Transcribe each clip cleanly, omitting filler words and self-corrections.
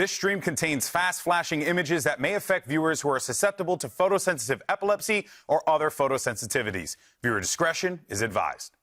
This stream contains fast-flashing images that may affect viewers who are susceptible to photosensitive epilepsy or other photosensitivities. Viewer discretion is advised.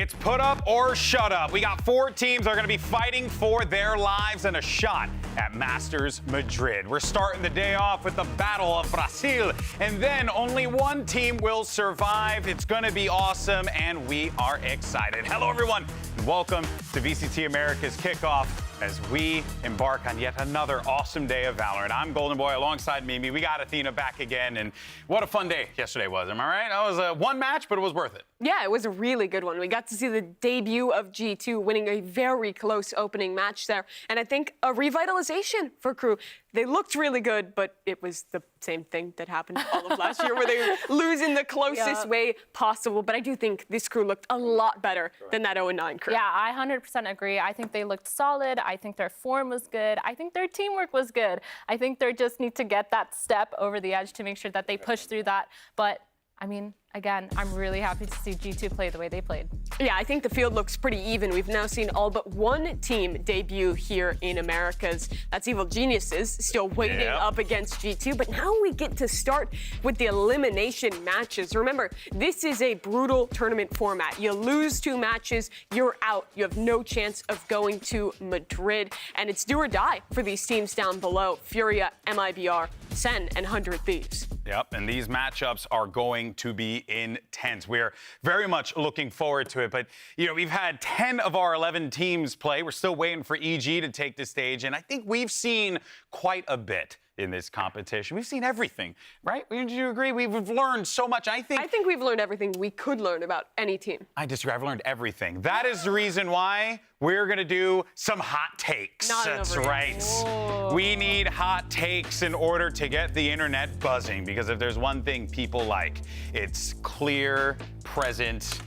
It's put up or shut up. We got 4 teams that are going to be fighting for their lives and a shot at Masters Madrid. We're starting the day off with the Battle of Brazil, and then only one team will survive. It's going to be awesome, and we are excited. Hello, everyone, and welcome to VCT Americas Kickoff as we embark on yet another awesome day of Valorant. I'm Golden Boy alongside Mimi. We got Athena back again, and what a fun day yesterday was. Am I right? That was one match, but it was worth it. Yeah, it was a really good one. We got to see the debut of G2 winning a very close opening match there, and I think a revitalization for Crew. They looked really good, but it was the same thing that happened all of last year where they were losing the closest way possible. But I do think this Crew looked a lot better than that 0-9 Crew. Yeah, I 100% agree. I think they looked solid. I think their form was good. I think their teamwork was good. I think they just need to get that step over the edge to make sure that they push through that. But, I mean, again, I'm really happy to see G2 play the way they played. Yeah, I think the field looks pretty even. We've now seen all but one team debut here in Americas. That's Evil Geniuses, still waiting up against G2. But now we get to start with the elimination matches. Remember, this is a brutal tournament format. You lose 2 matches, you're out. You have no chance of going to Madrid. And it's do or die for these teams down below. Furia, MIBR, Sen, and 100 Thieves. Yep, and these matchups are going to be intense. We're very much looking forward to it, but you know, we've had 10 of our 11 teams play. We're still waiting for EG to take the stage, and I think we've seen quite a bit in this competition. We've seen everything, right? Would you agree? We've learned so much. I think we've learned everything we could learn about any team. I disagree. I've learned everything. That is the reason why we're going to do some hot takes. That's right. Whoa. We need hot takes in order to get the internet buzzing, because if there's one thing people like, it's clear, present,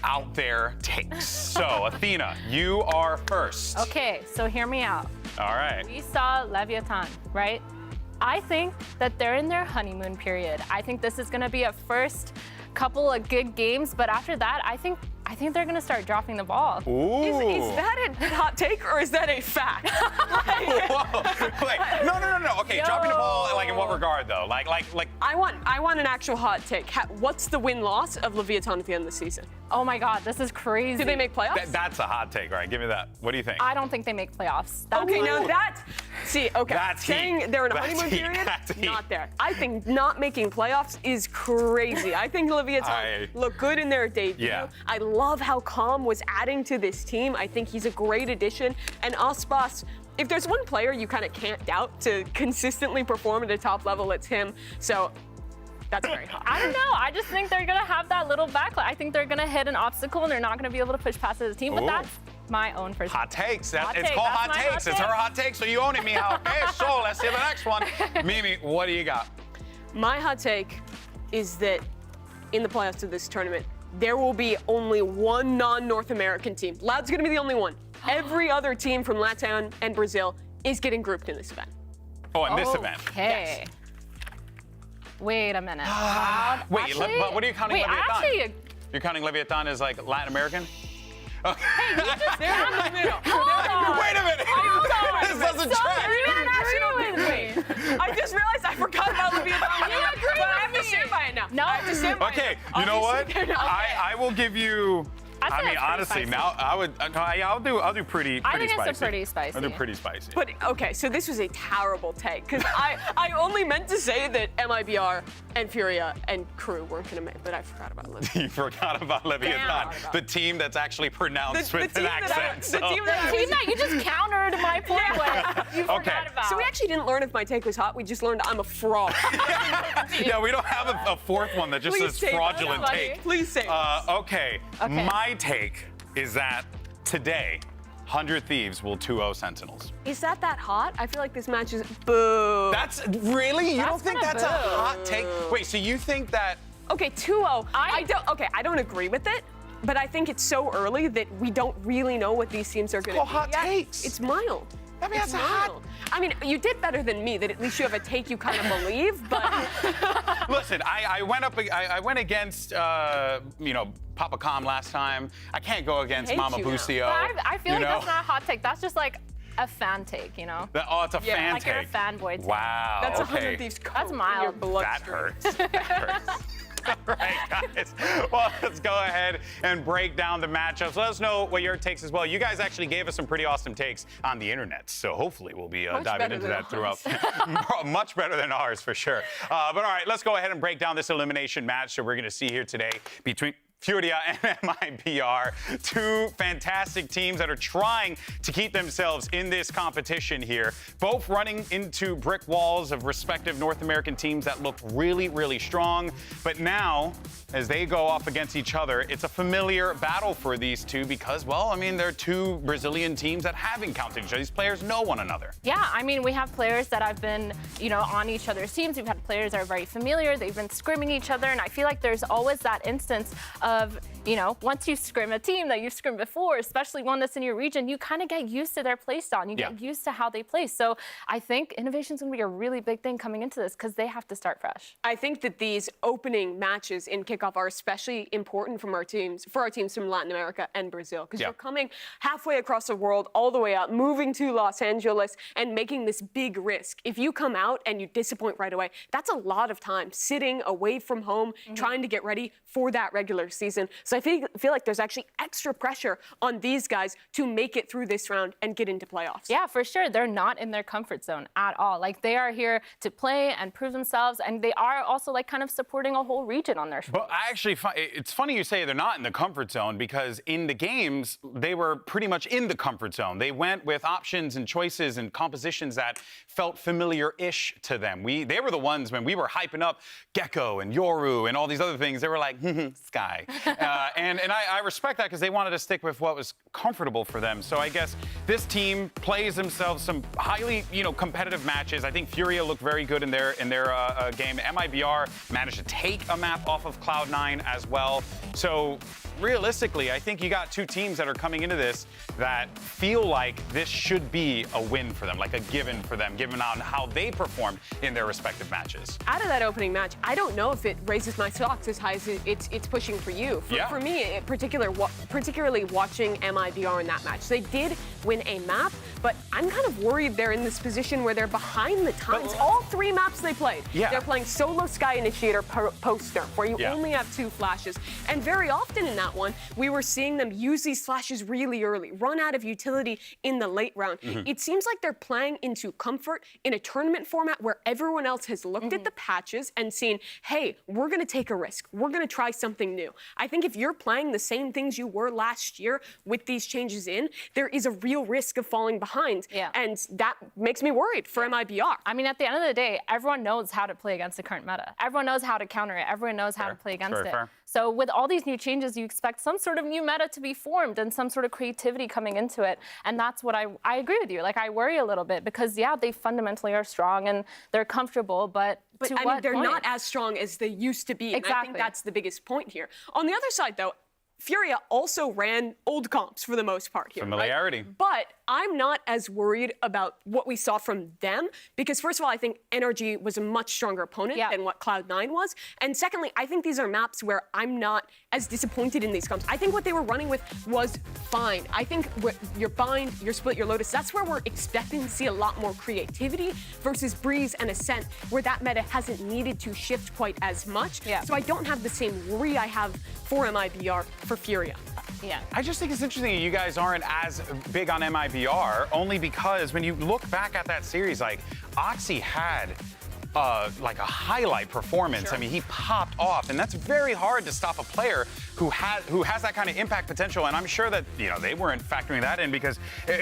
out there takes. So, Athena, you are first. Okay, so hear me out. All right. We saw Leviathan, right? I think that they're in their honeymoon period. I think this is going to be a first couple of good games, but after that, I think they're going to start dropping the ball. Ooh. Is that a hot take or is that a fact? Whoa. Wait, no. Okay, dropping the ball, like in what regard though? Like. I want an actual hot take. What's the win-loss of Leviathan at the end of the season? Oh my God, this is crazy. Do they make playoffs? That's a hot take, right? Give me that. What do you think? I don't think they make playoffs. That's okay, now that's... See, okay, that's saying heat. they're in a That's honeymoon heat. period, That's heat. not there. I think not making playoffs is crazy. I think Leviathan looked good in their debut. Yeah. I love how Calm was adding to this team. I think he's a great addition. And Ospas, if there's one player you kind of can't doubt to consistently perform at a top level, it's him. So that's very hot. I don't know. I just think they're going to have that little backlight. I think they're going to hit an obstacle and they're not going to be able to push past it as a team. But that's my own personal hot takes. It's called That's hot my takes. It's her hot take, so you own it, Mihal. Okay, so let's see the next one. Mimi, what do you got? My hot take is that in the playoffs of this tournament, there will be only one non-North American team. Loud's going to be the only one. Every other team from Latin and Brazil is getting grouped in this event. Oh, in this event. Okay. Yes. Wait a minute. Wait, but what are you counting Leviathan? You're counting Leviathan as like Latin American? Okay. Hey, you just They're in the middle. Wait a minute. This doesn't track. I just realized I forgot about Leviathan. But I have to stand by it now. No. I have to stand by it. Okay, you know what? I will give you. I mean, honestly, spicy. now I'll do pretty I think spicy. it's a pretty spicy. I'll do pretty spicy. But okay, so this was a terrible take because I only meant to say that MIBR and Furia and Crew weren't going to make, but I forgot about Leviathan. You forgot about Leviathan, the team that's actually pronounced with an accent. The team that you just countered my point with. You forgot about. So we actually didn't learn if my take was hot. We just learned I'm a fraud. Yeah, we don't have a fourth one that just says fraudulent take. Please say okay. My take is that today, 100 Thieves will 2-0 Sentinels. Is that hot? I feel like this match is boo. That's really? You don't think that's a hot take? Wait, so you think that? Okay, 2-0. I don't agree with it, but I think it's so early that we don't really know what these teams are going to do. Hot takes. It's mild. I mean, that's a hot. I mean, you did better than me. That at least you have a take you kind of believe. But listen, I went against Papa Com last time. I can't go against Mama Bucio. I feel like that's not a hot take. That's just like a fan take, you know? It's a fan take. Like you're a fanboy take. Wow. That's okay. 100 Thieves. That's mild. Your That hurts. That hurts. All right, guys. Well, let's go ahead and break down the matchups. Let us know what your takes as well. You guys actually gave us some pretty awesome takes on the internet, so hopefully we'll be diving into that throughout. Much better than ours, for sure. But all right, let's go ahead and break down this elimination match that we're going to see here today between Furia and MIBR, two fantastic teams that are trying to keep themselves in this competition here, both running into brick walls of respective North American teams that look really, really strong. But now, as they go off against each other, it's a familiar battle for these two because, well, I mean, they're two Brazilian teams that have encountered each other. These players know one another. Yeah, I mean, we have players that have been, on each other's teams. We've had players that are very familiar. They've been scrimming each other, and I feel like there's always that instance of, once you scrim a team that you've scrimmed before, especially one that's in your region, you kind of get used to their play style. And you get used to how they play. So I think innovation's going to be a really big thing coming into this because they have to start fresh. I think that these opening matches in Kickoff are especially important for our teams from Latin America and Brazil because you're coming halfway across the world, all the way up, moving to Los Angeles and making this big risk. If you come out and you disappoint right away, that's a lot of time sitting away from home, trying to get ready for that regular season. So I feel like there's actually extra pressure on these guys to make it through this round and get into playoffs. Yeah, for sure. They're not in their comfort zone at all. Like, they are here to play and prove themselves, and they are also like kind of supporting a whole region on their shoulders. But it's funny you say they're not in the comfort zone because in the games, they were pretty much in the comfort zone. They went with options and choices and compositions that felt familiar-ish to them. They were the ones when we were hyping up Gecko and Yoru and all these other things. They were like, Sky. And I respect that because they wanted to stick with what was comfortable for them. So I guess this team plays themselves some highly, competitive matches. I think Furia looked very good in their game. MIBR managed to take a map off of Cloud9 as well. So realistically, I think you got two teams that are coming into this that feel like this should be a win for them, like a given for them, given on how they performed in their respective matches. Out of that opening match, I don't know if it raises my stocks as high as it's pushing for you. For me, particularly watching MIBR in that match, they did win a map, but I'm kind of worried they're in this position where they're behind the times. All three maps they played, they're playing solo Sky Initiator poster, where you only have 2 flashes. And very often in that one, we were seeing them use these flashes really early, run out of utility in the late round. It seems like they're playing into comfort in a tournament format where everyone else has looked at the patches and seen, hey, we're going to take a risk. We're going to try something new. I think if you're playing the same things you were last year with these changes in, there is a real risk of falling behind. And that makes me worried for MIBR. I mean, at the end of the day, everyone knows how to play against the current meta. Everyone knows how to counter it. Everyone knows how to play against it. So with all these new changes, you expect some sort of new meta to be formed and some sort of creativity coming into it. And that's what I agree with you. Like, I worry a little bit because, they fundamentally are strong and they're comfortable, but to I what mean, they're point? not as strong as they used to be. Exactly. And I think that's the biggest point here. On the other side, though, Furia also ran old comps for the most part here. Familiarity. Right? But I'm not as worried about what we saw from them because, first of all, I think NRG was a much stronger opponent than what Cloud9 was. And secondly, I think these are maps where I'm not as disappointed in these comps. I think what they were running with was fine. I think your Bind, your Split, your Lotus, that's where we're expecting to see a lot more creativity versus Breeze and Ascent, where that meta hasn't needed to shift quite as much. So I don't have the same worry I have for MIBR for Furia. I just think it's interesting you guys aren't as big on MIBR, only because when you look back at that series, like, Oxy had like a highlight performance. I mean, he popped off, and that's very hard to stop a player who has that kind of impact potential. And I'm sure that they weren't factoring that in because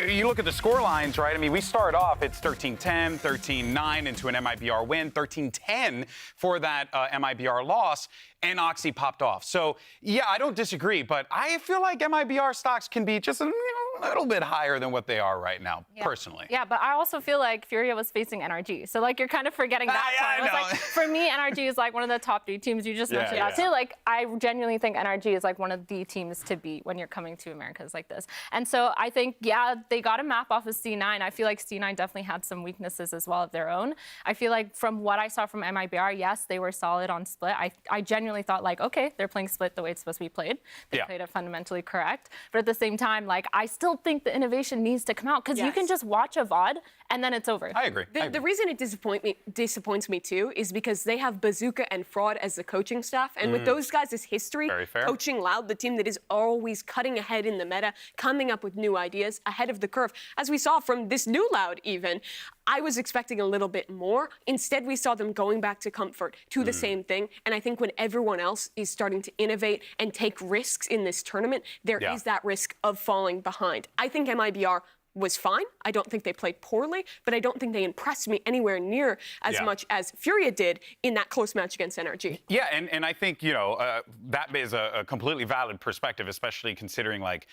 you look at the score lines, right? I mean, we start off it's 13-10, 13-9 into an MIBR win, 13-10 for that MIBR loss. And Oxy popped off. So, I don't disagree, but I feel like MIBR stocks can be just a little bit higher than what they are right now, personally. Yeah, but I also feel like Furia was facing NRG. So, like, you're kind of forgetting that time. Like, for me, NRG is like one of the top 3 teams. You just mentioned that too. Like, I genuinely think NRG is like one of the teams to beat when you're coming to Americas like this. And so I think, they got a map off of C9. I feel like C9 definitely had some weaknesses as well of their own. I feel like from what I saw from MIBR, yes, they were solid on Split. I genuinely thought, like, okay, they're playing Split the way it's supposed to be played. They played it fundamentally correct. But at the same time, like, I still don't think the innovation needs to come out because you can just watch a VOD and then it's over. I agree. The reason it disappoints me too is because they have Bazooka and Fraud as the coaching staff, and with those guys' history, coaching Loud, the team that is always cutting ahead in the meta, coming up with new ideas ahead of the curve, as we saw from this new Loud even, I was expecting a little bit more. Instead, we saw them going back to comfort, to the same thing. And I think when everyone else is starting to innovate and take risks in this tournament, there is that risk of falling behind. I think MIBR was fine. I don't think they played poorly, but I don't think they impressed me anywhere near as much as Furia did in that close match against NRG. Yeah, and I think, you know, that is a completely valid perspective, especially considering, like,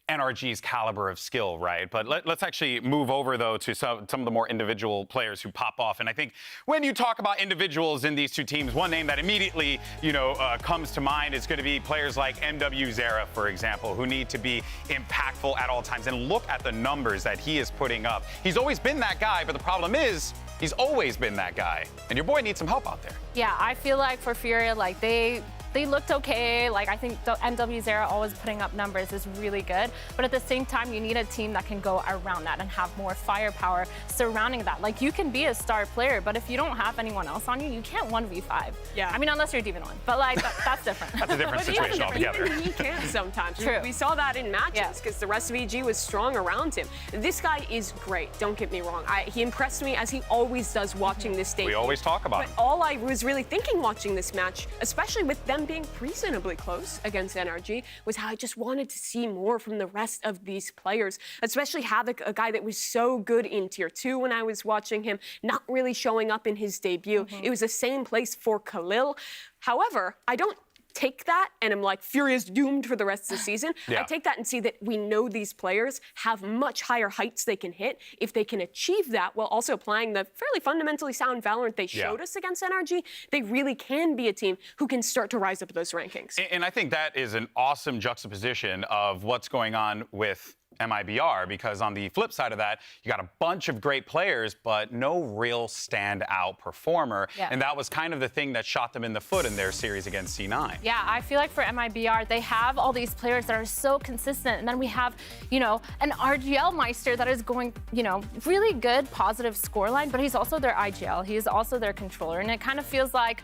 NRG's caliber of skill, right? But let's actually move over, though, to some of the more individual players who pop off. And I think when you talk about individuals in these two teams, one name that immediately, you know, comes to mind is going to be players like MW Zera, for example, who need to be impactful at all times. And look at the numbers that he is putting up. He's always been that guy, but the problem is he's always been that guy. And your boy needs some help out there. Yeah, I feel like for Furia, like they looked okay. Like, I think the MW Zera always putting up numbers is really good. But at the same time, you need a team that can go around that and have more firepower surrounding that. Like, you can be a star player, but if you don't have anyone else on you, you can't 1v5. Yeah. I mean, unless you're D1. But, like, that's different. That's a different situation altogether. Even he can sometimes. True. We saw that in matches because the rest of EG was strong around him. This guy is great. Don't get me wrong. He impressed me as he always does watching this stage. We always talk about him. But all I was really thinking watching this match, especially with them being reasonably close against NRG, was how I just wanted to see more from the rest of these players, especially Havoc, a guy that was so good in Tier 2 when I was watching him, not really showing up in his debut. It was the same place for Khalil. However, I don't take that and I'm like, Furia's doomed for the rest of the season. I take that and see that we know these players have much higher heights they can hit. If they can achieve that while also applying the fairly fundamentally sound Valorant they showed us against NRG, they really can be a team who can start to rise up those rankings. And I think that is an awesome juxtaposition of what's going on with MIBR, because on the flip side of that, you got a bunch of great players, but no real standout performer. And that was kind of the thing that shot them in the foot in their series against C9. Yeah, I feel like for MIBR, they have all these players that are so consistent. And then we have, you know, an RGL Meister that is going, you know, really good, positive scoreline, but he's also their IGL. He is also their controller. And it kind of feels like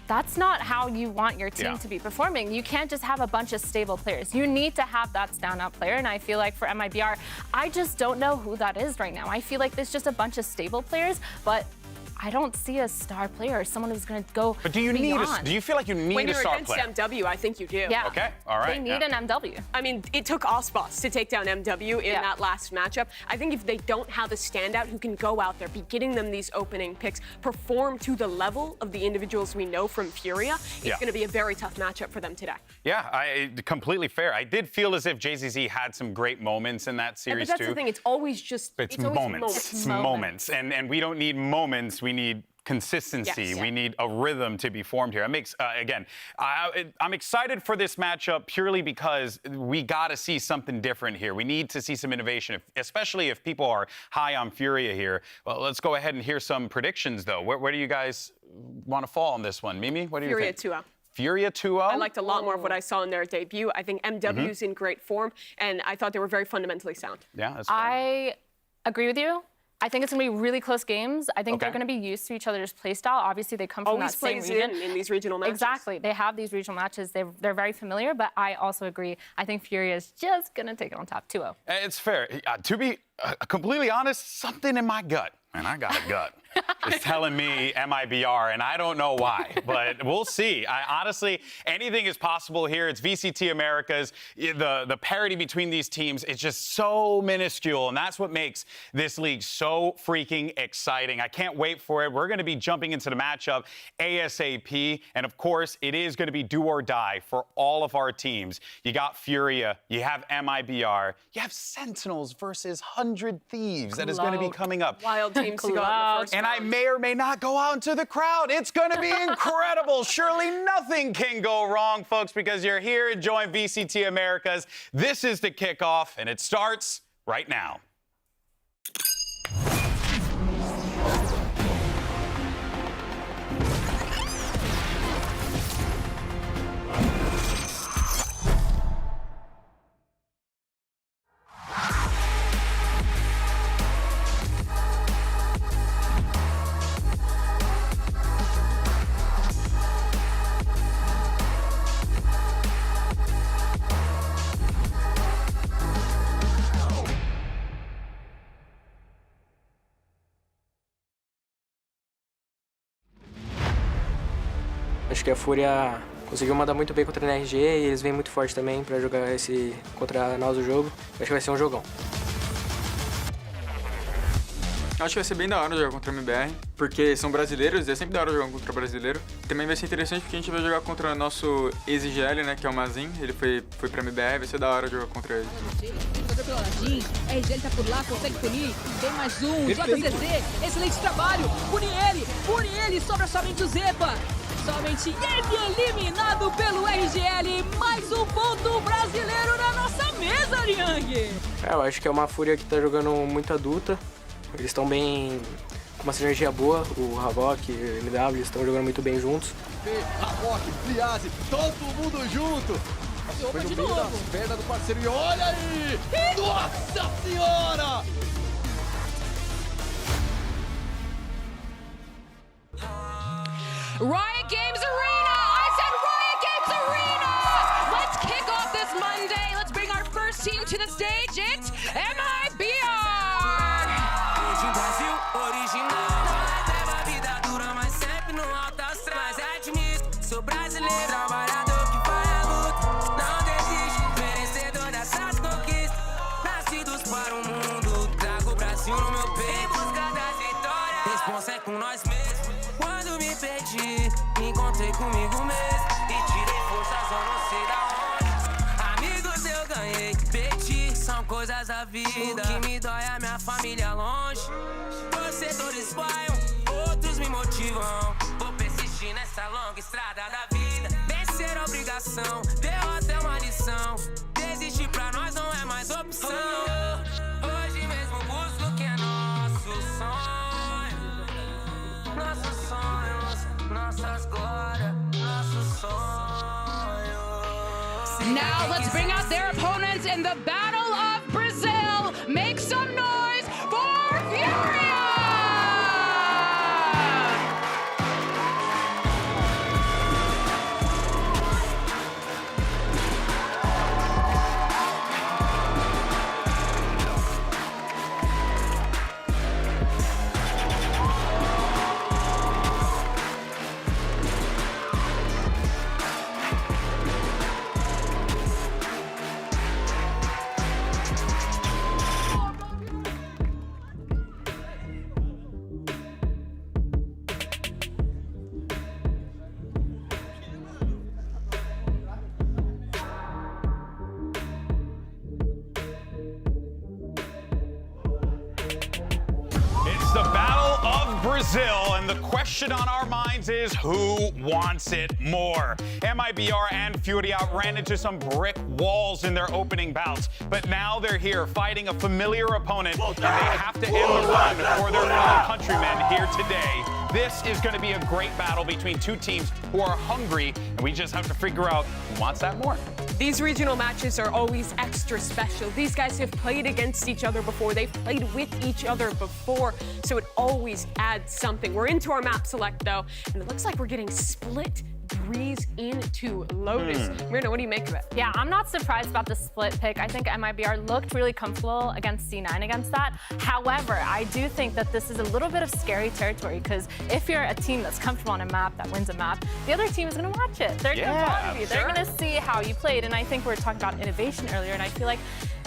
that's not how you want your team to be performing. You can't just have a bunch of stable players. You need to have that standout player, and I feel like for MIBR, I just don't know who that is right now. I feel like there's just a bunch of stable players, but I don't see a star player or someone who's going to go But do you beyond. do you feel like you need a star player? When you're against MW, I think you do. Yeah. Okay, all right. They need an MW. I mean, it took Osboss to take down MW in that last matchup. I think if they don't have a standout who can go out there, be getting them these opening picks, perform to the level of the individuals we know from Furia, it's going to be a very tough matchup for them today. Yeah, completely fair. I did feel as if JZZ had some great moments in that series, but that's the thing, it's always just It's always moments. It's moments. And we don't need moments, we need consistency. We need a rhythm to be formed here. It makes, again, I'm excited for this matchup purely because we got to see something different here. We need to see some innovation, especially if people are high on Furia here. Well, let's go ahead and hear some predictions, though. Where do you guys want to fall on this one? Mimi, what do you think? Furia 2-0. Furia 2-0? I liked a lot more of what I saw in their debut. I think MW's in great form, and I thought they were very fundamentally sound. Yeah, that's fair. I agree with you. I think it's going to be really close games. I think they're going to be used to each other's playstyle. Obviously, they come from that same region. In these regional matches. Exactly. They have these regional matches. They're very familiar, but I also agree. I think Furia is just going to take it on top 2-0. It's fair. To be completely honest, something in my gut, and I got a gut, is telling me MIBR, and I don't know why, but we'll see. Honestly, anything is possible here. It's VCT Americas. The parity between these teams is just so minuscule, and that's what makes this league so freaking exciting. I can't wait for it. We're going to be jumping into the matchup ASAP, and of course, it is going to be do or die for all of our teams. You got Furia, you have MIBR, you have Sentinels versus 100 Thieves that is going to be coming up. Wild teams to go out in the first And I may or may not go out into the crowd. It's going to be incredible. Surely nothing can go wrong, folks, because you're here to join VCT Americas. This is the kickoff, and it starts right now. Acho que a Fúria conseguiu mandar muito bem contra a NRG e eles vêm muito forte também para jogar contra nós o jogo. Acho que vai ser um jogão. Acho que vai ser bem da hora jogar contra a MBR, porque são brasileiros e é sempre da hora jogar contra brasileiro. Também vai ser interessante porque a gente vai jogar contra o nosso ex-IGL, né, que é o Mazin. Ele foi pra MBR, vai ser da hora jogar contra ele. Fazer pelo ladinho, RGL tá por lá, consegue punir. Tem mais um, JZZ, excelente trabalho. Pune ele, sobra somente o Zepa. Somente ele eliminado pelo RGL. Mais um ponto brasileiro na nossa mesa, Niang. Eu acho que é uma Fúria que tá jogando muito adulta. Eles estão bem, com uma sinergia boa, o Havok e o MW, eles estão jogando muito bem juntos. Havok, Friase, todo mundo junto. Foi no meio das pernas do parceiro e olha aí! Nossa Senhora! Riot Games Arena! I said Riot Games Arena! Let's kick off this Monday. Let's bring our first team to the stage. It's MIBR! Brasil original. Leva a vida dura, mas sempre no alto astral. Mas admito, sou brasileiro, trabalhador que vai à luta. Não desiste, merecedor dessas conquistas. Nascidos para o mundo, trago o Brasil no meu peito. Em busca das vitórias, responsa é com nós mesmos. Quando me perdi, me encontrei comigo mesmo. E tirei forças, eu não sei da onde. Amigos eu ganhei, perdi, são coisas da vida. O que me dói é a minha família longe. Torcedores vaiam, outros me motivam. Vou persistir nessa longa estrada da vida. Vencer é obrigação, derrota é uma lição. Desistir pra nós não é mais opção. Hoje mesmo busco o que é nosso sonho. Nossos sonhos, nossas glórias, nossos sonhos. Now let's bring out their opponents in the Battle of Brazil. Make some noise for Furia! It's the Battle of Brazil, and the question on our minds is who wants it more? MIBR and Furia ran into some brick walls in their opening bouts, but now they're here fighting a familiar opponent, and they have to end the run for their fellow countrymen here today. This is going to be a great battle between two teams who are hungry, and we just have to figure out who wants that more. These regional matches are always extra special. These guys have played against each other before. They've played with each other before, so it always adds something. We're into our map select, though, and it looks like we're getting split Breeze into Lotus. Mirna, what do you make of it? Yeah, I'm not surprised about the split pick. I think MIBR looked really comfortable against C9 against that. However, I do think that this is a little bit of scary territory because if you're a team that's comfortable on a map, that wins a map, the other team is going to watch it. They're going to follow you. They're going to see how you played. And I think we were talking about innovation earlier, and I feel like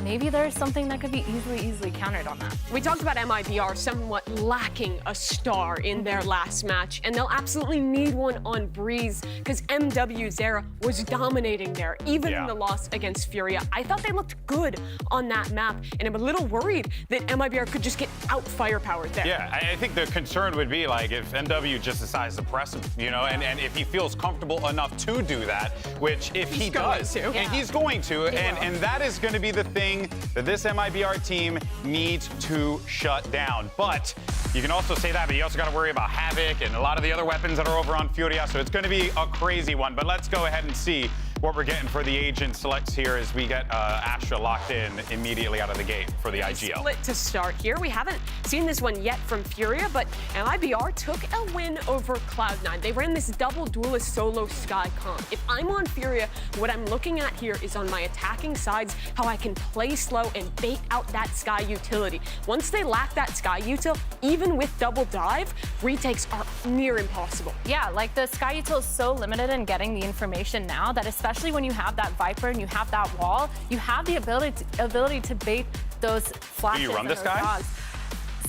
maybe there's something that could be easily countered on that. We talked about MIBR somewhat lacking a star in their last match, and they'll absolutely need one on Breeze because MW Zera was dominating there, even in the loss against Furia. I thought they looked good on that map, and I'm a little worried that MIBR could just get out-firepowered there. Yeah, I think the concern would be like if MW just decides to press him, you know, and if he feels comfortable enough to do that, which if he does, and he's going to, and that is going to be the thing that this MIBR team needs to shut down. But you can also say that, but you also got to worry about Havoc and a lot of the other weapons that are over on Furia, so it's going to be a crazy one. But let's go ahead and see what we're getting for the agent selects here is we get Astra locked in immediately out of the gate for the IGL. Split to start here. We haven't seen this one yet from Furia, but MIBR took a win over Cloud9. They ran this double duelist solo Sky comp. If I'm on Furia, what I'm looking at here is on my attacking sides, how I can play slow and bait out that Sky utility. Once they lack that Sky util, even with double dive, retakes are near impossible. Yeah, like the Sky util is so limited in getting the information now that especially when you have that Viper and you have that wall, you have the ability to bait those flashes. Do you run the Sky? Dogs.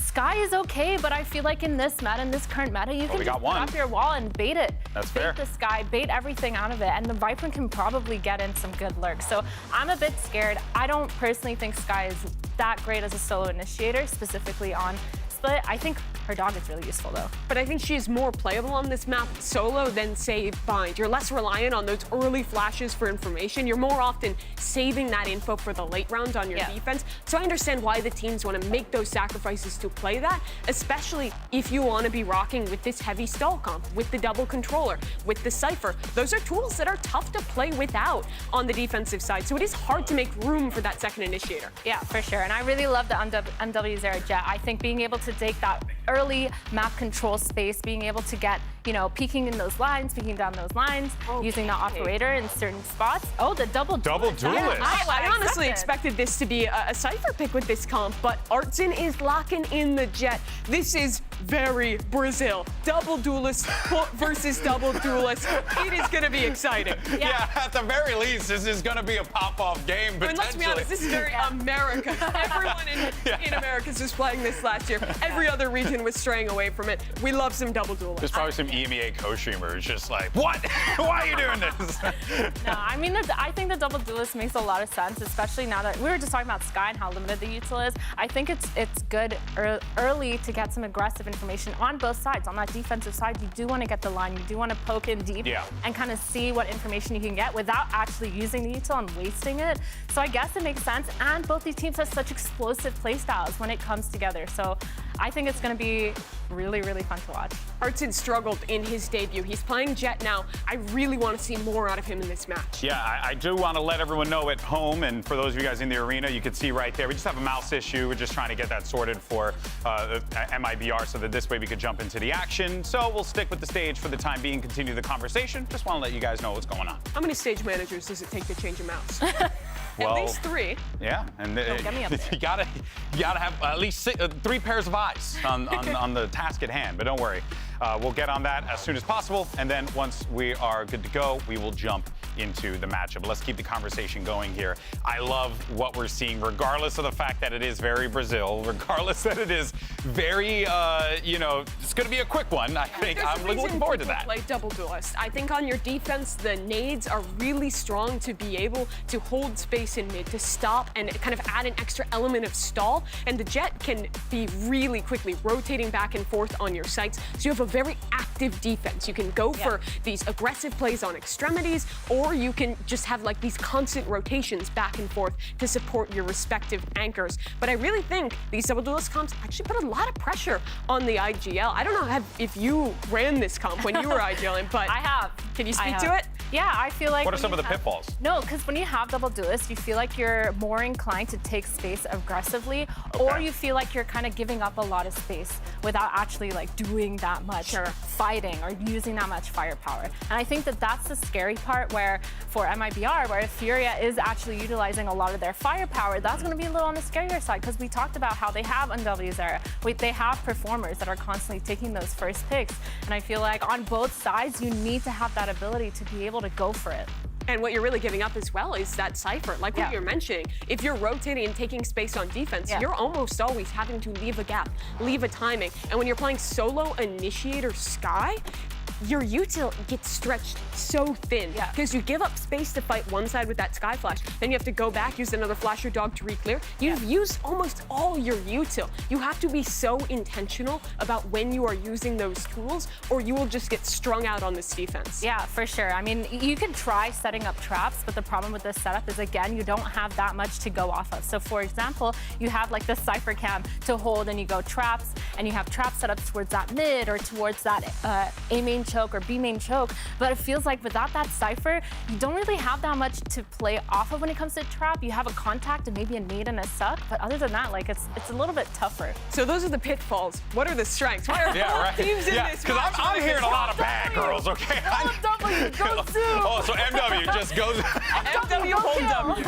Sky is okay, but I feel like in this meta, in this current meta, you can just put up your wall and bait it. That's fair. Bait the Sky, bait everything out of it, and the Viper can probably get in some good lurks. So I'm a bit scared. I don't personally think Sky is that great as a solo initiator, specifically on Split. I think her dog is really useful though. But I think she is more playable on this map solo than, say, Bind. You're less reliant on those early flashes for information. You're more often saving that info for the late rounds on your defense. So I understand why the teams want to make those sacrifices to play that, especially if you want to be rocking with this heavy stall comp, with the double controller, with the Cypher. Those are tools that are tough to play without on the defensive side. So it is hard to make room for that second initiator. Yeah, for sure. And I really love the MW Zera Jet. I think being able to take that early map control space, being able to get, you know, peeking in those lines, peeking down those lines, using the operator in certain spots. Oh, the double duelist. I honestly expected this to be a Cypher pick with this comp, but Artson is locking in the Jet. This is very Brazil. Double duelist versus double duelist. It is going to be exciting. Yeah, at the very least, this is going to be a pop-off game, potentially. I mean, let's be honest, this is very America. Everyone in Americas was playing this last year. Every other region was straying away from it. We love some double duelists. There's probably some EMEA co-streamers just like, what? Why are you doing this? No, I mean, I think the double duelist makes a lot of sense, especially now that we were just talking about Sky and how limited the util is. I think it's good early to get some aggressive information on both sides. On that defensive side, you do want to get the line. You do want to poke in deep and kind of see what information you can get without actually using the util and wasting it. So I guess it makes sense. And both these teams have such explosive playstyles when it comes together. So I think it's going to be really, really fun to watch. Artson struggled in his debut. He's playing Jet now. I really want to see more out of him in this match. Yeah, I do want to let everyone know at home, and for those of you guys in the arena, you can see right there, we just have a mouse issue. We're just trying to get that sorted for MIBR so that this way we could jump into the action. So we'll stick with the stage for the time being, continue the conversation. Just want to let you guys know what's going on. How many stage managers does it take to change a mouse? Well, at least 3. Yeah, and get me up there. you gotta have at least 3 pairs of eyes on the task at hand. But don't worry, we'll get on that as soon as possible, and then once we are good to go, we will jump into the matchup. Let's keep the conversation going here. I love what we're seeing, regardless of the fact that it is very Brazil, regardless that it is very, you know, it's going to be a quick one. I think I'm looking forward to that. Play double duelist. I think on your defense, the nades are really strong to be able to hold space in mid, to stop and kind of add an extra element of stall. And the Jet can be really quickly rotating back and forth on your sites. So you have a very active defense. You can go for these aggressive plays on extremities, or you can just have like these constant rotations back and forth to support your respective anchors. But I really think these double duelist comps actually put a lot of pressure on the IGL. I don't know if you ran this comp when you were IGLing, but I have. Can you speak to it? Yeah, I feel like. What are some of the pitfalls? No, because when you have double duelists, you feel like you're more inclined to take space aggressively, or you feel like you're kind of giving up a lot of space without actually like doing that much fighting or using that much firepower. And I think that that's the scary part where for MIBR, where if Furia is actually utilizing a lot of their firepower, that's going to be a little on the scarier side, because we talked about how they have MW Zera. They have performers that are constantly taking those first picks. And I feel like on both sides, you need to have that ability to be able to go for it. And what you're really giving up as well is that Cypher. Like what you're mentioning, if you're rotating and taking space on defense, you're almost always having to leave a gap, leave a timing. And when you're playing solo initiator Sky, your util gets stretched so thin because you give up space to fight one side with that Sky Flash, then you have to go back, use another Flasher Dog to re-clear. You've used almost all your util. You have to be so intentional about when you are using those tools, or you will just get strung out on this defense. Yeah, for sure. I mean, you can try setting up traps, but the problem with this setup is, again, you don't have that much to go off of. So for example, you have like the Cypher Cam to hold and you go traps, and you have trap setups towards that mid or towards that A main choke or B main choke. But it feels like without that Cypher, you don't really have that much to play off of when it comes to trap. You have a contact and maybe a nade and a suck, but other than that, like it's a little bit tougher. So those are the pitfalls. What are the strengths? Why are both teams in this because match? I'm hearing a lot of bad girls, okay? MW, go Zoom! Oh, so MW just goes. MW hold W.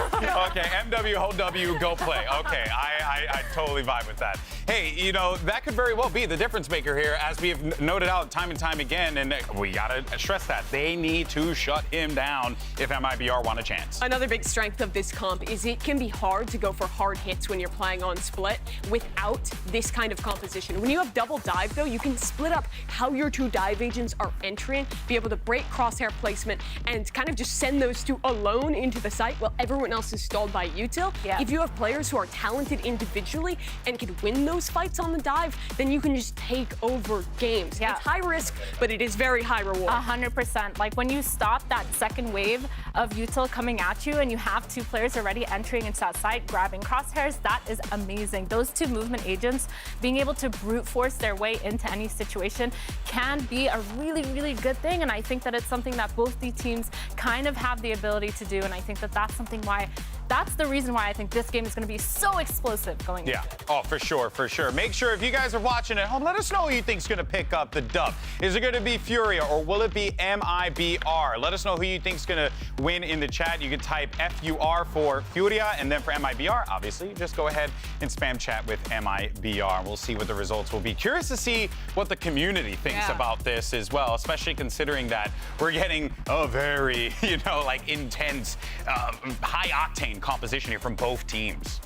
Okay, MW hold W, go play. Okay, I totally vibe with that. Hey, you know, that could very well be the difference maker here, as we have noted out time and time again, and we gotta stress that. They need to shut him down if MIBR want a chance. Another big strength of this comp is it can be hard to go for hard hits when you're playing on split without this kind of composition. When you have double dive, though, you can split up how your two dive agents are entering, be able to break crosshair placement, and kind of just send those two alone into the site while everyone else is stalled by util. Yeah. If you have players who are talented individually and can win those fights on the dive, then you can just take over games. Yeah. It's high risk, but it is very high reward. 100%. Like when you stop that second wave of util coming at you and you have two players already entering into that site, grabbing crosshairs, that is amazing. Those two movement agents being able to brute force their way into any situation can be a really, really good thing. And I think that it's something that both the teams kind of have the ability to do. And I think that that's the reason why I think this game is going to be so explosive going Yeah, into it. oh, for sure, for sure. Make sure if you guys are watching at home, let us know who you think's going to pick up the dub. Is it going to be Furia or will it be MIBR? Let us know who you think's going to win in the chat. You can type FUR for Furia, and then for MIBR, obviously, just go ahead and spam chat with MIBR. We'll see what the results will be. Curious to see what the community thinks about this as well, especially considering that we're getting a very, you know, like intense, high-octane composition here from both teams.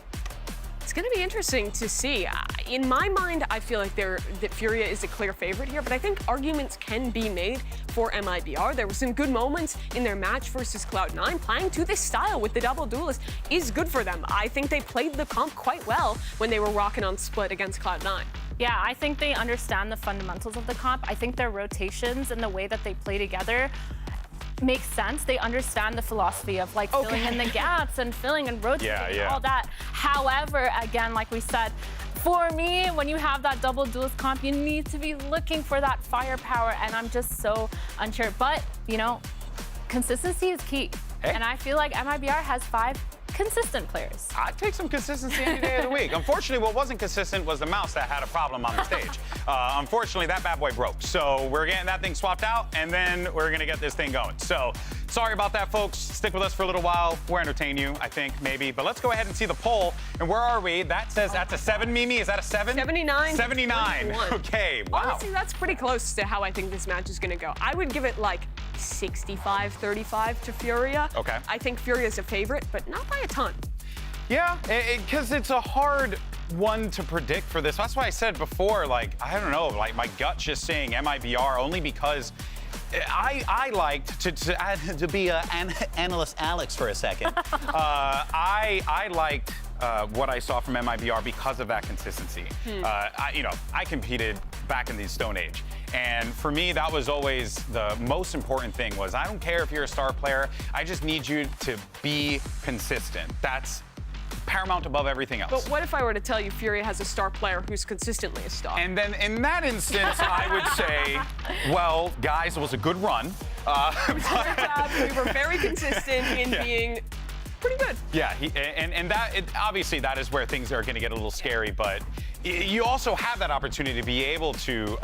It's going to be interesting to see. In my mind, I feel like that Furia is a clear favorite here, but I think arguments can be made for MIBR. There were some good moments in their match versus Cloud9. Playing to this style with the double duelist is good for them. I think they played the comp quite well when they were rocking on split against Cloud9. Yeah, I think they understand the fundamentals of the comp. I think their rotations and the way that they play together makes sense. They understand the philosophy of like filling in the gaps and filling and rotating and all that. However, again, like we said, for me, when you have that double duelist comp, you need to be looking for that firepower, and I'm just so unsure. But, you know, consistency is key. Hey. And I feel like MIBR has 5 consistent players. I'd take some consistency any day of the week. Unfortunately, what wasn't consistent was the mouse that had a problem on the stage. Unfortunately, that bad boy broke. So we're getting that thing swapped out, and then we're going to get this thing going. So sorry about that, folks. Stick with us for a little while. We'll entertain you, I think, maybe. But let's go ahead and see the poll. And where are we? That says that's a 7, Mimi. Is that a 7? 79. 79. 21. Okay, wow. Honestly, that's pretty close to how I think this match is going to go. I would give it like 65-35 to Furia. Okay. I think Furia's a favorite, but not by a ton. Yeah, because it's a hard one to predict for this. That's why I said before, like, I don't know, like my gut's just saying MIBR only because I liked to be an analyst Alex for a second. I liked what I saw from MIBR because of that consistency. I competed back in the Stone Age. And for me, that was always the most important thing was I don't care if you're a star player, I just need you to be consistent. That's paramount above everything else. But what if I were to tell you Furia has a star player who's consistently a star? And then in that instance, I would say, well, guys, it was a good run. We were very consistent in being pretty good. Yeah, obviously that is where things are going to get a little scary, but you also have that opportunity to be able to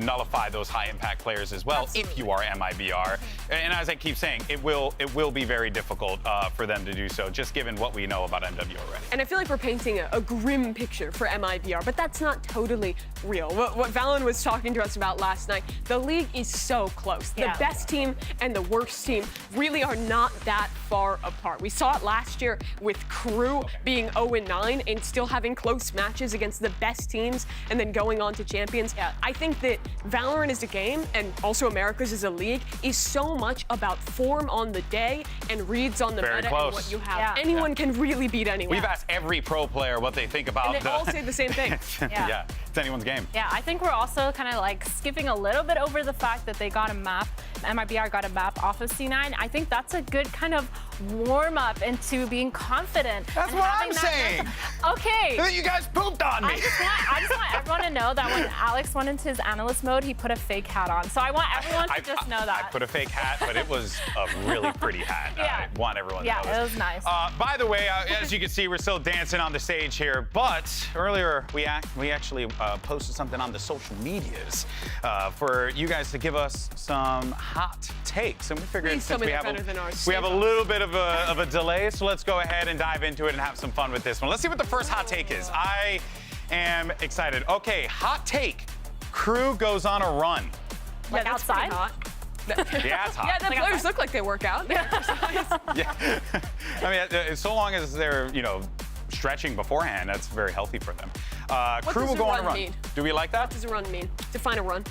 nullify those high-impact players as well. Absolutely. If you are MIBR. And as I keep saying, it will be very difficult for them to do so, just given what we know about MW already. And I feel like we're painting a grim picture for MIBR, but that's not totally real. What Valen was talking to us about last night, the league is so close. The best team and the worst team really are not that far apart. We saw it last year with Crew being 0-9 and still having close matches against the best teams and then going on to champions. I think that Valorant as a game and also Americas as a league is so much about form on the day and reads on the meta and what you have. Anyone can really beat anyone. We've asked every pro player what they think about and they all say the same thing. It's anyone's game. Yeah, I think we're also kind of like skipping a little bit over the fact that they got a map, MIBR got a map off of C9. I think that's a good kind of warm up into being confident. That's and what having I'm that saying. Okay. You guys pooped on me. I just want everyone to know that when Alex went into his analyst mode, he put a fake hat on. So I want everyone to just know that. I put a fake hat, but it was a really pretty hat. Yeah. I want everyone to know Yeah, it was nice. By the way, as you can see, we're still dancing on the stage here, but earlier we actually posted something on the social medias for you guys to give us some hot takes, and we figured Please tell since me we they're have better than ours. we have a little bit of a delay, so let's go ahead and dive into it and have some fun with this one. Let's see what the first hot take is. I am excited. Okay, hot take. Crew goes on a run. Like that's pretty outside? hot. Yeah, it's hot. Yeah, the players look like they work out. They exercise. Yeah. I mean, so long as they're, stretching beforehand, that's very healthy for them. Crew does will a go on a run run. mean? Do we like that? What does a run mean? Define a run.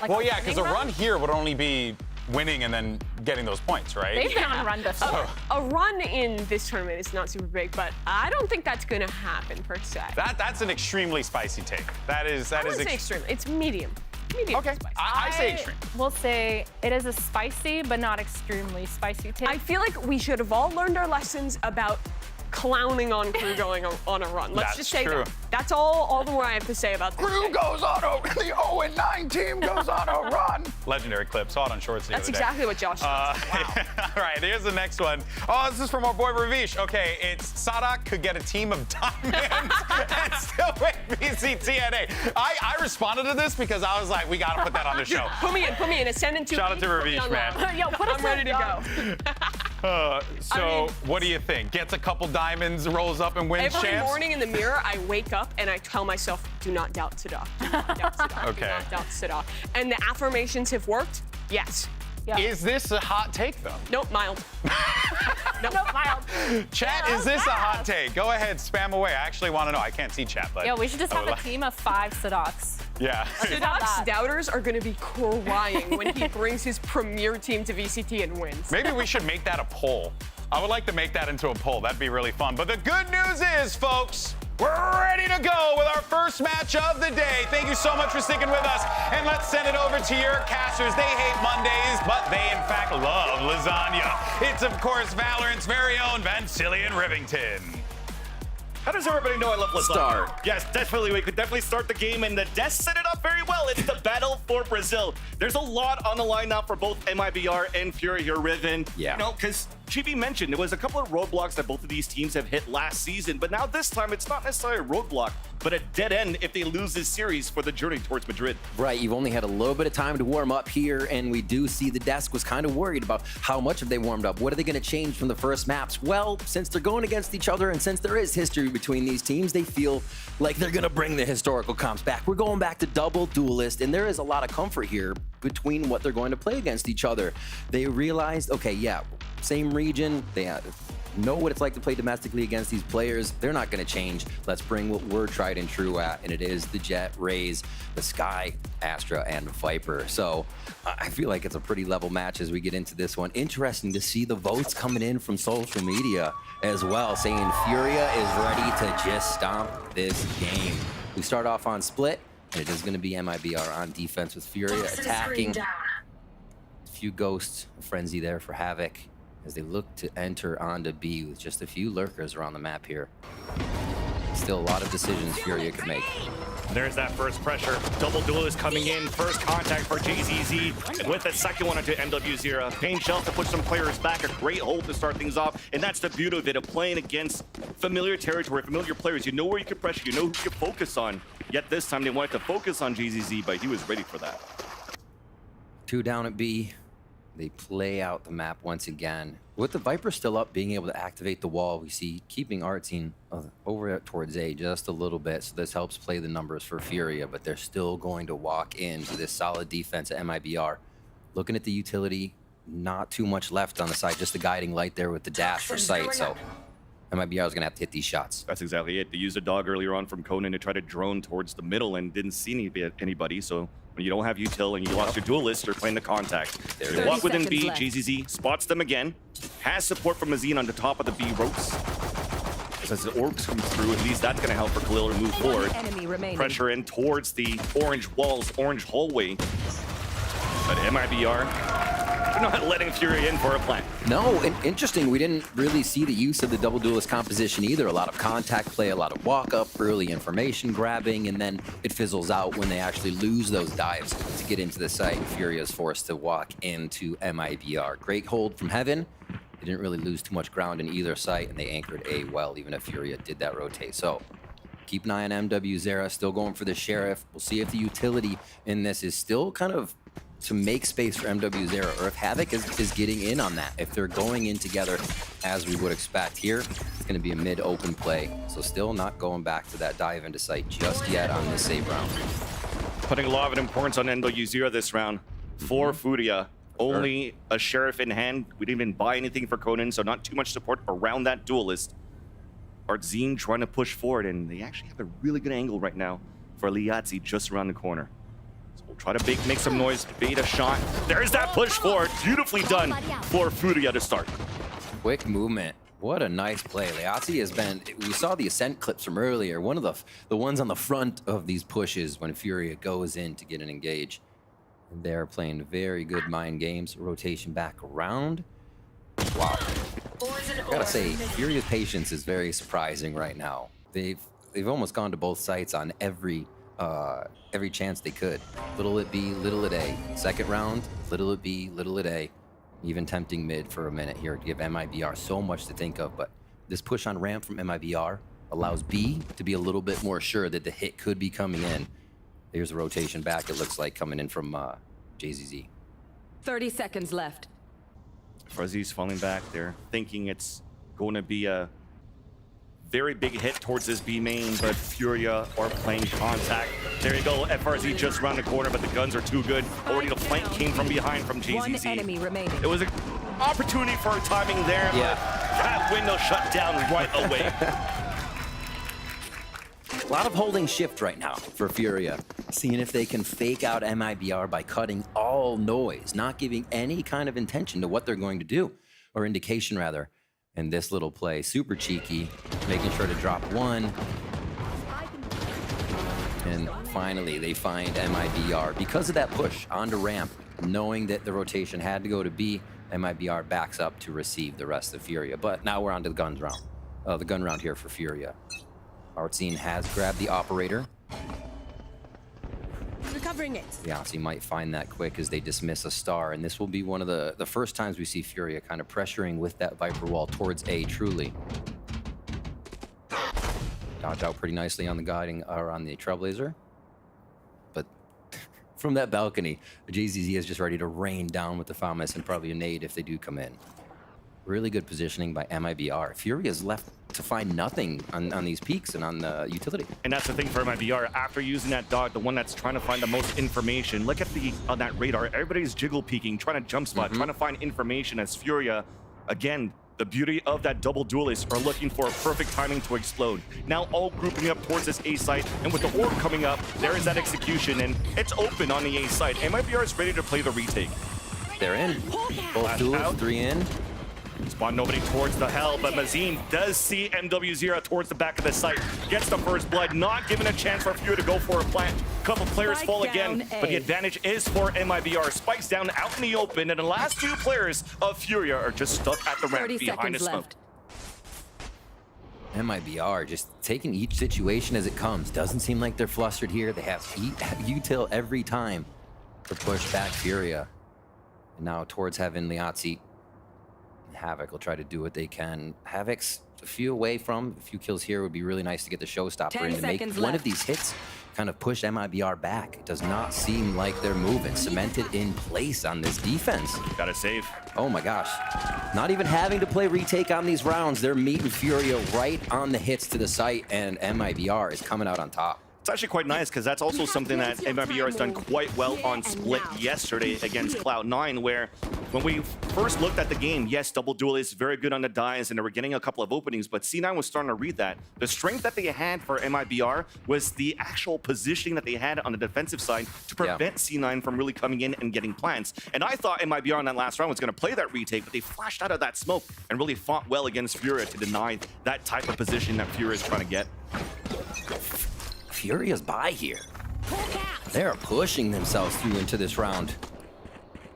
Like Well, a yeah, because a running run here would only be winning and then getting those points, right? They've been on a run before. A run in this tournament is not super big, but I don't think that's going to happen per se. That's an extremely spicy take. That is I wouldn't say extreme. It's medium. Medium Okay, spicy. I say extreme. Will say it is a spicy but not extremely spicy take. I feel like we should have all learned our lessons about clowning on Crew going on a run. Let's That's just say true. that. That's all the more I have to say about this. Crew goes on the 0-9 team goes on a run. Legendary clip. Saw it on Shorts the That's other day. exactly what Josh does. Wow. All right, here's the next one. Oh, this is from our boy Ravish. Okay, it's Sadak could get a team of diamonds and still win VCT. I responded to this because I was like, we got to put that on the show. Put me in. Send it to Shout me. out to Ravish, man. Yo, put us I'm ready in, to dog. go. What do you think? Gets a couple diamonds, rolls up and wins Every champs? morning in the mirror, I wake up and I tell myself, do not doubt Sadak. Do not doubt Sadak. Okay. Do not doubt Sadak. And the affirmations have worked? Yes. Yeah. Is this a hot take, though? Nope, mild. No, mild. Chat, Yeah, is this a hot fast. take? Go ahead, spam away. I actually want to know. I can't see chat, but... Yo, we should just I have would a like- team of 5 Sadaks. Yeah. have Sadak's that. doubters are going to be crying when he brings his premier team to VCT and wins. Maybe we should make that a poll. I would like to make that into a poll. That'd be really fun. But the good news is, folks, we're ready to go with our first match of the day. Thank you so much for sticking with us. And let's send it over to your casters. They hate Mondays, but they, in fact, love lasagna. It's, of course, Valorant's very own Vancillion Rivington. How does everybody know I love lasagna? Start. Yes, definitely. We could definitely start the game, and the desk set it up very well. It's the battle for Brazil. There's a lot on the line now for both MIBR and Fury here, Riven. Yeah. Because Chibi mentioned there was a couple of roadblocks that both of these teams have hit last season, but now this time it's not necessarily a roadblock, but a dead end if they lose this series for the journey towards Madrid. Right, you've only had a little bit of time to warm up here, and we do see the desk was kind of worried about how much have they warmed up. What are they going to change from the first maps? Well, since they're going against each other, and since there is history between these teams, they feel like they're going to bring the historical comps back. We're going back to double duelist, and there is a lot of comfort here between what they're going to play against each other. They realized, okay, yeah, same region, they know what it's like to play domestically against these players. They're not going to change. Let's bring what we're tried and true at, and it is the Jet, Raze, the Sky, Astra, and Viper. So I feel like it's a pretty level match as we get into this one. Interesting to see the votes coming in from social media as well, saying Furia is ready to just stomp this game. We start off on split, and it is going to be MIBR on defense with Furia attacking. A few ghosts, a frenzy there for Havoc as they look to enter onto B with just a few lurkers around the map here. Still a lot of decisions Furia could make. There's that first pressure. Double duelist coming in. First contact for JZZ with the second one into MW0. Pain Shells to push some players back. A great hold to start things off. And that's the beauty of it, of playing against familiar territory, familiar players. You know where you can pressure. You know who you can focus on. Yet this time they wanted to focus on JZZ, but he was ready for that. 2 down at B. They play out the map once again. With the Viper still up, being able to activate the wall, we see keeping Artsine over towards A just a little bit, so this helps play the numbers for Furia, but they're still going to walk into this solid defense at MIBR. Looking at the utility, not too much left on the side, just the guiding light there with the dash for sight, so MIBR is going to have to hit these shots. That's exactly it. They used a dog earlier on from Conan to try to drone towards the middle and didn't see anybody, so when you don't have util and you lost your duelist, you're playing the contact. They walk within B, JZZ spots them again, has support from Azine on the top of the B ropes. As the orcs come through, at least that's going to help for Khalil to move forward. Pressure in towards the orange walls, orange hallway. But MIBR They're not letting Fury in for a plant. No, and interesting, we didn't really see the use of the double duelist composition either. A lot of contact play, a lot of walk-up, early information grabbing, and then it fizzles out when they actually lose those dives to get into the site. Furia is forced to walk into MIBR. Great hold from Heaven. They didn't really lose too much ground in either site, and they anchored A well, even if Furia did that rotate. So keep an eye on MW Zera, still going for the Sheriff. We'll see if the utility in this is still kind of to make space for MW Zera, or if Havoc is getting in on that. If they're going in together as we would expect here, it's going to be a mid-open play. So still not going back to that dive into site just yet on this save round. Putting a lot of importance on MW Zera this round. For Furia, only a Sheriff in hand. We didn't even buy anything for Conan, so not too much support around that duelist. Artzine trying to push forward, and they actually have a really good angle right now for Liazzi just around the corner. So we'll try to make some noise, bait a shot. There's that push forward. Beautifully done for Furia to start. Quick movement. What a nice play. Liazzi has been, we saw the Ascent clips from earlier, one of the ones on the front of these pushes when Furia goes in to get an engage. And they're playing very good mind games. Rotation back around. Wow. I gotta say, Furia's patience is very surprising right now. They've almost gone to both sites on every chance they could. Little it B, little it A. Second round, little it B, little it A. Even tempting mid for a minute here to give MIBR so much to think of, but this push on ramp from MIBR allows B to be a little bit more sure that the hit could be coming in. Here's a rotation back, it looks like, coming in from JZZ. 30 seconds left. Fuzzy's falling back there, thinking it's going to be a very big hit towards this B main, but Furia are playing contact. There you go, FRZ just around the corner, but the guns are too good. Already the flank came from behind from JZZ. One enemy remaining. It was an opportunity for timing there, but that window shut down right away. A lot of holding shift right now for Furia, seeing if they can fake out MIBR by cutting all noise, not giving any kind of intention to what they're going to do, or indication rather. And this little play, super cheeky, making sure to drop one. And finally, they find MIBR. Because of that push onto ramp, knowing that the rotation had to go to B, MIBR backs up to receive the rest of Furia. But now we're on to the guns round. The gun round here for Furia. Artzine has grabbed the operator. Recovering it. Yeah, so he might find that quick as they dismiss a star, and this will be one of the first times we see Furia kind of pressuring with that Viper wall towards A, truly. Dodge out pretty nicely on the guiding, or on the Trailblazer. But from that balcony, JZZ is just ready to rain down with the FAMAS and probably a nade if they do come in. Really good positioning by MIBR. Furia's left to find nothing on these peaks and on the utility. And that's the thing for MIBR. After using that dog, the one that's trying to find the most information, look at on that radar. Everybody's jiggle peeking, trying to jump spot, trying to find information as Furia, again, the beauty of that double duelist, are looking for a perfect timing to explode. Now all grouping up towards this A site, and with the orb coming up, there is that execution, and it's open on the A site. MIBR is ready to play the retake. They're in. Both duels, 3 in. Spawn nobody towards the hell, but Mazin does see MW Zera towards the back of the site. Gets the first blood, not given a chance for Furia to go for a plant. Couple players fall again, but the advantage is for MIBR. Spikes down out in the open, and the last 2 players of Furia are just stuck at the ramp behind the smoke. MIBR just taking each situation as it comes. Doesn't seem like they're flustered here. They have util every time to push back Furia. And now towards Heaven, Liazzi. Havoc will try to do what they can. Havoc's a few away from. A few kills here would be really nice to get the showstopper in to make one of these hits kind of push MIBR back. It does not seem like they're moving. Cemented in place on this defense. Gotta save. Oh my gosh. Not even having to play retake on these rounds. They're meeting Furia right on the hits to the site, and MIBR is coming out on top. It's actually quite nice because that's also something that MIBR has done quite well on Split yesterday against Cloud9, where when we first looked at the game, yes, double duelists, very good on the dives, and they were getting a couple of openings, but C9 was starting to read that. The strength that they had for MIBR was the actual positioning that they had on the defensive side to prevent C9 from really coming in and getting plants. And I thought MIBR on that last round was going to play that retake, but they flashed out of that smoke and really fought well against Furia to deny that type of position that Furia is trying to get. Furia's by here. They're pushing themselves through into this round.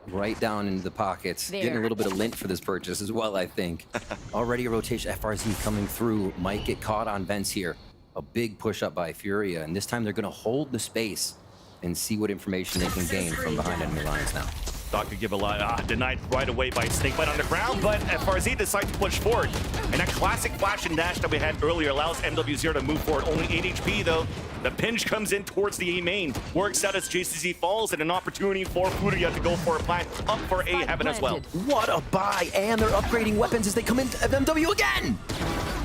right down into the pockets. Getting a little bit of lint for this purchase as well, I think. Already a rotation. FRZ coming through. Might get caught on vents here. A big push up by Furia, and this time they're going to hold the space and see what information they can gain from behind enemy lines now. Thought could give a lot, denied right away by Snakebite on the ground, but FRZ decides to push forward. And that classic flash and dash that we had earlier allows MW0 to move forward. Only 8 HP though. The pinch comes in towards the A main. Works out as JCZ falls, and an opportunity for Furia to go for a plant up for A heaven as well. What a buy, and they're upgrading weapons as they come into MW again.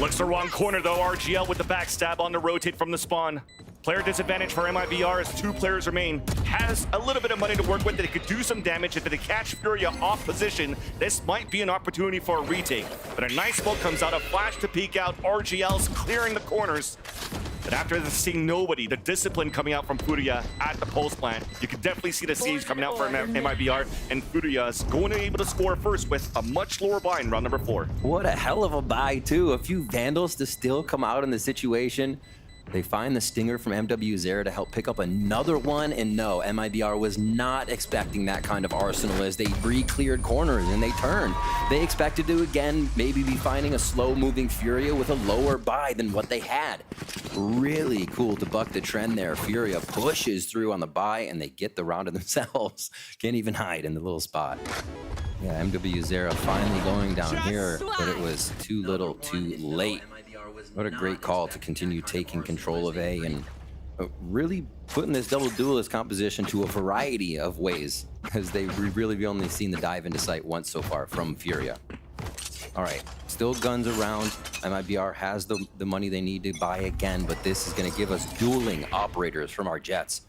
Looks the wrong corner though. RGL with the backstab on the rotate from the spawn. Player disadvantage for MIBR as 2 players remain. Has a little bit of money to work with. They could do some damage. If they catch Furia off position, this might be an opportunity for a retake. But a nice smoke comes out, a flash to peek out. RGL's clearing the corners. But after seeing nobody, the discipline coming out from Furia at the pulse plant, you can definitely see the Siege coming out for MIBR, and Furia's going to be able to score first with a much lower buy in round number 4. What a hell of a buy, too. A few Vandals to still come out in the situation. They find the Stinger from MW0 to help pick up another one, and no, MIBR was not expecting that kind of arsenal as they re-cleared corners and they turned. They expected to, again, maybe be finding a slow-moving Furia with a lower buy than what they had. Really cool to buck the trend there. Furia pushes through on the buy, and they get the round of themselves. Can't even hide in the little spot. Yeah, MW0 finally going down here, but it was too little too late. What a great call to continue taking control of A and really putting this double duelist composition to a variety of ways, because we've really only seen the dive into sight once so far from Furia. All right, still guns around. MIBR has the money they need to buy again, but this is going to give us dueling operators from our jets.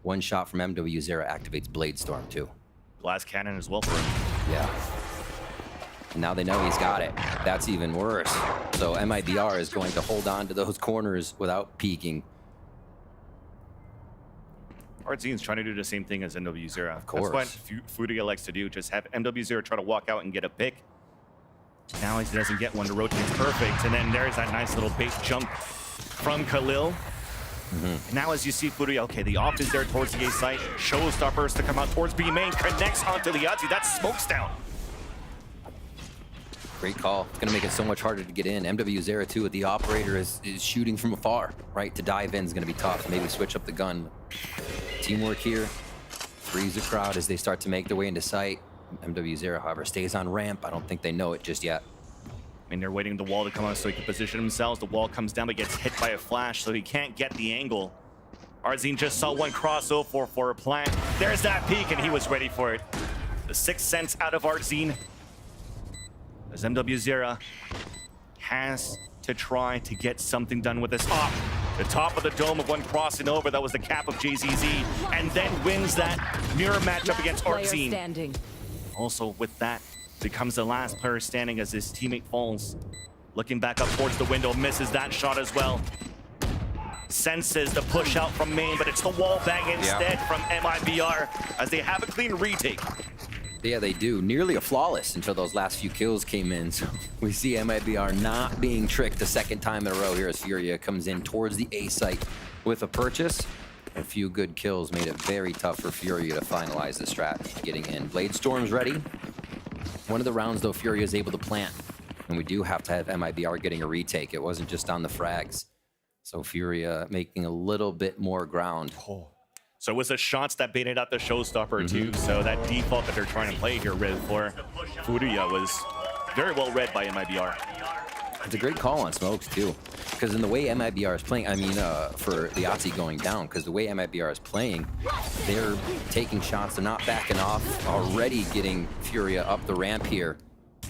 One shot from MW0 activates Blade Storm too. Glass cannon as well for him. Yeah. Now they know he's got it. That's even worse. So MIBR is going to hold on to those corners without peeking. Artzine's trying to do the same thing as MW0. Of course. That's what Furia likes to do. Just have MW0 try to walk out and get a pick. Now he doesn't get one. The rotate's perfect. And then there's that nice little bait jump from Khalil. Now as you see Furia, okay, the off is there towards the A site. Showstoppers to come out towards B main. Connects onto the Yahtzee. That smokes down. Great call. It's going to make it so much harder to get in. MW0 too, with the operator is shooting from afar, right? To dive in is going to be tough. Maybe switch up the gun. Teamwork here. Freeze the crowd as they start to make their way into sight. MW0, however, stays on ramp. I don't think they know it just yet. I mean, they're waiting the wall to come out so he can position themselves. The wall comes down but gets hit by a flash, so he can't get the angle. Arzine just saw one crossover for a plant. There's that peek, and he was ready for it. The 6th sense out of Arzine. As MW0 has to try to get something done with this op. The top of the dome of one crossing over, that was the cap of JZZ, and then wins that mirror matchup against Arzine. Also with that, becomes the last player standing as his teammate falls. Looking back up towards the window, misses that shot as well. Senses the push out from main, but it's the wall bang instead from MIBR as they have a clean retake. Yeah, they do. Nearly a flawless until those last few kills came in. So we see MIBR not being tricked the 2nd time in a row here as Furia comes in towards the A site with a purchase. A few good kills made it very tough for Furia to finalize the strat getting in. Blade Storm's ready. One of the rounds, though, Furia is able to plant. And we do have to have MIBR getting a retake. It wasn't just on the frags. So Furia making a little bit more ground. So it was the shots that baited out the showstopper too. So that default that they're trying to play here with for Furia was very well read by MIBR. It's a great call on smokes too, because in the way MIBR is playing, I mean, for the Yahtzee going down, because the way MIBR is playing, they're taking shots, they're not backing off, already getting Furia up the ramp here.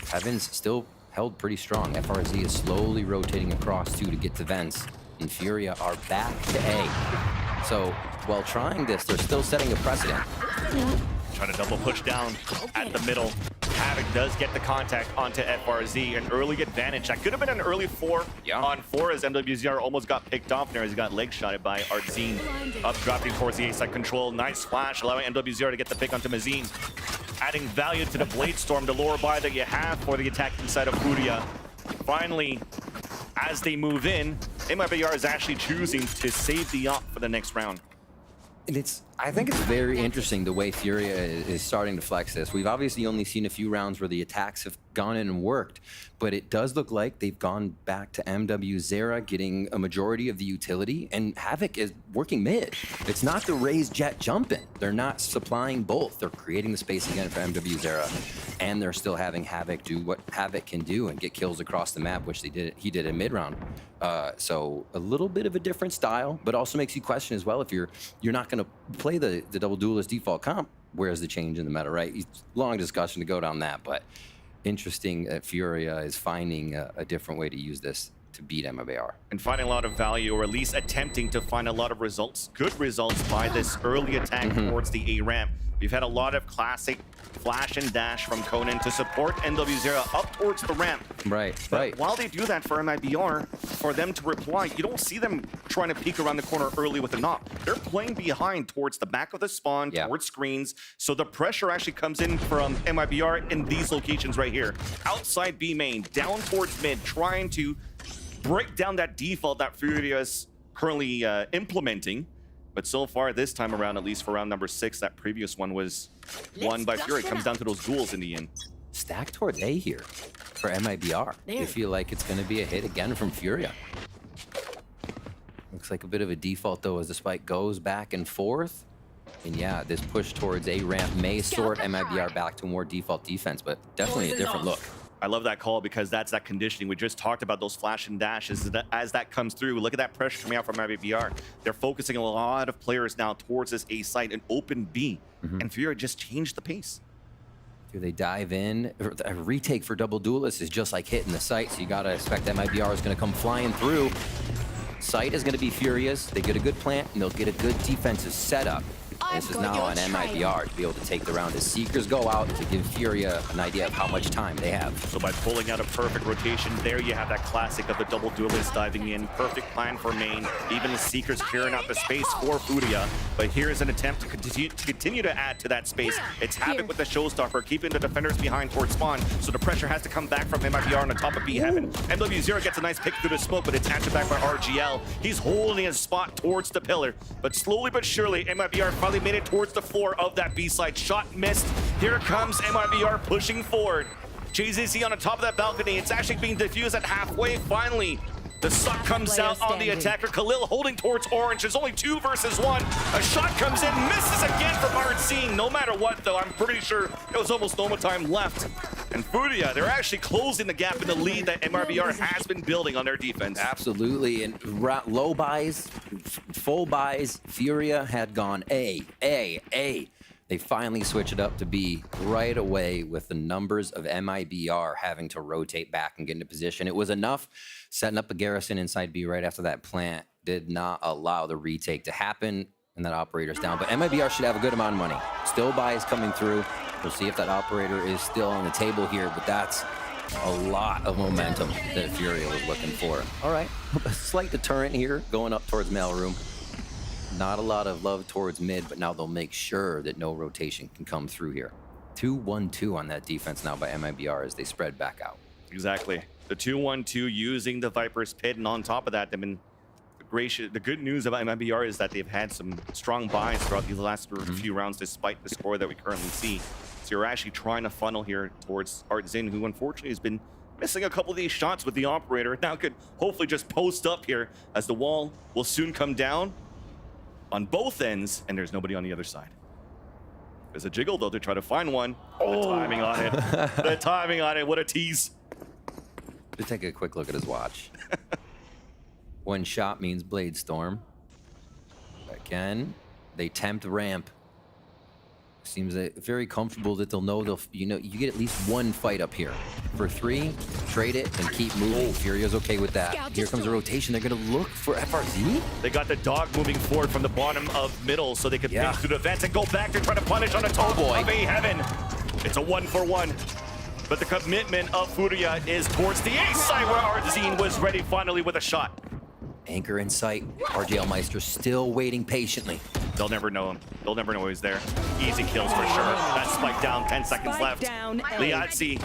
Heaven's still held pretty strong. FRZ is slowly rotating across too to get to vents, and Furia are back to A. So while trying this, they're still setting a precedent. Trying to double push down at the middle. Havoc does get the contact onto FRZ, an early advantage. That could have been an early 4-on-4 as MW0 almost got picked off there as he got leg shotted by Arzine. Up dropping towards the A-side control. Nice flash, allowing MW0 to get the pick onto Mazine. Adding value to the Blade Storm, the lower buy that you have for the attack inside of Furia. Finally, as they move in, MIBR is actually choosing to save the op for the next round. And I think it's very interesting the way Furia is starting to flex this. We've obviously only seen a few rounds where the attacks have gone in and worked, but it does look like they've gone back to MW Zera, getting a majority of the utility, and Havoc is working mid. It's not the Raze Jet jumping. They're not supplying both. They're creating the space again for MW Zera, and they're still having Havoc do what Havoc can do and get kills across the map, which he did in mid-round. So a little bit of a different style, but also makes you question as well if you're not going to play the double duelist default comp. Where's the change in the meta, right? Long discussion to go down that, but interesting that Furia is finding a different way to use this to beat MIBR. And finding a lot of value, or at least attempting to find a lot of results, good results by this early attack towards the A ramp. We've had a lot of classic flash and dash from Conan to support NW0 up towards the ramp. Right, But right. while they do that for MIBR, for them to reply, you don't see them trying to peek around the corner early with a knock. They're playing behind towards the back of the spawn, towards screens. So the pressure actually comes in from MIBR in these locations right here. Outside B main, down towards mid, trying to break down that default that Furia is currently implementing. But so far, this time around, at least for round number 6, that previous one was won by Furia. It comes down to those duels in the end. Stack towards A here for MIBR. I feel like it's going to be a hit again from Furia. Looks like a bit of a default, though, as the spike goes back and forth. And yeah, this push towards A ramp may sort MIBR back to more default defense, but definitely a different look. I love that call because that's that conditioning. We just talked about those flash and dashes. As that comes through, look at that pressure coming out from MIBR. They're focusing a lot of players now towards this A site and open B. And Furia just changed the pace. Do they dive in? A retake for double duelist is just like hitting the site, so you gotta expect MIBR is gonna come flying through. Site is gonna be Furious. They get a good plant and they'll get a good defensive setup. This is now on MIBR to be able to take the round as Seekers go out to give Furia an idea of how much time they have. So by pulling out a perfect rotation, there you have that classic of the double duelist diving in. Perfect plan for main. Even the Seekers clearing out the space for Furia. But here's an attempt to continue to add to that space. It's Havoc with the showstopper, keeping the defenders behind towards spawn. So the pressure has to come back from MIBR on the top of B Heaven. MW0 gets a nice pick through the smoke, but it's answered back by RGL. He's holding his spot towards the pillar. But slowly but surely, MIBR finally made it towards the floor of that B side. Shot missed. Here comes MIBR pushing forward. JZZ on the top of that balcony. It's actually being diffused at halfway. Finally, the suck comes out on the attacker. Khalil holding towards orange. There's only 2 versus 1. A shot comes in, misses again from Artsine. No matter what, though, I'm pretty sure it was almost no more time left. And Furia, they're actually closing the gap in the lead that MIBR has been building on their defense. Absolutely, and low buys, full buys, Furia had gone A. They finally switch it up to B right away with the numbers of MIBR having to rotate back and get into position. It was enough. Setting up a garrison inside B right after that plant did not allow the retake to happen, and that operator's down. But MIBR should have a good amount of money. Still buys coming through. We'll see if that operator is still on the table here, but that's a lot of momentum that Furia was looking for. All right, a slight deterrent here going up towards mailroom. Not a lot of love towards mid, but now they'll make sure that no rotation can come through here. 2-1-2 on that defense now by MIBR as they spread back out. Exactly. The 2-1-2 using the Viper's Pit, and on top of that, they've been gracious. The good news about MIBR is that they've had some strong buys throughout these last few rounds, despite the score that we currently see. So you're actually trying to funnel here towards Artzin, who unfortunately has been missing a couple of these shots with the operator. Now could hopefully just post up here as the wall will soon come down on both ends, and there's nobody on the other side. There's a jiggle, though, to try to find one. Oh, the timing on it. The timing on it. What a tease. Just take a quick look at his watch. One shot means Blade Storm. Again, they tempt ramp. Seems very comfortable that they'll know you get at least 1 fight up here. For 3, trade it and keep moving. Furia's okay with that. Here comes a rotation. They're gonna look for FRZ. They got the dog moving forward from the bottom of middle so they could pinch through the vents and go back to try to punish on the top of A Heaven. It's a 1-for-1. But the commitment of Furia is towards the A side where Artzine was ready finally with a shot. Anchor in sight. RGL Meister still waiting patiently. They'll never know him. They'll never know he's there. Easy kills for sure. That spike down, 10 seconds left. Liatzi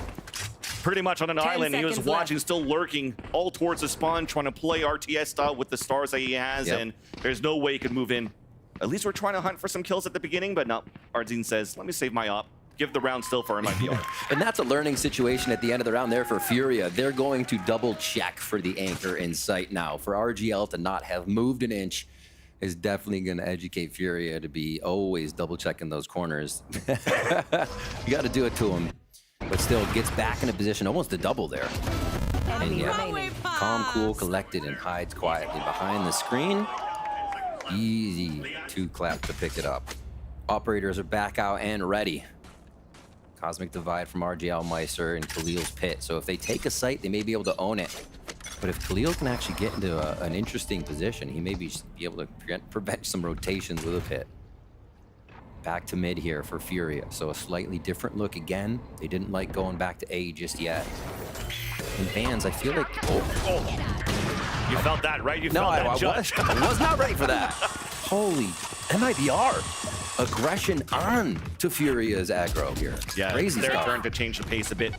pretty much on an island. He was watching, still lurking all towards the spawn, trying to play RTS style with the stars that he has, and there's no way he could move in. at least we're trying to hunt for some kills at the beginning, but no. Ardzine says, let me save my op. Give the round still for MIBR. And that's a learning situation at the end of the round there for Furia. They're going to double check for the anchor in sight now. For RGL to not have moved an inch is definitely going to educate Furia to be always double checking those corners. You got to do it to him. But still gets back in a position, almost a double there. And yeah, calm, cool, collected, and hides quietly behind the screen. Easy two clap to pick it up. Operators are back out and ready. Cosmic Divide from RGL Meister and Khalil's pit. So if they take a site, they may be able to own it. But if Khalil can actually get into an interesting position, he may be able to prevent some rotations with a pit. Back to mid here for Furia. So a slightly different look again. They didn't like going back to A just yet. And Vans, I feel like... You felt that, right? You felt that, Judge. I was not ready for that. Holy MIBR. Aggression on to Furia's aggro here. Yeah, crazy their stuff. turn to change the pace a bit.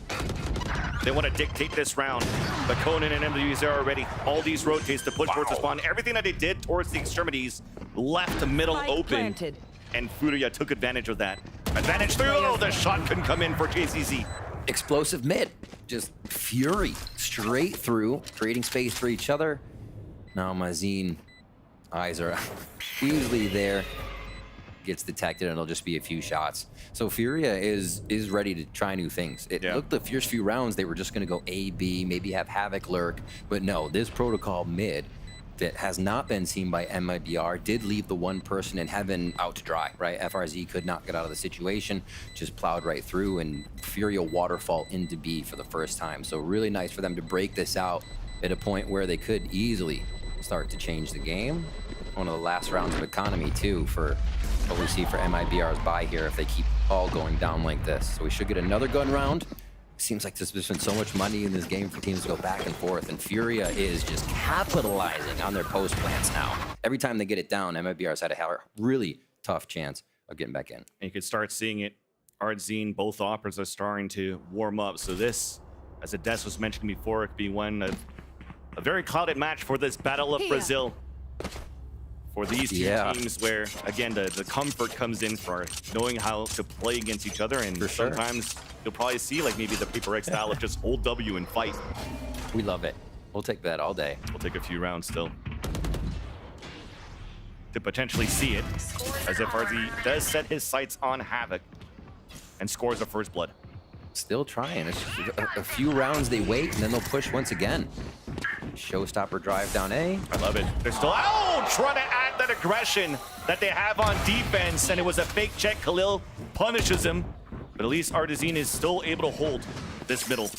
They want to dictate this round, but Conan and MWZ are ready. All these rotates to push towards the spawn. Everything that they did towards the extremities left the middle open, and Furia took advantage of that. Advantage through. Oh, the shot couldn't come in for JCZ. Explosive mid, just fury straight through, creating space for each other. Now Mazin, eyes are easily there. Gets detected and it'll just be a few shots. So Furia is ready to try new things. It looked the first few rounds they were just going to go A, B, maybe have Havoc lurk, but no, this protocol mid that has not been seen by MIBR did leave the one person in heaven out to dry, right? FRZ could not get out of the situation, just plowed right through, and Furia waterfall into B for the first time. So really nice for them to break this out at a point where they could easily start to change the game. One of the last rounds of economy too for what we see for MIBR's buy here if they keep all going down like this. So we should get another gun round. Seems like there's been so much money in this game for teams to go back and forth, and Furia is just capitalizing on their post plants now. Every time they get it down, MIBR's had a really tough chance of getting back in. And you could start seeing it. Ardzine, both operas are starting to warm up. So this, as Ades was mentioning before, it could be a very clouded match for this Battle of Brazil. For these two teams where, again, the comfort comes in for knowing how to play against each other. And sometimes you'll probably see like maybe the Paper X style of just hold W and fight. We love it. We'll take that all day. We'll take a few rounds still to potentially see it, as FRZ does set his sights on Havoc and scores a first blood. Still trying. It's a few rounds they wait, and then they'll push once again. Showstopper drive down A. I love it. They're still trying to add that aggression that they have on defense, and it was a fake check. Khalil punishes him, but at least Ardzine is still able to hold this middle.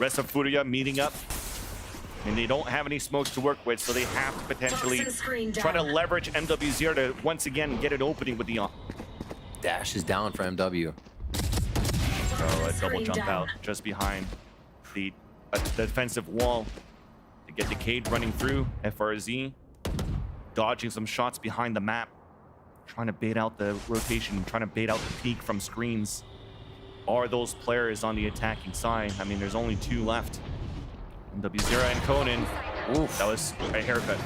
Rest of Furia meeting up, and they don't have any smokes to work with, so they have to potentially try to leverage MWZ to once again get an opening with the dash is down for MW. Oh, a double jump out just behind the defensive wall to get Decade running through. FRZ dodging some shots behind the map, trying to bait out the rotation, trying to bait out the peek from screens. Are those players on the attacking side? I mean, there's only two left. MWZ and Conan. Oof, that was a haircut.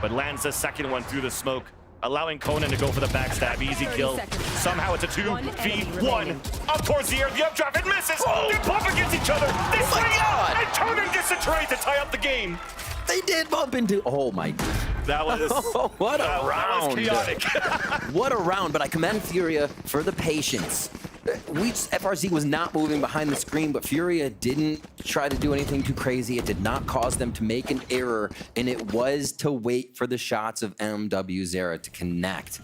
But lands the second one through the smoke, allowing Conan to go for the backstab. Easy kill. Somehow it's a 2v1. Up towards the air, the updraft, it misses. They bump against each other. They swing out, and Conan gets the trade to tie up the game. They did bump into, oh my God. That was, what a round. That was chaotic. What a round, but I commend Furia for the patience. FRZ was not moving behind the screen, but Furia didn't try to do anything too crazy. It did not cause them to make an error, and it was to wait for the shots of MWZ to connect.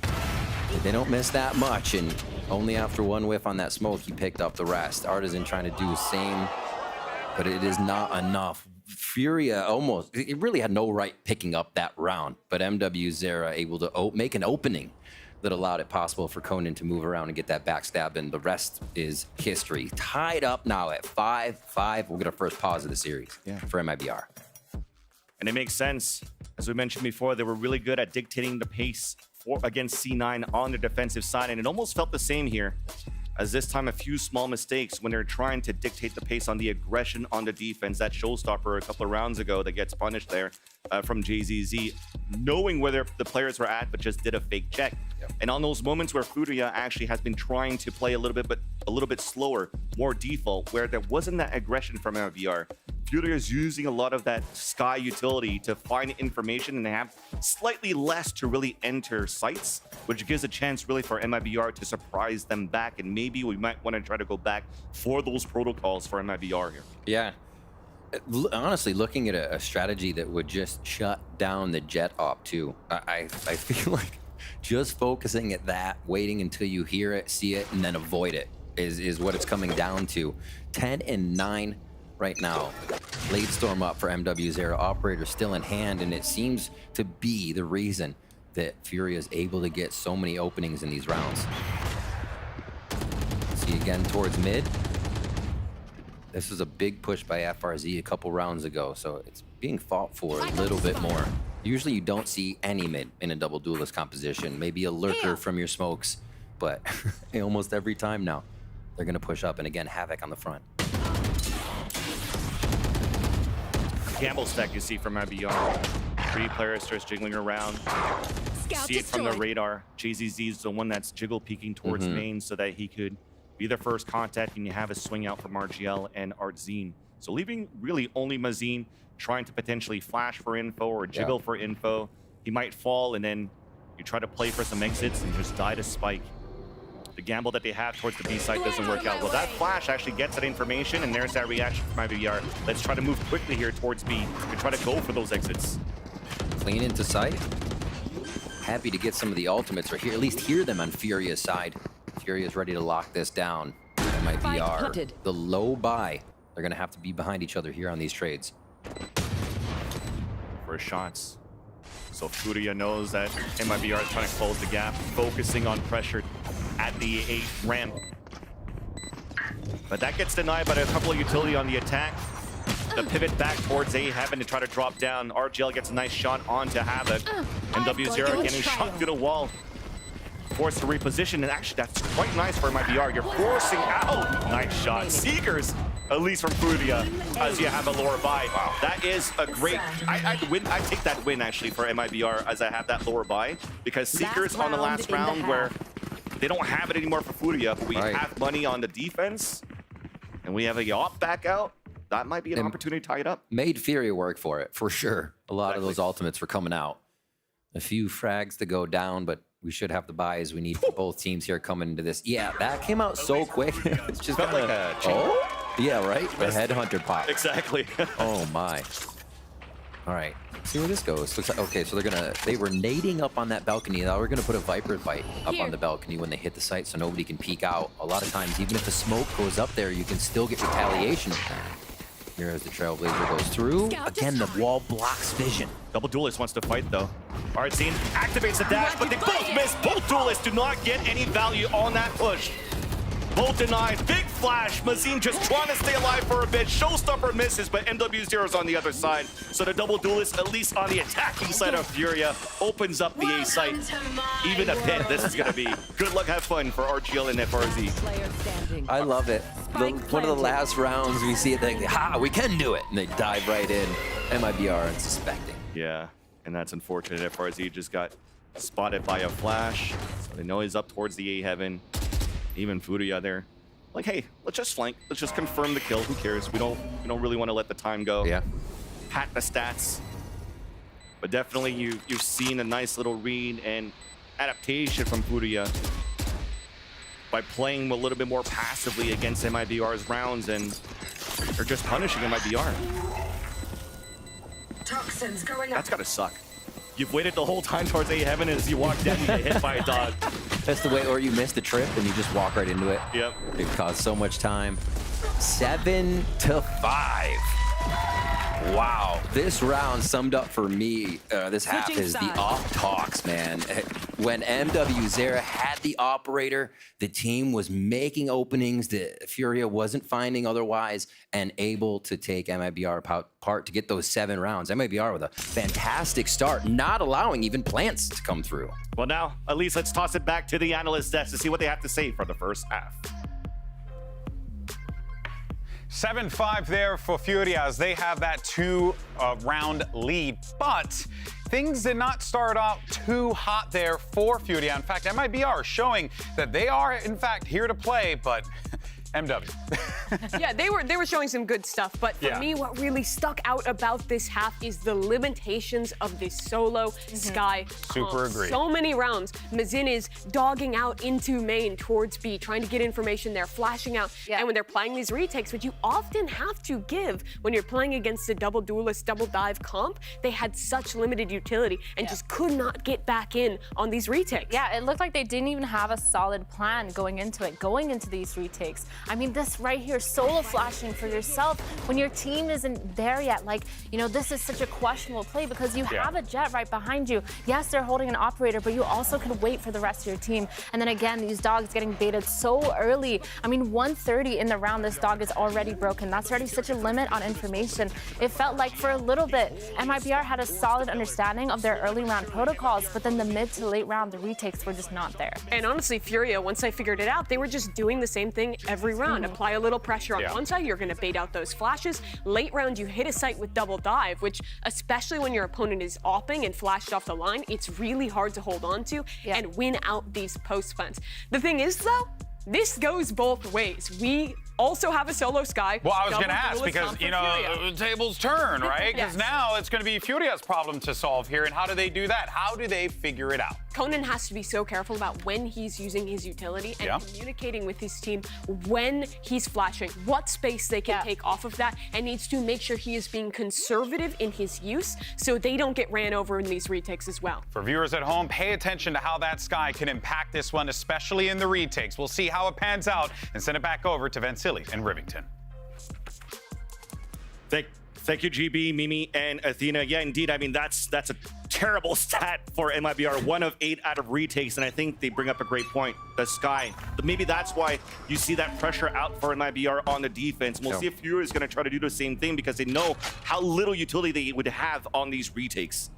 They don't miss that much, and only after one whiff on that smoke, he picked up the rest. Artisan trying to do the same, but it is not enough. Furia it really had no right picking up that round, but MWZ able to make an opening that allowed it possible for Conan to move around and get that backstab, and the rest is history. Tied up now at 5-5. We'll get our first pause of the series for MIBR. And it makes sense. As we mentioned before, they were really good at dictating the pace against C9 on the defensive side, and it almost felt the same here, as this time a few small mistakes when they're trying to dictate the pace on the aggression on the defense. That showstopper a couple of rounds ago that gets punished there from JZZ. knowing where the players were at, but just did a fake check. And on those moments where Furia actually has been trying to play a little bit slower, more default, where there wasn't that aggression from MIBR, Furia is using a lot of that Sky utility to find information, and they have slightly less to really enter sites, which gives a chance really for MIBR to surprise them back. And maybe we might want to try to go back for those protocols for MIBR here. Yeah. Honestly, looking at a strategy that would just shut down the jet op too, I feel like just focusing at that, waiting until you hear it, see it, and then avoid it is what it's coming down to. 10 and 9 right now. Late storm up for MW0. Operator still in hand, and it seems to be the reason that Furia is able to get so many openings in these rounds. See again towards mid. This was a big push by FRZ a couple rounds ago, so it's being fought for a little bit more. Usually you don't see any mid in a double duelist composition, maybe a lurker from your smokes, but almost every time now, they're gonna push up, and again, Havoc on the front. Gamble stack you see from MIBR. 3 players just jiggling around. See it from the radar. JZZ is the one that's jiggle peeking towards main so that he could be the first contact, and you have a swing out from RGL and Artzine. So leaving really only Mazine trying to potentially flash for info or jiggle for info. He might fall, and then you try to play for some exits and just die to spike. The gamble that they have towards the B site doesn't work out. Well, that flash actually gets that information, and there's that reaction from IBR. Let's try to move quickly here towards B and try to go for those exits. Clean into sight. Happy to get some of the ultimates, or at least hear them on Furia's side. Furia's ready to lock this down. MIBR, the low buy. They're gonna have to be behind each other here on these trades. For shots. So Furia knows that MIBR is trying to close the gap, focusing on pressure at the 8 ramp. But that gets denied by a couple of utility on the attack. The pivot back towards A Heaven to try to drop down. RGL gets a nice shot onto Havoc. MW0 getting shot through the wall. Forced to reposition, and actually that's quite nice for MIBR. You're forcing out. Nice shot. Seekers, at least from Furia, as you have a lower buy. Wow. That is a great, I take that win actually for MIBR as I have that lower buy, because Seekers on the last round where they don't have it anymore for Furia, but we have money on the defense, and we have a op back out. That might be an opportunity to tie it up. Made Furia work for it, for sure. A lot of those ultimates were coming out. A few frags to go down, but we should have the buys we need for both teams here coming into this. Yeah, that came out so quick. It's just felt like a yeah, right? The headhunter pop. Exactly. Oh my. All right, see where this goes. Looks like, okay, so they were nading up on that balcony. Now we're gonna put a Viper fight up on the balcony when they hit the site so nobody can peek out. A lot of times, even if the smoke goes up there, you can still get retaliation. Here as the Trailblazer goes through. Again, the wall blocks vision. Double Duelist wants to fight though. Artzine activates the dash, but they both miss. Both Duelists do not get any value on that push. Both denied. Big flash. Mazine just trying to stay alive for a bit. Showstopper misses, but MW0 is on the other side. So the Double Duelist, at least on the attacking side of Furia, opens up the A site. Even a pit, this is going to be good luck, have fun for RGL and FRZ. I love it. One of the last rounds, we see it, they ha, we can do it. And they dive right in. MIBR unsuspecting. Yeah, and that's unfortunate. FRZ just got spotted by a flash. So they know he's up towards the A Heaven. Even Furia there, like, hey, let's just flank. Let's just confirm the kill. Who cares? We don't really want to let the time go. Yeah. Pat the stats. But definitely you've seen a nice little read and adaptation from Furia by playing a little bit more passively against MIBR's rounds, and they're just punishing MIBR. Toxins going up. That's gotta suck. You've waited the whole time towards A Heaven, and as you walk down, you get hit by a dog. That's the way, or you miss the trip and you just walk right into it. Yep. It caused so much time. 7-5. Wow. This round summed up for me, this half is the off talks, man. When MW0 had the operator, the team was making openings that Furia wasn't finding otherwise, and able to take MIBR apart to get those 7 rounds. MIBR with a fantastic start, not allowing even plants to come through. Well, now, at least let's toss it back to the analyst desk to see what they have to say for the first half. 7-5 there for Furias. They have that 2-round lead, but things did not start out too hot there for Furia. In fact, MIBR showing that they are, in fact, here to play, but MW. Yeah, they were showing some good stuff, but for me, what really stuck out about this half is the limitations of this solo Sky comp. Super agree. So many rounds. Mazin is dogging out into main towards B, trying to get information there, flashing out. And when they're playing these retakes, which you often have to give when you're playing against a double duelist, double dive comp, they had such limited utility and just could not get back in on these retakes. Yeah, it looked like they didn't even have a solid plan going into these retakes. I mean, this right here, solo flashing for yourself when your team isn't there yet. Like, you know, this is such a questionable play because you have a Jet right behind you. Yes, they're holding an operator, but you also could wait for the rest of your team. And then again, these dogs getting baited so early. I mean, 1:30 in the round, this dog is already broken. That's already such a limit on information. It felt like for a little bit, MIBR had a solid understanding of their early round protocols, but then the mid to late round, the retakes were just not there. And honestly, Furia, once they figured it out, they were just doing the same thing every round. Apply a little pressure on one side, you're gonna bait out those flashes. Late round, you hit a site with double dive, which especially when your opponent is opping and flashed off the line, it's really hard to hold on to and win out these post plants. The thing is though, this goes both ways. We also have a solo Sky. Well, I was going to ask because, you know, the tables turn, right? Because now it's going to be Furia's problem to solve here. And how do they do that? How do they figure it out? Conan has to be so careful about when he's using his utility and communicating with his team when he's flashing, what space they can take off of that, and needs to make sure he is being conservative in his use so they don't get ran over in these retakes as well. For viewers at home, pay attention to how that Sky can impact this one, especially in the retakes. We'll see how it pans out and send it back over to Vansili and Rivington. Thank you, GB, Mimi, and Athena. Yeah, indeed. I mean, that's a terrible stat for MIBR. 1 of 8 out of retakes, and I think they bring up a great point. The Sky. But maybe that's why you see that pressure out for MIBR on the defense. And we'll see if Fury is going to try to do the same thing because they know how little utility they would have on these retakes.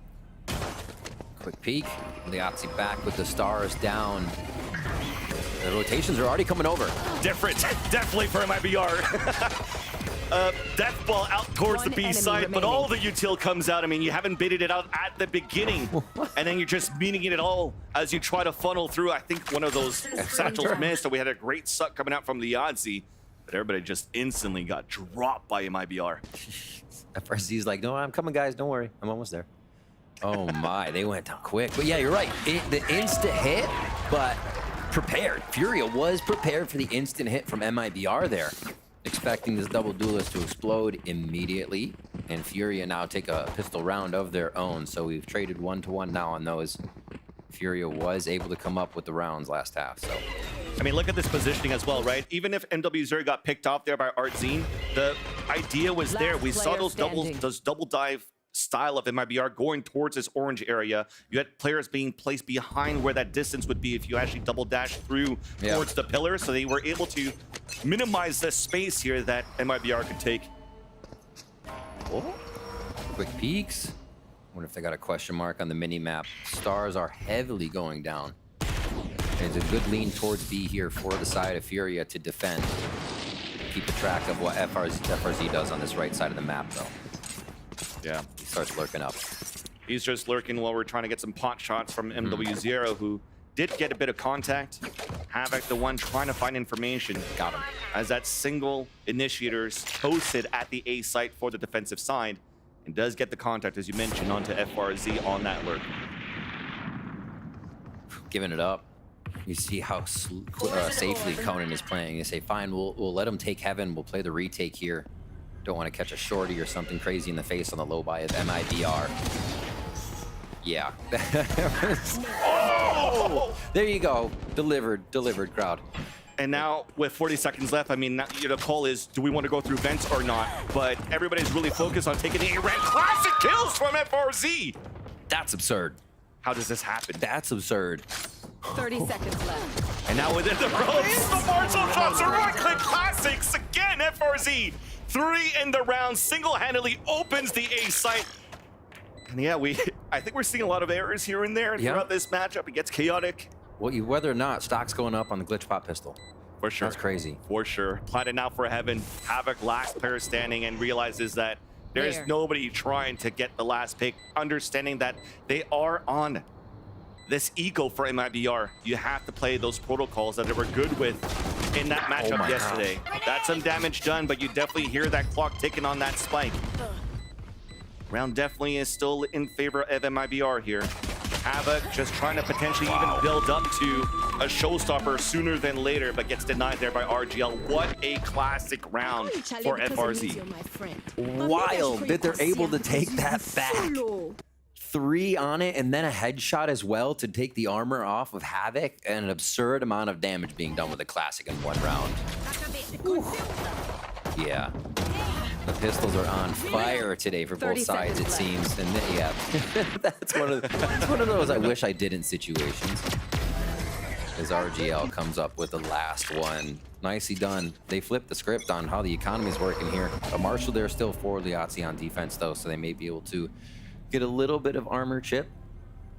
Quick peek. Liazzi back with the stars down. The rotations are already coming over. Different, definitely for MIBR. Death ball out towards the B side, but all the util comes out. I mean, you haven't baited it out at the beginning, and then you're just meaning it all as you try to funnel through. I think one of those satchels missed, so we had a great suck coming out from Liazzi, but everybody just instantly got dropped by MIBR. FRZ's like, no, I'm coming, guys. Don't worry. I'm almost there. Oh, my. They went down quick. But, yeah, you're right. The instant hit, but prepared. Furia was prepared for the instant hit from MIBR there. Expecting this double duelist to explode immediately, and Furia now take a pistol round of their own. So we've traded 1-to-1 now on those. Furia was able to come up with the rounds last half. So, I mean, look at this positioning as well, right? Even if MW0 got picked off there by Artzine, the idea was there. We saw those double dive style of MIBR going towards this orange area. You had players being placed behind where that distance would be if you actually double dash through towards the pillar. So they were able to minimize the space here that MIBR could take. Oh. Quick peeks. Wonder if they got a question mark on the mini map. Stars are heavily going down. There's a good lean towards B here for the side of Furia to defend. Keep a track of what FRZ does on this right side of the map, though. Yeah. He starts lurking up. He's just lurking while we're trying to get some pot shots from MW0, who did get a bit of contact. Havoc, the one trying to find information. Got him. As that single initiator's posted at the A site for the defensive side, and does get the contact, as you mentioned, onto FRZ on that lurk. Giving it up. You see how safely Conan is playing. You say, fine, we'll let him take heaven. We'll play the retake here. Don't want to catch a shorty or something crazy in the face on the low buy of MIBR. Yeah. Oh! There you go. Delivered, crowd. And now, with 40 seconds left, I mean, the call is, do we want to go through vents or not? But everybody's really focused on taking the A-rank classic kills from FRZ. That's absurd. How does this happen? That's absurd. 30 seconds left. And now within the ropes, the Marshall drops a right-click classics again. FRZ, 3 in the round, single-handedly opens the A site. And yeah, I think we're seeing a lot of errors here and there throughout this matchup. It gets chaotic. Well, whether or not stock's going up on the glitch pop pistol. For sure. That's crazy. For sure. Planted out for Heaven. Havoc, last player standing, and realizes that there's nobody trying to get the last pick, understanding that they are on this eco for MIBR. You have to play those protocols that they were good with in that matchup yesterday. That's some damage done, but you definitely hear that clock ticking on that spike. Round definitely is still in favor of MIBR here. Havoc just trying to potentially even build up to a showstopper sooner than later, but gets denied there by RGL. What a classic round for FRZ. Wild that they're able to take that back. 3 on it, and then a headshot as well to take the armor off of Havoc, and an absurd amount of damage being done with a classic in 1 round. Yeah. The pistols are on fire today for both sides, it seems. And yeah, that's one of those I wish I didn't situations. As RGL comes up with the last one. Nicely done. They flipped the script on how the economy's working here. A Marshall there still for Liazzi on defense, though, so they may be able to get a little bit of armor chip.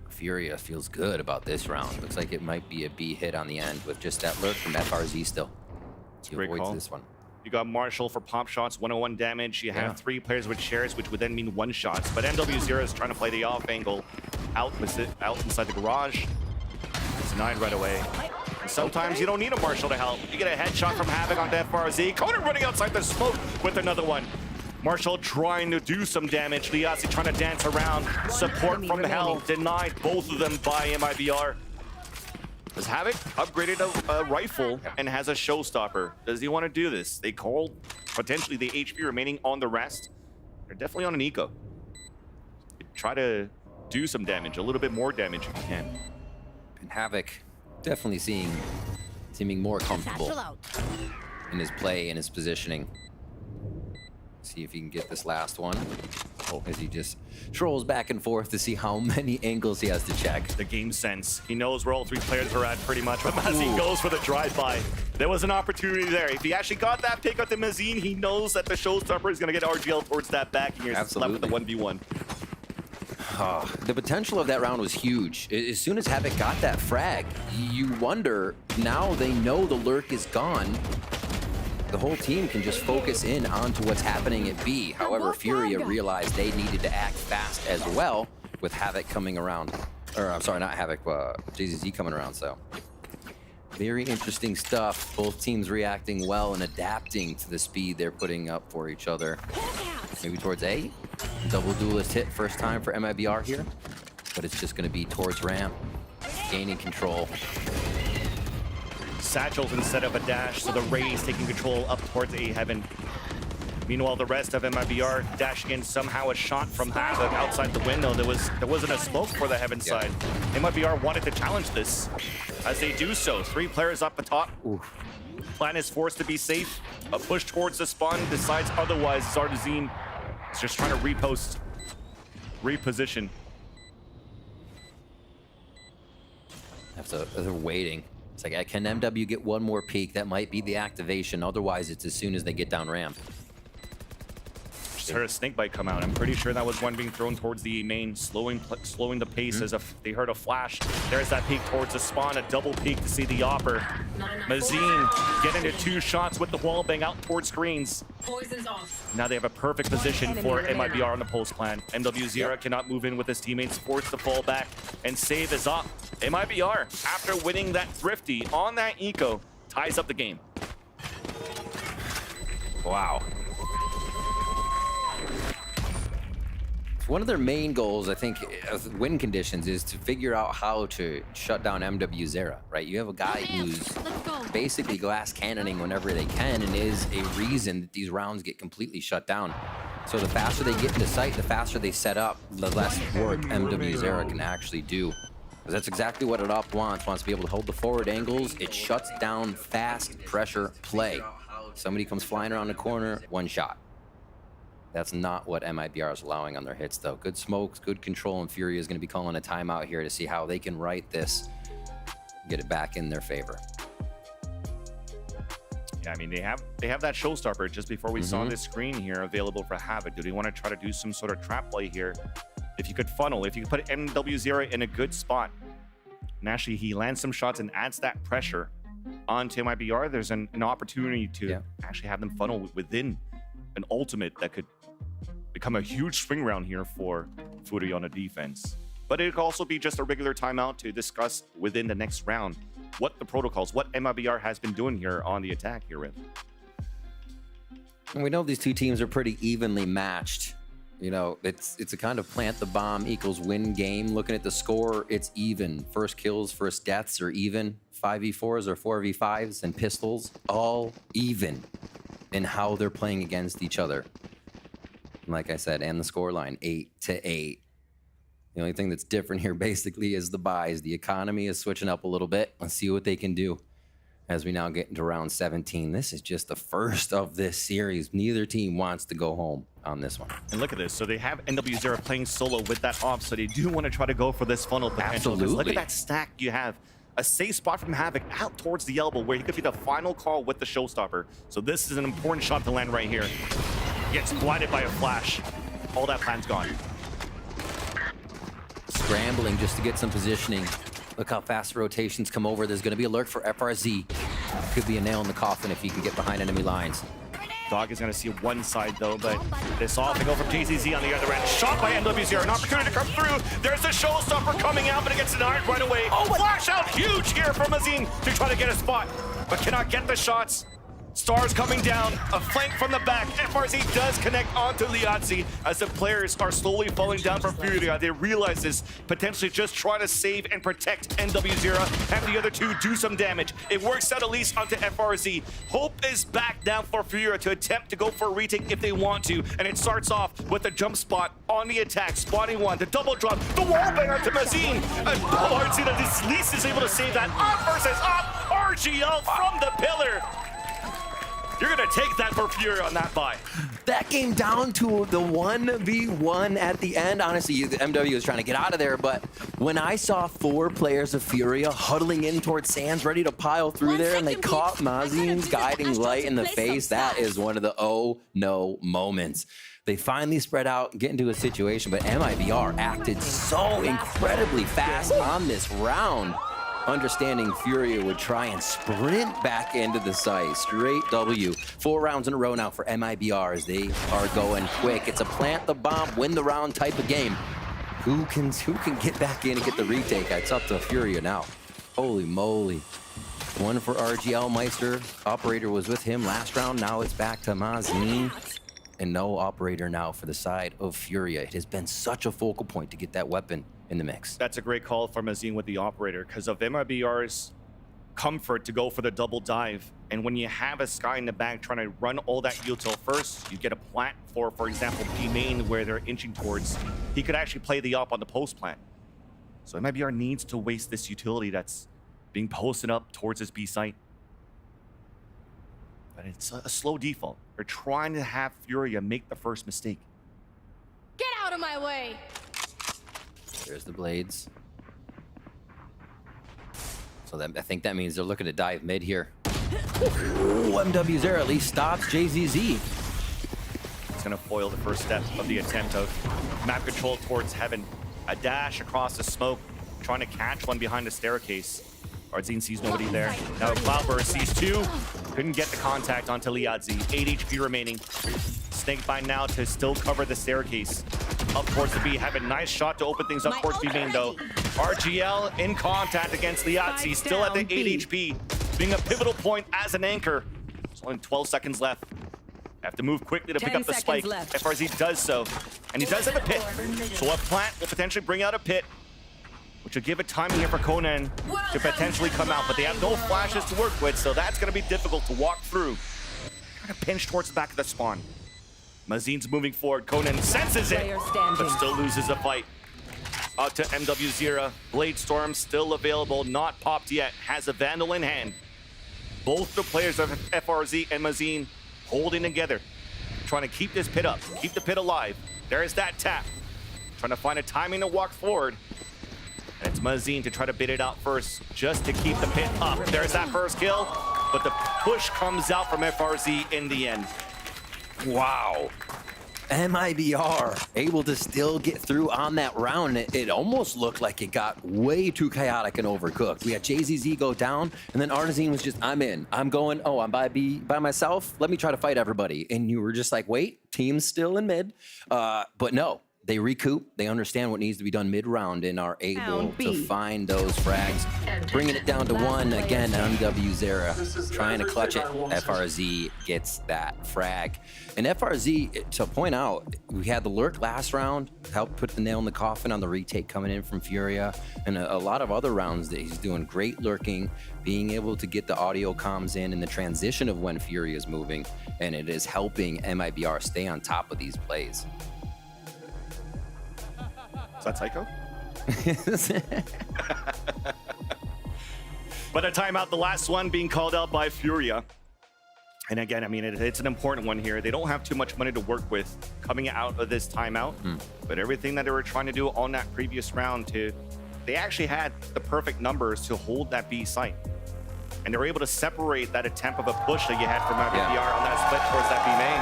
Furia feels good about this round. Looks like it might be a B hit on the end with just that lurk from FRZ still. He avoids this one. You got Marshall for pop shots, 101 damage. You have 3 players with shares, which would then mean 1 shots. But MW0 is trying to play the off angle out inside the garage. It's 9 right away. And sometimes you don't need a Marshall to help. You get a headshot from Havoc on FRZ. Conan running outside the smoke with another one. Marshall trying to do some damage. Liazzi trying to dance around. Support from hell. Denied both of them by MIBR. Does Havoc upgraded a rifle and has a showstopper? Does he want to do this? They call potentially the HP remaining on the rest. They're definitely on an eco. Try to do some damage, a little bit more damage if you can. And Havoc definitely seeming more comfortable in his play and his positioning. See if he can get this last one. As he just trolls back and forth to see how many angles he has to check. The game sense. He knows where all 3 players are at pretty much, but Mazin goes for the drive-by. There was an opportunity there. If he actually got that pick up to Mazin, he knows that the showstopper is going to get RGL towards that back, and you're left with the 1v1. The potential of that round was huge. As soon as Havoc got that frag, you wonder, now they know the lurk is gone. The whole team can just focus in onto what's happening at B. However, Furia realized they needed to act fast as well with Havoc coming around. Or, I'm sorry, not Havoc, JZZ coming around, so. Very interesting stuff. Both teams reacting well and adapting to the speed they're putting up for each other. Maybe towards A. Double duelist hit first time for MIBR here. But it's just going to be towards ramp. Gaining control. Satchels instead of a dash, so the Rays taking control up towards A Heaven. Meanwhile, the rest of MIBR dashing in somehow a shot from Havoc outside the window. There wasn't a smoke for the Heaven side. MIBR wanted to challenge this. As they do so, 3 players up the top. Plan is forced to be safe. A push towards the spawn decides otherwise. Zardazine is just trying to reposition. They're waiting. It's like, can MW get one more peek? That might be the activation. Otherwise, it's as soon as they get down ramp. Just heard a snake bite come out. I'm pretty sure that was one being thrown towards the main, slowing the pace as if they heard a flash. There's that peek towards the spawn, a double peek to see the Opper. Mazin getting to 2 shots with the wall bang out towards screens. Now they have a perfect position for MIBR on the pulse plan. MW0 cannot move in with his teammates, forced to fall back, and save is up. MIBR, after winning that Thrifty on that eco, ties up the game. Wow. One of their main goals, I think, of win conditions is to figure out how to shut down MW0, right? You have a guy who's basically glass cannoning whenever they can and is a reason that these rounds get completely shut down. So the faster they get into sight, the faster they set up, the less work MW0 can actually do. Because that's exactly what an op wants to be able to hold the forward angles. It shuts down fast pressure play. Somebody comes flying around the corner, 1 shot. That's not what MIBR is allowing on their hits, though. Good smokes, good control, and Fury is going to be calling a timeout here to see how they can right this, get it back in their favor. Yeah, I mean, they have that showstopper just before we saw this screen here available for Havoc. Do they want to try to do some sort of trap play here? If you could funnel, if you could put MW0 in a good spot, and actually he lands some shots and adds that pressure, onto MIBR, there's an opportunity to actually have them funnel within an ultimate that could become a huge swing round here for Fury on a defense. But it could also be just a regular timeout to discuss within the next round what the protocols, what MIBR has been doing here on the attack here with. And we know these two teams are pretty evenly matched. You know, it's a kind of plant the bomb equals win game. Looking at the score, it's even. First kills, first deaths are even. 5v4s or 4v5s and pistols, all even in how they're playing against each other. And like I said, and the scoreline, 8-8. The only thing that's different here basically is the buys. The economy is switching up a little bit. Let's see what they can do as we now get into round 17. This is just the first of this series. Neither team wants to go home on this one. And look at this. So they have NW0 playing solo with that off, so they do want to try to go for this funnel potential. Absolutely. Look at that stack you have. A safe spot from Havoc out towards the elbow where he could be the final call with the showstopper. So this is an important shot to land right here. Gets blinded by a flash. All that plan's gone. Scrambling just to get some positioning. Look how fast the rotations come over. There's going to be a lurk for FRZ. Could be a nail in the coffin if he can get behind enemy lines. Dog is going to see one side though, but this off to go from GZZ on the other end. Shot by NW0, an opportunity to come through. There's the showstopper coming out, but it gets denied right away. Oh, flash out huge here from Azine to try to get a spot, but cannot get the shots. Stars coming down, a flank from the back. FRZ does connect onto Liazzi as the players are slowly falling down from Furia. They realize this, potentially just try to save and protect NW0, have the other two do some damage. It works out at least onto FRZ. Hope is back down for Furia to attempt to go for a retake if they want to, and it starts off with a jump spot on the attack, spotting one, the double drop, the wall banger to Mazine. RGL at least is able to save that. Up versus up, RGL from the pillar. You're going to take that for Fury on that buy. That came down to the 1v1 at the end. Honestly, the MW was trying to get out of there, but when I saw 4 players of Furia huddling in towards Sands, ready to pile through there, and they caught Mazine's guiding light in the face, that is one of the oh no moments. They finally spread out and get into a situation, but MIBR acted so incredibly fast on this round. Understanding Furia would try and sprint back into the site. Straight W. 4 rounds in a row now for MIBR as they are going quick. It's a plant the bomb, win the round type of game. Who can get back in and get the retake? It's up to Furia now. Holy moly. One for RGL Meister. Operator was with him last round. Now it's back to Mazine. And no operator now for the side of Furia. It has been such a focal point to get that weapon in the mix. That's a great call from Azine with the operator because of MIBR's comfort to go for the double dive. And when you have a Sky in the back trying to run all that util first, you get a plant for example, B main where they're inching towards. He could actually play the op on the post plant. So MIBR needs to waste this utility that's being posted up towards his B site. But it's a slow default. They're trying to have Furia make the first mistake. Get out of my way! There's the blades. So I think that means they're looking to dive mid here. Ooh, MW0 at least stops JZZ. It's going to foil the first step of the attempt of map control towards heaven. A dash across the smoke, trying to catch one behind the staircase. Arzine sees nobody there. Now Cloudburst sees 2. Couldn't get the contact onto Liadzi. 8 HP remaining. Snake by now to still cover the staircase. Up towards the B. Have a nice shot to open things up towards B main though. RGL in contact against Liadzi. Still at the 8 HP. Being a pivotal point as an anchor. There's only 12 seconds left. Have to move quickly to pick up the spike. FRZ does so. And he does have a pit. So a plant will potentially bring out a pit, which will give it timing here for Conan to potentially come out, but they have no flashes to work with, so that's going to be difficult to walk through. Trying to pinch towards the back of the spawn. Mazine's moving forward. Conan senses it, but still loses the fight. Out to MW0. Blade Storm still available, not popped yet. Has a Vandal in hand. Both the players of FRZ and Mazine holding together, trying to keep this pit up, keep the pit alive. There's that tap. Trying to find a timing to walk forward. And it's Mazine to try to bid it out first, just to keep the pit up. There's that first kill, but the push comes out from FRZ in the end. Wow. MIBR able to still get through on that round. It almost looked like it got way too chaotic and overcooked. We had JZZ go down, and then Artazine was just, I'm in. I'm going, oh, I'm by myself. Let me try to fight everybody. And you were just like, wait, team's still in mid. But no, they recoup. They understand what needs to be done mid-round and are able to find those frags. Bringing it down to 1 again, MW0 trying to clutch it. FRZ gets that frag. And FRZ, to point out, we had the lurk last round, helped put the nail in the coffin on the retake coming in from Furia, and a lot of other rounds that he's doing great lurking, being able to get the audio comms in the transition of when Furia is moving, and it is helping MIBR stay on top of these plays. Is that Psycho? But a timeout, the last one being called out by Furia. And again, I mean, it's an important one here. They don't have too much money to work with coming out of this timeout, but everything that they were trying to do on that previous round, they actually had the perfect numbers to hold that B site. And they were able to separate that attempt of a push that you had from MIBR on that split towards that B main.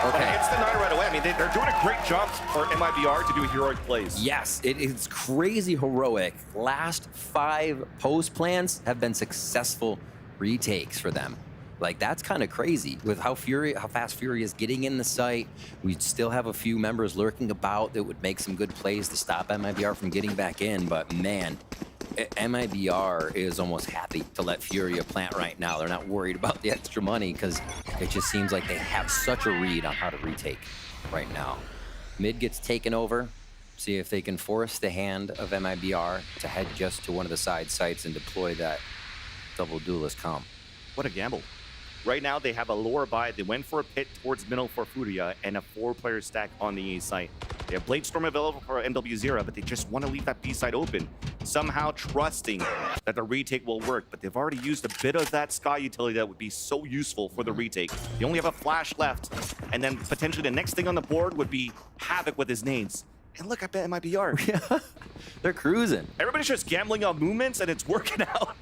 Okay. But it's denied right away. I mean, they're doing a great job for MIBR to do heroic plays. Yes, it is crazy heroic. Last 5 post plans have been successful retakes for them. Like, that's kind of crazy with how fast Furia is getting in the site. We still have a few members lurking about that would make some good plays to stop MIBR from getting back in. But man, MIBR is almost happy to let Furia plant right now. They're not worried about the extra money because it just seems like they have such a read on how to retake right now. Mid gets taken over. See if they can force the hand of MIBR to head just to one of the side sites and deploy that double duelist comp. What a gamble. Right now, they have a lower buy. They went for a pit towards middle for Furia and a 4-player stack on the A site. They have Bladestorm available for MW0, but they just want to leave that B site open, somehow trusting that the retake will work. But they've already used a bit of that Sky utility that would be so useful for the retake. They only have a flash left, and then potentially the next thing on the board would be Havoc with his nades. And look, I bet MIBR. Yeah, they're cruising. Everybody's just gambling on movements, and it's working out.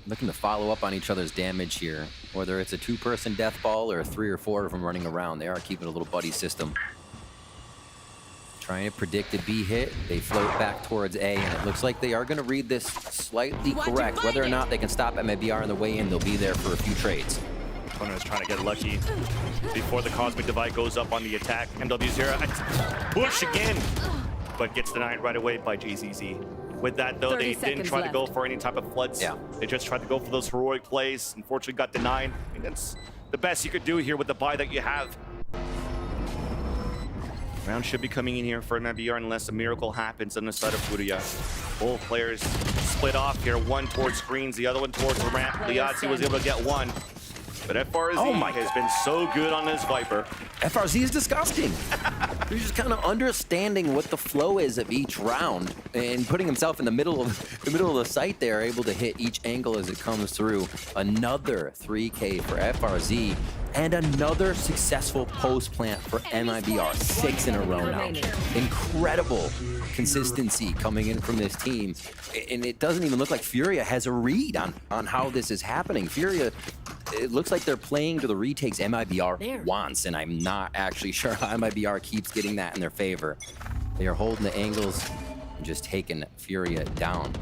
Looking to follow up on each other's damage here. Whether it's a 2-person death ball or 3 or 4 of them running around, they are keeping a little buddy system. Trying to predict a B hit. They float back towards A, and it looks like they are going to read this slightly correct. Whether or not they can stop MIBR on the way in, they'll be there for a few trades. Opponent is trying to get lucky before the Cosmic Divide goes up on the attack. MW0 push again, but gets denied right away by JZZ. With that, though, they didn't try to go for any type of floods. Yeah. They just tried to go for those heroic plays. Unfortunately, got denied. I mean, that's the best you could do here with the buy that you have. Round should be coming in here for MIBR unless a miracle happens on the side of Furia. Both players split off here. One towards screens, the other one towards the ramp. Liazzi was able to get one. But FRZ has been so good on this Viper. FRZ is disgusting. He's just kind of understanding what the flow is of each round and putting himself in the middle of the site there, able to hit each angle as it comes through. Another 3K for FRZ and another successful post plant for MIBR. 6 in a row now. Incredible consistency coming in from this team. And it doesn't even look like Furia has a read on how this is happening. Furia, it looks like they're playing to the retakes MIBR wants, and I'm not actually sure how MIBR keeps getting that in their favor. They are holding the angles and just taking Furia down.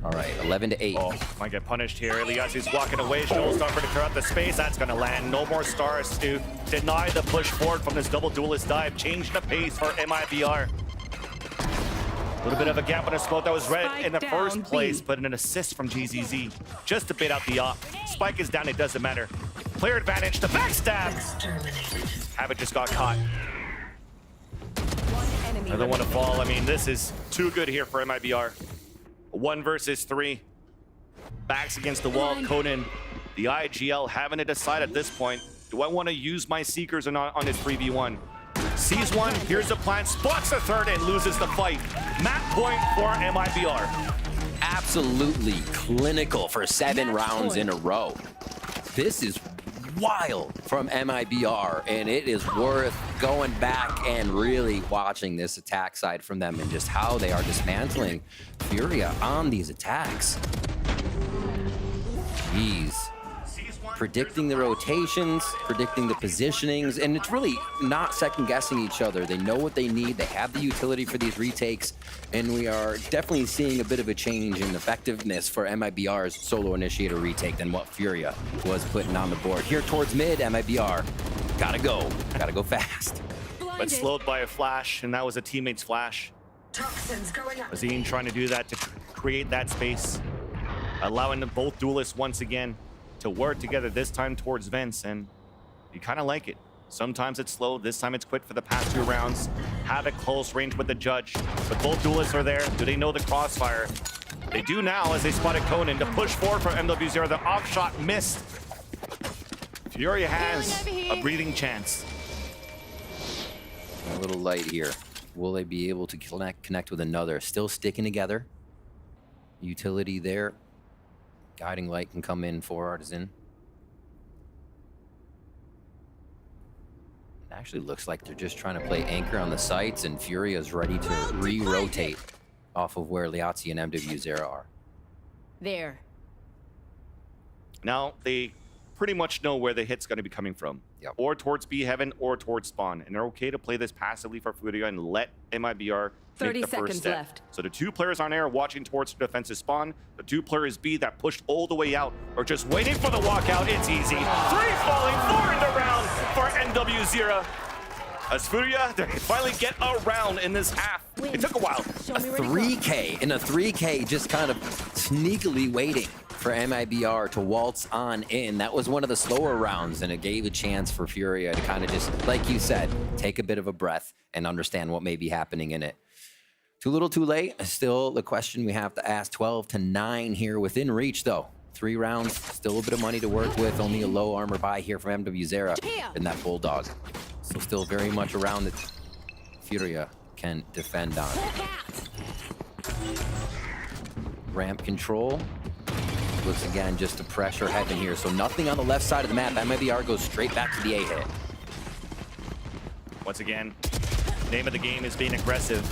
All right, 11-8. Oh, might get punished here. Liazzi's walking away. Shoals not going to clear out the space. That's going to land. No more stars to deny the push forward from this double duelist dive. Change the pace for MIBR. A little bit of a gap on a smoke that was red in the first place, but an assist from GZZ just to bait out the op. Spike is down, it doesn't matter. Player advantage, the backstab. Havoc just got caught. I don't want to fall. I mean, this is too good here for MIBR. 1 versus 3. Backs against the wall. Conan, the IGL having to decide at this point, do I want to use my Seekers or not on this 3v1? Sees one, here's a plant, spots a third and loses the fight. Map point for MIBR. Absolutely clinical for 7 rounds in a row. This is wild from MIBR, and it is worth going back and really watching this attack side from them and just how they are dismantling Furia on these attacks. Jeez. predicting the rotations, predicting the positionings, and it's really not second-guessing each other. They know what they need. They have the utility for these retakes, and we are definitely seeing a bit of a change in effectiveness for MIBR's solo initiator retake than what Furia was putting on the board. Here towards mid, MIBR, gotta go fast. But slowed by a flash, and that was a teammate's flash. Azine trying to do that to create that space, allowing them both duelists once again to work together, this time towards Vince, and you kind of like it. Sometimes it's slow, this time it's quick for the past 2 rounds. Have it close range with the judge, but both duelists are there. Do they know the crossfire? They do now as they spotted Conan to push forward for MW0. The off shot missed. Furia has a breathing chance. A little light here. Will they be able to connect with another? Still sticking together. Utility there. Guiding light can come in for Artisan. It actually looks like they're just trying to play anchor on the sites, and Furia is ready to re-rotate off of where Liazzi and MW0 are. There. Now they pretty much know where the hit's going to be coming from. Yep. Or towards B Heaven or towards Spawn. And they're okay to play this passively for Furia and let MIBR take the first step. Left. So the 2 players on air watching towards the defensive Spawn. The 2 players B that pushed all the way out are just waiting for the walkout. It's easy. 3 falling, 4 in the round for NW0. As Furia, they finally get a round in this half. It took a while. A 3K, and a 3K just kind of sneakily waiting for MIBR to waltz on in. That was one of the slower rounds, and it gave a chance for Furia to kind of just, like you said, take a bit of a breath and understand what may be happening in it. Too little, too late. Still the question we have to ask. 12-9 here within reach, though. 3 rounds, still a bit of money to work with. Only a low armor buy here from MW0 and that Bulldog. So still very much around that Furia can defend on. Ramp control. Looks again just to pressure Heaven here. So nothing on the left side of the map. MIBR goes straight back to the A hit. Once again, name of the game is being aggressive.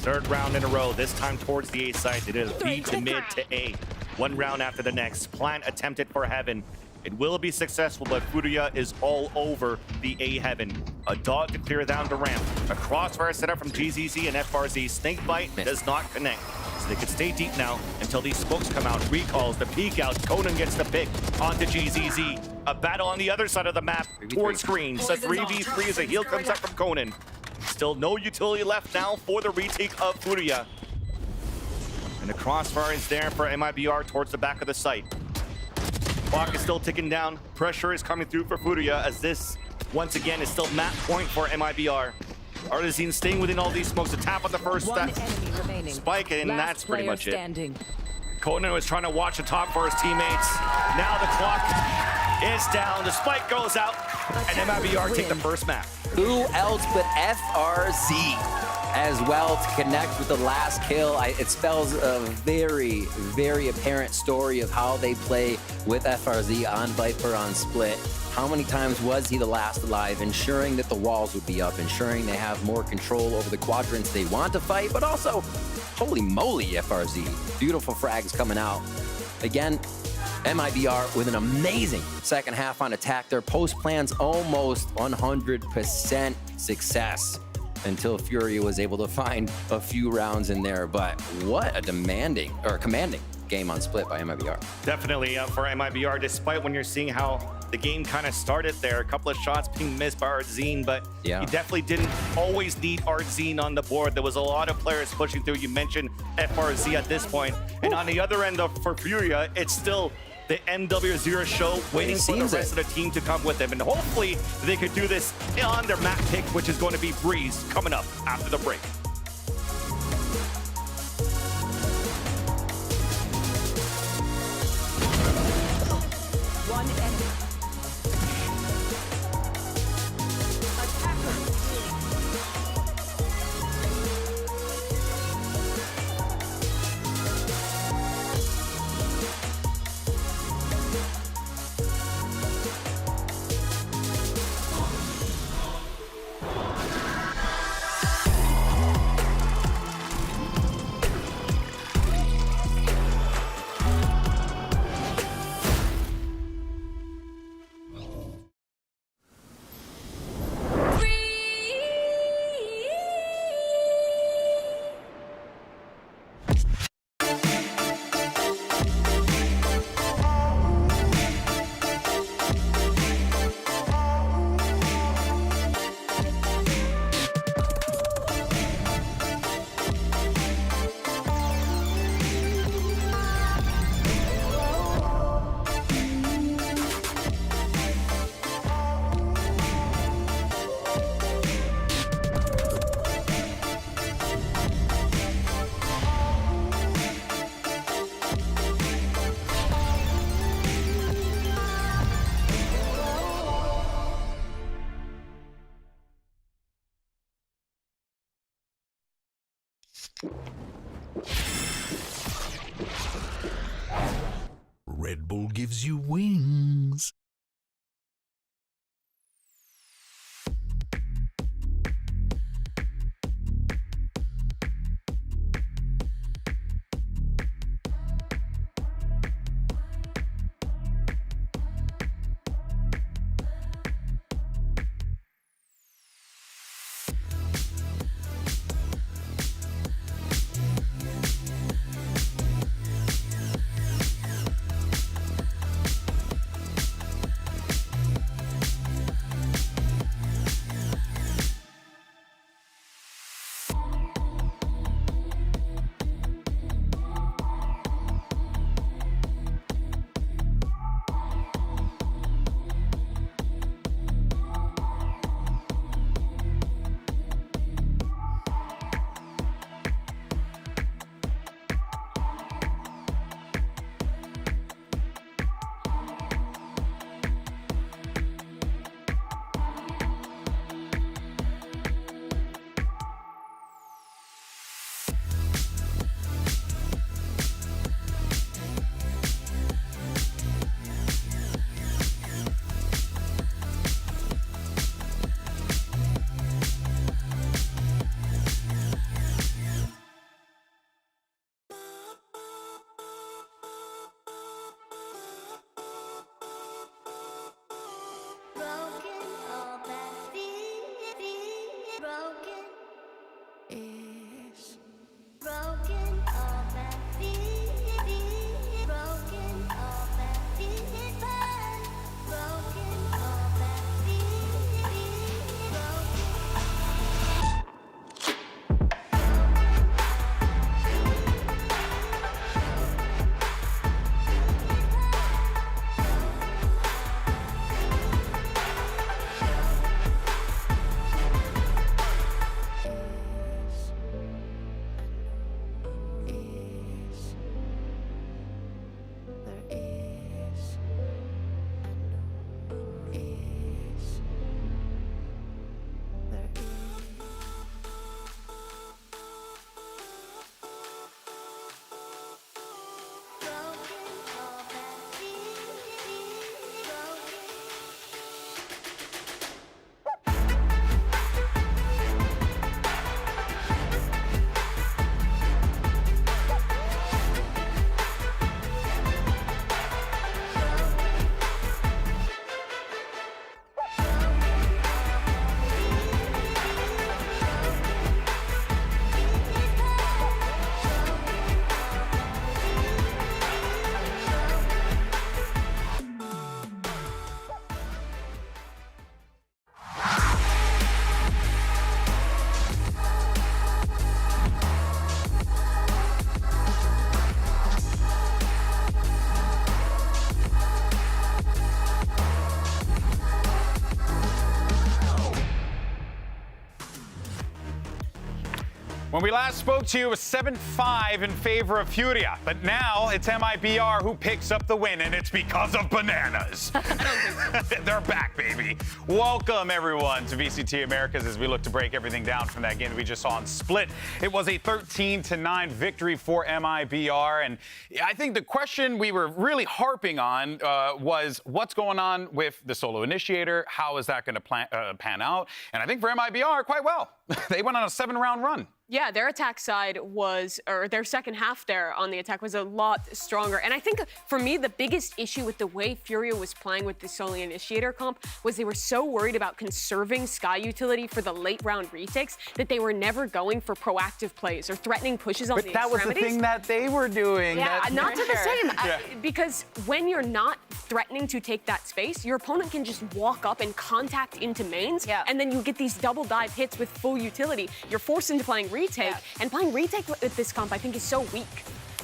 3rd round in a row, this time towards the A side. They did a B to mid to A. 1 round after the next. Plant attempted for Heaven. It will be successful, but Furia is all over the A Heaven. A dog to clear down the ramp. A crossfire set up from GZZ and FRZ. Snakebite does not connect. So they could stay deep now until these smokes come out. Recalls, the peek out. Conan gets the pick onto GZZ. A battle on the other side of the map towards screens. A 3v3 as a heal comes up from Conan. Still no utility left now for the retake of Furia. And the crossfire is there for MIBR towards the back of the site. Clock is still ticking down. Pressure is coming through for Furia as this, once again, is still map point for MIBR. Artisan staying within all these smokes to tap on the first spike, and that's pretty much it. Conan was trying to watch the top for his teammates. Now the clock is down. The spike goes out, and MIBR take the first map. Who else but FRZ as well to connect with the last kill? It spells a very, very apparent story of how they play with FRZ on Viper on Split. How many times was he the last alive, ensuring that the walls would be up, ensuring they have more control over the quadrants they want to fight, but also, holy moly, FRZ. Beautiful frags coming out. Again, MIBR with an amazing second half on attack. Their post plans almost 100% success until Furia was able to find a few rounds in there. But what a commanding game on Split by MIBR. Definitely for MIBR, despite when you're seeing how the game kind of started there. A couple of shots being missed by Artzine, but he definitely didn't always need Artzine on the board. There was a lot of players pushing through. You mentioned FRZ at this point. And on the other end for Furia, it's still the MW0 show, waiting for the rest of the team to come with them. And hopefully they could do this on their map pick, which is going to be Breeze, coming up after the break. One enemy. Red Bull gives you wings. When we last spoke to you, it was 7-5 in favor of Furia. But now it's MIBR who picks up the win, and it's because of bananas. They're back, baby. Welcome, everyone, to VCT Americas as we look to break everything down from that game we just saw on Split. It was a 13-9 victory for MIBR. And I think the question we were really harping on was what's going on with the solo initiator? How is that going to pan out? And I think for MIBR, quite well. They went on a 7-round run. Yeah, their attack side was, or their second half there on the attack was a lot stronger. And I think for me, the biggest issue with the way Furia was playing with the solo initiator comp was they were so worried about conserving Sky utility for the late round retakes that they were never going for proactive plays or threatening pushes on the extremities. But that was the thing that they were doing. Yeah, not to the same. Yeah. Because when you're not threatening to take that space, your opponent can just walk up and contact into mains, and then you get these double dive hits with full utility. You're forced into playing retake, and playing retake with this comp I think is so weak.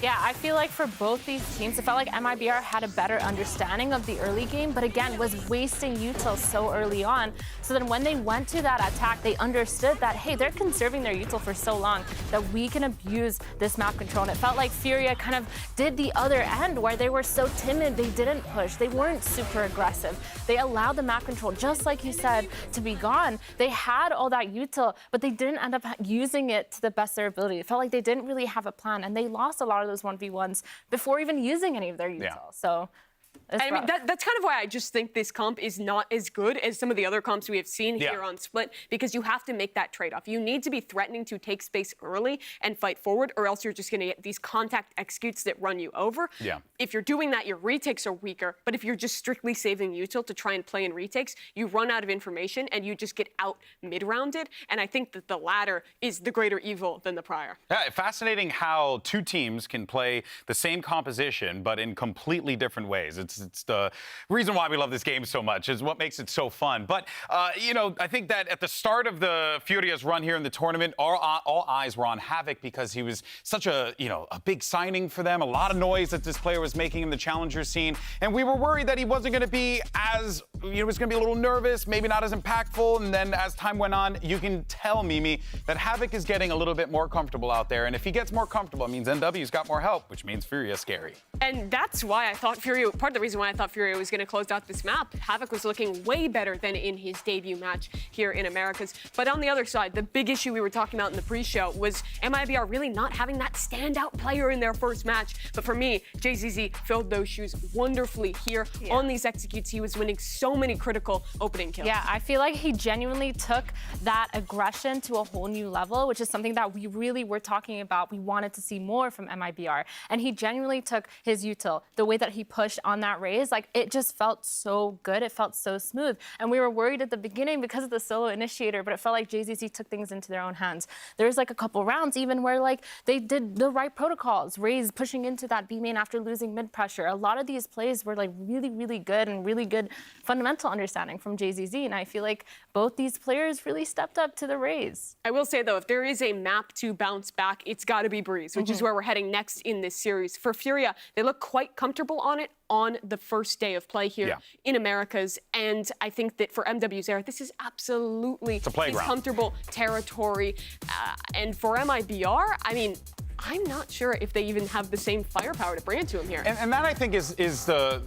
Yeah, I feel like for both these teams, it felt like MIBR had a better understanding of the early game, but again, was wasting util so early on. So then when they went to that attack, they understood that, hey, they're conserving their util for so long that we can abuse this map control. And it felt like Furia kind of did the other end where they were so timid, they didn't push, they weren't super aggressive. They allowed the map control, just like you said, to be gone. They had all that util, but they didn't end up using it to the best of their ability. It felt like they didn't really have a plan, and they lost a lot of those 1v1s before even using any of their util. Yeah. So I mean, that's kind of why I just think this comp is not as good as some of the other comps we have seen here on Split, because you have to make that trade-off. You need to be threatening to take space early and fight forward, or else you're just going to get these contact executes that run you over. Yeah. If you're doing that, your retakes are weaker, but if you're just strictly saving util to try and play in retakes, you run out of information and you just get out mid-rounded, and I think that the latter is the greater evil than the prior. Yeah, fascinating how two teams can play the same composition, but in completely different ways. It's the reason why we love this game so much, is what makes it so fun. But, you know, I think that at the start of the Furia's run here in the tournament, all eyes were on Havoc because he was such a, you know, a big signing for them, a lot of noise that this player was making in the challenger scene. And we were worried that he wasn't going to be as, you know, was going to be a little nervous, maybe not as impactful. And then as time went on, you can tell, Mimi, that Havoc is getting a little bit more comfortable out there. And if he gets more comfortable, it means NW's got more help, which means Furia's scary. And that's why I thought Furia, part of the reason why I thought Furia was going to close out this map. Havoc was looking way better than in his debut match here in Americas. But on the other side, the big issue we were talking about in the pre-show was MIBR really not having that standout player in their first match. But for me, JZZ filled those shoes wonderfully here on these executes. He was winning so many critical opening kills. Yeah, I feel like he genuinely took that aggression to a whole new level, which is something that we really were talking about. We wanted to see more from MIBR. And he genuinely took his util, the way that he pushed on that raise, like it just felt so good. It felt so smooth. And we were worried at the beginning because of the solo initiator, but it felt like JZZ took things into their own hands. There was like a couple rounds even where like they did the right protocols, raise pushing into that B main after losing mid pressure. A lot of these plays were like really, really good and really good fundamental understanding from JZZ. And I feel like both these players really stepped up to the raise. I will say though, if there is a map to bounce back, it's got to be Breeze, which is where we're heading next in this series. For Furia, they look quite comfortable on it on the first day of play here in Americas. And I think that for MW's era, this is absolutely his comfortable territory. And for MIBR, I mean, I'm not sure if they even have the same firepower to bring it to him here. And that, I think, is the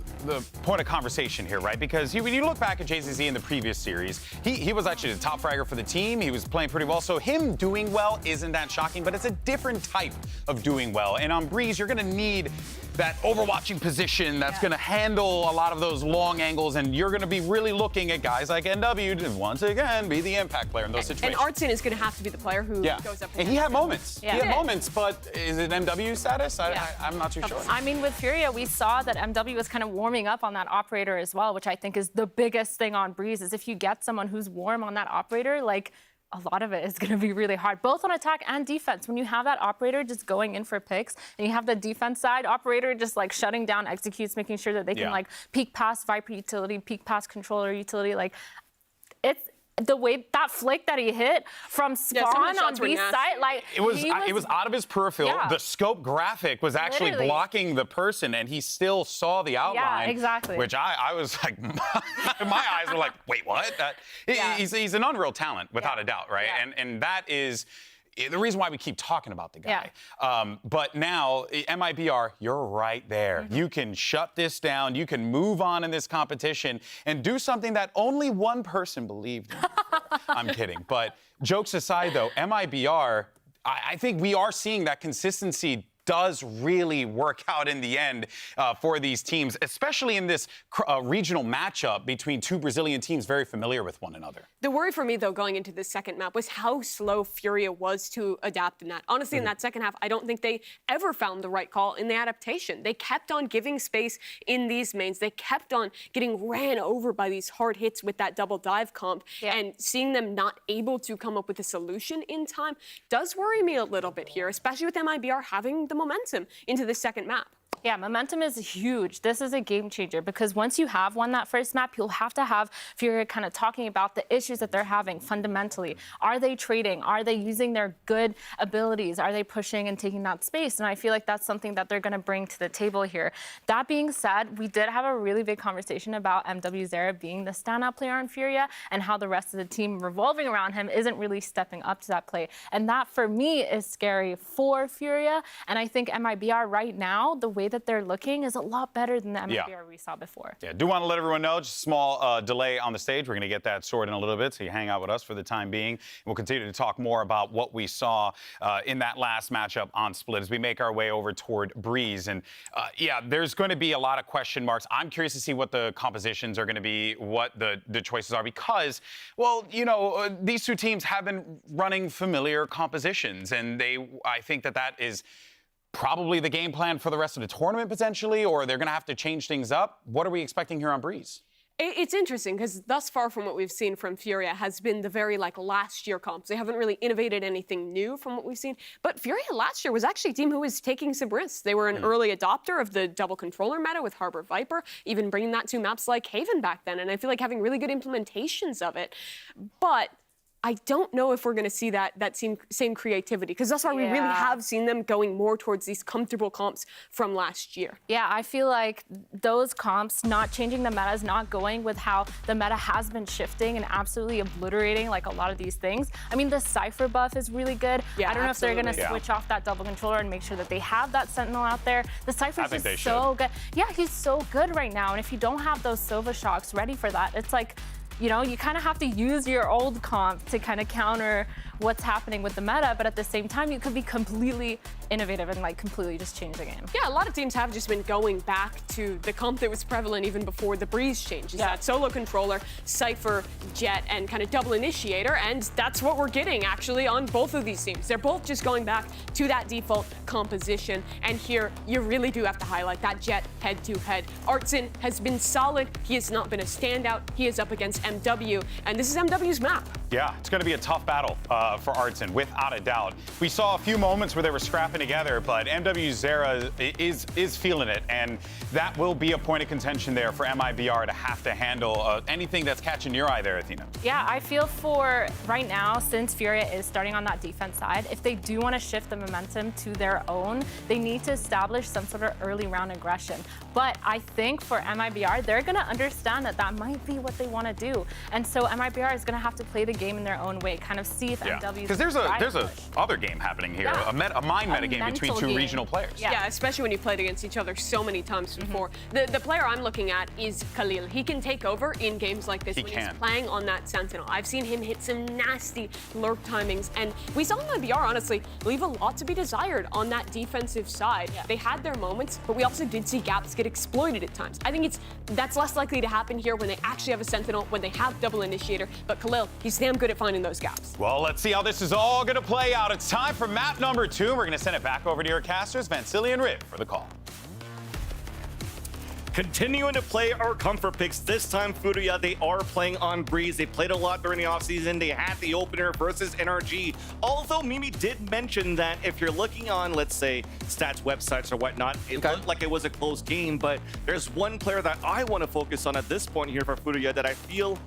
point of conversation here, right? Because when you look back at JZZ in the previous series, he was actually the top fragger for the team. He was playing pretty well. So him doing well isn't that shocking, but it's a different type of doing well. And on Breeze, you're going to need that overwatching position that's going to handle a lot of those long angles, and you're going to be really looking at guys like NW to once again be the impact player in those situations. And Artson is going to have to be the player who goes up. And he had moments. He had moments, but is it MW status? I'm not too sure. I mean, with Furia, we saw that MW was kind of warming up on that operator as well, which I think is the biggest thing on Breeze, is if you get someone who's warm on that operator, like, a lot of it is going to be really hard, both on attack and defense. When you have that operator just going in for picks, and you have the defense side operator just like shutting down executes, making sure that they can like peek past Viper utility, peek past controller utility, like it's the way that flick that he hit from spawn on B site, like it was out of his peripheral. The scope graphic was actually blocking the person, and he still saw the outline. Yeah, exactly. Which I was like, my eyes were like, wait, what? He's an unreal talent, without a doubt, right? And that is the reason why we keep talking about the guy. But now, MIBR, you're right there. You can shut this down. You can move on in this competition and do something that only one person believed in. I'm kidding. But jokes aside, though, MIBR, I think we are seeing that consistency does really work out in the end for these teams, especially in this regional matchup between two Brazilian teams very familiar with one another. The worry for me, though, going into this second map was how slow Furia was to adapt in that. Honestly, in that second half, I don't think they ever found the right call in the adaptation. They kept on giving space in these mains. They kept on getting ran over by these hard hits with that double dive comp, and seeing them not able to come up with a solution in time does worry me a little bit here, especially with MIBR having the momentum into the second map. Yeah, momentum is huge. This is a game changer because once you have won that first map, you'll have to have Furia kind of talking about the issues that they're having fundamentally. Are they trading? Are they using their good abilities? Are they pushing and taking that space? And I feel like that's something that they're going to bring to the table here. That being said, we did have a really big conversation about MW Zera being the standout player on Furia and how the rest of the team revolving around him isn't really stepping up to that play. And that, for me, is scary for Furia. And I think MIBR right now, the way that they're looking is a lot better than the MIBR we saw before. Yeah, do want to let everyone know, just a small delay on the stage. We're going to get that sorted in a little bit, so you hang out with us for the time being. We'll continue to talk more about what we saw in that last matchup on Split as we make our way over toward Breeze. And yeah, there's going to be a lot of question marks. I'm curious to see what the compositions are going to be, what the choices are, because, well, you know, these two teams have been running familiar compositions, and I think that is probably the game plan for the rest of the tournament potentially, or they're going to have to change things up. What are we expecting here on Breeze? It's interesting because thus far from what we've seen from Furia has been the very last year comps. They haven't really innovated anything new from what we've seen. But Furia last year was actually a team who was taking some risks. They were an early adopter of the double controller meta with Harbor Viper, even bringing that to maps like Haven back then. And I feel like having really good implementations of it. But I don't know if we're going to see that same creativity, because that's why we really have seen them going more towards these comfortable comps from last year. Yeah, I feel like those comps, not changing the metas, not going with how the meta has been shifting and absolutely obliterating like a lot of these things. I mean, the Cypher buff is really good. I don't know if they're going to switch off that double controller and make sure that they have that Sentinel out there. The Cypher's just so good. Yeah, he's so good right now. And if you don't have those Sova shocks ready for that, it's like, you know, you kind of have to use your old comp to kind of counter what's happening with the meta, but at the same time, you could be completely innovative and like completely just change the game. Yeah, a lot of teams have just been going back to the comp that was prevalent even before the Breeze changes. That solo controller, Cypher, Jet, and kind of double initiator, and that's what we're getting actually on both of these teams. They're both just going back to that default composition, and here you really do have to highlight that Jet head-to-head. Artson has been solid. He has not been a standout. He is up against MW, and this is MW's map. Yeah, it's going to be a tough battle for Artson, without a doubt. We saw a few moments where they were scrapping together, but MW Zera is feeling it, and that will be a point of contention there for MIBR to have to handle anything that's catching your eye there, Athena. Yeah, I feel for right now, since Furia is starting on that defense side, if they do want to shift the momentum to their own, they need to establish some sort of early round aggression. But I think for MIBR, they're going to understand that that might be what they want to do. And so MIBR is going to have to play the game in their own way, kind of see if MW... Because there's a other game happening here, a mind meta game between two regional players. Yeah, especially when you've played against each other so many times before. The player I'm looking at is Khalil. He can take over in games like this when he's playing on that Sentinel. I've seen him hit some nasty lurk timings, and we saw MIBR, honestly, leave a lot to be desired on that defensive side. They had their moments, but we also did see gaps get exploited at times. I think that's less likely to happen here when they actually have a Sentinel, when they have double initiator, but Khalil, he's damn good at finding those gaps. Well, let's see how this is all going to play out. It's time for map number 2. We're going to send it back over to your casters, Vansili and Riv, for the call. Continuing to play our comfort picks. This time, Furia, they are playing on Breeze. They played a lot during the offseason. They had the opener versus NRG. Although Mimi did mention that if you're looking on, let's say, stats websites or whatnot, it looked like it was a close game. But there's one player that I want to focus on at this point here for Furia that I feel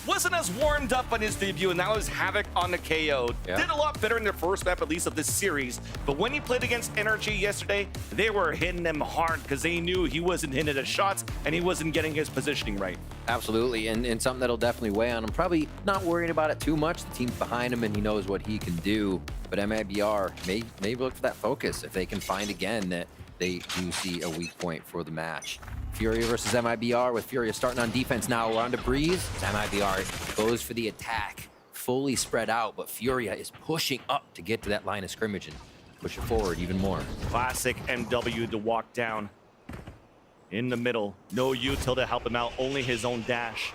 wasn't as warmed up on his debut, and that was Havoc on the KO. Did a lot better in their first map, at least of this series. But when he played against NRG yesterday, they were hitting him hard because they knew he wasn't hitting the shots and he wasn't getting his positioning right. Absolutely, and something that'll definitely weigh on him. Probably not worrying about it too much. The team's behind him and he knows what he can do. But MIBR may look for that focus if they can find again that they do see a weak point for the match. Furia versus MIBR, with Furia starting on defense now. We're on to Breeze. MIBR goes for the attack, fully spread out, but Furia is pushing up to get to that line of scrimmage and push it forward even more. Classic MW to walk down in the middle. No util to help him out, only his own dash.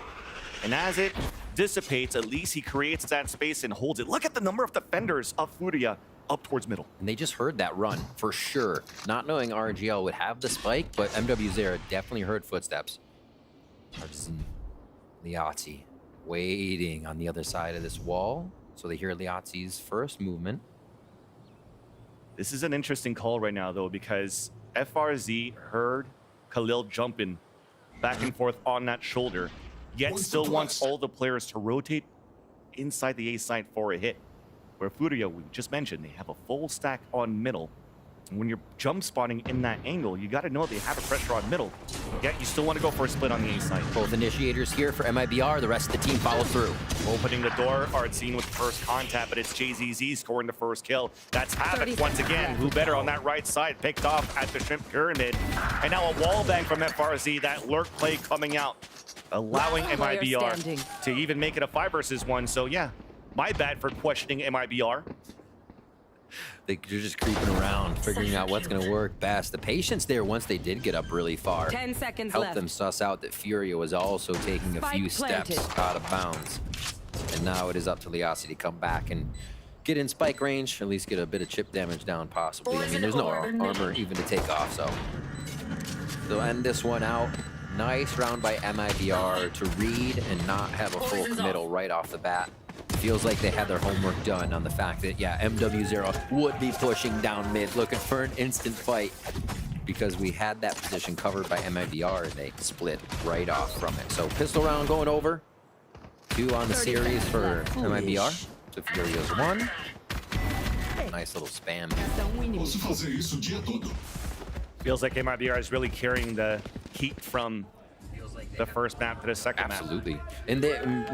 And as it dissipates, at least he creates that space and holds it. Look at the number of defenders of Furia up towards middle. And they just heard that run, for sure. Not knowing RNGL would have the spike, but MW Zera definitely heard footsteps. Artisan, Liazzi waiting on the other side of this wall. So they hear Liazzi's first movement. This is an interesting call right now, though, because FRZ heard Khalil jumping back and forth on that shoulder, yet still wants all the players to rotate inside the A side for a hit. Where Furia, we just mentioned, they have a full stack on middle. And when you're jump spotting in that angle, you got to know they have a pressure on middle. Yet you still want to go for a split on the A side. Both initiators here for MIBR. The rest of the team follow through. Opening the door, Artsine with the first contact, but it's JZZ scoring the first kill. That's Havoc once again, who better on that right side, picked off at the Shrimp Pyramid. And now a wall bang from FRZ, that lurk play coming out, allowing MIBR to even make it a 5 versus 1. So yeah, my bad for questioning MIBR. They're just creeping around, figuring out what's going to work best. The patience there, once they did get up really far, 10 seconds helped left. them suss out that Furia was also taking a few steps out of bounds. And now it is up to Liasi to come back and get in spike range, at least get a bit of chip damage down possibly. I mean, there's no armor even to take off, so they'll end this one out. Nice round by MIBR to read and not have a full committal right off the bat. Feels like they had their homework done on the fact that, yeah, MW0 would be pushing down mid, looking for an instant fight, because we had that position covered by MIBR and they split right off from it. So pistol round going over. 2 on the series for MIBR. So Furia's 1. Nice little spam. Feels like MIBR is really carrying the heat from the first map to the second map. Absolutely. And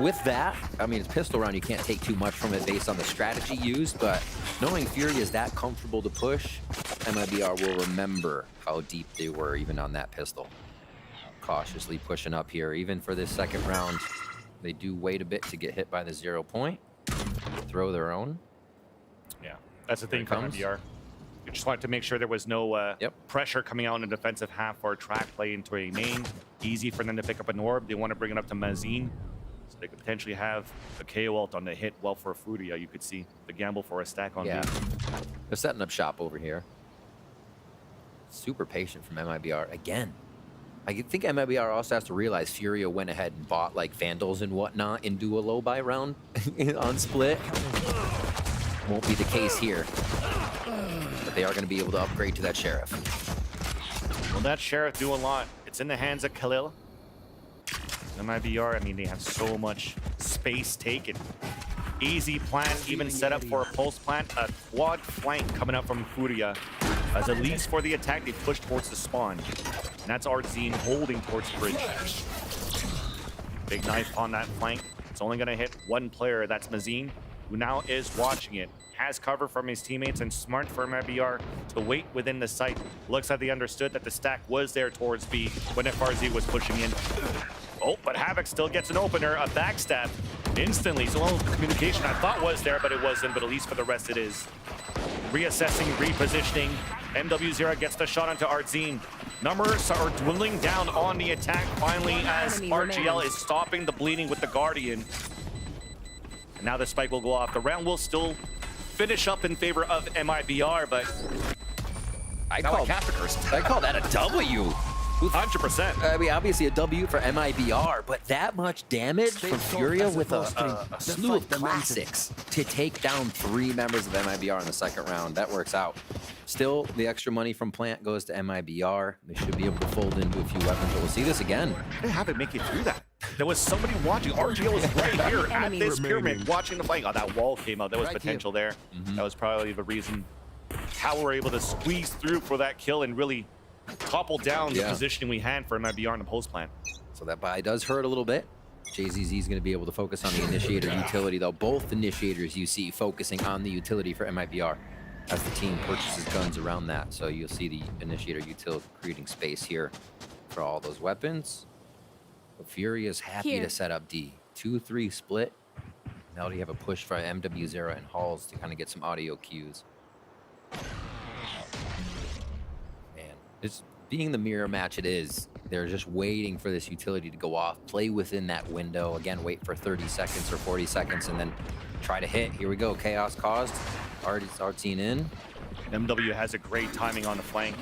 with that, I mean, it's pistol round. You can't take too much from it based on the strategy used, but knowing Fury is that comfortable to push, MIBR will remember how deep they were even on that pistol. Cautiously pushing up here. Even for this second round, they do wait a bit to get hit by the 0 point. Throw their own. Yeah, that's the thing for MIBR. You just wanted to make sure there was no pressure coming out in the defensive half or track play into a main. Easy for them to pick up an orb. They want to bring it up to Mazin, so they could potentially have a KO ult on the hit. Well, for Furia, you could see the gamble for a stack on B. They're setting up shop over here. Super patient from MIBR again. I think MIBR also has to realize Furia went ahead and bought like Vandals and whatnot and do a low buy round on split. Won't be the case here. But they are going to be able to upgrade to that Sheriff. Will that Sheriff do a lot? It's in the hands of Khalil. MIBR, I mean, they have so much space taken. Easy plant, even set up for a pulse plant. A quad flank coming up from Furia. As at least for the attack, they push towards the spawn. And that's Artzine holding towards bridge. Big knife on that flank. It's only going to hit one player. That's Mazin, who now is watching it. Has cover from his teammates, and smart for MIBR to wait within the site. Looks like they understood that the stack was there towards B when FRZ was pushing in. Oh, but Havoc still gets an opener, a backstab instantly. So little communication I thought was there, but it wasn't, but at least for the rest it is. Reassessing, repositioning. MW0 gets the shot onto Artzine. Numbers are dwindling down on the attack finally as RGL is stopping the bleeding with the Guardian. And now the spike will go off. The round will still finish up in favor of MIBR, but I call that a W. 100%. I mean, obviously a W for MIBR, but that much damage from Furia with a slew of classics to take down 3 members of MIBR in the second round. That works out. Still, the extra money from Plant goes to MIBR. They should be able to fold into a few weapons, but we'll see this again. They haven't make it through that. There was somebody watching. RGL was right here at this pyramid watching the fight. Oh, that wall came out. There was potential there. That was probably the reason how we're able to squeeze through for that kill and really topple down the positioning we had for MIBR in the post plant. So that buy does hurt a little bit. JZZ is going to be able to focus on the initiator utility, though. Both initiators you see focusing on the utility for MIBR as the team purchases guns around that. So you'll see the initiator utility creating space here for all those weapons. But Fury is happy to set up D. 2-3 split. Now they have a push for MW0 and Halls to kind of get some audio cues. It's being the mirror match it is. They're just waiting for this utility to go off, play within that window. Again, wait for 30 seconds or 40 seconds and then try to hit. Here we go, chaos caused. Artzine in. MW has a great timing on the flank.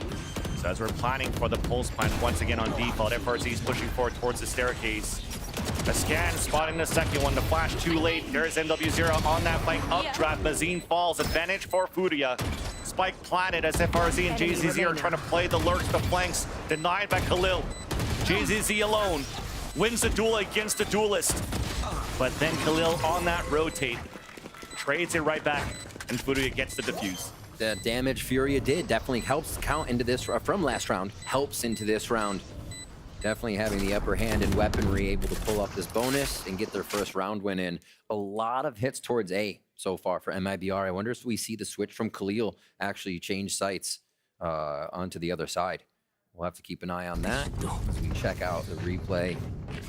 So as we're planning for the pulse plant once again on default, FRZ is pushing forward towards the staircase. The scan, spotting the second one, the flash too late. There's MW0 on that flank, updraft. Mazin falls, advantage for Furia. spike planted as FRZ and JZZ are trying to play the lurks, the flanks, denied by Khalil. JZZ alone wins the duel against the duelist. But then Khalil on that rotate, trades it right back, and Furia gets the defuse. The damage Furia did definitely helps count into this from last round, helps into this round. Definitely having the upper hand in weaponry, able to pull up this bonus and get their first round win in. A lot of hits towards A so far for MIBR. I wonder if we see the switch from Khalil actually change sights onto the other side. We'll have to keep an eye on that as we check out the replay,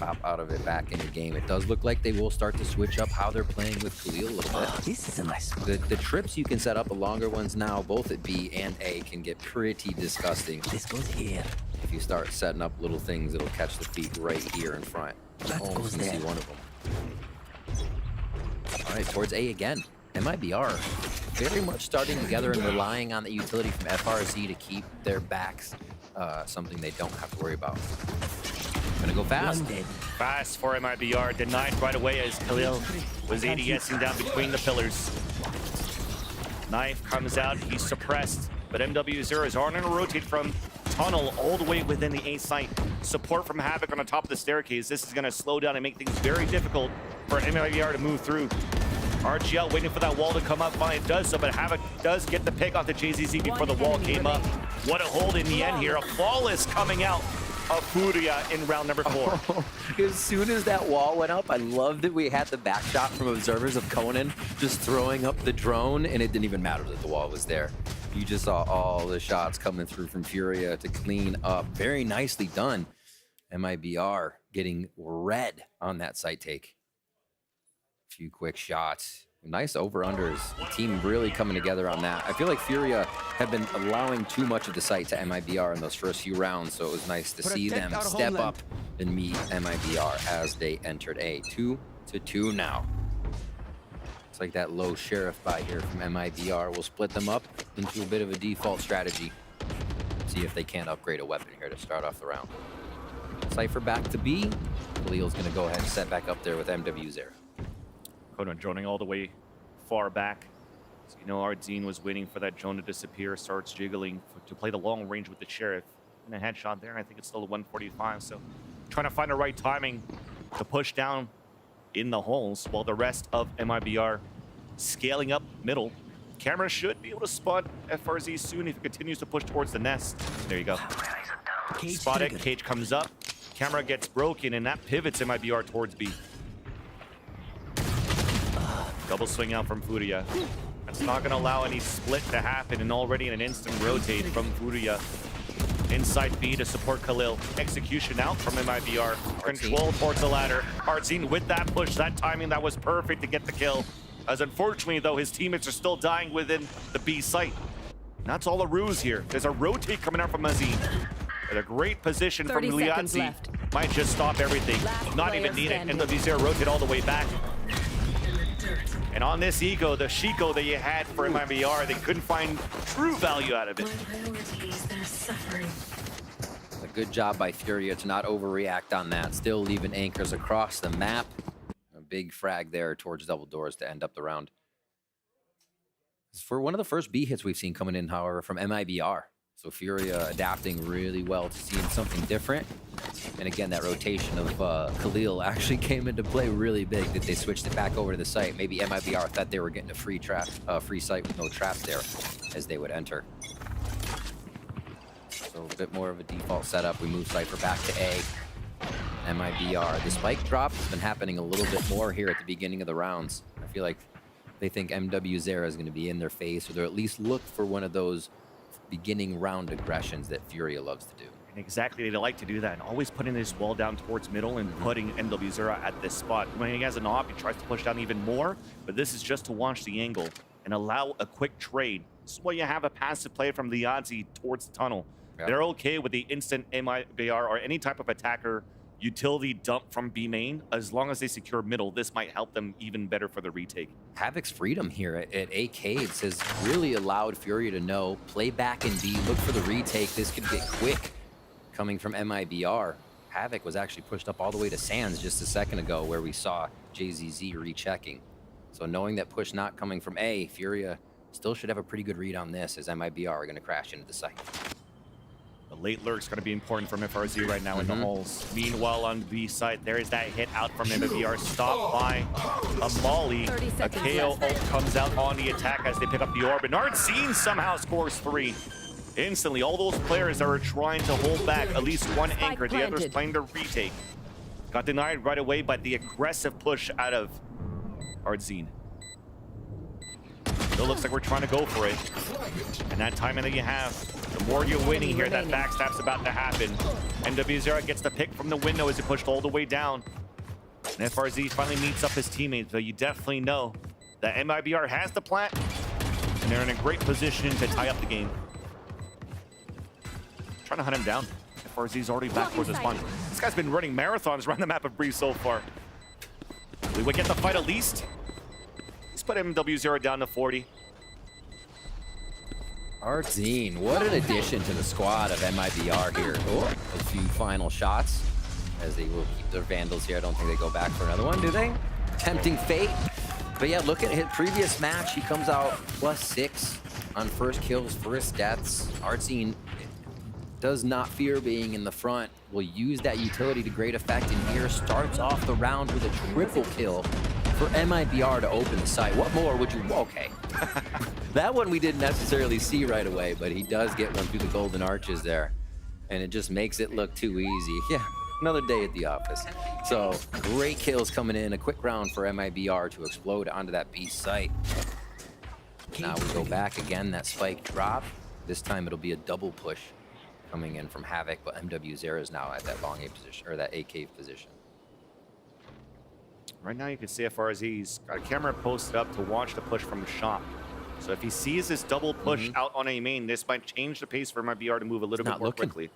pop out of it back into game. It does look like they will start to switch up how they're playing with Khalil a little bit. This is a nice one. The trips you can set up, the longer ones now, both at B and A, can get pretty disgusting. This goes here. If you start setting up little things, it'll catch the feet right here in front. Almost can see one of them. All right, towards A again. MIBR very much starting together and relying on the utility from FRZ to keep their backs something they don't have to worry about. Gonna go fast. Fast for MIBR, denied right away as Khalil was ADSing down between the pillars. Knife comes out, he's suppressed, but MW0 are going to rotate from tunnel all the way within the A site. Support from Havoc on the top of the staircase. This is going to slow down and make things very difficult for MIBR to move through. RGL waiting for that wall to come up. Finally it does so, but Havoc does get the pick off the JZZ before the wall came up. What a hold in the end here. A flawless coming out of Furia in round number 4. As soon as that wall went up, I love that we had the back shot from observers of Conan just throwing up the drone, and it didn't even matter that the wall was there. You just saw all the shots coming through from Furia to clean up. Very nicely done. MIBR getting red on that site take. A few quick shots. Nice over-unders. The team really coming together on that. I feel like Furia have been allowing too much of the site to MIBR in those first few rounds, so it was nice to see them step up and meet MIBR as they entered A. 2-2 now. Looks like that low sheriff buy here from MIBR will split them up into a bit of a default strategy. See if they can't upgrade a weapon here to start off the round. Cypher back to B. Khalil's gonna go ahead and set back up there with MW0. Conan droning all the way far back. So you know Ardzine was waiting for that drone to disappear, starts jiggling to play the long range with the sheriff. And a headshot there, I think it's still a 145, so trying to find the right timing to push down in the holes while the rest of MIBR scaling up middle. Camera should be able to spot FRZ soon if it continues to push towards the nest. There you go. Spot it, Cage comes up, camera gets broken, and that pivots MIBR towards B. Double swing out from Furia. That's not going to allow any split to happen, and already in an instant rotate from Furia. Inside B to support Khalil. Execution out from MIBR. Control towards the ladder. Ardzine with that push, that timing, that was perfect to get the kill. As unfortunately, though, his teammates are still dying within the B site. And that's all a ruse here. There's a rotate coming out from Azine. At a great position from Liadzi. Might just stop everything. Not even need it. MW0 rotate all the way back. And on this ego, the Shiko that you had for MIBR, they couldn't find true value out of it. A good job by Furia to not overreact on that. Still leaving anchors across the map. A big frag there towards double doors to end up the round. For one of the first B hits we've seen coming in, however, from MIBR. So Furia adapting really well to seeing something different. And again, that rotation of Khalil actually came into play really big, that they switched it back over to the site. Maybe MIBR thought they were getting a free site with no traps there as they would enter. So a bit more of a default setup. We move Cypher back to A. MIBR. The spike drop has been happening a little bit more here at the beginning of the rounds. I feel like they think MW0 is going to be in their face, or they're at least look for one of those beginning round aggressions that Furia loves to do. And exactly, they like to do that. And always putting this wall down towards middle and putting MW0 at this spot. When he has an op, he tries to push down even more, but this is just to watch the angle and allow a quick trade. This is why you have a passive play from Liadzi towards the tunnel. Yeah. They're okay with the instant MIBR or any type of attacker utility dump from B main. As long as they secure middle, this might help them even better for the retake. Havoc's freedom here at Arcades has really allowed Furia to know, play back in B, look for the retake. This could get quick coming from MIBR. Havoc was actually pushed up all the way to Sands just a second ago, where we saw JZZ rechecking. So knowing that push not coming from A, Furia still should have a pretty good read on this as MIBR are going to crash into the site. The late lurk's going to be important from FRZ right now in the halls. Meanwhile, on B side, there is that hit out from MIBR, stopped by a Molly. A KO ult comes out on the attack as they pick up the orb. And Ardzine somehow scores 3. Instantly, all those players that were trying to hold back at least one anchor, the others playing the retake, got denied right away by the aggressive push out of Ardzine. Still looks like we're trying to go for it. And that timing that you have, the more you're winning here, that backstab's about to happen. MW0 gets the pick from the window as he pushed all the way down. And FRZ finally meets up his teammates, but you definitely know that MIBR has the plant, and they're in a great position to tie up the game. Trying to hunt him down. FRZ's already back towards the spawn. This guy's been running marathons around the map of Breeze so far. We would get the fight at least. Let's put MW0 down to 40. Ardzine, what an addition to the squad of MIBR here. Oh, a few final shots as they will keep their Vandals here. I don't think they go back for another one, do they? Tempting fate. But yeah, look at his previous match. He comes out +6 on first kills, first deaths. Ardzine does not fear being in the front. Will use that utility to great effect, and here starts off the round with a triple kill for MIBR to open the site. What more would you... Okay. That one we didn't necessarily see right away, but he does get one through the golden arches there. And it just makes it look too easy. Yeah, another day at the office. So, great kills coming in. A quick round for MIBR to explode onto that B site. Now we go back again, that spike drop. This time it'll be a double push coming in from Havoc, but MW0 is now at that long A position, or that A cave position. Right now you can see FRZ's got a camera posted up to watch the push from the shop. So if he sees this double push out on A main, this might change the pace for MIBR to move a little bit more quickly.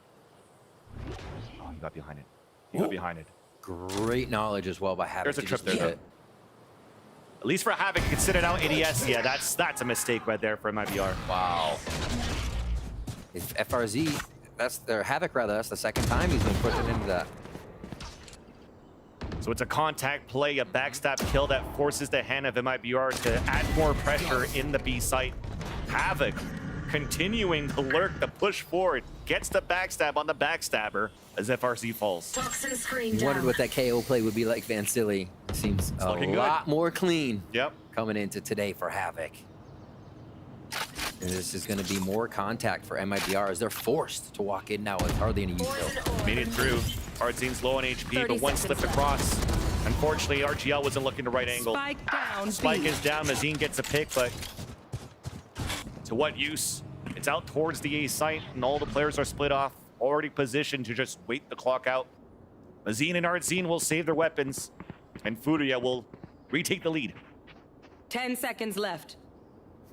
Oh, he got behind it. He got behind it. Great knowledge as well by Havoc. There's a trip there, though. At least for Havoc, you can sit it out ADS. Yeah, that's a mistake right there for MIBR. Wow. If FRZ, Havoc rather, that's the second time he's been pushing into that. So it's a contact play, a backstab kill that forces the hand of MIBR to add more pressure in the B site. Havoc continuing to lurk, the push forward, gets the backstab on the backstabber as FRZ falls. Wondered what that KO play would be like, Vansili. Seems a lot more clean. Yep. Coming into today for Havoc. And this is going to be more contact for MIBR as they're forced to walk in now with hardly any util. Made it through. Ardzine's low on HP, but one slipped across. Unfortunately, RGL wasn't looking the right angle. Spike is down. Mazine gets a pick, but to what use? It's out towards the A site, and all the players are split off, already positioned to just wait the clock out. Mazine and Ardzine will save their weapons, and Furia will retake the lead. 10 seconds left.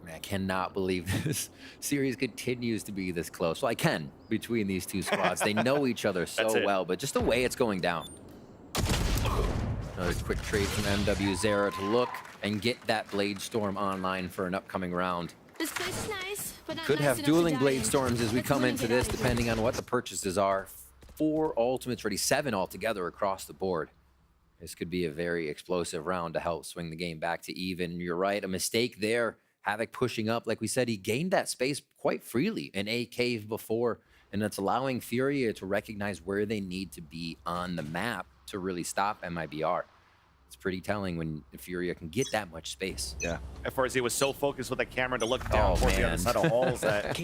Man, I cannot believe this series continues to be this close. Well, I can, between these two squads. They know each other so well, but just the way it's going down. Another quick trade from MW0 to look and get that Blade Storm online for an upcoming round. This place is nice, but not Could nice have enough dueling to die Blade in. Storms as we Let's come move into it this, out of depending on what the purchases are. 4 ultimates ready, 7 altogether across the board. This could be a very explosive round to help swing the game back to even. You're right, a mistake there. Havoc pushing up, like we said, he gained that space quite freely in A cave before, and that's allowing Furia to recognize where they need to be on the map to really stop MIBR. It's pretty telling when Furia can get that much space. Yeah. FRZ was so focused with the camera to look down towards the other side of halls that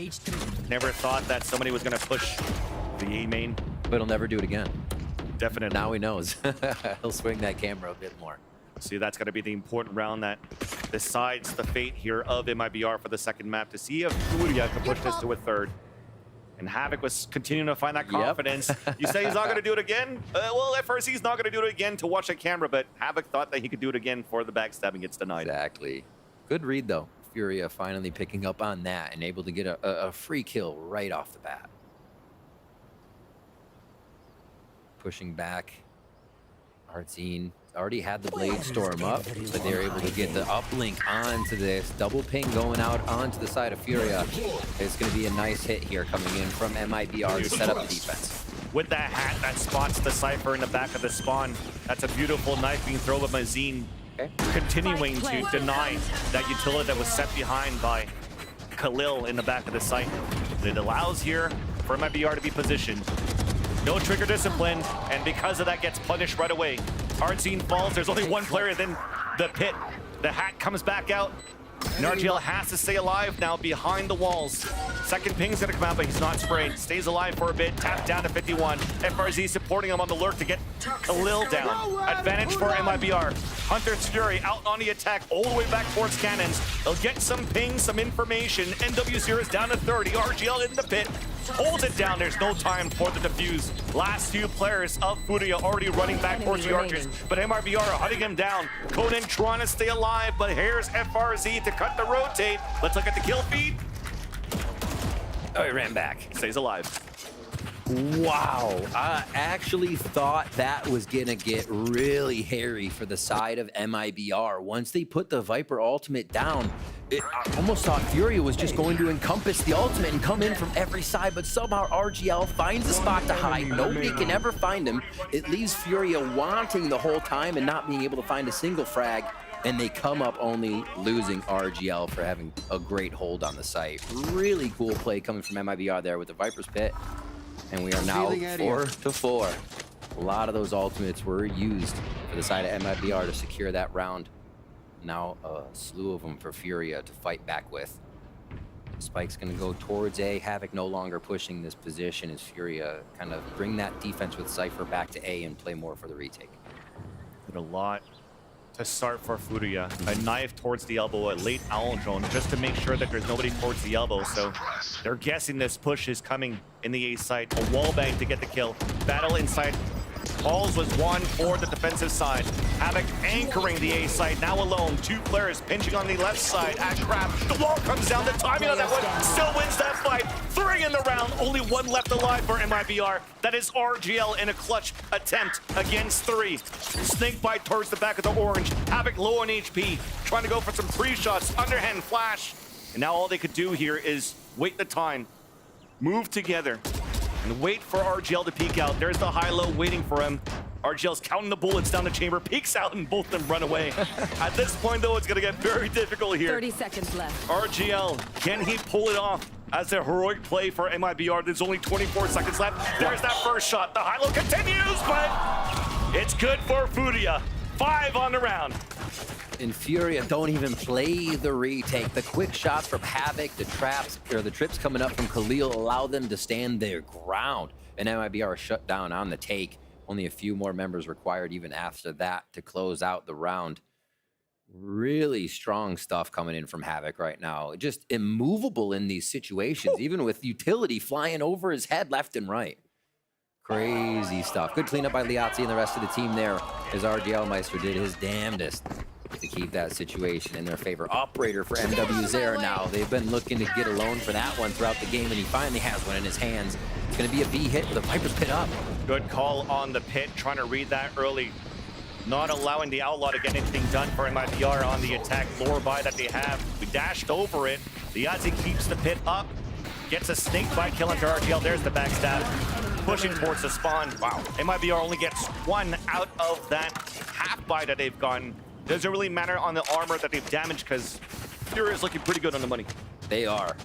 never thought that somebody was going to push the A main. But he'll never do it again. Definitely. Now he knows. He'll swing that camera a bit more. See, that's going to be the important round that decides the fate here of MIBR for the second map, to see if Furia can push this to a third. And Havoc was continuing to find that confidence. You say he's not going to do it again? Well, at first he's not going to do it again to watch the camera, but Havoc thought that he could do it again for the backstab and gets denied. Exactly. Good read, though. Furia finally picking up on that and able to get a free kill right off the bat. Pushing back. Ardzine already had the Blade Storm up, but they're able to get the uplink onto this. Double ping going out onto the side of Furia. It's going to be a nice hit here coming in from MIBR to set up the defense. With that hat that spots the Cypher in the back of the spawn, that's a beautiful knife being thrown with Mazine. continuing to deny that utility that was set behind by Khalil in the back of the site. It allows here for MIBR to be positioned. No trigger discipline, and because of that gets punished right away. Ardzine falls, there's only one player, then the pit. The hat comes back out. And RGL has to stay alive now behind the walls. Second ping's gonna come out, but he's not sprayed. Stays alive for a bit, tapped down to 51. FRZ supporting him on the lurk to get Khalil down. Advantage for MIBR. Hunter's Fury out on the attack, all the way back towards cannons. They'll get some pings, some information. NW0 is down to 30. RGL in the pit. Holds it down. There's no time for the defuse. Last few players of Furia already running back towards the archers, but MIBR are hunting him down. Conan trying to stay alive, but here's FRZ to cut the rotate. Let's look at the kill feed. Oh, he ran back. Stays alive. Wow, I actually thought that was gonna get really hairy for the side of MIBR. Once they put the Viper ultimate down, I almost thought Furia was just going to encompass the ultimate and come in from every side, but somehow RGL finds a spot to hide. Nobody can ever find him. It leaves Furia wanting the whole time and not being able to find a single frag, and they come up only losing RGL for having a great hold on the site. Really cool play coming from MIBR there with the Viper's Pit. And we are now 4-4. A lot of those ultimates were used for the side of MIBR to secure that round. Now a slew of them for Furia to fight back with. Spike's gonna go towards A. Havoc no longer pushing this position as Furia kind of bring that defense with Cypher back to A and play more for the retake. Did a lot to start for Furia. A knife towards the elbow, a late owl drone, just to make sure that there's nobody towards the elbow. So they're guessing this push is coming in the A side. A wallbang to get the kill. Battle inside. Balls was one for the defensive side. Havoc anchoring the A side, now alone. Two players pinching on the left side at Crab. The wall comes down, the timing on that one still wins that fight. 3 in the round, only 1 left alive for MIBR. That is RGL in a clutch attempt against 3. Snake bite towards the back of the orange. Havoc low on HP, trying to go for some pre-shots, underhand flash. And now all they could do here is wait the time, move together, and wait for RGL to peek out. There's the high-low waiting for him. RGL's counting the bullets down the chamber, peeks out, and both of them run away. At this point, though, it's going to get very difficult here. 30 seconds left. RGL, can he pull it off as a heroic play for MIBR? There's only 24 seconds left. There's that first shot. The high-low continues, but it's good for Furia. 5 on the round. And Furia don't even play the retake. The quick shots from Havoc, the traps, or the trips coming up from Khalil allow them to stand their ground. And MIBR shut down on the take. Only a few more members required even after that to close out the round. Really strong stuff coming in from Havoc right now. Just immovable in these situations, even with utility flying over his head left and right. Crazy stuff. Good cleanup by Liazzi and the rest of the team there as RGL Meister did his damnedest to keep that situation in their favor. Operator for MW0 now. They've been looking to get alone for that one throughout the game, and he finally has one in his hands. It's going to be a B hit with a Viper's Pit up. Good call on the pit, trying to read that early. Not allowing the Outlaw to get anything done for MIBR on the attack lure buy that they have. We dashed over it. Liazzi keeps the pit up, gets a snake bite kill into RGL. There's the backstab. Pushing towards the spawn. Wow. MIBR only gets 1 out of that half buy that they've gotten. Doesn't really matter on the armor that they've damaged because Furia is looking pretty good on the money. They are.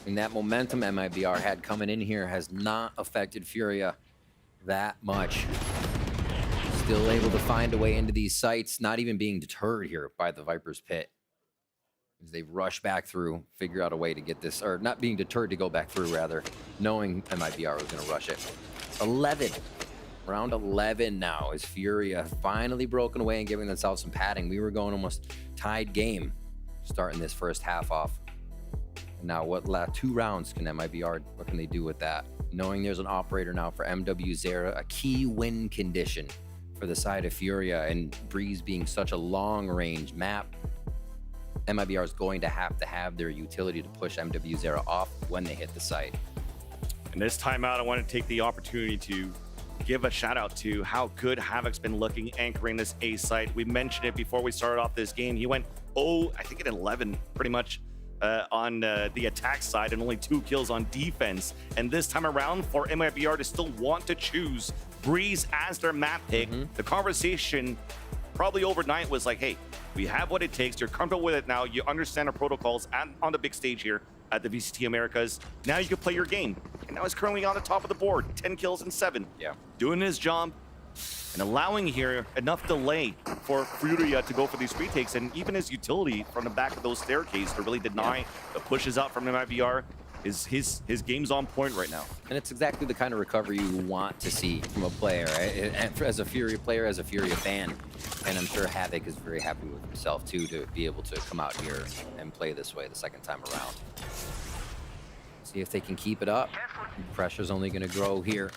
And that momentum MIBR had coming in here has not affected Furia that much. Still able to find a way into these sites, not even being deterred here by the Viper's Pit. As they rush back through, figure out a way to get this, or not being deterred to go back through, rather, knowing MIBR was going to rush it. 11. Round 11 now is Furia finally broken away and giving themselves some padding. We were going almost tied game starting this first half off. Now what 2 rounds can MIBR, what can they do with that? Knowing there's an operator now for MW0, a key win condition for the side of Furia, and Breeze being such a long range map, MIBR is going to have their utility to push MW0 off when they hit the site. And this time out, I want to take the opportunity to give a shout out to how good Havoc's been looking anchoring this A site. We mentioned it before we started off this game. He went, I think at 11 pretty much on the attack side and only 2 kills on defense. And this time around for MIBR to still want to choose Breeze as their map pick, the conversation probably overnight was like, hey, we have what it takes. You're comfortable with it now. You understand the protocols on the big stage here at the VCT Americas. Now you can play your game. And now he's currently on the top of the board, 10 kills and 7. Yeah. Doing his job and allowing here enough delay for Furia to go for these retakes, and even his utility from the back of those staircases to really deny the pushes up from MIBR. His game's on point right now. And it's exactly the kind of recovery you want to see from a player, right? And as a Furia player, as a Furia fan. And I'm sure Havoc is very happy with himself too, to be able to come out here and play this way the second time around. See if they can keep it up. Pressure's only gonna grow here.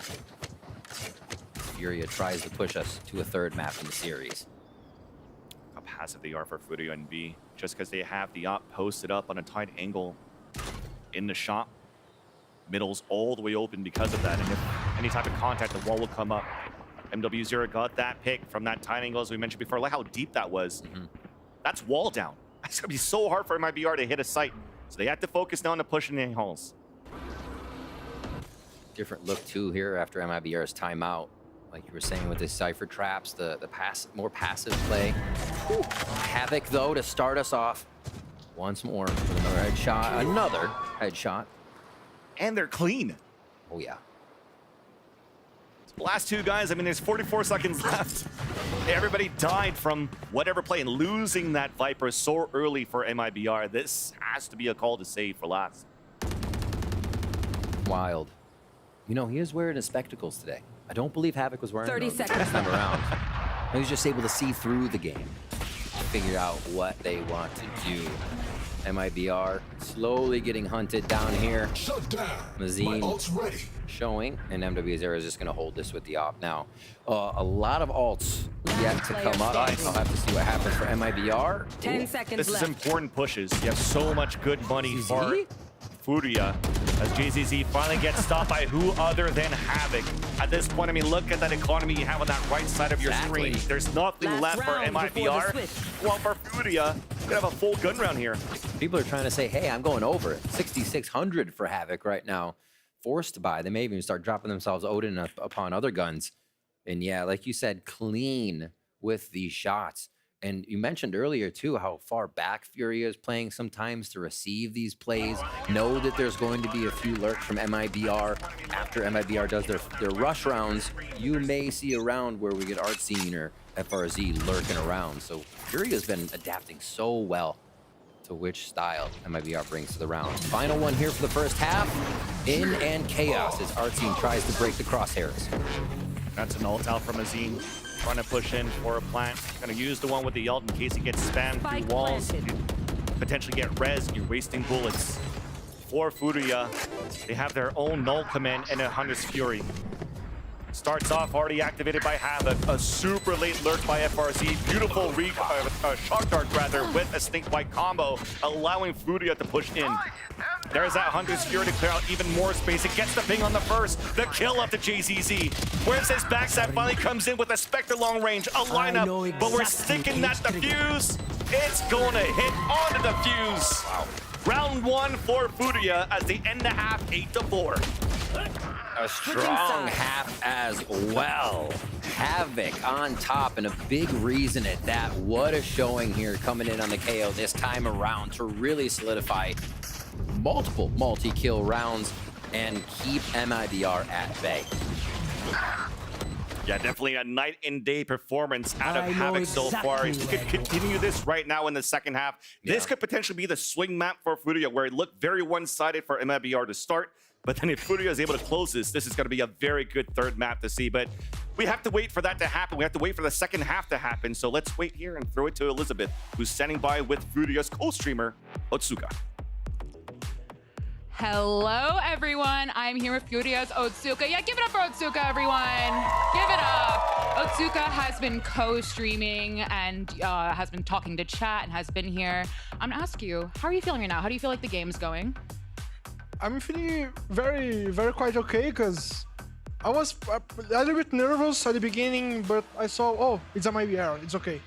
Furia tries to push us to a third map in the series. How passive they are for Furia and B, just because they have the op posted up on a tight angle in the shop. Middle's all the way open because of that, and if any type of contact, the wall will come up. MW0 got that pick from that tight angle, as we mentioned before. Like how deep that was. That's wall down. It's gonna be so hard for MIBR to hit a site, so they have to focus now on the pushing in halls. Different look too here after MIBR's timeout. Like you were saying with the Cypher traps, the more passive play. Ooh. Havoc though to start us off. Once more with another headshot, another headshot. And they're clean. Oh yeah. The last two guys, I mean, there's 44 seconds left. Everybody died from whatever play, and losing that Viper so early for MIBR. This has to be a call to save for last. Wild. You know, he is wearing his spectacles today. I don't believe Havoc was wearing 30 them seconds. this time around. He was just able to see through the game, figure out what they want to do. MIBR slowly getting hunted down here. Mazine showing, and MW0 is just going to hold this with the op now. A lot of alts yet to come up. I'll have to see what happens for MIBR. 10 seconds This left. is important pushes. You have so much good money for Furia as JZZ finally gets stopped by who other than Havoc. At this point, I mean, look at that economy you have on that right side of your screen. There's nothing left for MIBR. Well, for Furia, you could have a full gun round here. People are trying to say, hey, I'm going over it. 6,600 for Havoc right now. Forced to buy. They may even start dropping themselves Odin upon other guns. And yeah, like you said, clean with these shots. And you mentioned earlier, too, how far back Furia is playing sometimes to receive these plays. Know that there's going to be a few lurks from MIBR. After MIBR does their rush rounds, you may see a round where we get Artscene or FRZ lurking around. So Furia's been adapting so well to which style MIBR brings to the round. Final one here for the first half. In and chaos as Artscene tries to break the crosshairs. That's an ult out from Azine. Trying to push in for a plant. Gonna use the one with the ult in case he gets spammed through walls. You potentially get res, you're wasting bullets. For Furia, they have their own null command and a Hunter's Fury. Starts off already activated by Havoc. A super late lurk by FRZ. Beautiful shock dart rather with a Stink Bite combo, allowing Furia to push in. There's that Hunter's Fury to clear out even more space. It gets the ping on the first. The kill up to JZZ. Where's his backstab finally comes in with a Spectre long range, a lineup, but we're sticking that defuse. It's going to hit onto the fuse. Wow. Round one for Furia as they end the half 8-4. A strong half as well. Havoc on top, and a big reason at that. What a showing here coming in on the KO this time around to really solidify multiple multi-kill rounds and keep MIBR at bay. Yeah, definitely a night and day performance out of Havoc so far. If you could continue this right now in the second half, this could potentially be the swing map for Furia, where it looked very one-sided for MIBR to start. But then if Furia is able to close this is going to be a very good third map to see. But we have to wait for that to happen. We have to wait for the second half to happen. So let's wait here and throw it to Elizabeth, who's standing by with Furia's co-streamer, Otsuka. Hello, everyone. I'm here with Furia's Otsuka. Yeah, give it up for Otsuka, everyone. Give it up. Otsuka has been co-streaming and has been talking to chat and has been here. I'm gonna ask you, how are you feeling right now? How do you feel like the game's going? I'm feeling very quite okay, because I was a little bit nervous at the beginning, but I saw, oh, it's a MIBR, it's okay.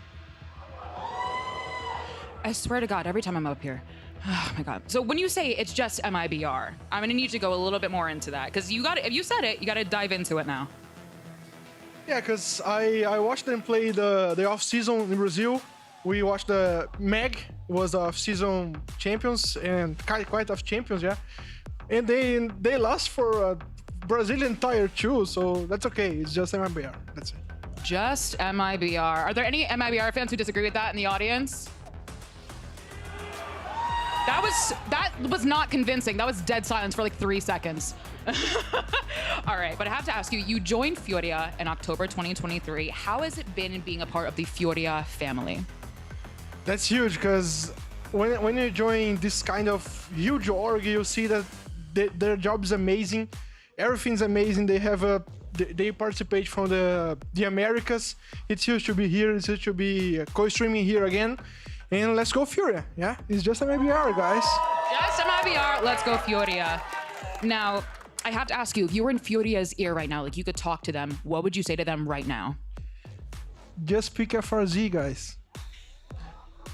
I swear to God, every time I'm up here. Oh my God. So when you say it's just MIBR, I'm gonna need you to go a little bit more into that, because if you said it, you gotta dive into it now. Yeah, because I watched them play the off-season in Brazil. We watched the Meg was the off-season champions and quite of champions, yeah. And they lost for Brazilian tire too, so that's okay. It's just MIBR. That's it. Just MIBR. Are there any MIBR fans who disagree with that in the audience? That was not convincing. That was dead silence for like 3 seconds. All right, but I have to ask you, you joined Furia in October 2023. How has it been being a part of the Furia family? That's huge, because when you join this kind of huge org, you see that their job is amazing. Everything's amazing. They participate from the Americas. It's huge to be here. It's huge to be co-streaming here again. And let's go Furia, yeah? It's just a MIBR, guys. Just MIBR, let's go Furia. Now, I have to ask you, if you were in Furia's ear right now, like you could talk to them, what would you say to them right now? Just pick FRZ, guys.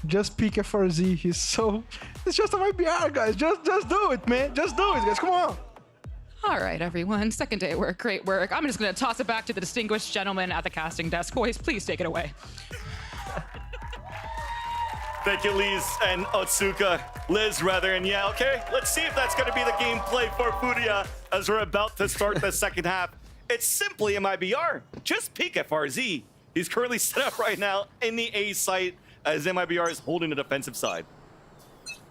Just pick FRZ. It's just a MIBR, guys. Just do it, man. Just do it, guys. Come on. All right, everyone. Second day at work. Great work. I'm just going to toss it back to the distinguished gentleman at the casting desk. Boys, please take it away. Thank you, Liz and Liz, rather. And yeah, okay, let's see if that's going to be the gameplay for Furia as we're about to start the second half. It's simply MIBR. Just peek FRZ. He's currently set up right now in the A site as MIBR is holding the defensive side.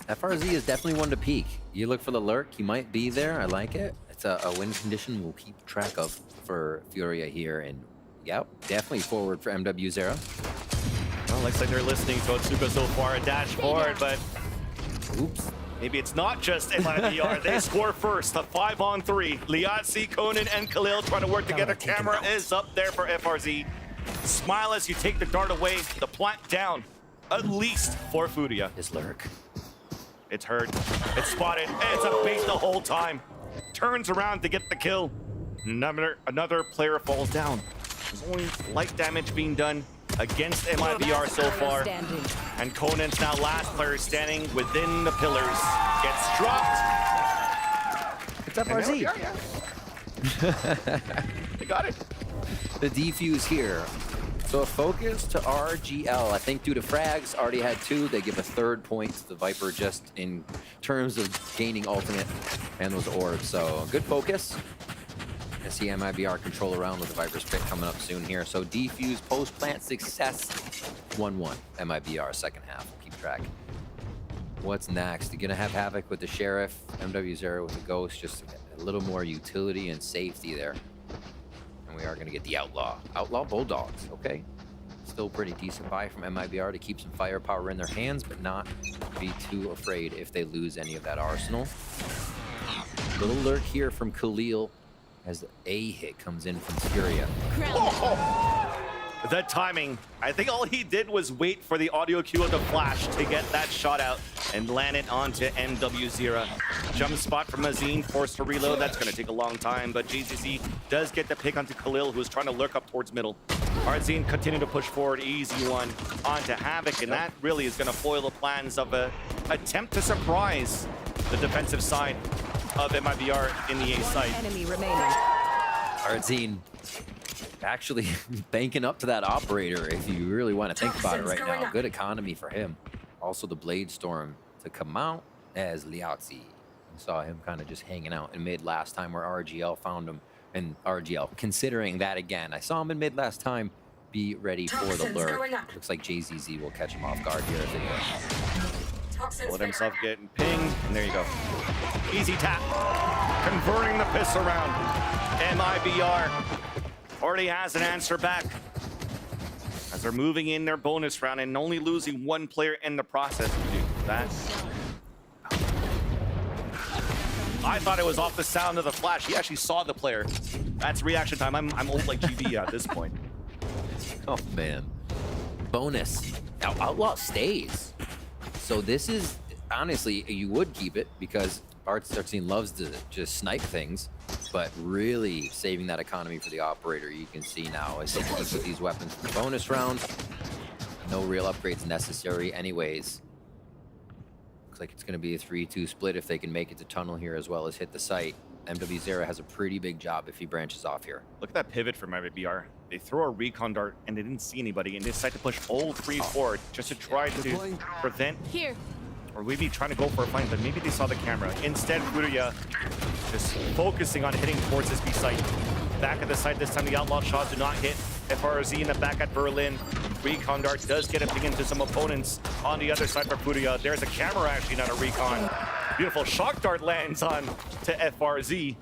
FRZ is definitely one to peek. You look for the lurk, he might be there. I like it. It's a win condition we'll keep track of for Furia here. And yep, definitely forward for MW0. Well, looks like they're listening to Otsuka so far and dash forward, but oops. Maybe it's not just MIBR. They score first, a 5-on-3. Liatzi, Conan, and Khalil trying to work together. Camera is up there for FRZ. Smile as you take the dart away. The plant down, at least for Furia. His lurk. It's heard, it's spotted, and it's a bait the whole time. Turns around to get the kill. Another player falls down. There's only light damage being done against MIBR so far. And Conan's now last player standing within the pillars. Gets dropped. It's FRZ. They got it. The defuse here. So a focus to RGL. I think due to frags, already had 2. They give a 3rd point to the Viper just in terms of gaining ultimate and those orbs. So good focus. I see MIBR control around with the Viper's pick coming up soon here. So defuse post-plant success. 1-1 MIBR second half. Keep track. What's next? You're gonna have Havoc with the Sheriff, MW0 with the Ghost, just a little more utility and safety there. And we are gonna get the Outlaw. Outlaw Bulldogs, okay? Still pretty decent buy from MIBR to keep some firepower in their hands, but not be too afraid if they lose any of that arsenal. Little lurk here from Khalil as a hit comes in from Furia. The timing. I think all he did was wait for the audio cue of the flash to get that shot out and land it onto MW0. Jump spot from Mazine, forced to reload. That's going to take a long time, but GCC does get the pick onto Khalil, who's trying to lurk up towards middle. Arzine continue to push forward, easy one onto Havoc, and that really is going to foil the plans of a attempt to surprise the defensive side of MIBR in the A site. Enemy remaining. Arzine actually banking up to that operator if you really want to think about it right now. Good economy for him. Also the Blade Storm to come out as Liatzi. Saw him kind of just hanging out in mid last time where RGL found him. And RGL, considering that again, I saw him in mid last time. Be ready for the lurk. Looks like JZZ will catch him off guard here if they Let himself getting pinged, and there you go. Easy tap. Converting the piss around. MIBR already has an answer back as they're moving in their bonus round and only losing 1 player in the process. That's... I thought it was off the sound of the flash. He actually saw the player. That's reaction time. I'm old like GV at this point. Oh, man. Bonus. Now, Outlaw stays. So this is, honestly, you would keep it because Art13 loves to just snipe things, but really saving that economy for the operator, you can see now as they keep with these weapons in the bonus round. No real upgrades necessary anyways. Looks like it's going to be a 3-2 split if they can make it to tunnel here as well as hit the site. MWZera has a pretty big job if he branches off here. Look at that pivot from IBR. They throw a recon dart and they didn't see anybody and they decide to push all 3 forward just to try to prevent Here. or maybe trying to go for a fight, but maybe they saw the camera. Instead, Furia just focusing on hitting towards this B site. Back at the site this time, the outlaw shots do not hit. FRZ in the back at Berlin. Recon dart does get him into some opponents on the other side for Furia. There's a camera actually, not a recon. Beautiful shock dart lands on to FRZ.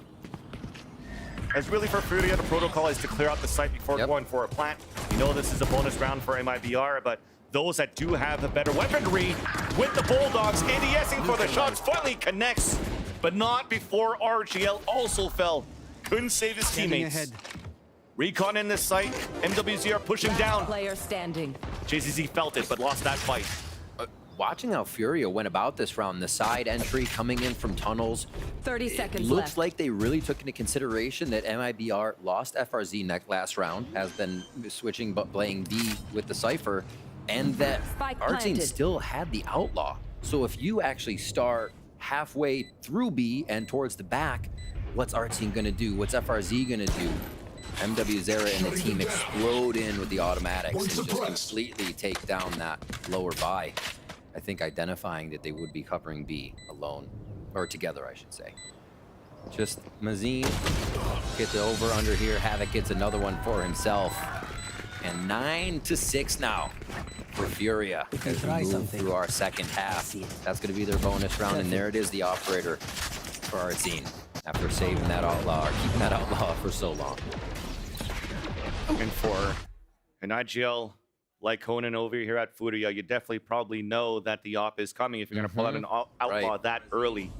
As really for Furia, the protocol is to clear out the site before going for a plant. You know this is a bonus round for MIBR, but those that do have a better weaponry with the Bulldogs, ADSing for the shots, finally connects, but not before RGL also fell. Couldn't save his teammates. Recon in this site, MWZR pushing down. Player standing. JZZ felt it, but lost that fight. Watching how Furia went about this round, the side entry coming in from tunnels. 30 seconds looks left. like they really took into consideration that MIBR lost FRZ last round, has been switching but playing B with the Cypher, and that our team still had the Outlaw. So if you actually start halfway through B and towards the back, what's our team gonna do? What's FRZ gonna do? MWZera and the team explode in with the automatics and just completely take down that lower buy. I think identifying that they would be covering B alone, or together, I should say. Just Mazin gets the over under here. Havoc gets another one for himself. And 9-6 now for Furia as we move through our second half. That's going to be their bonus round, and there it is, the operator for our team after saving that outlaw, or keeping that outlaw for so long. And for an IGL like Conan over here at Furia, you definitely probably know that the op is coming if you're going to pull out an outlaw that early.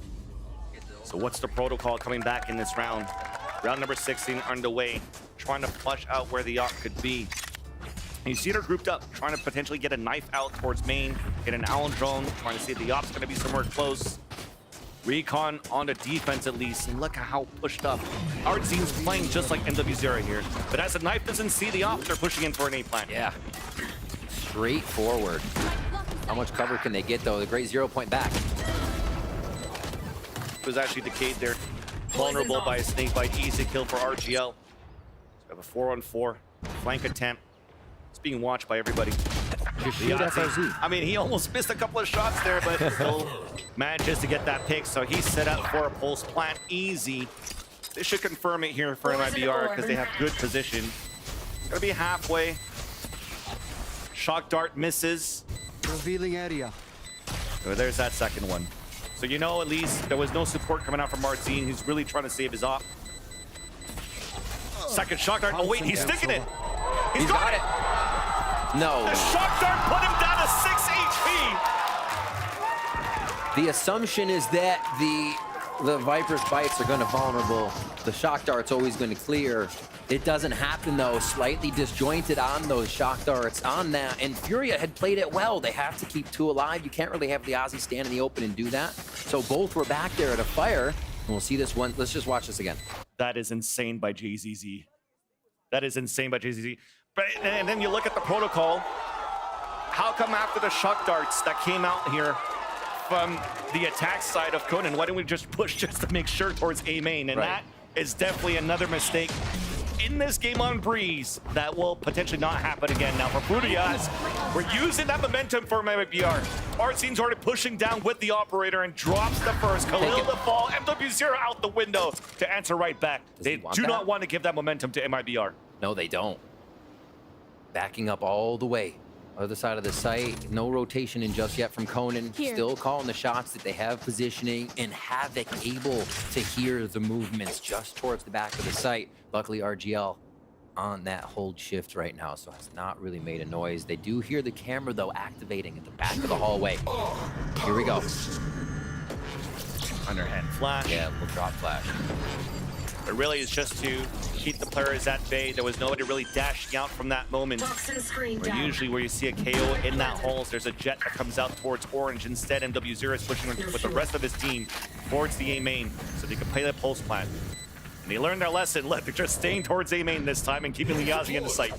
So what's the protocol coming back in this round? Round number 16 underway, trying to flush out where the op could be. And you see they're grouped up, trying to potentially get a knife out towards main, get an Allen drone, trying to see if the op's going to be somewhere close. Recon on the defense at least, and look at how pushed up. Our team's playing just like MWZera here, but as the knife doesn't see the op, they're pushing in for an A-plant. Yeah, straight forward. How much cover can they get though? The great 0 point back. It was actually decayed there. Vulnerable by a snake bite, easy kill for RGL. So we have a 4-on-4 flank attempt. It's being watched by everybody. I mean, he almost missed a couple of shots there, but still manages to get that pick. So he's set up for a pulse plant easy. They should confirm it here for MIBR because they have good position. Gonna be halfway. Shock dart misses. Revealing area. So there's that second one. So you know at least there was no support coming out from Martin. He's really trying to save his op. Second shock dart. Oh wait, he's sticking it. He's got it. No. The shock dart put him down to 6 HP. The assumption is that the Viper's bites are going to vulnerable. The shock dart's always going to clear. It doesn't happen though. Slightly disjointed on those shock darts on that. And Furia had played it well. They have to keep 2 alive. You can't really have the Aussie stand in the open and do that. So both were back there at a fire. And we'll see this one. Let's just watch this again. That is insane by JZZ. That is insane by JZZ. But, and then you look at the protocol. How come after the shock darts that came out here from the attack side of Conan, why didn't we just push just to make sure towards A main? And that is definitely another mistake in this game on Breeze that will potentially not happen again. Now for Furia, we're using that momentum for MIBR. Artzine's already pushing down with the operator and drops the first. Khalil the fall, MWZera out the window to answer right back. They do not want to give that momentum to MIBR. No, they don't. Backing up all the way. Other side of the site, no rotation in just yet from Conan. Still calling the shots that they have positioning, and Havoc able to hear the movements just towards the back of the site. Luckily, RGL on that hold shift right now, so has not really made a noise. They do hear the camera, though, activating at the back of the hallway. Here we go. Underhand flash. Yeah, we'll drop flash. It really is just to keep the players at bay. There was nobody really dashing out from that moment. Usually where you see a KO in that holes, there's a jet that comes out towards orange. Instead, MWZera is pushing with the rest of his team towards the A main so they can play that pulse plant. And they learned their lesson. Look, they're just staying towards A main this time and keeping Liazi in the sight.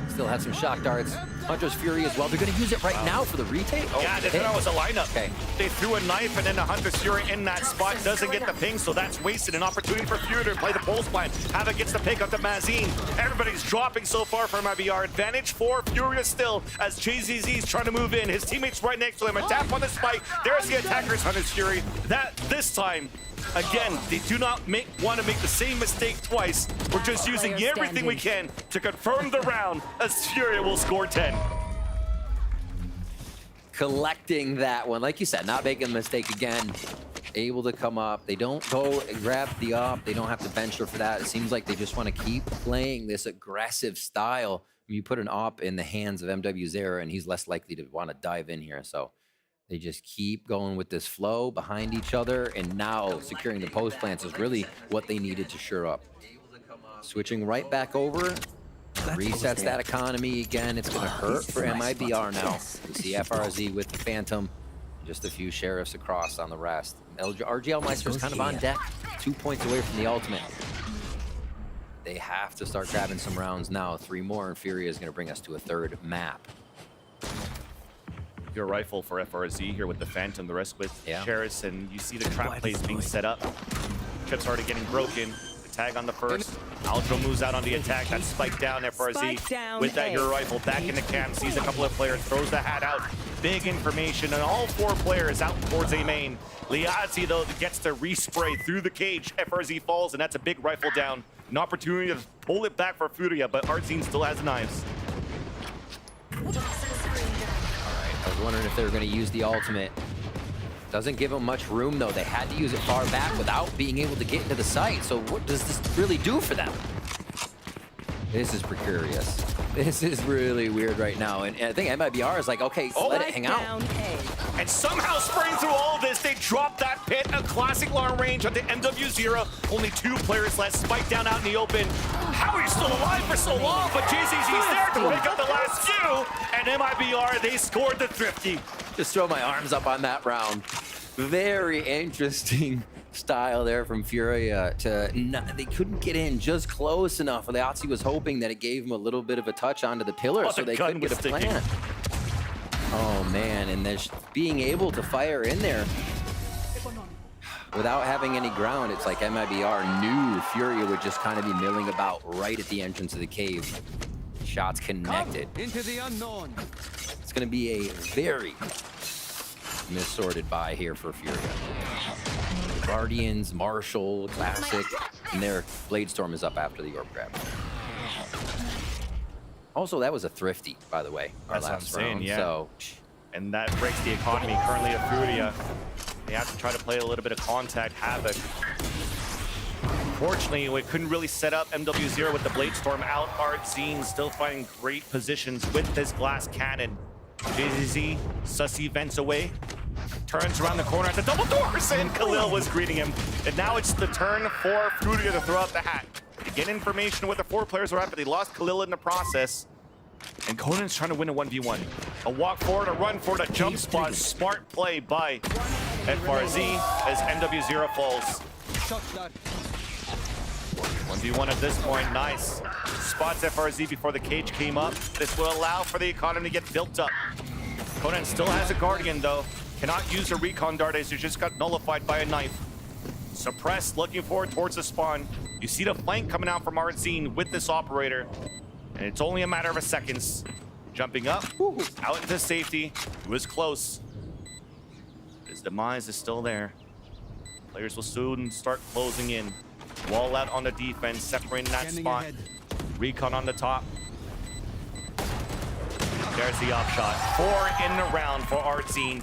Still have some shock darts. Hunter's Fury as well. They're going to use it right now for the retake. Yeah, that was a lineup. Okay. They threw a knife, and then the Hunter's Fury in that spot doesn't get the ping, so that's wasted. An opportunity for Fury to play the pulse plan. Havoc gets the pick up to Mazin. Everybody's dropping so far from IBR. Advantage for Furia still, as JZZ's trying to move in. His teammates right next to him. A tap on the spike. There's the attackers, Hunter's Fury. This time, again, they do not want to make the same mistake twice. We're just using everything we can to confirm the round, as Furia will score 10. Collecting that one. Like you said, not making a mistake again. Able to come up. They don't go and grab the op. They don't have to venture for that. It seems like they just want to keep playing this aggressive style. You put an op in the hands of MW0, and he's less likely to want to dive in here. So they just keep going with this flow behind each other, and now securing the post plants is really what they needed to shore up. Switching right back over, resets that economy again. It's going to hurt for MIBR now. You see FRZ with the Phantom, just a few sheriffs across on the rest. RGL Meister's kind of on deck, 2 points away from the ultimate. They have to start grabbing some rounds now. 3 more, and Furia is going to bring us to a 3rd map. Your rifle for FRZ here with the Phantom, the rest with Cheris, and you see the trap plays being set up. Chips already getting broken. The tag on the first. Aldro moves out on the attack. That's spiked down. FRZ with that hero rifle back in the camp. Sees a couple of players, throws the hat out. Big information, and all 4 players out towards A main. Liazzi, though, gets to respray through the cage. FRZ falls, and that's a big rifle down. An opportunity to pull it back for Furia, but Artzine still has knives. I was wondering if they were going to use the ultimate. Doesn't give them much room, though. They had to use it far back without being able to get into the site. So what does this really do for them? This is precarious. This is really weird right now. And I think MIBR is like, okay, let it hang out. And somehow spraying through all of this, they drop that pit. A classic long range onto MW0. Only 2 players left. Spike down out in the open. How are you still alive for so long? But JZZ's there to pick up the last few. And MIBR, they scored the thrifty. Just throw my arms up on that round. Very interesting style there from Furia. They couldn't get in just close enough. Liazzi was hoping that it gave him a little bit of a touch onto the pillar so they couldn't get a plant. Oh man, and there's being able to fire in there without having any ground. It's like MIBR knew Furia would just kind of be milling about right at the entrance of the cave. Shots connected. Into the unknown. It's going to be a very missorted buy here for Furia. Guardians, Marshall, Classic, and their Blade Storm is up after the orb grab. Also, that was a thrifty, by the way, our last round. Yeah. So, and that breaks the economy currently of Furia. They have to try to play a little bit of contact havoc. Unfortunately, we couldn't really set up MW0 with the Blade Storm out. Artzine still finding great positions with this glass cannon. JZZ, Sussy vents away. Turns around the corner at the double doors, and Khalil was greeting him. And now it's the turn for Furia to throw out the hat. To get information with the 4 players are after they lost Khalil in the process. And Conan's trying to win a 1v1. A walk forward, a run forward, a jump spot. Smart play by FRZ as MW0 falls. 1v1 at this point, nice. Spots FRZ before the cage came up. This will allow for the economy to get built up. Conan still has a Guardian though. Cannot use a recon dart as he just got nullified by a knife. Suppressed, looking forward towards the spawn. You see the flank coming out from Artzine with this operator. And it's only a matter of seconds. Jumping up, out into safety. It was close. His demise is still there. Players will soon start closing in. Wall out on the defense, separating that spot. Recon on the top. There's the op shot. 4 in the round for Artzine.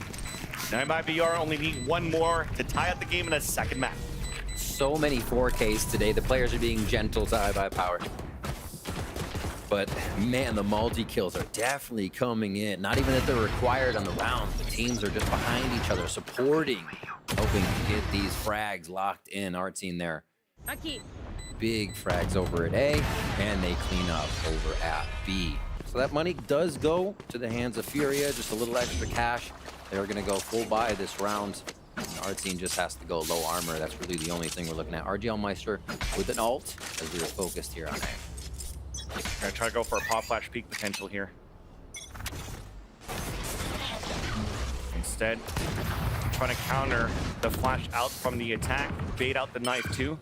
Now MIBR only need 1 more to tie up the game in a 2nd map. so many 4Ks today. The players are being gentle to iBUYPOWER. But man, the multi-kills are definitely coming in. Not even that they're required on the round. The teams are just behind each other, supporting, hoping to get these frags locked in. Artzine there. Big frags over at A, and they clean up over at B. So that money does go to the hands of Furia, just a little extra cash. They're gonna go full buy this round. Artzine just has to go low armor. That's really the only thing we're looking at. RGL Meister with an ult, as we are focused here on A. Gonna try to go for a pop flash peak potential here. instead. Trying to counter the flash out from the attack, bait out the knife too.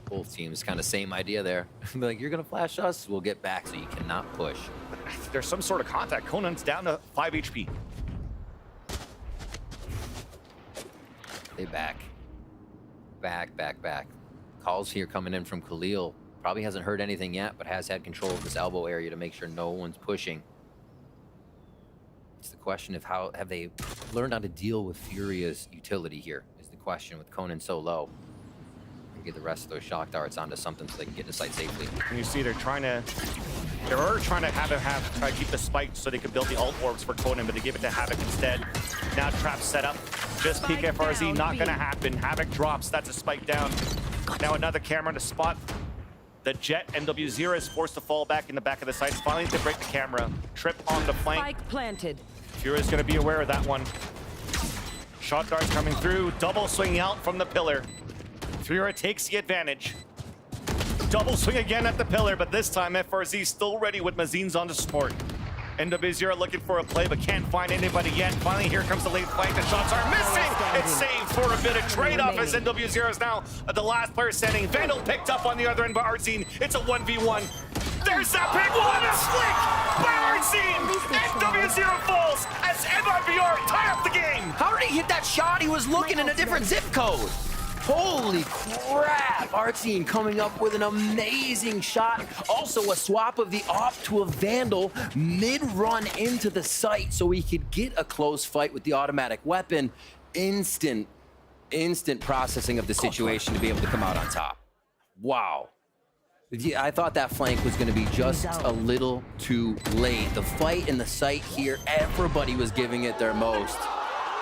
Both teams kind of same idea there. Be like, you're gonna flash us, we'll get back, so you cannot push. There's some sort of contact. Conan's down to 5 HP. They back. Back. Calls here coming in from Khalil. Probably hasn't heard anything yet, but has had control of this elbow area to make sure no one's pushing. It's the question of how have they learned how to deal with Furia's utility here, is the question with Conan so low. And get the rest of those shock darts onto something so they can get to site safely. And you see they're trying to have him try to keep the spike so they could build the ult orbs for Conan, but they gave it to Havoc instead. Now trap set up. Just peek FRZ, not gonna happen. Havoc drops, that's a spike down. Now another camera to spot the Jet. MW0 is forced to fall back in the back of the sights. Finally to break the camera. Trip on the flank. Spike planted. Furia's gonna be aware of that one. Shot dart coming through, double swing out from the pillar. Furia takes the advantage. Double swing again at the pillar, but this time FRZ still ready with Mazines on the support. NW0 looking for a play, but can't find anybody yet. Finally, here comes the late flank. The shots are missing. It's saved for a bit of trade-off as NW0 is now the last player standing. Vandal picked up on the other end by Artzine. It's a 1v1. There's that big one, a flick by Artzine. NW0 falls as MIBR tie up the game. How did he hit that shot? He was looking in a different zip code. Holy crap! Artzine coming up with an amazing shot. Also a swap of the op to a Vandal mid-run into the site so he could get a close fight with the automatic weapon. Instant processing of the situation to be able to come out on top. Wow. Yeah, I thought that flank was going to be just a little too late. The fight in the site here, everybody was giving it their most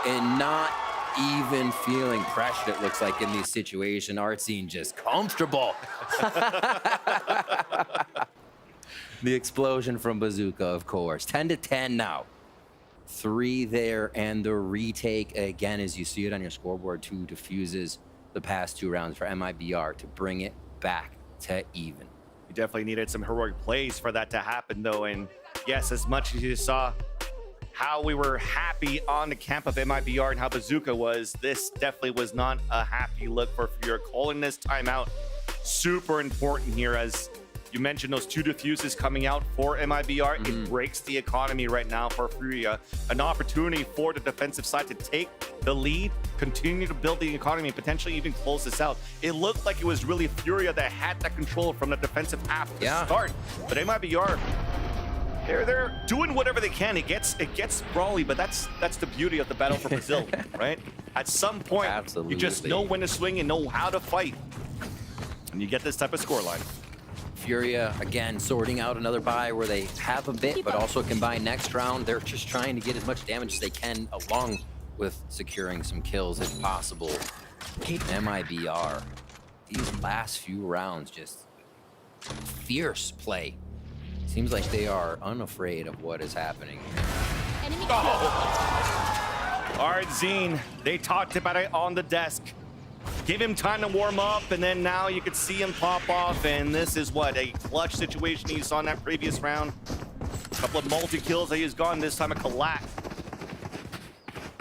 and not even feeling pressure, it looks like, in these situations. Artzine just comfortable. The explosion from Bazooka, of course. 10-10 now. 3 there, and the retake again, as you see it on your scoreboard, 2 defuses the past 2 rounds for MIBR to bring it back to even. We definitely needed some heroic plays for that to happen, though. And yes, as much as you saw how we were happy on the camp of MIBR and how Bazooka was, this definitely was not a happy look for Furia. Calling this timeout super important here, as you mentioned those 2 defuses coming out for MIBR. It breaks the economy right now for Furia. An opportunity for the defensive side to take the lead, continue to build the economy, and potentially even close this out. It looked like it was really Furia that had that control from the defensive half to start, but MIBR, they're doing whatever they can. It gets brawly, but that's the beauty of the battle for Brazil, right? At some point, you just know when to swing and know how to fight, and you get this type of scoreline. Furia, again, sorting out another buy where they have a bit, but also can buy next round. They're just trying to get as much damage as they can, along with securing some kills if possible. MIBR, these last few rounds, just fierce play. Seems like they are unafraid of what is happening. Artzine, they talked about it on the desk. Give him time to warm up, and then now you could see him pop off, and this is what, a clutch situation you saw in that previous round. A couple of multi-kills that he's gone, this time a collat.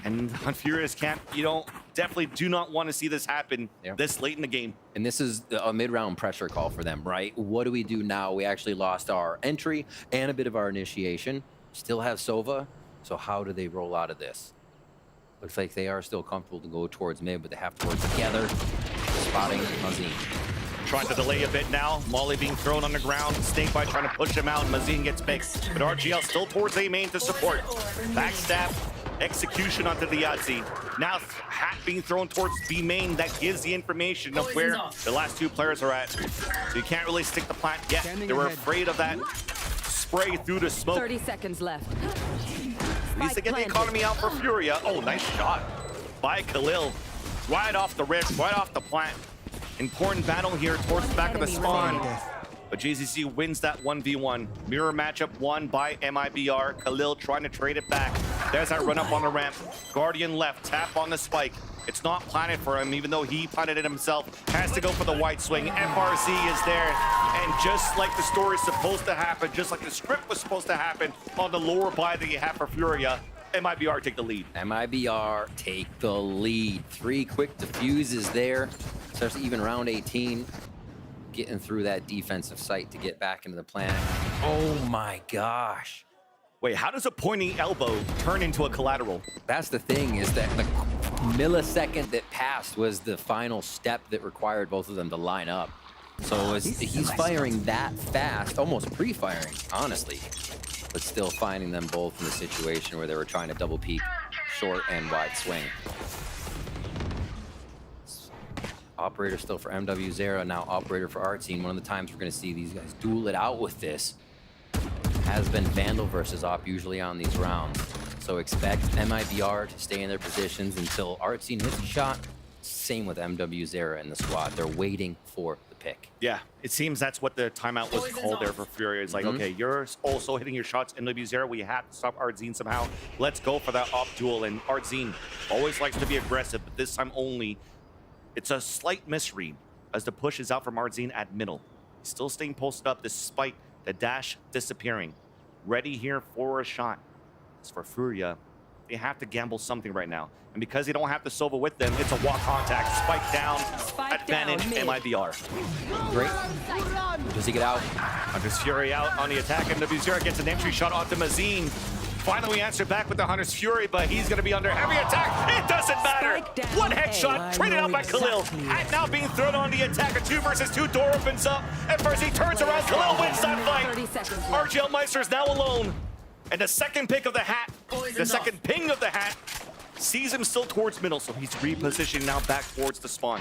And on Furia's camp, you definitely do not want to see this happen this late in the game. And this is a mid-round pressure call for them, right? What do we do now? We actually lost our entry and a bit of our initiation. Still have Sova, so how do they roll out of this? Looks like they are still comfortable to go towards mid, but they have to work together. Spotting Mazine. Trying to delay a bit now. Molly being thrown on the ground. Snakebite trying to push him out. Mazine gets picked, but RGL still towards A main to support. Backstab. Execution onto the Yahtzee. Now hat being thrown towards B main. That gives the information of where the last 2 players are at. So you can't really stick the plant yet. They were afraid of that spray through the smoke. 30 seconds left. At least to get the economy out for Furia. Oh, nice shot by Khalil. Right off the rip, right off the plant. Important battle here towards the back of the spawn. But JZC wins that 1v1. Mirror matchup won by MIBR. Khalil trying to trade it back. There's that run up on the ramp. Guardian left, tap on the spike. It's not planted for him, even though he planted it himself. Has to go for the white swing. FRZ is there. And just like the story is supposed to happen, just like the script was supposed to happen on the lower buy that you have for Furia, MIBR take the lead. MIBR take the lead. 3 quick diffuses there. Starts to even round 18. Getting through that defensive site to get back into the planet. Oh my gosh. Wait, how does a pointing elbow turn into a collateral? That's the thing, is that the millisecond that passed was the final step that required both of them to line up. So he's firing that fast, almost pre-firing, honestly, but still finding them both in a situation where they were trying to double peek short and wide swing. Operator still for MW0, now operator for Artscene. One of the times we're going to see these guys duel it out with this has been Vandal versus Op usually on these rounds. So expect MIBR to stay in their positions until Artscene hits a shot. Same with MW0 in the squad. They're waiting for the pick. Yeah, it seems that's what the timeout was called there for Furia. It's like, okay, you're also hitting your shots, MW0. We have to stop Artscene somehow. Let's go for that Op duel. And Artscene always likes to be aggressive, but this time only. It's a slight misread as the push is out from Artscene at middle. He's still staying posted up despite the dash disappearing. Ready here for a shot. As for Furia, they have to gamble something right now. And because they don't have the Sova with them, it's a walk contact. Spike down, advantage MIBR. Great. Does he get out? Hunter's Fury out on the attack. MW0 gets an entry shot onto Mazine. Finally answered back with the Hunter's Fury, but he's going to be under heavy attack. It doesn't matter. One headshot traded out by Khalil. And now being thrown on the attack. A 2 versus 2 door opens up. At first he turns around. Khalil wins that fight. RGL Meister is now alone. And the second pick of the hat, the second ping of the hat, sees him still towards middle. So he's repositioning now back towards the spawn.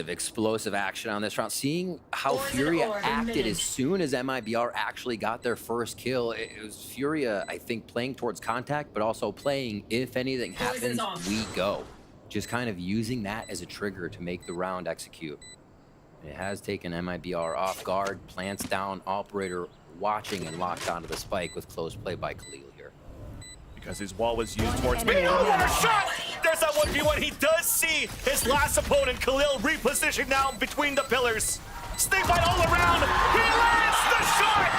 Explosive action on this round. Seeing how Furia acted as soon as MIBR actually got their first kill. It was Furia, I think, playing towards contact, but also playing, if anything happens, we go. Just kind of using that as a trigger to make the round execute. It has taken MIBR off guard, plants down, operator watching and locked onto the spike with close play by Khalil here. Because his wall was used towards me. Oh, what a shot! There's that 1v1. He does see his last opponent, Khalil, repositioned now between the pillars. Snakebite all around. He lands the shot!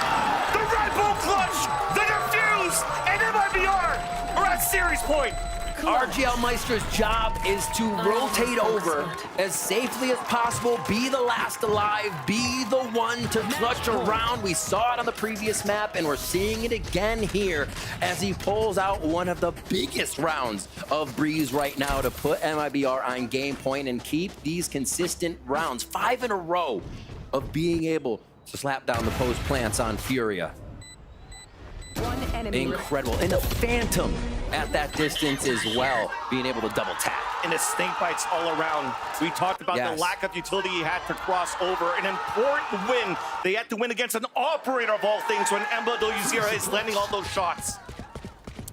The Red Bull clutch! The defuse! And MIBR are at series point. RGL Meister's job is to rotate over as safely as possible, be the last alive, be the one to clutch a round. We saw it on the previous map, and we're seeing it again here as he pulls out one of the biggest rounds of Breeze right now to put MIBR on game point and keep these consistent rounds. 5 in a row of being able to slap down the post plants on Furia. Incredible. And the Phantom at that distance as well, being able to double tap. And his snake bites all around. We talked about the lack of utility he had to cross over. An important win. They had to win against an operator of all things when MW0 is landing all those shots.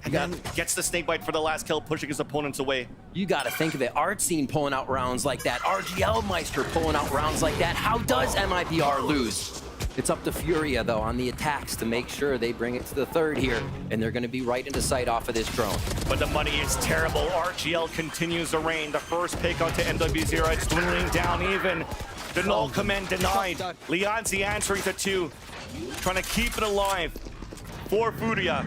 And then gets the snake bite for the last kill, pushing his opponents away. You got to think of it. Artscene pulling out rounds like that. RGL Meister pulling out rounds like that. How does MIBR lose? It's up to Furia, though, on the attacks to make sure they bring it to the third here, and they're going to be right into sight off of this drone. But the money is terrible. RGL continues to reign. The first pick onto MW0. It's dwindling down even. The null command denied. Lianzi answering to 2. Trying to keep it alive for Furia.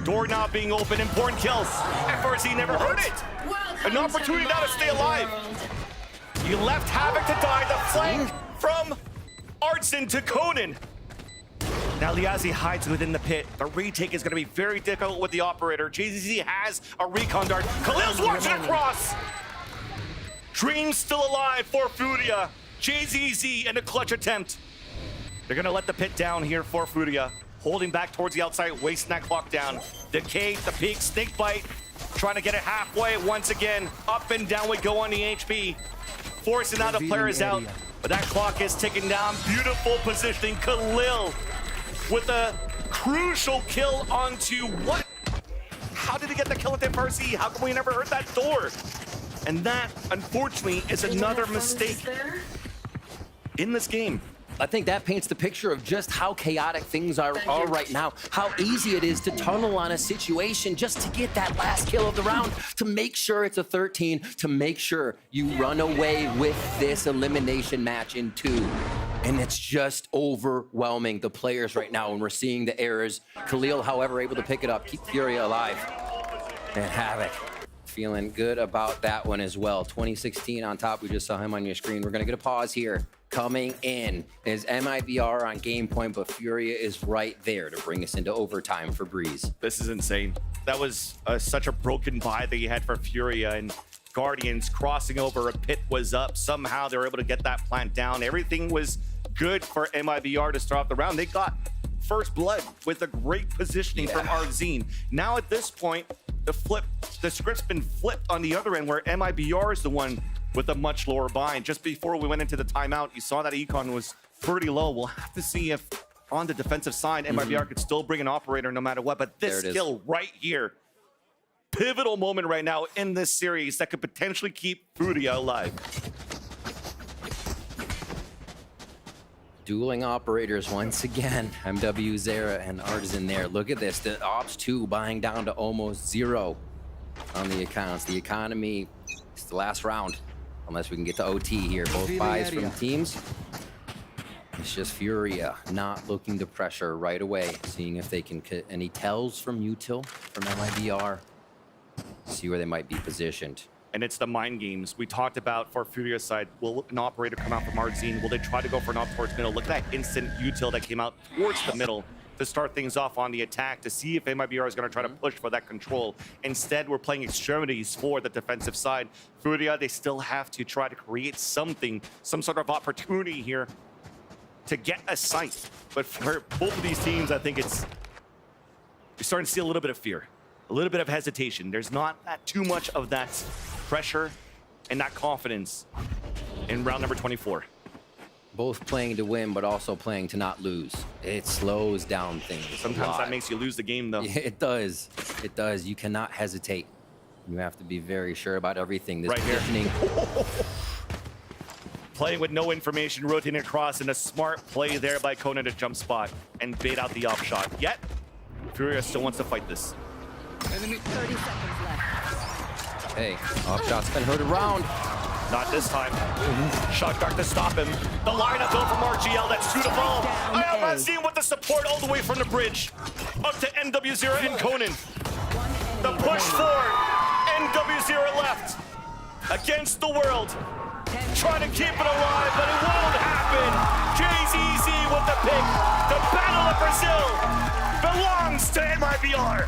Door now being open. Important kills. At first, he never heard it. An opportunity now to stay alive. He left Havoc to die. The flank from Artscene to Conan. Now Liazi hides within the pit. The retake is going to be very difficult with the operator. JZZ has a recon dart. Khalil's watching across. Dream still alive for Furia. JZZ in a clutch attempt. They're going to let the pit down here for Furia. Holding back towards the outside, wasting that clock down. Decay, the peak, snake bite. Trying to get it halfway once again. Up and down we go on the HP. Forcing out the players out. But that clock is ticking down. Beautiful positioning. Khalil with a crucial kill onto what? How did he get the kill at the FRC? How come we never heard that door? And that, unfortunately, is another mistake in this game. I think that paints the picture of just how chaotic things are right now. How easy it is to tunnel on a situation just to get that last kill of the round, to make sure it's a 13, to make sure you run away with this elimination match in 2. And it's just overwhelming the players right now, and we're seeing the errors. Khalil, however, able to pick it up, keep Furia alive. And Havoc feeling good about that one as well. 2016 on top, we just saw him on your screen. We're gonna get a pause here. Coming in is MIBR on game point, but Furia is right there to bring us into overtime for Breeze. This is insane. That was such a broken buy that you had for Furia, and Guardians crossing over, a pit was up. Somehow they were able to get that plant down. Everything was good for MIBR to start off the round. They got first blood with a great positioning from Arzine. Now at this point, the script's been flipped on the other end, where MIBR is the one with a much lower bind. Just before we went into the timeout, you saw that econ was pretty low. We'll have to see if on the defensive side, MIBR could still bring an operator no matter what. But this kill right here, pivotal moment right now in this series that could potentially keep Furia alive. Dueling operators once again. MW, Zera, and Artisan there. Look at this. The Ops 2 buying down to almost 0 on the accounts. The economy is the last round, unless we can get to OT here. Both buys from teams. It's just Furia not looking to pressure right away. Seeing if they can get any tells from Util, from MIBR. See where they might be positioned. And it's the mind games we talked about for Furia's side. Will an operator come out from Arzine? Will they try to go for an op towards middle? Look at that instant util that came out towards the middle to start things off on the attack, to see if MIBR is going to try to push for that control. Instead, we're playing extremities for the defensive side. Furia, they still have to try to create something, some sort of opportunity here to get a sight. But for both of these teams, I think you're starting to see a little bit of fear, a little bit of hesitation. There's not too much of that pressure and that confidence in round number 24. Both playing to win, but also playing to not lose. It slows down things. Sometimes that makes you lose the game, though. Yeah, it does. It does. You cannot hesitate. You have to be very sure about everything. This right positioning. Playing with no information, rotating across, and a smart play there by Conan to jump spot and bait out the off shot. Yet, Furia still wants to fight this. 30 seconds left. Hey, off shot's been heard around. Not this time. Shot dark to stop him. The lineup though from RGL, that's 2 to fall. I have not seen with the support all the way from the bridge. Up to NW0 and Conan. The push forward. NW0 left. Against the world. Trying to keep it alive, but it won't happen. JZZ with the pick. The Battle of Brazil belongs to MIBR.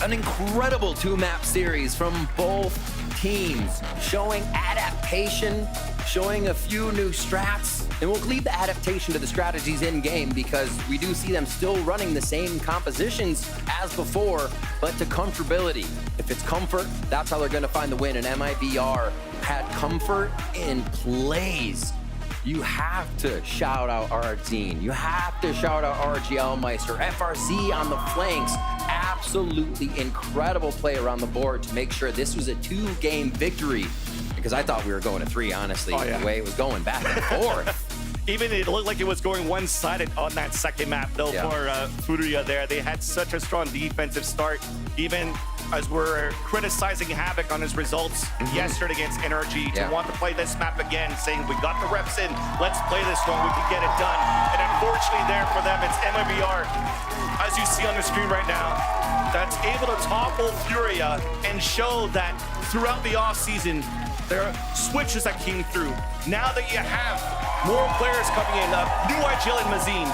An incredible 2-map series from both teams, showing adaptation, showing a few new strats, and we'll leave the adaptation to the strategies in game because we do see them still running the same compositions as before, but to comfortability. If it's comfort, that's how they're gonna find the win, and MIBR had comfort in plays. You have to shout out Arzine. You have to shout out RGL Meister. FRC on the flanks. Absolutely incredible play around the board to make sure this was a 2-game victory. Because I thought we were going to 3, honestly, the way it was going back and forth. Even it looked like it was going one-sided on that second map, though, for Furia there. They had such a strong defensive start. Even as we're criticizing Havoc on his results yesterday against NRG, to want to play this map again, saying we got the reps in, let's play this one, we can get it done. And unfortunately there for them, it's MIBR, as you see on the screen right now, that's able to topple Furia and show that throughout the offseason, there are switches that came through. Now that you have more players coming in, new IGL and Mazine,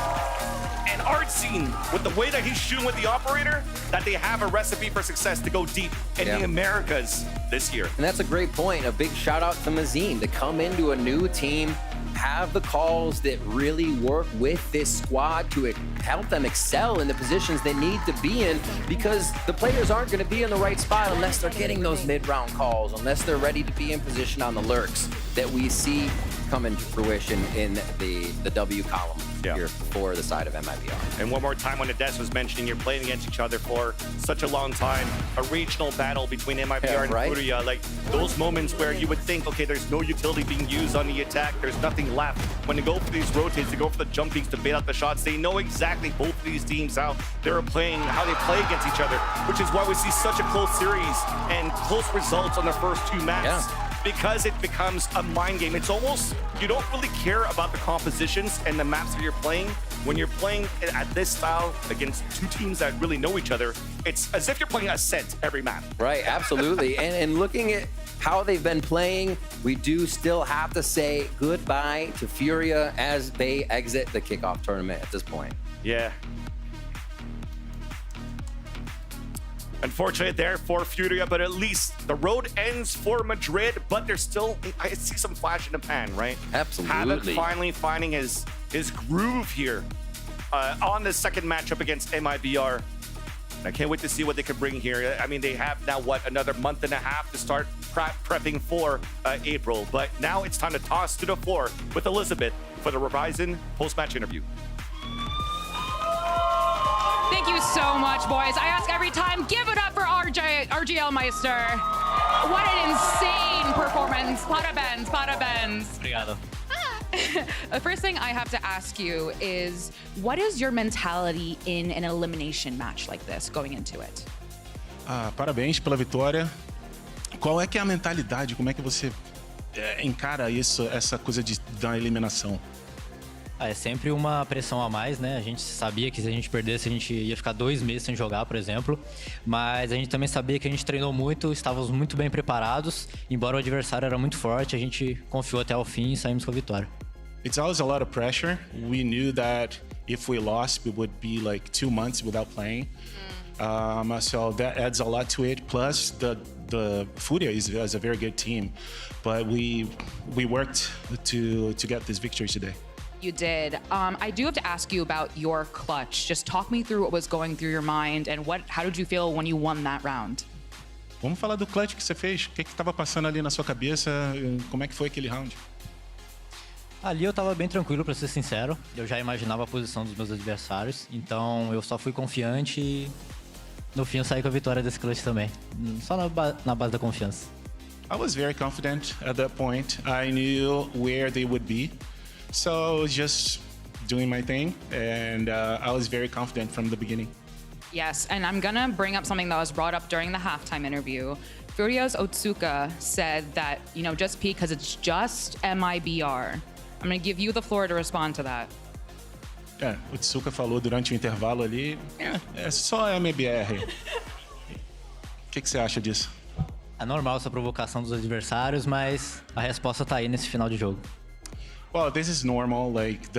and Arzine, with the way that he's shooting with the operator, that they have a recipe for success to go deep in the Americas this year. And that's a great point. A big shout out to Mazine to come into a new team, have the calls that really work with this squad to help them excel in the positions they need to be in, because the players aren't going to be in the right spot unless they're getting those mid-round calls, unless they're ready to be in position on the lurks that we see come into fruition in the W column here for the side of MIBR. And one more time, when Ades was mentioning you're playing against each other for such a long time, a regional battle between MIBR and Furia, like those moments where you would think, okay, there's no utility being used on the attack, there's nothing left. When they go for these rotates, they go for the jump peaks to bait out the shots, they know exactly both of these teams how they're playing, how they play against each other, which is why we see such a close series and close results on the first 2 maps. because it becomes a mind game. It's almost, you don't really care about the compositions and the maps that you're playing. When you're playing at this style against two teams that really know each other, it's as if you're playing Ascent every map. Right, absolutely. and looking at how they've been playing, we do still have to say goodbye to Furia as they exit the Kickoff tournament at this point. Yeah. Unfortunate there for Furia, but at least the road ends for Madrid, but there's still, I see some flash in the pan, right? Absolutely. Havoc finally finding his groove here on the second matchup against MIBR. I can't wait to see what they can bring here. I mean, they have now, what, another month and a half to start prepping for April, but now it's time to toss to the floor with Elizabeth for the Verizon post-match interview. Thank you so much, boys. I ask every time, give it up for RGL Meister. What an insane performance. Parabéns, parabéns. Obrigado. The first thing I have to ask you is, what is your mentality in an elimination match like this, going into it? Parabéns pela vitória. Qual é que é a mentalidade? Como é que você encara isso, essa coisa da eliminação? É sempre uma pressão a mais, né? A gente sabia que se a gente perdesse, a gente ia ficar 2 meses sem jogar, por exemplo. Mas a gente também sabia que a gente treinou muito, estávamos muito bem preparados. Embora o adversário era muito forte, a gente confiou até o fim e saímos com a vitória. It's always a lot of pressure. We knew that if we lost, we would be like 2 months without playing. So that adds a lot to it. Plus, the Furia is a very good team, but we worked to get this victory today. You did. I do have to ask you about your clutch. Just talk me through what was going through your mind and how did you feel when you won that round? Vamos falar do clutch que você fez. O que estava passando ali na sua cabeça? Como é que foi aquele round? Ali eu tava bem tranquilo, pra ser sincero. Eu já imaginava a posição dos meus adversários. Então eu só fui confiante e no fim eu saí com a vitória desse clutch também. Só na base da confiança. I was very confident at that point. I knew where they would be. So I was just doing my thing, and I was very confident from the beginning. Yes, and I'm gonna bring up something that was brought up during the halftime interview. Furia's Otsuka said that, just because it's just MIBR. I'm gonna give you the floor to respond to that. O Otsuka falou durante o intervalo ali, é só MBR. O que você acha disso? É normal essa provocação dos adversários, mas a resposta tá aí nesse final de jogo. Well, this is normal. Like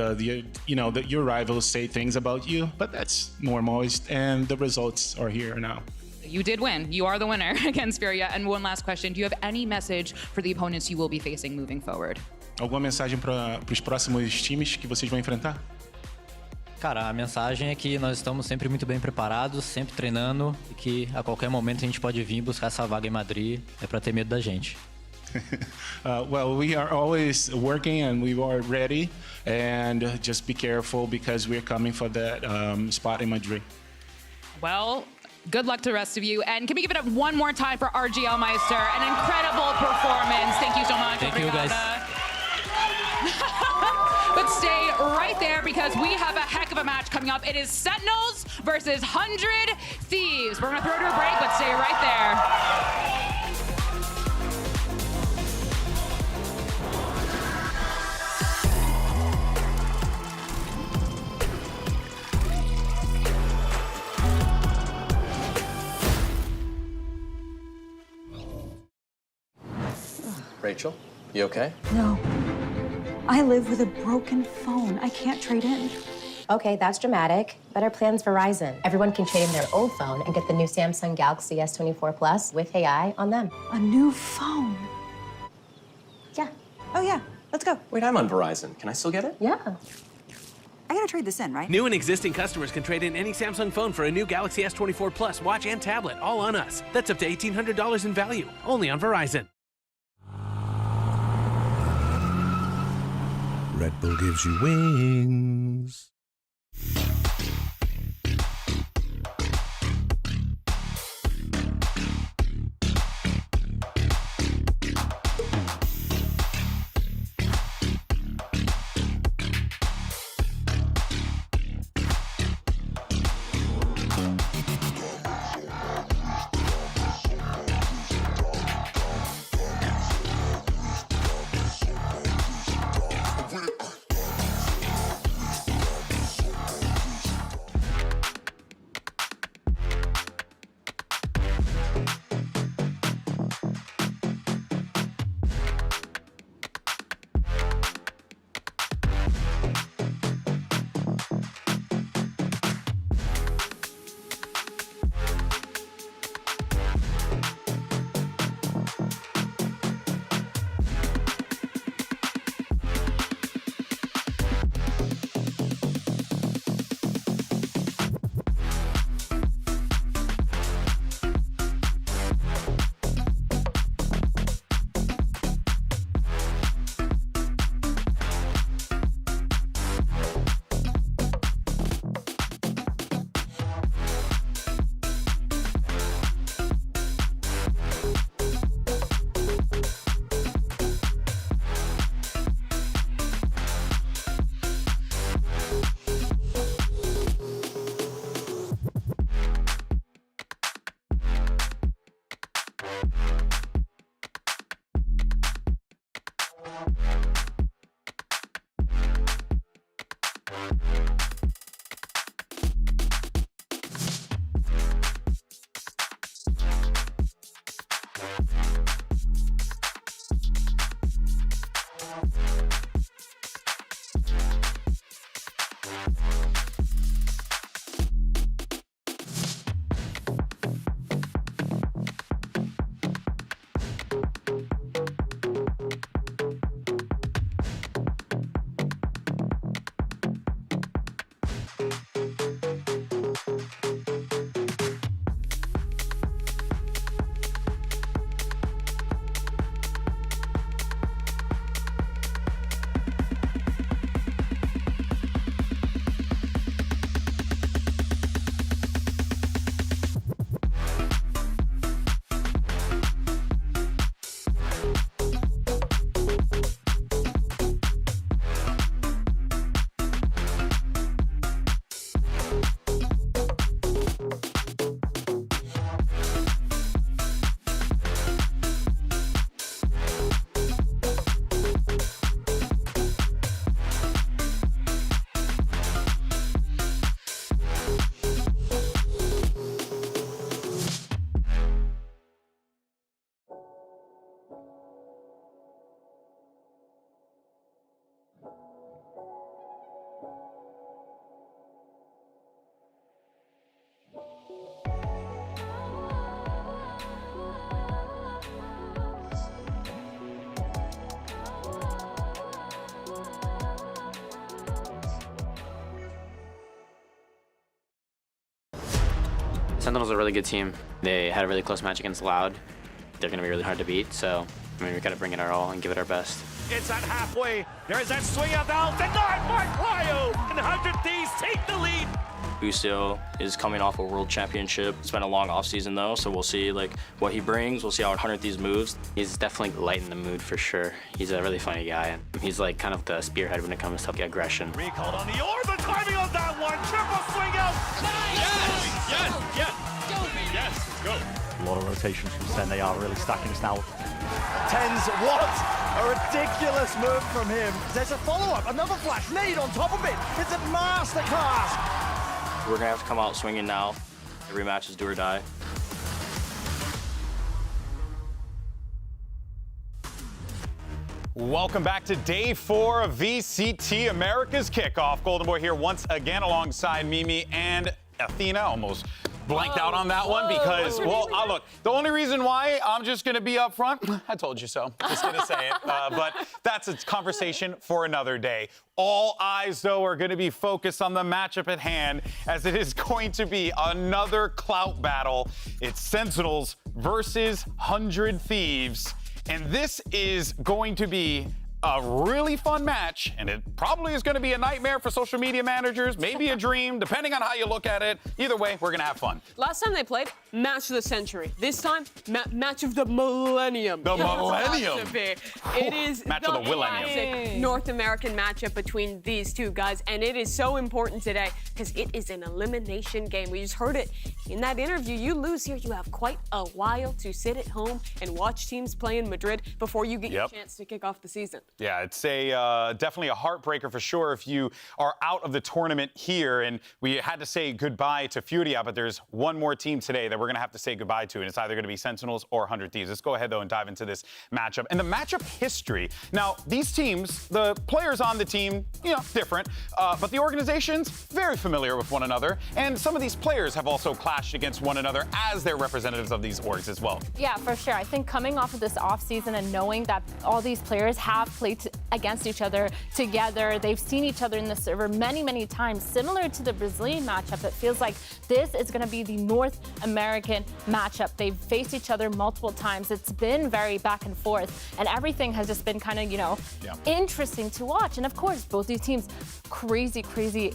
your rivals say things about you, but that's normal. And the results are here now. You did win. You are the winner against Furia. And one last question: do you have any message for the opponents you will be facing moving forward? Alguma mensagem para os próximos times que vocês vão enfrentar? Cara, a mensagem é que nós estamos sempre muito bem preparados, sempre treinando e que a qualquer momento a gente pode vir buscar essa vaga em Madrid. É para ter medo da gente. Well, we are always working and we are ready, and just be careful because we're coming for that spot in Madrid. Well, good luck to the rest of you. And can we give it up one more time for RGL Meister? An incredible performance. Thank you so much. Thank you, guys. But stay right there because we have a heck of a match coming up. It is Sentinels versus 100 Thieves. We're going to throw to a break, but stay right there. Rachel, you okay? No. I live with a broken phone. I can't trade in. Okay, that's dramatic. Better plan's Verizon. Everyone can trade in their old phone and get the new Samsung Galaxy S24 Plus with AI on them. A new phone? Yeah. Oh, yeah. Let's go. Wait, I'm on Verizon. Can I still get it? Yeah. I gotta trade this in, right? New and existing customers can trade in any Samsung phone for a new Galaxy S24 Plus watch and tablet, all on us. That's up to $1,800 in value, only on Verizon. Red Bull gives you wings. Sentinel's a really good team. They had a really close match against Loud. They're going to be really hard to beat, so I mean, we got to bring it our all and give it our best. It's at halfway. There is that swing out down. Denied by Cryo, and 100 Thieves take the lead. Busio is coming off a world championship. It's been a long offseason though, so we'll see like what he brings. We'll see how 100 Thieves moves. He's definitely lighting the mood for sure. He's a really funny guy, and he's like kind of the spearhead when it comes to aggression. Recalled on the orb, the timing on that one. Triple swing out. Yes. Let's go. A lot of rotations from Sen. They are really stacking us now. Tens, what a ridiculous move from him. There's a follow-up, another flash, nade on top of it. It's a masterclass. We're gonna have to come out swinging now. Every match is do or die. Welcome back to day 4 of VCT Americas Kickoff. Golden Boy here once again alongside Mimi and Athena. Almost blanked out on that one because, well, look, the only reason why I'm just going to be up front, I told you so. Just going to say it. But that's a conversation for another day. All eyes, though, are going to be focused on the matchup at hand, as it is going to be another clout battle. It's Sentinels versus 100 Thieves. And this is going to be a really fun match, and it probably is going to be a nightmare for social media managers, maybe a dream, depending on how you look at it. Either way, we're going to have fun. Last time they played, match of the century. This time, match of the millennium. The millennium. It is match of the classic North American matchup between these two guys, and it is so important today because it is an elimination game. We just heard it in that interview. You lose here, you have quite a while to sit at home and watch teams play in Madrid before you get your chance to kick off the season. Yeah, it's a definitely a heartbreaker for sure if you are out of the tournament here. And we had to say goodbye to Furia, but there's one more team today that we're going to have to say goodbye to, and it's either going to be Sentinels or 100 Thieves. Let's go ahead, though, and dive into this matchup. And the matchup history. Now, these teams, the players on the team, you know, different, but the organizations, very familiar with one another. And some of these players have also clashed against one another as they're representatives of these orgs as well. Yeah, for sure. I think coming off of this offseason and knowing that all these players have played against each other together, they've seen each other in the server many, many times. Similar to the Brazilian matchup, it feels like this is going to be the North American matchup. They've faced each other multiple times. It's been very back and forth, and everything has just been kind of, you know, interesting to watch. And of course, both these teams, crazy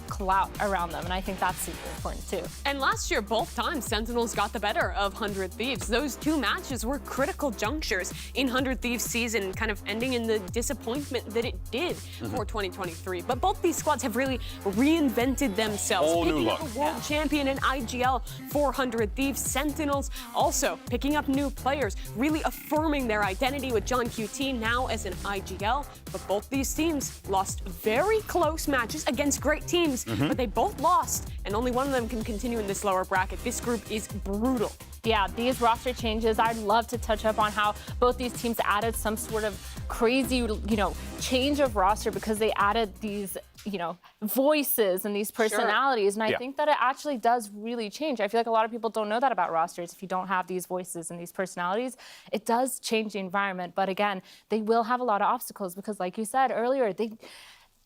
clout around them, and I think that's super important too. And last year, both times, Sentinels got the better of 100 Thieves. Those two matches were critical junctures in 100 Thieves season, kind of ending in the disappointment disappointment that it did for 2023. But both these squads have really reinvented themselves. Whole new picking up look. a world champion in IGL, 400 Thieves, Sentinels, also picking up new players, really affirming their identity with John QT now as an IGL. But both these teams lost very close matches against great teams, but they both lost, and only one of them can continue in this lower bracket. This group is brutal. Yeah, these roster changes, I'd love to touch up on how both these teams added some sort of crazy, change of roster because they added these, voices and these personalities. And I think that it actually does really change. I feel like a lot of people don't know that about rosters. If you don't have these voices and these personalities, it does change the environment. But again, they will have a lot of obstacles because like you said earlier, they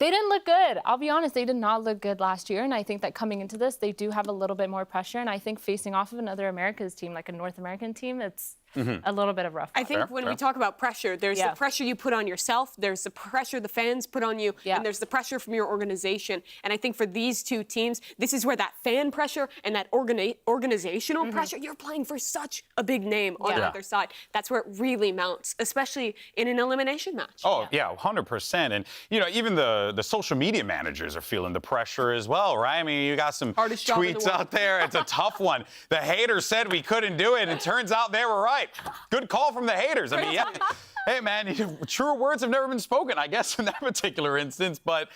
didn't look good. I'll be honest, they did not look good last year. And I think that coming into this, they do have a little bit more pressure. And I think facing off of another Americas team, like a North American team, it's a little bit of rough. I think when we talk about pressure, there's the pressure you put on yourself, there's the pressure the fans put on you, and there's the pressure from your organization. And I think for these two teams, this is where that fan pressure and that organizational pressure, you're playing for such a big name on the other side. That's where it really mounts, especially in an elimination match. Oh, yeah, 100%. And, even the social media managers are feeling the pressure as well, right? I mean, you got some tweets out there. It's a tough one. The haters said we couldn't do it, and it turns out they were right. Good call from the haters. I mean, yeah. Hey, man, truer words have never been spoken, I guess, in that particular instance. But,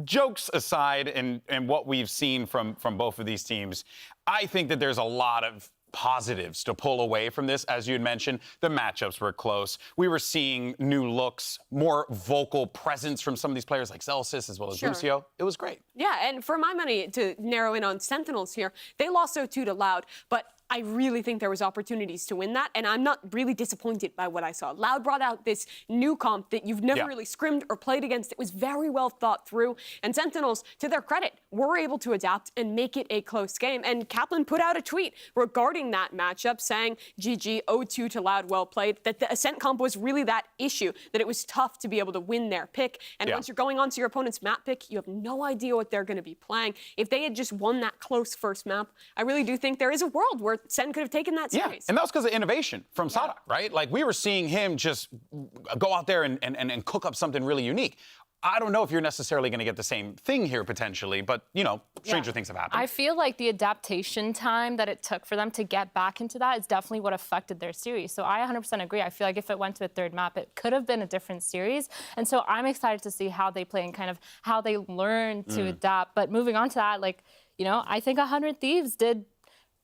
jokes aside and what we've seen from both of these teams, I think that there's a lot of positives to pull away from this. As you had mentioned, the matchups were close. We were seeing new looks, more vocal presence from some of these players like Celsius as well as Lucio. It was great. Yeah, and for my money, to narrow in on Sentinels here, they lost 0-2 to Loud, but I really think there was opportunities to win that, and I'm not really disappointed by what I saw. Loud brought out this new comp that you've never really scrimmed or played against. It was very well thought through, and Sentinels, to their credit, were able to adapt and make it a close game. And Kaplan put out a tweet regarding that matchup saying, GG, 0-2 to Loud, well played, that the Ascent comp was really that issue, that it was tough to be able to win their pick. And once you're going on to your opponent's map pick, you have no idea what they're going to be playing. If they had just won that close first map, I really do think there is a world where Sen could have taken that series. Yeah, and that was because of innovation from Sadak, right? Like, we were seeing him just go out there and cook up something really unique. I don't know if you're necessarily going to get the same thing here potentially, but, stranger things have happened. I feel like the adaptation time that it took for them to get back into that is definitely what affected their series. So I 100% agree. I feel like if it went to a third map, it could have been a different series. And so I'm excited to see how they play and kind of how they learn to adapt. But moving on to that, I think 100 Thieves did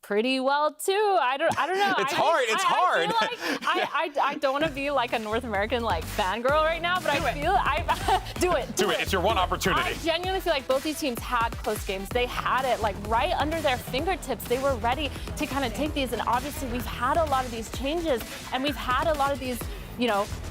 pretty well too. I don't know. It's hard. It's hard. I don't want to be like a North American fangirl right now, but do it. Do it. It's your one opportunity. I genuinely feel like both these teams had close games. They had it right under their fingertips. They were ready to kind of take these. And obviously we've had a lot of these changes and we've had a lot of these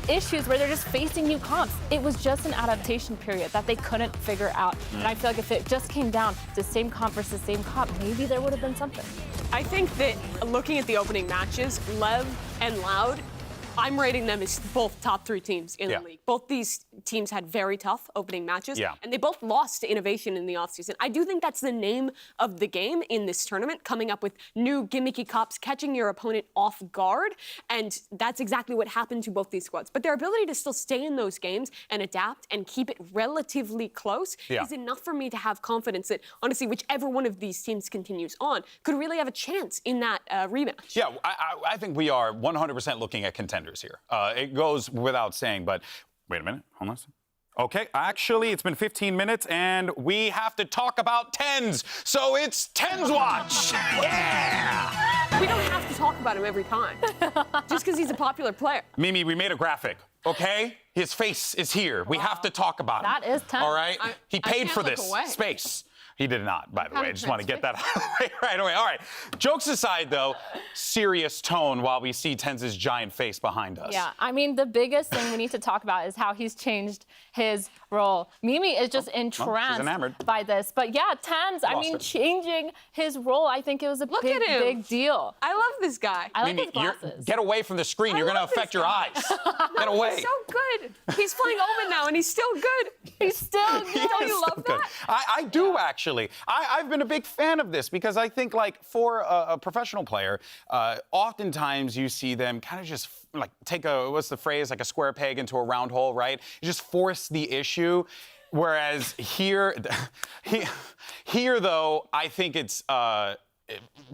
issues where they're just facing new comps. It was just an adaptation period that they couldn't figure out. And I feel like if it just came down to same comp versus same comp, maybe there would have been something. I think that looking at the opening matches, Lev and Loud, I'm rating them as both top 3 teams in the league. Both these teams had very tough opening matches, and they both lost to innovation in the offseason. I do think that's the name of the game in this tournament, coming up with new gimmicky cops, catching your opponent off guard, and that's exactly what happened to both these squads. But their ability to still stay in those games and adapt and keep it relatively close is enough for me to have confidence that, honestly, whichever one of these teams continues on could really have a chance in that rematch. Yeah, I think we are 100% looking at contenders here. It goes without saying, but wait a minute. Hold on. Okay, actually, it's been 15 minutes, and we have to talk about tens. So it's Tens Watch. Yeah! We don't have to talk about him every time, just because he's a popular player. Mimi, we made a graphic, okay? His face is here. We have to talk about him. That is Tens. All right? He paid for this space. He did not, by the way. I just want to get that right away. All right. Jokes aside, though, serious tone while we see Tens' giant face behind us. Yeah, I mean, the biggest thing we need to talk about is how he's changed his role. Mimi is just entranced by this. But yeah, Tens, changing his role, I think it was a big deal. I love this guy. I like his glasses. Get away from the screen. You're going to affect your eyes. Get away. He's so good. He's playing Omen now, and he's still good. He's still good. Don't you love that? I do, actually. actually. I've been a big fan of this because I think, like, for a professional player, oftentimes you see them kind of just, like, take what's the phrase, like a square peg into a round hole, right? You just force the issue. Whereas here, though, I think it's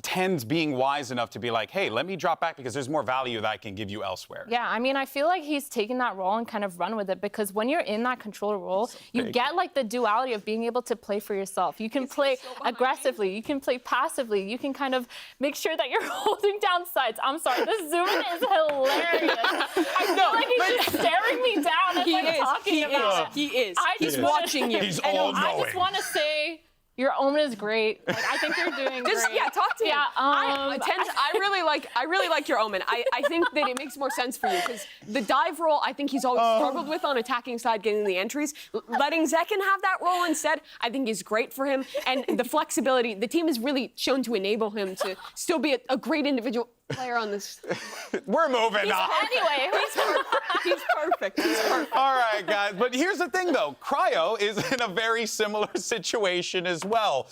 Tens being wise enough to be like, hey, let me drop back because there's more value that I can give you elsewhere. Yeah, I mean, I feel like he's taken that role and kind of run with it because when you're in that controller role, you get like the duality of being able to play for yourself. You can play aggressively, you can play passively, you can kind of make sure that you're holding down sides. I'm sorry, this zoom in is hilarious. I feel like he's just staring me down as I'm talking about it. He is. He's watching you. He's all knowing. I just want to say, your omen is great. Like, I think you're doing great. Yeah, talk to him. Yeah, Tens, I really like your omen. I think that it makes more sense for you because the dive role, I think he's always struggled with on attacking side, getting the entries. Letting Zekken have that role instead, I think is great for him. And the flexibility, the team has really shown to enable him to still be a great individual player on this. We're moving on. Anyway, he's perfect. All right, guys. But here's the thing, though. Cryo is in a very similar situation as well.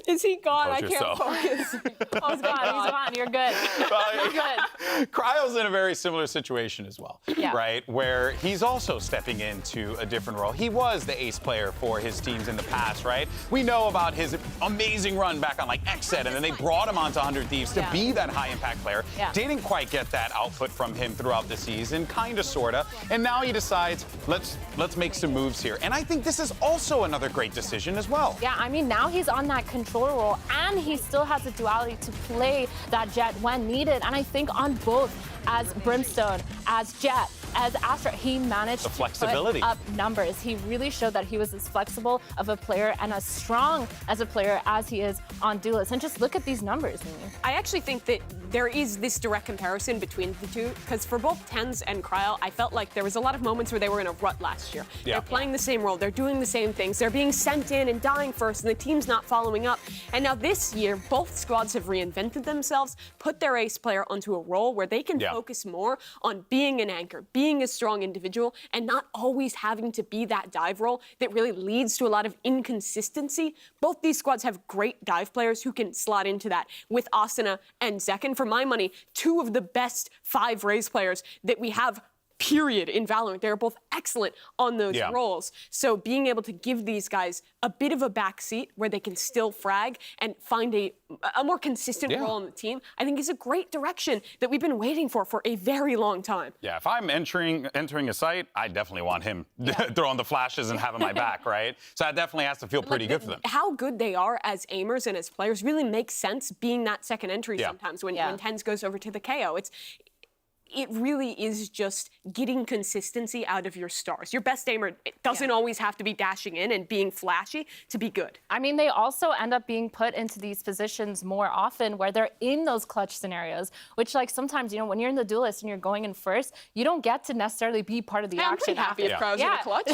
Is he gone? Close I can't yourself. focus. Oh, he's gone. You're good. You're good. Cryo's in a very similar situation as well, Yeah. right? Where he's also stepping into a different role. He was the ace player for his teams in the past, right? We know about his amazing run back on like XSET, and then they brought him onto 100 Thieves to be that high-impact player. Yeah. Didn't quite get that output from him throughout the season, kind of, sort of. And now he decides, let's make some moves here. And I think this is also another great decision as well. Yeah, I mean, now he's on that controller role, and he still has the duality to play that Jet when needed. And I think on both, as Brimstone, as Jet, as Astra, he managed The flexibility. to put up numbers. He really showed that he was as flexible of a player and as strong as a player as he is on Duelist. And just look at these numbers. I actually think that there is this direct comparison between the two, because for both Tens and Cryo, I felt like there was a lot of moments where they were in a rut last year. Yeah. They're playing the same role, they're doing the same things, they're being sent in and dying first, and the team's not following up. And now this year, both squads have reinvented themselves, put their ace player onto a role where they can focus more on being an anchor, being a strong individual, and not always having to be that dive role that really leads to a lot of inconsistency. Both these squads have great dive players who can slot into that. With Asuna and Zekken, for my money, two of the best 5 Raze players that we have, period, in Valorant. They're both excellent on those roles. So being able to give these guys a bit of a backseat where they can still frag and find a more consistent role on the team, I think is a great direction that we've been waiting for a very long time. Yeah, if I'm entering a site, I definitely want him throwing the flashes and having my back, right? So that definitely has to feel pretty good for them. How good they are as aimers and as players really makes sense being that second entry sometimes when Tens goes over to the KO. It really is just getting consistency out of your stars. Your best aimer doesn't always have to be dashing in and being flashy to be good. I mean, they also end up being put into these positions more often where they're in those clutch scenarios, which, like, sometimes, you know, when you're in the Duelist and you're going in first, you don't get to necessarily be part of the action. I'm pretty happy if Cryo's in the clutch.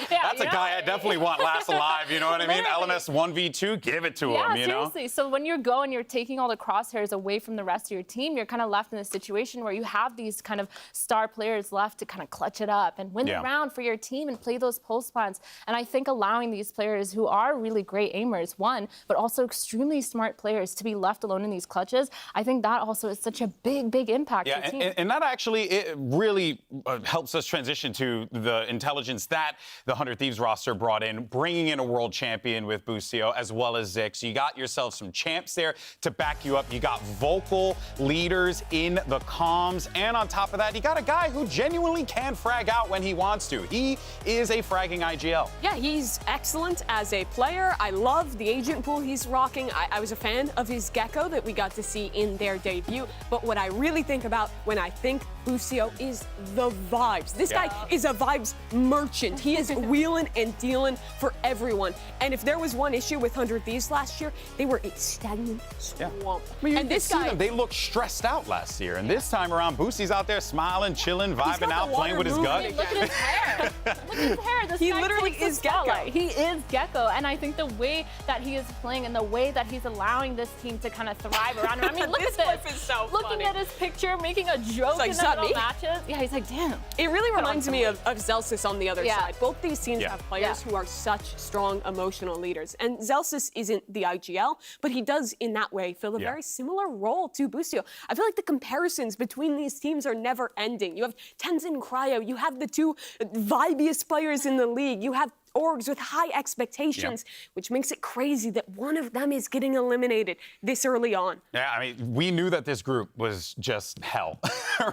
That's a guy I definitely want last alive, you know what I mean? LMS 1v2, give it to him, you know? Seriously. So when you're going, you're taking all the crosshairs away from the rest of your team, you're kind of left in a situation where you have these kind of star players left to kind of clutch it up and win the round for your team and play those pulse plans. And I think allowing these players who are really great aimers, one, but also extremely smart players to be left alone in these clutches, I think that also is such a big, big impact for the team. And that actually, it really helps us transition to the intelligence that the 100 Thieves roster brought in, bringing in a world champion with Busio as well as Zik. So you got yourself some champs there to back you up. You got vocal leaders in the comms, and on top of that, you got a guy who genuinely can frag out when he wants to. He is a fragging IGL. Yeah, he's excellent as a player. I love the agent pool he's rocking. I was a fan of his Gecko that we got to see in their debut. But what I really think about when I think Busio is the vibes. This guy is a vibes merchant. He is wheeling and dealing for everyone. And if there was one issue with 100 Thieves last year, they were a stagnant swamp. I mean, and this guy, they looked stressed out last year. And this time around, around. Boosie's out there smiling, chilling, vibing out, playing with his gut. Look at his hair. Look at his hair. This He guy literally takes the is Gecko. spotlight. He is Gecko. And I think the way that he is playing and the way that he's allowing this team to kind of thrive around him. I mean, look at this. Clip is so Looking funny. at his picture, making a joke like, in "Is the that middle me?" matches. Yeah, he's like, damn. It really reminds me of Zelsis on the other Yeah. side. Both these teams Yeah. have players who are such strong emotional leaders. And Zelsis isn't the IGL, but he does in that way fill a very similar role to Boostio. I feel like the comparisons between these teams are never ending. You have Tenzin Cryo, you have the two vibiest players in the league, you have orgs with high expectations, which makes it crazy that one of them is getting eliminated this early on. Yeah, I mean, we knew that this group was just hell,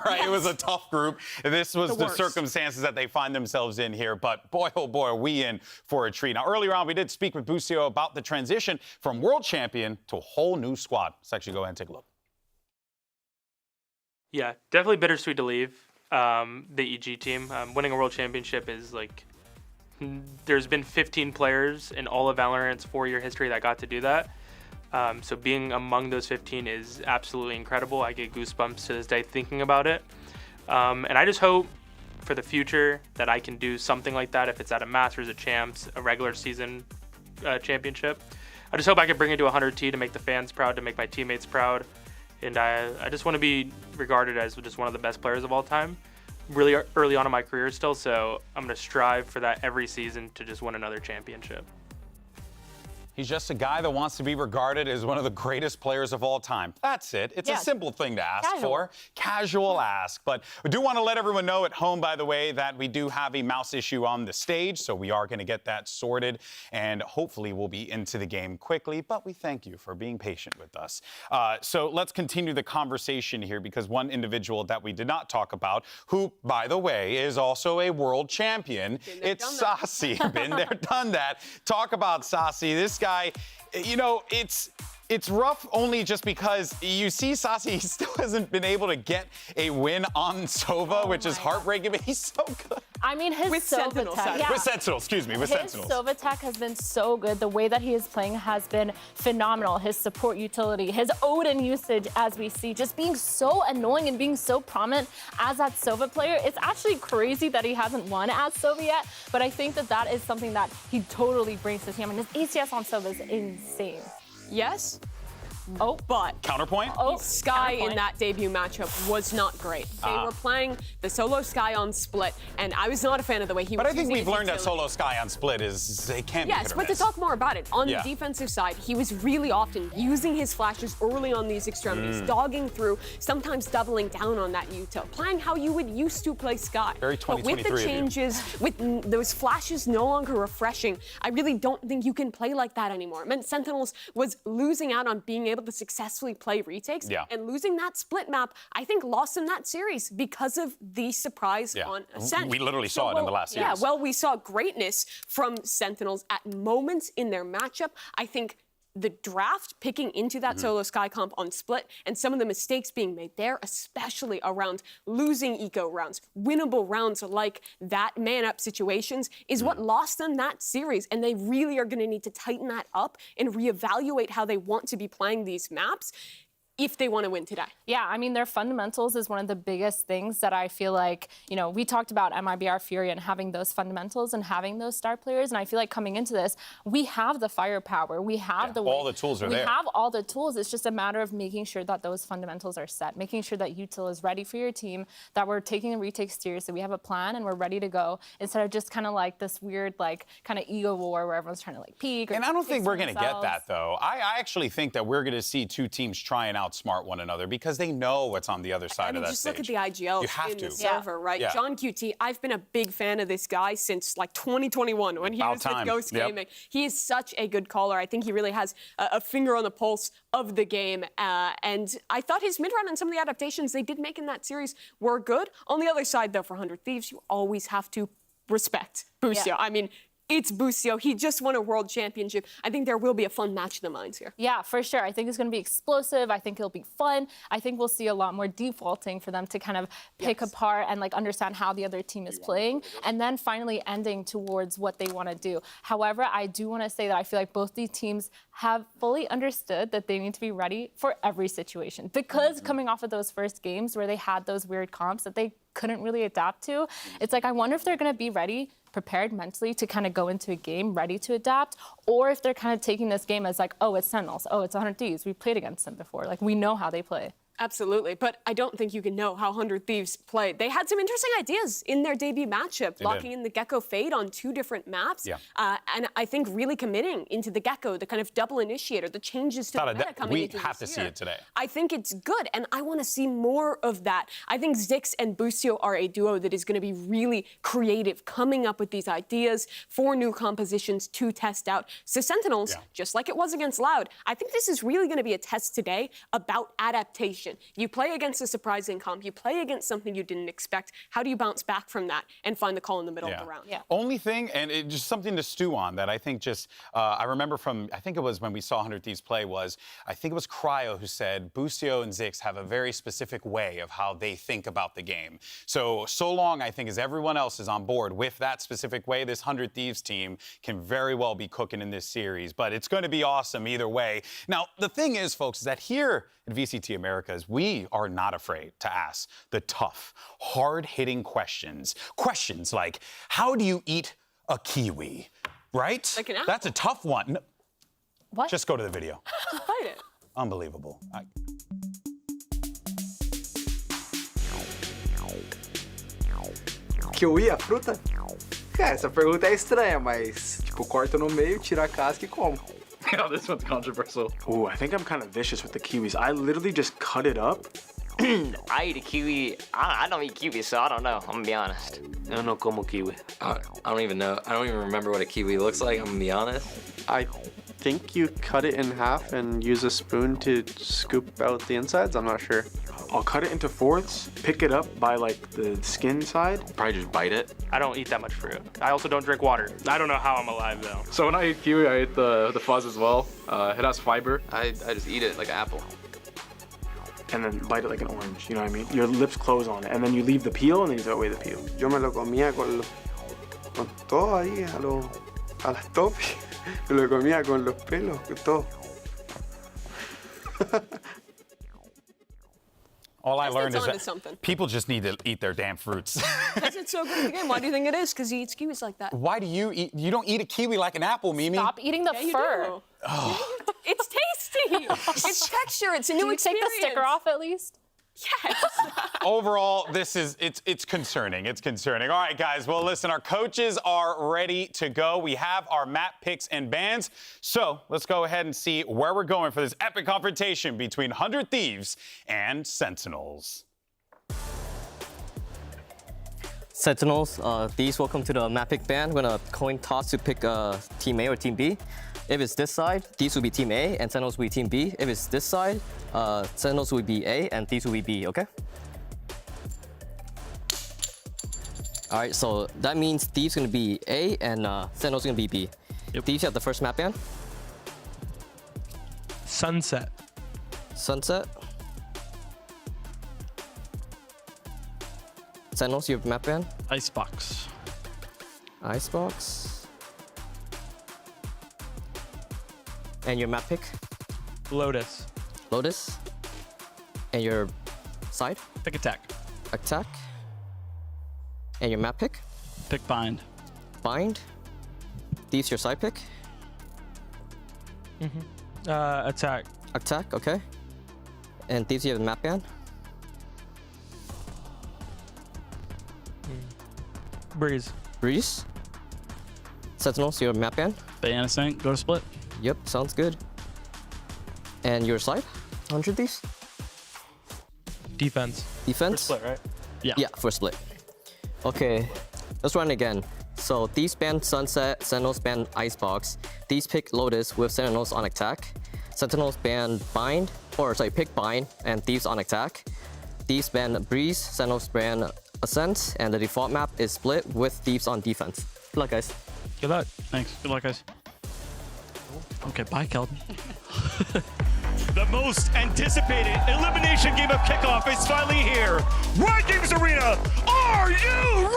right? It was a tough group. This was the circumstances that they find themselves in here. But boy, oh boy, are we in for a treat. Now, earlier on, we did speak with Boostio about the transition from world champion to a whole new squad. Let's actually go ahead and take a look. Yeah, definitely bittersweet to leave the EG team. Winning a world championship is like, there's been 15 players in all of Valorant's 4-year history that got to do that. So being among those 15 is absolutely incredible. I get goosebumps to this day thinking about it. And I just hope for the future that I can do something like that, if it's at a Masters, a Champs, a regular season championship. I just hope I can bring it to 100T to make the fans proud, to make my teammates proud. And I just want to be regarded as just one of the best players of all time. Really early on in my career still, so I'm going to strive for that every season to just win another championship. He's just a guy that wants to be regarded as one of the greatest players of all time. That's it. It's a simple thing to ask for. Casual ask. But we do want to let everyone know at home, by the way, that we do have a mouse issue on the stage, so we are going to get that sorted, and hopefully we'll be into the game quickly. But we thank you for being patient with us. So let's continue the conversation here, because one individual that we did not talk about, who, by the way, is also a world champion, it's Sassy. Been there, done that. Talk about Sassy. This guy, you know, it's rough only just because you see Sassy, he still hasn't been able to get a win on Sova, which is heartbreaking, but he's so good. I mean, his Sova tech. With Sentinel, excuse me, with His Sentinels. Sova tech has been so good. The way that he is playing has been phenomenal. His support utility, his Odin usage, as we see, just being so annoying and being so prominent as that Sova player. It's actually crazy that he hasn't won as Sova yet, but I think that that is something that he totally brings to his team. I mean, his ACS on Sova is insane. Yes. Oh, but counterpoint. Sky in that debut matchup was not great. They were playing the solo Sky on Split, and I was not a fan of the way he was. But I think using we've his learned that utility. solo Sky on Split is they can be Yes, hit or but to miss. talk more about it, on the defensive side, he was really often using his flashes early on these extremities, dogging through, sometimes doubling down on that util, playing how you would used to play Sky. Very But with the 2023 of you. changes, with those flashes no longer refreshing, I really don't think you can play like that anymore. It meant Sentinels was losing out on being able to successfully play retakes, and losing that Split map, I think, lost them that series because of the surprise on Ascent. We literally saw it in the last series. Yeah, well, we saw greatness from Sentinels at moments in their matchup. I think the draft picking into that solo Sky comp on Split and some of the mistakes being made there, especially around losing eco rounds, winnable rounds like that man-up situations, is what lost them that series. And they really are going to need to tighten that up and reevaluate how they want to be playing these maps if they want to win today. Yeah, I mean, their fundamentals is one of the biggest things that I feel like, you know, we talked about MIBR Fury and having those fundamentals and having those star players. And I feel like coming into this, we have the firepower. We have all the tools are there. We have all the tools. It's just a matter of making sure that those fundamentals are set, making sure that util is ready for your team, that we're taking the retakes seriously. We have a plan and we're ready to go instead of just kind of like this weird, like, kind of ego war where everyone's trying to like peak. And I don't think we're going to get that, though. I actually think that we're going to see two teams trying out smart one another because they know what's on the other side of that just stage. look at the IGL in the server, right? Yeah. John QT, I've been a big fan of this guy since like 2021 when he was with Ghost Gaming. He is such a good caller. I think he really has a finger on the pulse of the game. And I thought his mid-run and some of the adaptations they did make in that series were good. On the other side, though, for 100 Thieves, you always have to respect Boostio. I mean, It's Busio. He just won a world championship. I think there will be a fun match of the minds here. Yeah, for sure. I think it's going to be explosive. I think it'll be fun. I think we'll see a lot more defaulting for them to kind of pick apart and like understand how the other team is playing, and then finally ending towards what they want to do. However, I do want to say that I feel like both these teams have fully understood that they need to be ready for every situation, because coming off of those first games where they had those weird comps that they couldn't really adapt to, it's like I wonder if they're going to be ready, prepared mentally to kind of go into a game ready to adapt, or if they're kind of taking this game as like, oh, it's Sentinels, oh, it's 100 Thieves, we played against them before, like we know how they play. Absolutely, but I don't think you can know how 100 Thieves play. They had some interesting ideas in their debut matchup, locking in the Gecko Fade on 2 different maps, and I think really committing into the Gecko, the kind of double initiator, the changes to the meta coming into this year. We have to see it today. I think it's good, and I want to see more of that. I think Zix and Busio are a duo that is going to be really creative, coming up with these ideas for new compositions to test out. So Sentinels, just like it was against Loud, I think this is really going to be a test today about adaptation. You play against a surprising comp, you play against something you didn't expect. How do you bounce back from that and find the call in the middle of the round? Only thing, and it just something to stew on that I think just, I remember from, I think it was when we saw 100 Thieves play was, I think it was Cryo who said, Busio and Zix have a very specific way of how they think about the game. So long, I think, as everyone else is on board with that specific way, this 100 Thieves team can very well be cooking in this series, but it's going to be awesome either way. Now, the thing is, folks, is that here at VCT Americas, we are not afraid to ask the tough, hard-hitting questions. Questions like, how do you eat a kiwi? Right? Like an apple. That's a tough one. What? Just go to the video. Hide it. Unbelievable. Kiwi, a fruta? Cara, essa pergunta é estranha, mas, tipo, corta no meio, tira a casca e como. Yeah, this one's controversial. Ooh, I think I'm kind of vicious with the kiwis. I literally just cut it up. I eat a kiwi. I don't eat kiwi, so I don't know. I'm gonna be honest. Yo no como kiwi. I don't even know. I don't even remember what a kiwi looks like, I'm gonna be honest. I think you cut it in half and use a spoon to scoop out the insides. I'm not sure. I'll cut it into fourths, pick it up by like the skin side. Probably just bite it. I don't eat that much fruit. I also don't drink water. I don't know how I'm alive though. So when I eat kiwi, I eat the fuzz as well. It has fiber. I just eat it like an apple. And then bite it like an orange, you know what I mean? Your lips close on it, and then you leave the peel, and then you throw away the peel. Yo me lo comía con todo ahí, a las topes. Me lo comía con los pelos, con todo. All I learned is onto that something. people just need to eat their damn fruits. Because it's so good at the game. Why do you think it is? Because he eats kiwis like that. Why do you eat? You don't eat a kiwi like an apple, Mimi. Stop eating the fur. It's tasty. It's texture. It's a new experience. Take the sticker off at least? Yes. Overall, it's concerning. It's concerning. All right, guys. Well, listen, our coaches are ready to go. We have our map picks and bans. So let's go ahead and see where we're going for this epic confrontation between 100 Thieves and Sentinels. Sentinels, Thieves, welcome to the map pick ban. We're gonna coin toss to pick Team A or Team B. If it's this side, Thieves will be Team A and Sentinels will be Team B. If it's this side, Sentinels will be A and Thieves will be B, okay? All right, so that means Thieves gonna be A and Sentinels gonna be B. Yep. Thieves, you have the first map ban. Sunset. Sunset. Sentinels, you have map ban. Icebox. Icebox. And your map pick? Lotus. Lotus. And your side? Pick attack. Attack. And your map pick? Pick bind. Bind. Thieves, your side pick? Attack. Attack, okay. And Thieves, you have a map ban? Breeze. Breeze. Sentinels, you have a map ban? Ban Ascent, go to split. Yep, sounds good. And your side? 100 Thieves? Defense. Defense? For split, right? Yeah. Yeah, for split. Okay, let's run again. So Thieves ban Sunset, Sentinels ban Icebox. Thieves pick Lotus with Sentinels on attack. Sentinels ban Bind, or sorry, pick Bind and Thieves on attack. Thieves ban Breeze, Sentinels ban Ascent, and the default map is split with Thieves on defense. Good luck, guys. Good luck. Thanks. Good luck, guys. Okay, bye, Keldon. The most anticipated elimination game of Kickoff is finally here. Riot Games Arena, are you ready?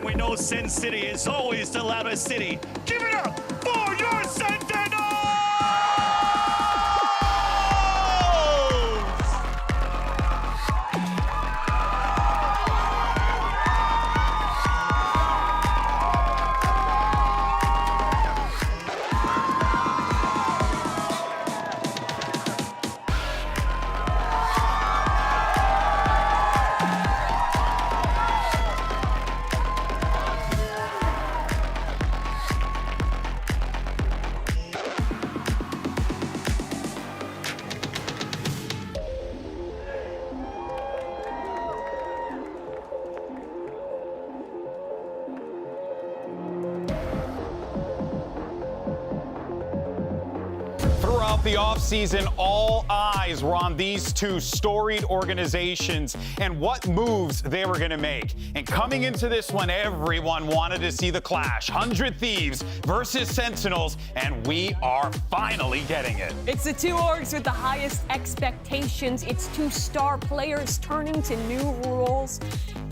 We know Sin City is always the loudest city. Give it up for your Sentinels! Throughout the offseason, all eyes were on these two storied organizations and what moves they were going to make. And coming into this one, everyone wanted to see the clash. 100 Thieves versus Sentinels, and we are finally getting it. It's the two orgs with the highest expectations. It's two star players turning to new roles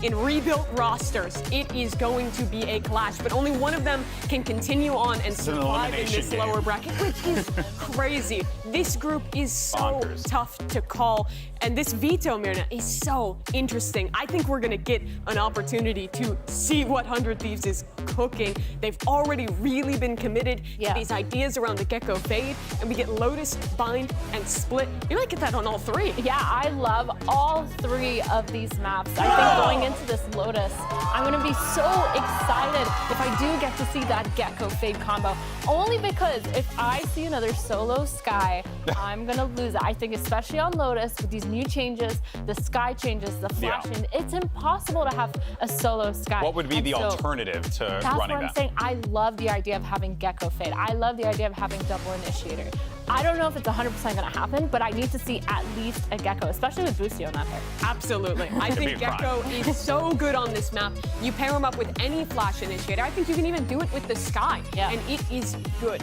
in rebuilt rosters. It is going to be a clash, but only one of them can continue on and survive in this lower bracket, which is crazy. This group is so tough to call, and this veto, Mirna, is so interesting. I think we're gonna get an opportunity to see what 100 Thieves is cooking. They've already really been committed to these ideas around the Gecko Fade, and we get Lotus, Bind, and Split. You might get that on all three. Yeah, I love all three of these maps. I think going into this Lotus, I'm gonna be so excited if I do get to see that Gecko Fade combo. Only because if I see another solo Sky, I'm gonna lose it. I think especially on Lotus with these new changes, the Sky changes, the flashing, it's impossible to have a solo Sky. What would be the alternative to running that? That's what I'm saying. I love the idea of having Gecko Fade. I love the idea of having double initiator. I don't know if it's 100% gonna happen, but I need to see at least a Gecko, especially with Boostio not there. Absolutely. I think Gecko is so good on this map. You pair him up with any flash initiator. I think you can even do it with the Sky, and it is good.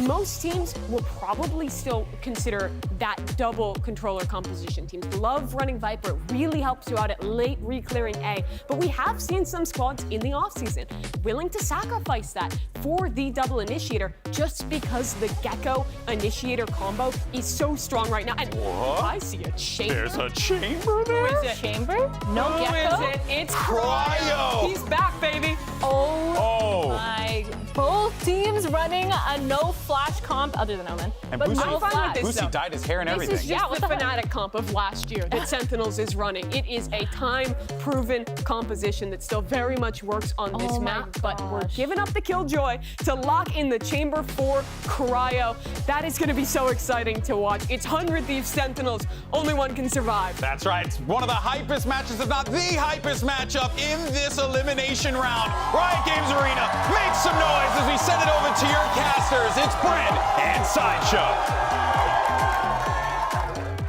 Most teams will probably still consider that double controller composition. Teams love running Viper. It really helps you out at late re-clearing A. But we have seen some squads in the offseason willing to sacrifice that for the double initiator just because the Gecko initiator combo is so strong right now. And I see a chamber. There's a chamber there? Who is it? Chamber? No Who Gecko? is it? It's Cryo. He's back, baby. Oh my. Both teams running a no flash comp other than Omen. And but Boosie, no flash. Boosie dyed his hair and everything. This is just the Fnatic comp of last year that Sentinels is running. It is a time-proven composition that still very much works on this map, but we're giving up the Killjoy to lock in the chamber for Cryo. That is going to be so exciting to watch. It's 100 Thieves Sentinels. Only one can survive. That's right. It's one of the hypest matches, if not the hypest matchup in this elimination round. Riot Games Arena, make some noise as we send it over to your casters. It's Brent and Sideshow.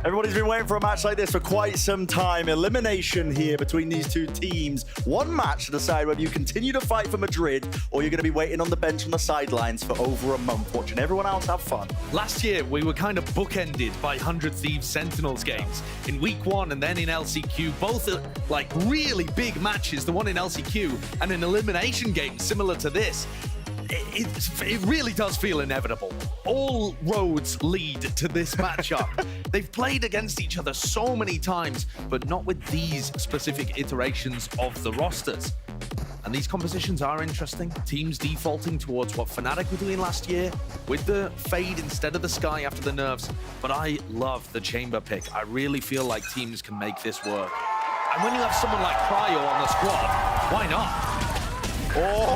Everybody's been waiting for a match like this for quite some time. Elimination here between these two teams. One match to decide whether you continue to fight for Madrid or you're going to be waiting on the bench on the sidelines for over a month, watching everyone else have fun. Last year, we were kind of bookended by 100 Thieves Sentinels games. In week 1 and then in LCQ, both are like really big matches. The one in LCQ and an elimination game similar to this. It really does feel inevitable. All roads lead to this matchup. They've played against each other so many times, but not with these specific iterations of the rosters. And these compositions are interesting. Teams defaulting towards what Fnatic were doing last year with the Fade instead of the Sky after the nerfs. But I love the Chamber pick. I really feel like teams can make this work. And when you have someone like Cryo on the squad, why not? Oh,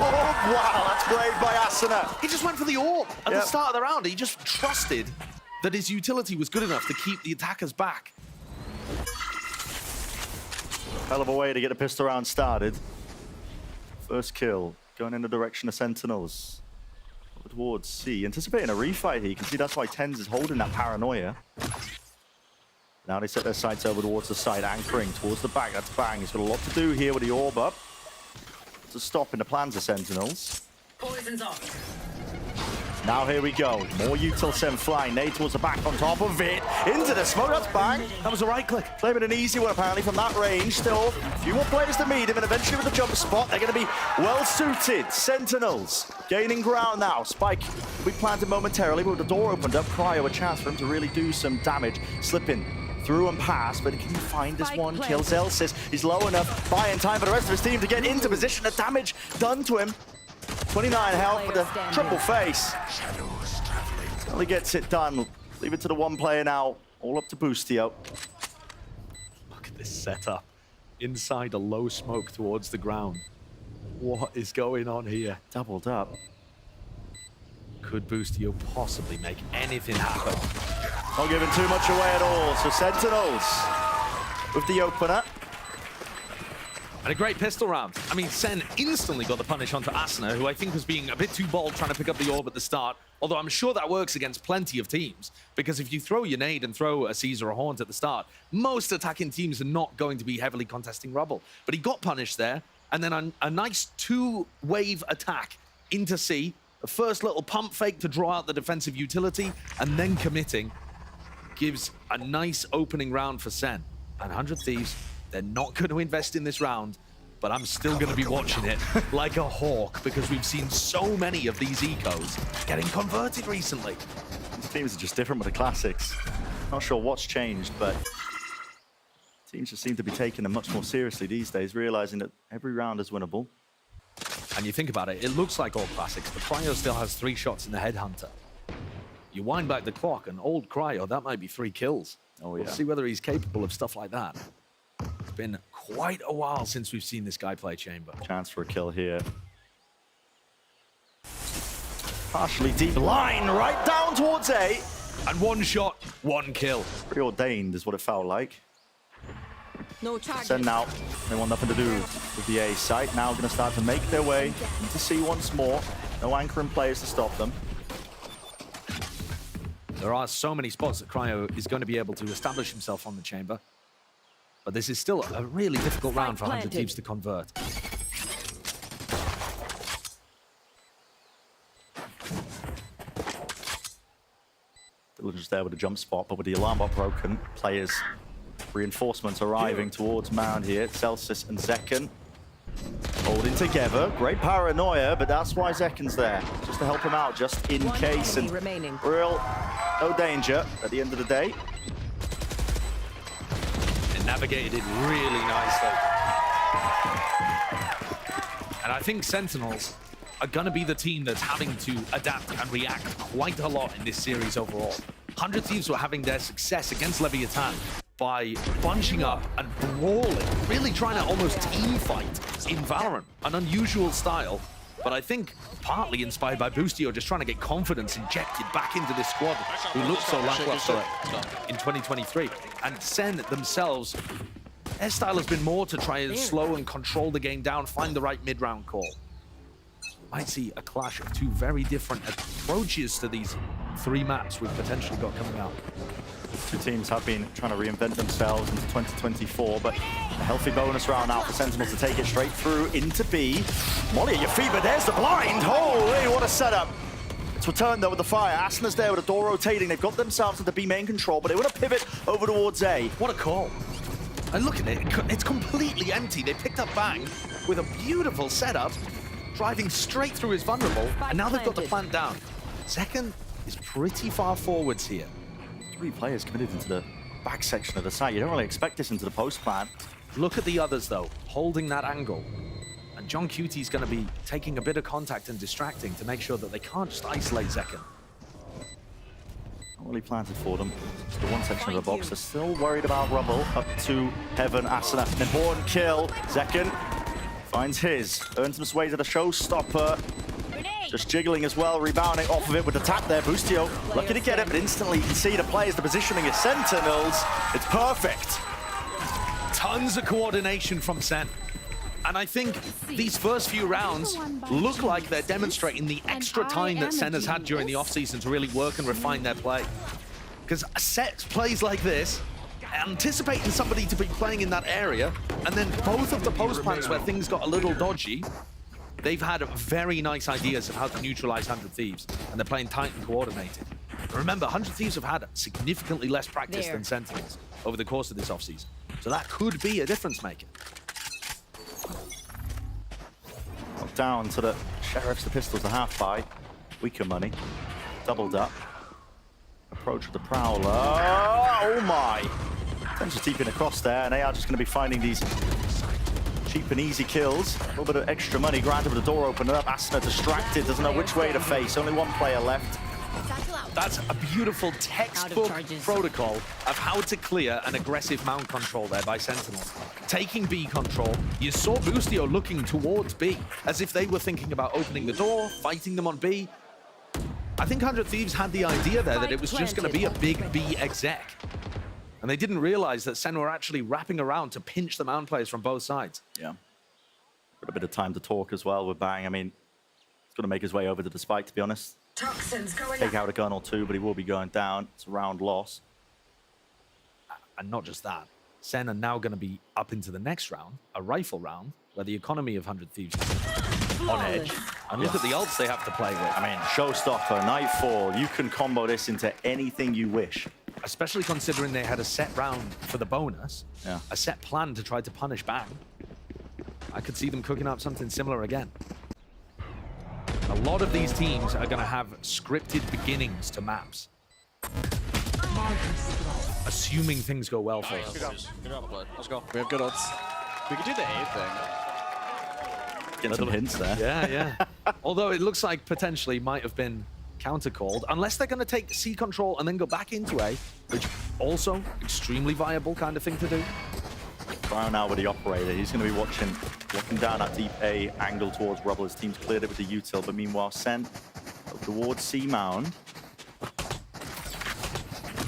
wow, that's played by Asuna. He just went for the AWP at the start of the round. He just trusted that his utility was good enough to keep the attackers back. Hell of a way to get a pistol round started. First kill, going in the direction of Sentinels. Over towards C, anticipating a refight here. You can see that's why Tens is holding that paranoia. Now they set their sights over towards the side, anchoring towards the back. That's Bang. He's got a lot to do here with the orb up to stop in the plans of Sentinels. Poison's off. Now here we go. More util send flying. Nade towards the back on top of it. Into the smoke. That's Bang. That was a right click. Claiming an easy one apparently from that range. Still a few more players to meet him, and eventually with the jump spot, they're going to be well suited. Sentinels gaining ground now. Spike we planted momentarily, but with the door opened up, Cryo a chance for him to really do some damage. Slipping through and past, but can he find this one? Kills Elsis. He's low enough, buying time for the rest of his team to get into position. The damage done to him. 29 health with a triple face. Only gets it done. Leave it to the one player now. All up to Boostio. Look at this setup. Inside a low smoke towards the ground. What is going on here? Doubled up. Could Boostio possibly make anything happen? Not giving too much away at all. So Sentinels with the opener. And a great pistol round. I mean, Sen instantly got the punish onto Asuna, who I think was being a bit too bold trying to pick up the orb at the start. Although I'm sure that works against plenty of teams. Because if you throw your nade and throw a Caesar or a Haunt at the start, most attacking teams are not going to be heavily contesting rubble. But he got punished there. And then a nice two-wave attack into C. The first little pump fake to draw out the defensive utility. And then committing gives a nice opening round for Sen. And 100 Thieves, they're not going to invest in this round, but I'm still going to be watching it like a hawk because we've seen so many of these ecos getting converted recently. These teams are just different with the classics. Not sure what's changed, but teams just seem to be taking them much more seriously these days, realizing that every round is winnable. And you think about it, it looks like all classics, but Cryo still has 3 shots in the Headhunter. You wind back the clock, and old Cryo, that might be 3 kills. Oh yeah. We'll see whether he's capable of stuff like that. It's been quite a while since we've seen this guy play Chamber. Chance for a kill here. Partially deep line, right down towards A. And 1 shot, 1 kill. Preordained is what it felt like. No target. Send now. They want nothing to do with the A site. Now going to start to make their way into C once more. No anchoring players to stop them. There are so many spots that Cryo is going to be able to establish himself on the Chamber. But this is still a really difficult round for 100 Thieves to convert. Diligence there with a jump spot, but with the alarm bot broken, players, reinforcements arriving towards Mound here. Celsius and Zekken holding together. Great paranoia, but that's why Zekken's there, just to help him out, just in case. And real, no danger at the end of the day. Navigated it really nicely. And I think Sentinels are going to be the team that's having to adapt and react quite a lot in this series overall. 100 Thieves were having their success against Leviathan by bunching up and brawling, really trying to almost team fight in Valorant, an unusual style. But I think partly inspired by Boostio just trying to get confidence injected back into this squad who looked so lackluster in 2023. And Sen themselves, their style has been more to try and slow and control the game down, find the right mid-round call. Might see a clash of 2 very different approaches to these 3 maps we've potentially got coming out. 2 teams have been trying to reinvent themselves into 2024, but a healthy bonus round now for Sentinels to take it straight through into B. Molly at your feet, but there's the blind. Holy, what a setup. It's returned though with the fire. Asuna's there with the door rotating. They've got themselves into B main control, but they want to pivot over towards A. What a call. And look at it, it's completely empty. They picked up Bang with a beautiful setup, driving straight through his vulnerable, and now they've got the plant down. Zekken is pretty far forwards here. 3 players committed into the back section of the site. You don't really expect this into the post plan. Look at the others, though, holding that angle. And John Cutie's going to be taking a bit of contact and distracting to make sure that they can't just isolate Zekken. Not really planted for them. It's the one section of the box. They're still worried about Rubble. Up to Heaven, Asuna. An important kill. Zekken finds his. Earns some way to the showstopper. Just jiggling as well, rebounding off of it with the tap there. Boostio lucky to get it, but instantly you can see the players, the positioning is Sentinels. It's perfect. Tons of coordination from Sen. And I think these first few rounds look like they're demonstrating the extra time that Sen has had during the offseason to really work and refine their play. Because set plays like this, anticipating somebody to be playing in that area, and then both of the post plans where things got a little dodgy, they've had very nice ideas of how to neutralize 100 Thieves, and they're playing tight and coordinated. Remember, 100 Thieves have had significantly less practice than Sentinels over the course of this offseason. So that could be a difference maker. Down to the Sheriffs, the Pistols, the half buy. Weaker money. Doubled up. Approach with the Prowler. Oh my! Just deeping across there, and they are just going to be finding these cheap and easy kills. A little bit of extra money granted with the door opened up. Asuna distracted, doesn't know which way to face. Only one player left. That's a beautiful textbook protocol of how to clear an aggressive mount control there by Sentinel. Taking B control, you saw Boostio looking towards B, as if they were thinking about opening the door, fighting them on B. I think 100 Thieves had the idea there that it was just going to be a big B exec. And they didn't realize that Sen were actually wrapping around to pinch the mount players from both sides. Yeah. Got a bit of time to talk as well with Bang. I mean, he's going to make his way over to the spike, to be honest. Take out a gun or two, but he will be going down. It's a round loss. And not just that. Sen are now going to be up into the next round, a rifle round, where the economy of 100 Thieves is on edge. And look at the ults they have to play with. I mean, Showstopper, Nightfall, you can combo this into anything you wish. Especially considering they had a set round for the bonus, a set plan to try to punish Bang. I could see them cooking up something similar again. A lot of these teams are going to have scripted beginnings to maps. Assuming things go well for us. Good job, bud. Let's go. We have good odds. We could do the A thing. Getting some hints there. Yeah. Although it looks like potentially might have been counter-called, unless they're going to take C control and then go back into A, which also extremely viable kind of thing to do. Brown now with the operator. He's going to be walking down that deep A angle towards Rubble. His team's cleared it with the util, but meanwhile, Sen towards C mound.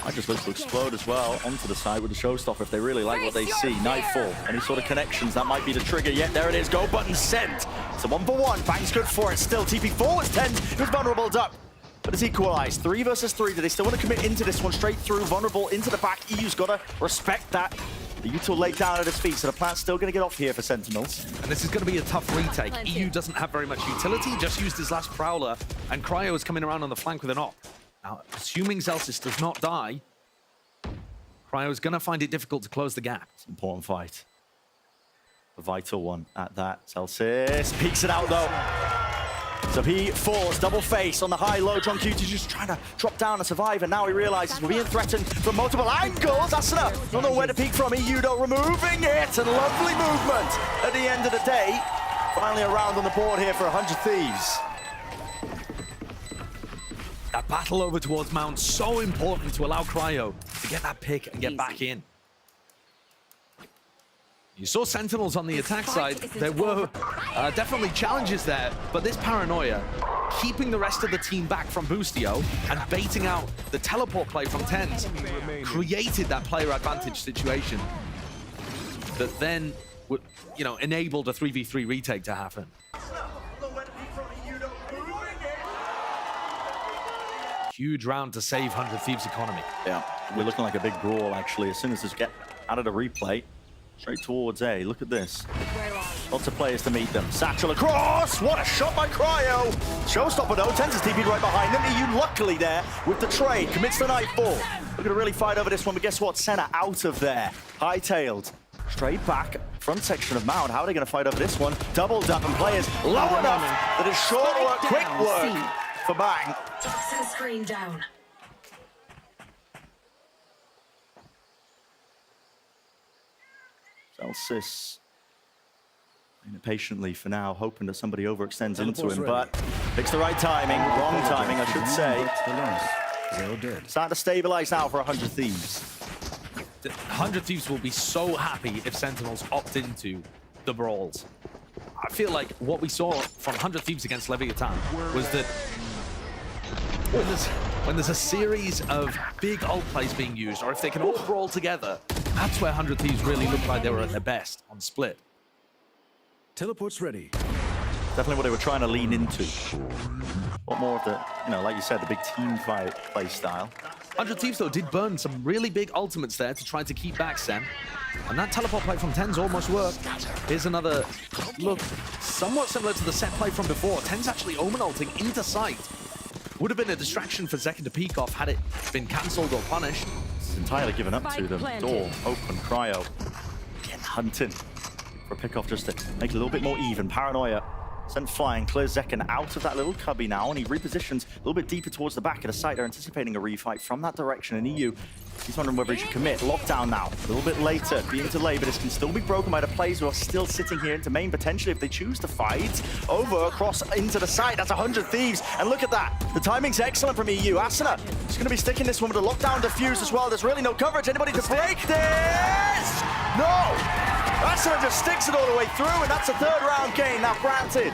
I just look to explode as well onto the side with the showstopper if they really like what they see. Nightfall, any sort of connections, that might be the trigger. Yet there it is, go button sent. It's a 1-for-1, Bang's good for it still. TP forwards 10, who's vulnerable up. But it's equalized, 3 versus 3. Do they still want to commit into this one straight through? Vulnerable into the back, EU's got to respect that. The util laid down at his feet, so the plant's still going to get off here for Sentinels. And this is going to be a tough retake. EU doesn't have very much utility, just used his last Prowler, and Cryo is coming around on the flank with an op. Now, assuming Zelsis does not die, Cryo is going to find it difficult to close the gap. It's an important fight. A vital one at that. Zelsis peeks it out, though. So he falls, double face on the high-low. John Cutie just trying to drop down and survive, and now he realizes we're being threatened from multiple angles. Asuna, don't know where to peek from. EU, though, removing it, and lovely movement at the end of the day. Finally a round on the board here for 100 Thieves. That battle over towards Mount, so important to allow Cryo to get that pick and get back in. You saw Sentinels on the attack side. There were definitely challenges there, but this paranoia, keeping the rest of the team back from Boostio and baiting out the teleport play from TenZ, created that player advantage situation that then would, enabled a 3v3 retake to happen. Huge round to save 100 Thieves economy. Yeah, we're looking like a big brawl, actually. As soon as this get out of the replay, straight towards A. Look at this. Lots of players to meet them. Satchel across! What a shot by Cryo! Showstopper, though. TenZ is TP'd right behind them. EU luckily there with the trade. Commits the Nightfall. We're going to really fight over this one, but guess what? Senna out of there. Hightailed. Straight back. Front section of Mount. How are they going to fight over this one? Doubled up, and players low enough that it's short work, quick work for Bang. Toxin screen down. Elsis patiently for now, hoping that somebody overextends into him, but picks the right timing, wrong timing, I should say. Starting to stabilize now for 100 Thieves. 100 Thieves will be so happy if Sentinels opt into the brawls. I feel like what we saw from 100 Thieves against Leviathan was that when there's a series of big ult plays being used, or if they can all brawl together, that's where 100 Thieves really looked like they were at their best on Split. Teleport's ready. Definitely what they were trying to lean into. A lot more of the, you know, like you said, the big team fight play style. 100 Thieves, though, did burn some really big ultimates there to try to keep back Sen. And that teleport play from Tenz almost worked. Here's another look, somewhat similar to the set play from before. Tenz actually Omen ulting into sight. Would have been a distraction for Zekken to peek off had it been cancelled or punished. It's entirely given up to them. Door, open, cryo. Again, hunting for a pick-off just to make it a little bit more even. Paranoia sent flying, clears Zekken out of that little cubby now, and he repositions a little bit deeper towards the back of the site. They're anticipating a refight from that direction, and EU, he's wondering whether he should commit. Lockdown now, a little bit later, being delayed, but this can still be broken by the players who are still sitting here into main, potentially, if they choose to fight. Over, across into the site, that's 100 Thieves, and look at that. The timing's excellent from EU. Asuna is going to be sticking this one with a lockdown defuse as well. There's really no coverage. Anybody to break this? No! Asuna just sticks it all the way through, and that's a third round gain. Now, granted,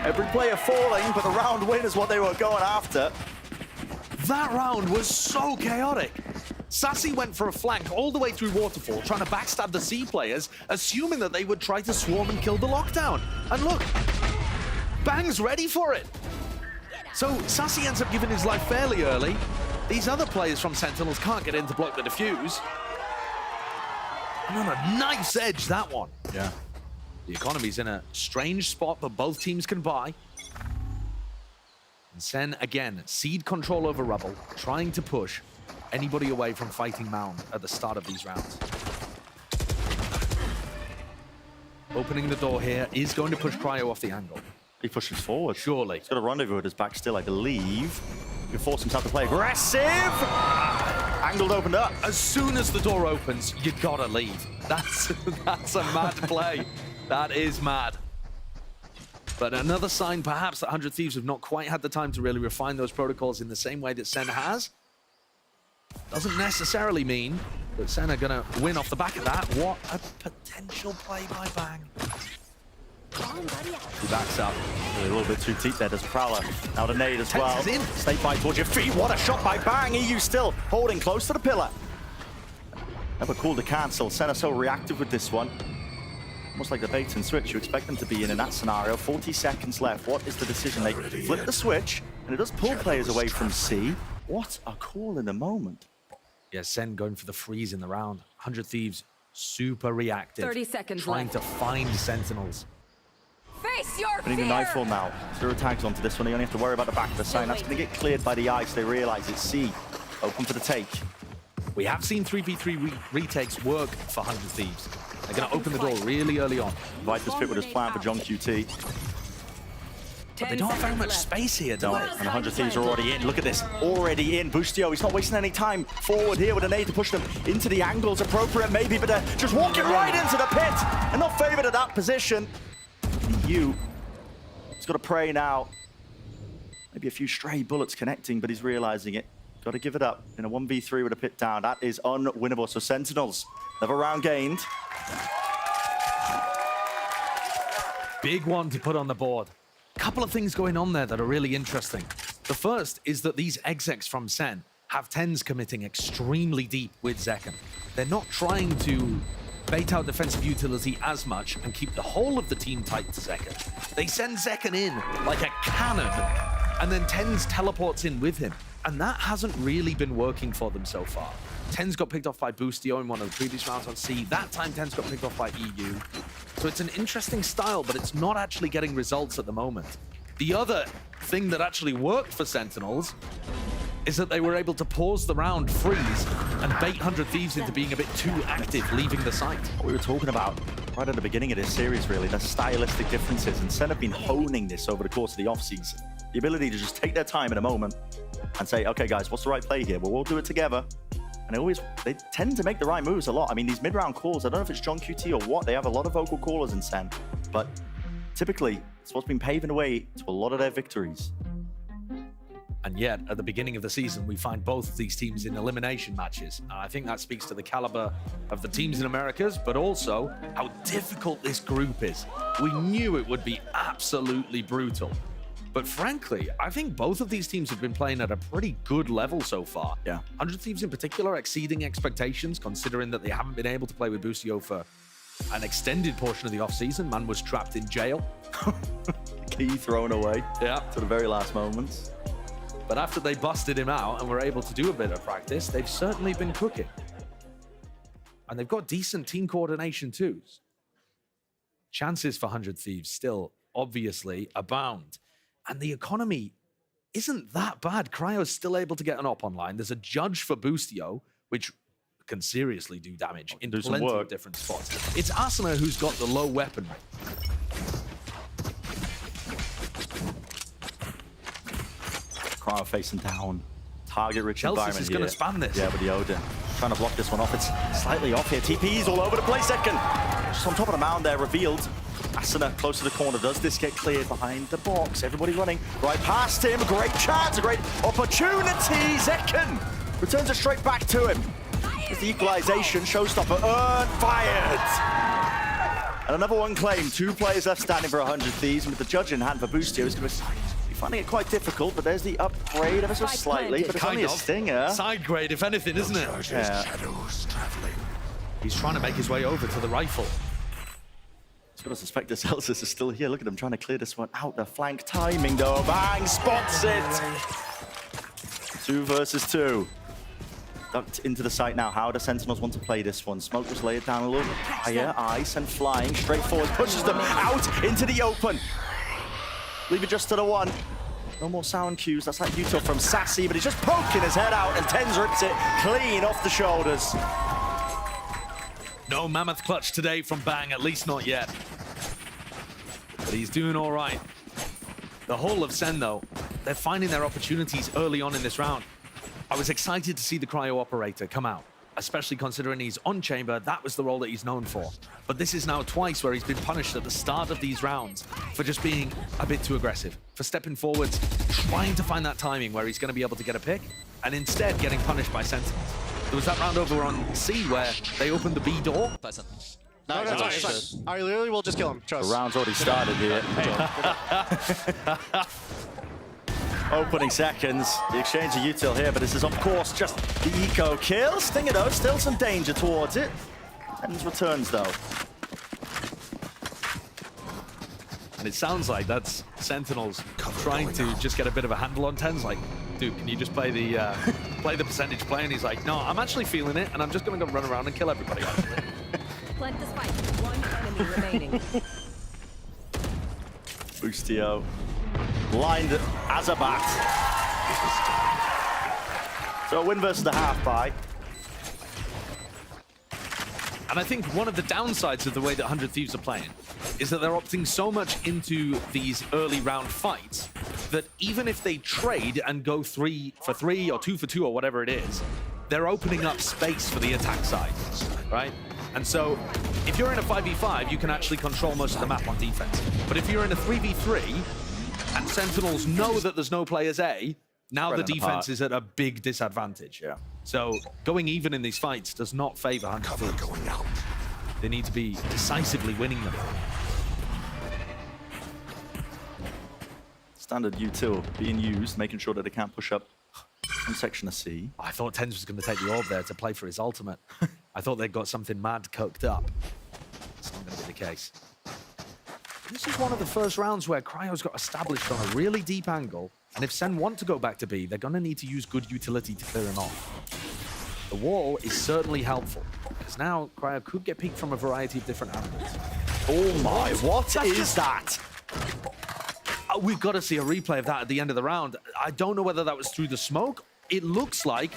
every player falling, but the round win is what they were going after. That round was so chaotic. Sassy went for a flank all the way through Waterfall, trying to backstab the C players, assuming that they would try to swarm and kill the lockdown. And look, Bang's ready for it. So Sassy ends up giving his life fairly early. These other players from Sentinels can't get in to block the defuse. And on a nice edge, that one. Yeah. The economy's in a strange spot, but both teams can buy. And Sen, again, seed control over Rubble, trying to push anybody away from fighting Mound at the start of these rounds. Opening the door here is going to push Cryo off the angle. He pushes forward. Surely. He's got a rendezvous at his back still, I believe. He can force himself to play aggressive. Angled opened up. As soon as the door opens, you gotta leave. That's a mad play. That is mad. But another sign, perhaps, that 100 Thieves have not quite had the time to really refine those protocols in the same way that Sen has. Doesn't necessarily mean that Sen are gonna win off the back of that. What a potential play by Bang. He backs up. A little bit too deep there, there's Prowler. Now the nade as well. Snake bite towards your feet. What a shot by Bang. EU still holding close to the pillar. Never cool to cancel. Sen are so reactive with this one. Almost like the bait and switch you expect them to be in that scenario. 40 seconds left. What is the decision? They flip the switch, and it does pull players away from C. What a call in the moment. Yeah, Sen going for the freeze in the round. 100 Thieves, super reactive. 30 seconds trying left. to find Sentinels. Face your Putting the fear! Nightfall now. 0 tags onto this one. They only have to worry about the back of the site. That's going to get cleared by the ice. They realize it's C. Open for the take. We have seen 3v3 retakes work for 100 Thieves. They're going to open the door really early on. Viper's fit with his plan for John QT. But they don't have very much space here, do they? And 100 Thieves are already in. Look at this. Already in. Boostio, he's not wasting any time forward here with an aid to push them into the angles. Appropriate maybe, but they're just walking right into the pit. And not favored at that position. EU, he's got to pray now. Maybe a few stray bullets connecting, but he's realizing it. Got to give it up in a 1v3 with a pit down. That is unwinnable. So Sentinels, another round gained. Big one to put on the board. Couple of things going on there that are really interesting. The first is that these execs from Sen have Tenz committing extremely deep with Zekken. They're not trying to bait out defensive utility as much and keep the whole of the team tight to Zekken. They send Zekken in like a cannon, and then Tenz teleports in with him. And that hasn't really been working for them so far. Tenz got picked off by Boostio in one of the previous rounds on C. That time, Tenz got picked off by EU. So it's an interesting style, but it's not actually getting results at the moment. The other thing that actually worked for Sentinels is that they were able to pause the round, freeze, and bait 100 Thieves into being a bit too active, leaving the site. What we were talking about right at the beginning of this series, really, the stylistic differences. And Sen have been honing this over the course of the offseason. The ability to just take their time in a moment and say, okay, guys, what's the right play here? Well, we'll do it together. And And they tend to make the right moves a lot. I mean, these mid-round calls, I don't know if it's John QT or what, they have a lot of vocal callers in Sen, but typically it's what's been paving the way to a lot of their victories. And yet, at the beginning of the season, we find both of these teams in elimination matches. And I think that speaks to the caliber of the teams in Americas, but also how difficult this group is. We knew it would be absolutely brutal. But frankly, I think both of these teams have been playing at a pretty good level so far. Yeah. 100 Thieves in particular exceeding expectations, considering that they haven't been able to play with Boostio for an extended portion of the offseason. Man was trapped in jail. Key thrown away. Yeah. To the very last moments. But after they busted him out and were able to do a bit of practice, they've certainly been cooking. And they've got decent team coordination too. Chances for 100 Thieves still obviously abound. And the economy isn't that bad. Cryo's still able to get an op online. There's a judge for Boostio, which can seriously do damage in plenty of different spots. It's Asuna who's got the low weaponry. Cryo facing down. Target-rich environment is going to spam this. Yeah, with the Odin. Trying to block this one off. It's slightly off here. TP's all over the place. Second. Just on top of the mound there, revealed. Asuna close to the corner. Does this get cleared behind the box? Everybody running right past him. Great chance, a great opportunity. Zekken returns it straight back to him. There's the equalization. Showstopper earned, fired. And another one claimed. 2 players left standing for 100 Thieves. And with the judge in hand for Boostio, he's going to be finding it quite difficult. But there's the upgrade ever so slightly. But it's only a stinger. Side grade, if anything, isn't it? Yeah. He's trying to make his way over to the rifle. He's got to suspect this Celsius is still here. Look at him trying to clear this one out. The flank timing, though. Bang! Spots it! 2 versus 2. Ducked into the site now. How do Sentinels want to play this one? Smoke was laid down a little bit higher. Ice and flying straight forward. Pushes them out into the open. Leave it just to the one. No more sound cues. That's like Utah from Sassy, but he's just poking his head out, and Tens rips it clean off the shoulders. No mammoth clutch today from Bang, at least not yet. But he's doing all right. The whole of Sen, though, they're finding their opportunities early on in this round. I was excited to see the cryo operator come out, especially considering he's on chamber. That was the role that he's known for. But this is now twice where he's been punished at the start of these rounds for just being a bit too aggressive, for stepping forwards, trying to find that timing where he's going to be able to get a pick, and instead getting punished by Sentinels. There was that round over on C where they opened the B door. No, it's fine. I literally will just kill him. Trust. The round's already started here. Opening seconds. The exchange of util here, but this is, of course, just the eco kill. Stinger, though, still some danger towards it. Tens returns, though. And it sounds like that's Sentinels trying to just get a bit of a handle on Tens. Like, dude, can you just play the percentage play? And he's like, no, I'm actually feeling it, and I'm just going to go run around and kill everybody. Plant the spike. 1 enemy remaining. Boostio blind as a bat. So a win versus the half by. And I think one of the downsides of the way that 100 Thieves are playing is that they're opting so much into these early round fights that even if they trade and go 3 for 3 or 2 for 2 or whatever it is, they're opening up space for the attack side, right? And so if you're in a 5v5, you can actually control most of the map on defense. But if you're in a 3v3 and Sentinels know that there's no players A, now the defense is at a big disadvantage. Yeah. So going even in these fights does not favor 100 Thieves. Going out. They need to be decisively winning them. Standard util being used, making sure that they can't push up from section of C. I thought Tens was going to take the orb there to play for his ultimate. I thought they'd got something mad cooked up. It's not going to be the case. This is one of the first rounds where Cryo's got established on a really deep angle, and if Sen want to go back to B, they're going to need to use good utility to clear him off. The wall is certainly helpful, because now Cryo could get peeked from a variety of different angles. Oh my, what is that? We've got to see a replay of that at the end of the round. I don't know whether that was through the smoke. It looks like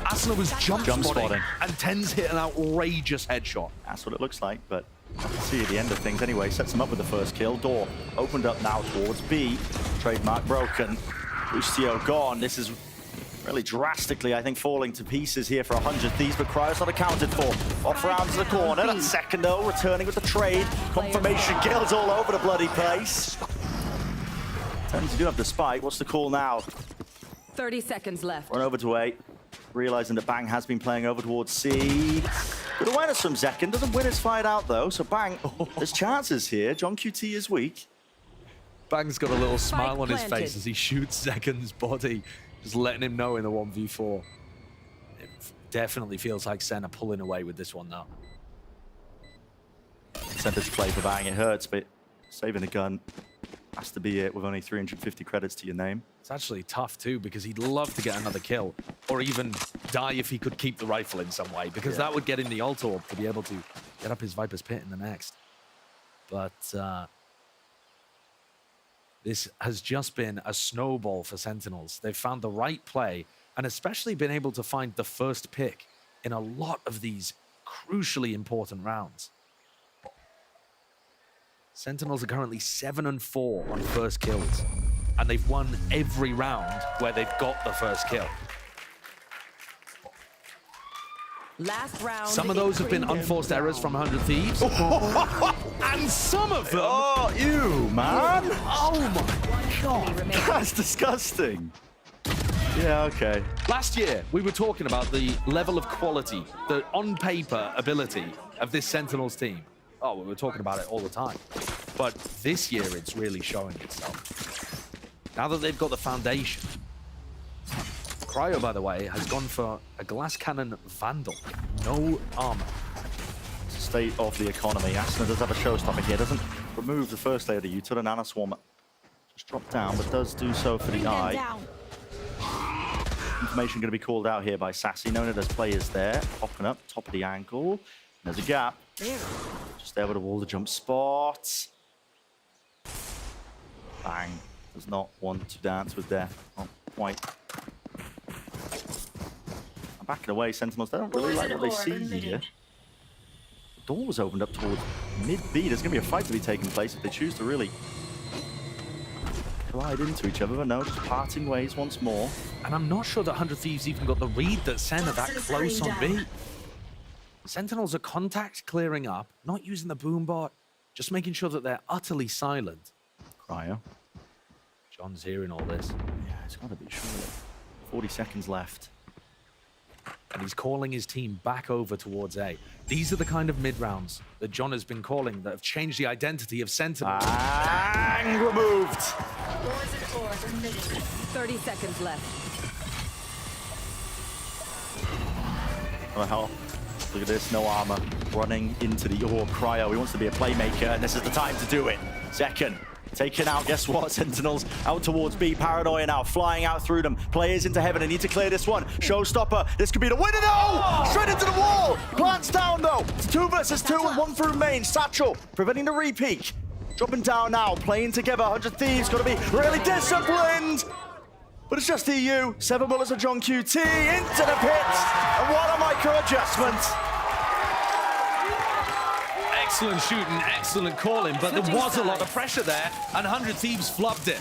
Asuna was jump spotting, and Tens hit an outrageous headshot. That's what it looks like, but see at the end of things anyway. Sets him up with the first kill. Door opened up now towards B. Trademark broken. Boostio gone. This is Really drastically, I think, falling to pieces here for 100 Thieves, but Cryo's not accounted for. Off round to the corner. That's Secondo returning with the trade. Confirmation kills all over the bloody place. Turns to do have the spike. What's the call now? 30 seconds left. Run over to A. Realizing that Bang has been playing over towards C. Good awareness from Zekken. Doesn't win his fight out, though. So Bang, there's chances here. John QT is weak. Bang's got a little smile on his face as he shoots Zekken's body. Just letting him know in the 1v4. It definitely feels like Sen are pulling away with this one now. Center's play for Bang. It hurts, but saving the gun has to be it with only 350 credits to your name. It's actually tough too, because he'd love to get another kill, or even die if he could keep the rifle in some way, because that would get him the ult orb to be able to get up his Viper's Pit in the next. But this has just been a snowball for Sentinels. They've found the right play, and especially been able to find the first pick in a lot of these crucially important rounds. Sentinels are currently 7-4 on first kills, and they've won every round where they've got the first kill. Last round. Some of those have been unforced errors from 100 Thieves. And some of them... Oh, you, man! Oh my god! That's disgusting. Yeah, okay. Last year, we were talking about the level of quality, the on-paper ability of this Sentinels team. Oh, we were talking about it all the time. But this year, it's really showing itself. Now that they've got the foundation. Cryo, by the way, has gone for a glass cannon Vandal. No armor. State of the economy. Asuna does have a showstopper here. Doesn't remove the first layer of the util. And Nana Swarm just dropped down, but does do so for the eye. Information going to be called out here by Sassy. Knowing that there's players there. Popping up, top of the ankle. There's a gap. Just there with a wall to jump spot. Bang. Does not want to dance with death. Not quite. I'm backing away. Sentinels, they don't really like what they see here. The door was opened up towards mid-B. There's going to be a fight to be taking place if they choose to really collide into each other. But no, just parting ways once more. And I'm not sure that 100 Thieves even got the read that Sen are that close on B. Sentinels are contact clearing up, not using the boombot, just making sure that they're utterly silent. Cryo. John's hearing all this. Yeah, it's got to be surely. 40 seconds left. And he's calling his team back over towards A. These are the kind of mid-rounds that John has been calling that have changed the identity of Sentinels. Bang! Removed! 30 seconds left. What the hell? Look at this, no armor. Running into the orb. Cryo, he wants to be a playmaker, and this is the time to do it. Second. Taken out, guess what? Sentinels out towards B. Paranoia now, flying out through them. Players into heaven, they need to clear this one. Showstopper, this could be the winner, no! Straight into the wall! Plants down, though. It's 2 versus 2 and 1 through main. Satchel, preventing the repeat. Dropping down now, playing together. 100 Thieves, gotta be really disciplined. But it's just EU. 7 bullets of John QT into the pits. And what a micro-adjustment. Excellent shooting, excellent calling, but there was a lot of pressure there, and 100 Thieves flubbed it.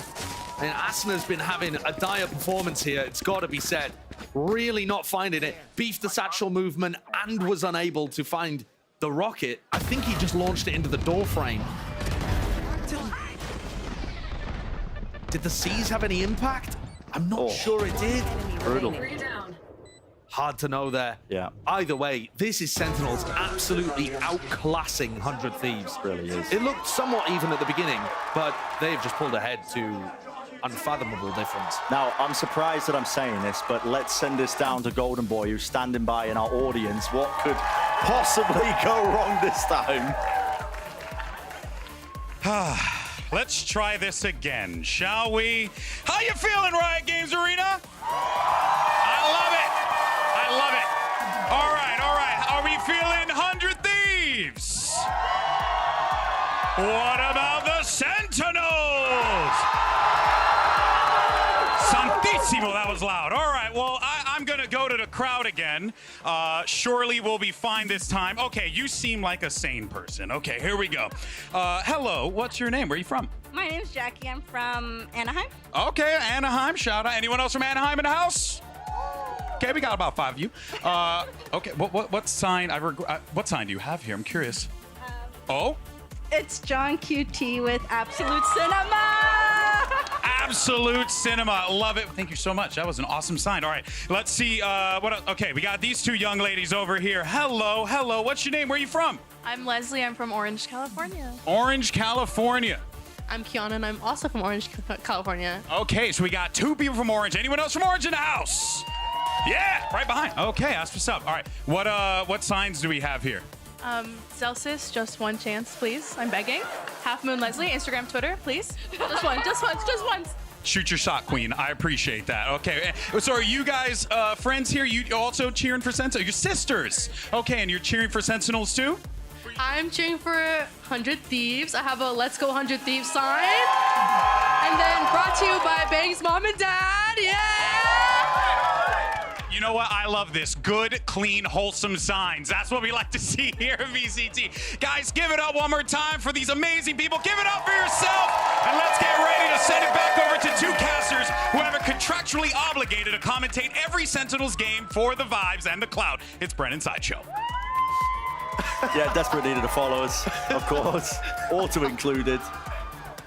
And Asuna's been having a dire performance here, it's got to be said. Really not finding it. Beefed the satchel movement and was unable to find the rocket. I think he just launched it into the door frame. Did the C's have any impact? I'm not sure it did. Brutal. Hard to know there. Yeah. Either way, this is Sentinels absolutely outclassing 100 Thieves. It really is. It looked somewhat even at the beginning, but they've just pulled ahead to unfathomable difference. Now, I'm surprised that I'm saying this, but let's send this down to Golden Boy, who's standing by in our audience. What could possibly go wrong this time? Let's try this again, shall we? How you feeling, Riot Games Arena? I love it. I love it. All right, all right. Are we feeling 100 Thieves? What about the Sentinels? Santissimo, that was loud. All right, well, I'm going to go to the crowd again. Surely we'll be fine this time. Okay, you seem like a sane person. Okay, here we go. Hello, what's your name? Where are you from? My name's Jackie. I'm from Anaheim. Okay, Anaheim, shout out. Anyone else from Anaheim in the house? Okay, we got about 5 of you. Okay, what sign? What sign do you have here? I'm curious. Oh, It's John QT with Absolute Cinema. Absolute Cinema. Love it. Thank you so much. That was an awesome sign. All right, let's see. Okay, we got these 2 young ladies over here. Hello, hello. What's your name? Where are you from? I'm Leslie. I'm from Orange, California. Orange, California. I'm Kiana, and I'm also from Orange, California. Okay, so we got 2 people from Orange. Anyone else from Orange in the house? Yeah, right behind. Okay, that's what's up. All right, what signs do we have here? Celsius, just one chance, please. I'm begging. Half Moon Leslie, Instagram, Twitter, please. Just one, just once, just once. Shoot your shot, Queen. I appreciate that. Okay, so are you guys friends here? You also cheering for Sentinels? You're sisters. Okay, and you're cheering for Sentinels too? I'm cheering for 100 Thieves. I have a Let's Go 100 Thieves sign. And then brought to you by Bang's mom and dad. Yeah! You know what? I love this. Good, clean, wholesome signs. That's what we like to see here at VCT. Guys, give it up one more time for these amazing people. Give it up for yourself. And let's get ready to send it back over to 2 casters who have it contractually obligated to commentate every Sentinels game for the Vibes and the Cloud. It's Brennan Sideshow. Yeah, desperate needed the followers, of course. Auto included.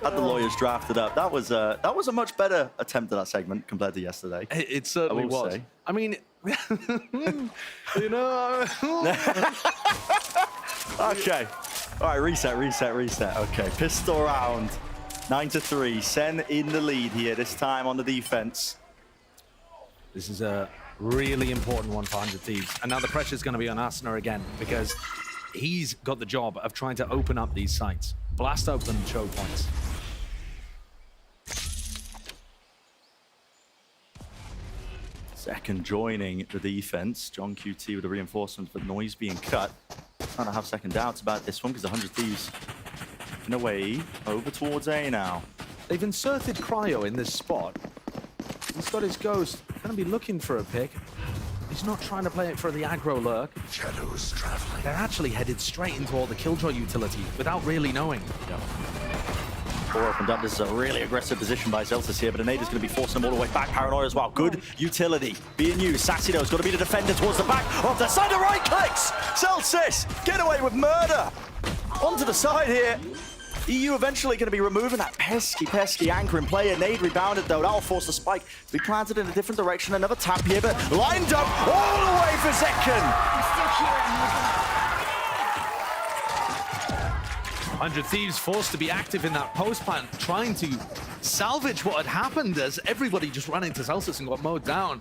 Had the lawyers drafted up. That was a much better attempt at that segment compared to yesterday. It certainly was. Say. I mean, you know. Okay. All right, reset. Okay, pistol round. 9-3. Sen in the lead here, this time on the defense. This is a really important one for 100 Thieves. And now the pressure's going to be on Asuna again, because he's got the job of trying to open up these sites. Blast open choke points. Second joining the defense. John QT with the reinforcements, but noise being cut. Trying to have second doubts about this one because 100 Thieves in a way over towards A now. They've inserted Cryo in this spot. He's got his Ghost. Going to be looking for a pick. He's not trying to play it for the aggro lurk. Shadows traveling. They're actually headed straight into all the Killjoy utility without really knowing. Yeah. Door opened up. This is a really aggressive position by Zeltis here, but a nade is going to be forcing them all the way back. Paranoia as well. Good utility being used. Sassido's got to be the defender towards the back of the side. Right clicks. Zeltis get away with murder. Onto the side here. EU eventually going to be removing that pesky anchoring player. Nade rebounded though. That'll force the spike to be planted in a different direction. Another tap here, but lined up all the way for Zekken. 100 Thieves forced to be active in that post plant, trying to salvage what had happened as everybody just ran into Celsius and got mowed down.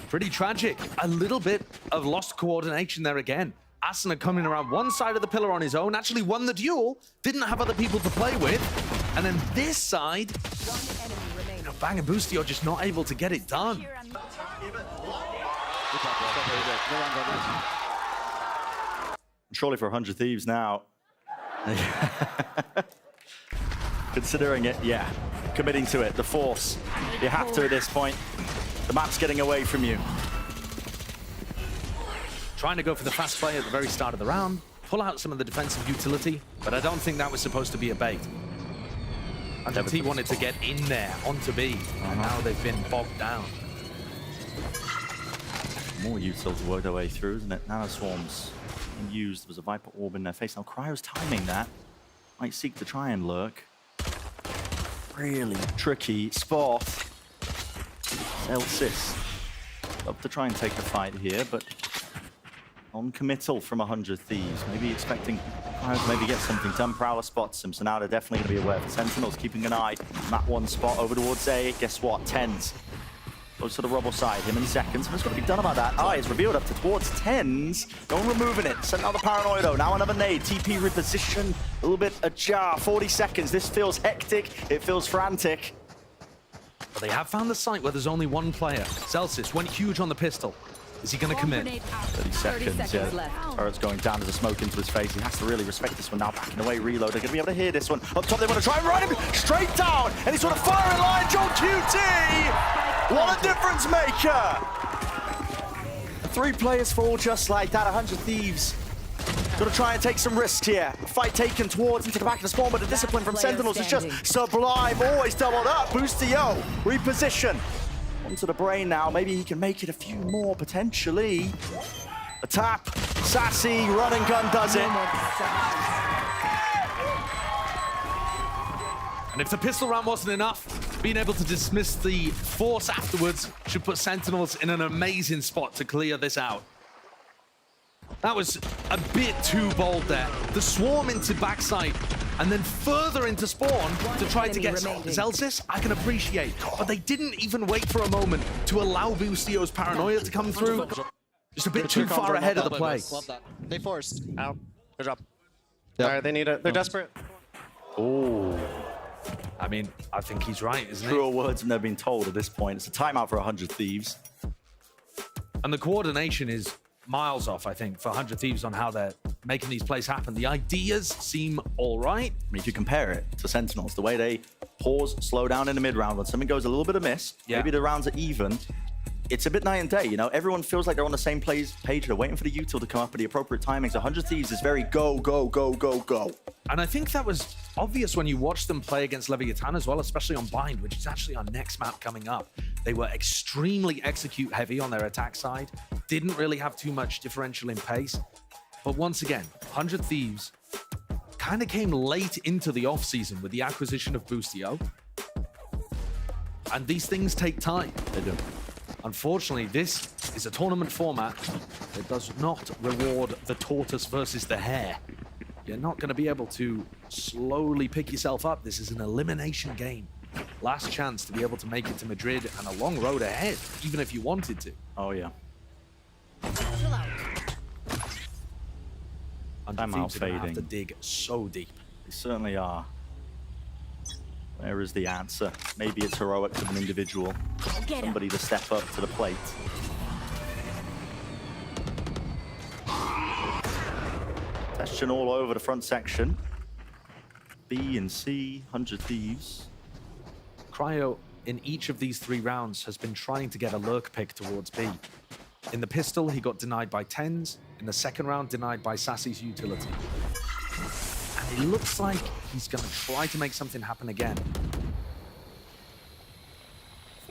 Pretty tragic. A little bit of lost coordination there again. Asuna coming around one side of the pillar on his own, actually won the duel, didn't have other people to play with. And then this side, Bang and Boostio just not able to get it done. Surely for 100 Thieves now. Considering it, yeah. Committing to it, the force. You have to at this point. The map's getting away from you. Trying to go for the fast play at the very start of the round, pull out some of the defensive utility, but I don't think that was supposed to be a bait. And T wanted to get in there onto B, and now they've been bogged down. More util to work their way through, isn't it? Nanoswarms being used. There was a Viper Orb in their face. Now Cryo's timing that. Might seek to try and lurk. Really tricky spot. Elsis. Love to try and take the fight here, but non-committal from 100 Thieves. Maybe expecting Cryo to maybe get something done. Prowler spots him, so now they're definitely going to be aware. For Sentinels keeping an eye on that one spot over towards A. Guess what? Tens. Goes to the rubble side. Him in seconds. Something's got to be done about that. Eye is revealed up to towards Tens. Going removing it. Sent out the Paranoia though. Now another nade. TP reposition. A little bit ajar. 40 seconds. This feels hectic. It feels frantic. But they have found the site where there's only one player. Celsius went huge on the pistol. Is he going to commit? 30 seconds, yeah. Turret's going down. There's a smoke into his face. He has to really respect this one now. Backing away, reload. They're going to be able to hear this one. Up top, they want to try and run him straight down. And he's sort of firing line. John QT! What a difference maker! 3 players fall just like that. 100 Thieves. Got to try and take some risks here. A fight taken towards into the back of the spawn, but the discipline from Sentinels is just sublime. Always doubled up. Boostio. Reposition. Onto the brain now. Maybe he can make it a few more, potentially. A tap. Sassy, run and gun does it. And if the pistol round wasn't enough, being able to dismiss the force afterwards should put Sentinels in an amazing spot to clear this out. That was a bit too bold there. The swarm into backside and then further into spawn to try to get Zelsis, I can appreciate. But they didn't even wait for a moment to allow Boostio's paranoia to come through. Just a bit too far ahead of the play. Love that. They forced. Out. Good job. Yep. All right, they need it. They're desperate. Oh. I mean, I think he's right, isn't he? Truer words have never been told at this point. It's a timeout for 100 Thieves. And the coordination is miles off, I think, for 100 Thieves on how they're making these plays happen. The ideas seem all right. I mean, if you compare it to Sentinels, the way they pause, slow down in the mid-round, when something goes a little bit amiss, maybe the rounds are even, it's a bit night and day, you know? Everyone feels like they're on the same page. They're waiting for the util to come up at the appropriate timings. 100 Thieves is very go, go, go, go, go. And I think that was obvious when you watched them play against Leviathan as well, especially on Bind, which is actually our next map coming up. They were extremely execute heavy on their attack side, didn't really have too much differential in pace. But once again, 100 Thieves kind of came late into the offseason with the acquisition of Boostio. And these things take time. They do. Unfortunately, this is a tournament format that does not reward the tortoise versus the hare. You're not going to be able to slowly pick yourself up. This is an elimination game. Last chance to be able to make it to Madrid and a long road ahead, even if you wanted to. Oh, yeah. And Timeout Thieves are gonna have fading. to dig so deep. They certainly are. Where is the answer? Maybe it's heroics of an individual. Somebody to step up to the plate. Question all over the front section. B and C, 100 Thieves. Cryo, in each of these 3 rounds, has been trying to get a lurk pick towards B. In the pistol, he got denied by Tens. In the second round, denied by Sassy's utility. And it looks like he's going to try to make something happen again.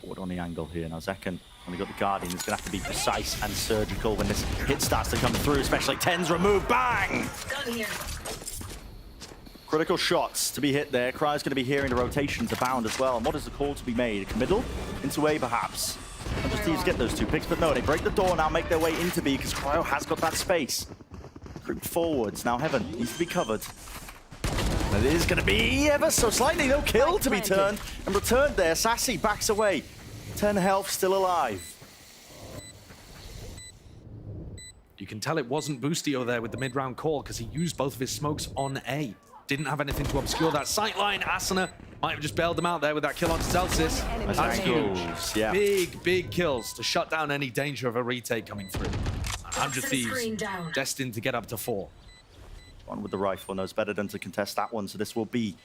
Forward on the angle here. Now Zekken, when he got the Guardian, he's going to have to be precise and surgical when this hit starts to come through, especially Tens remove. Bang! Critical shots to be hit there. Cryo's going to be hearing the rotations abound as well. And what is the call to be made? Middle? Into A, perhaps. 100 Thieves get those 2 picks, but no, they break the door now, make their way into B, because Cryo has got that space. Creep forwards. Now Heaven needs to be covered. And it is going to be ever so slightly, no kill to be turned and returned there. Sassy backs away. 10 health, still alive. You can tell it wasn't Boostio there with the mid-round call because he used both of his smokes on A. Didn't have anything to obscure that sight line. Asuna might have just bailed him out there with that kill on Celsius. That's huge. Yeah. Big kills to shut down any danger of a retake coming through. 100 Thieves destined to get up to 4. One with the rifle knows better than to contest that one, so this will be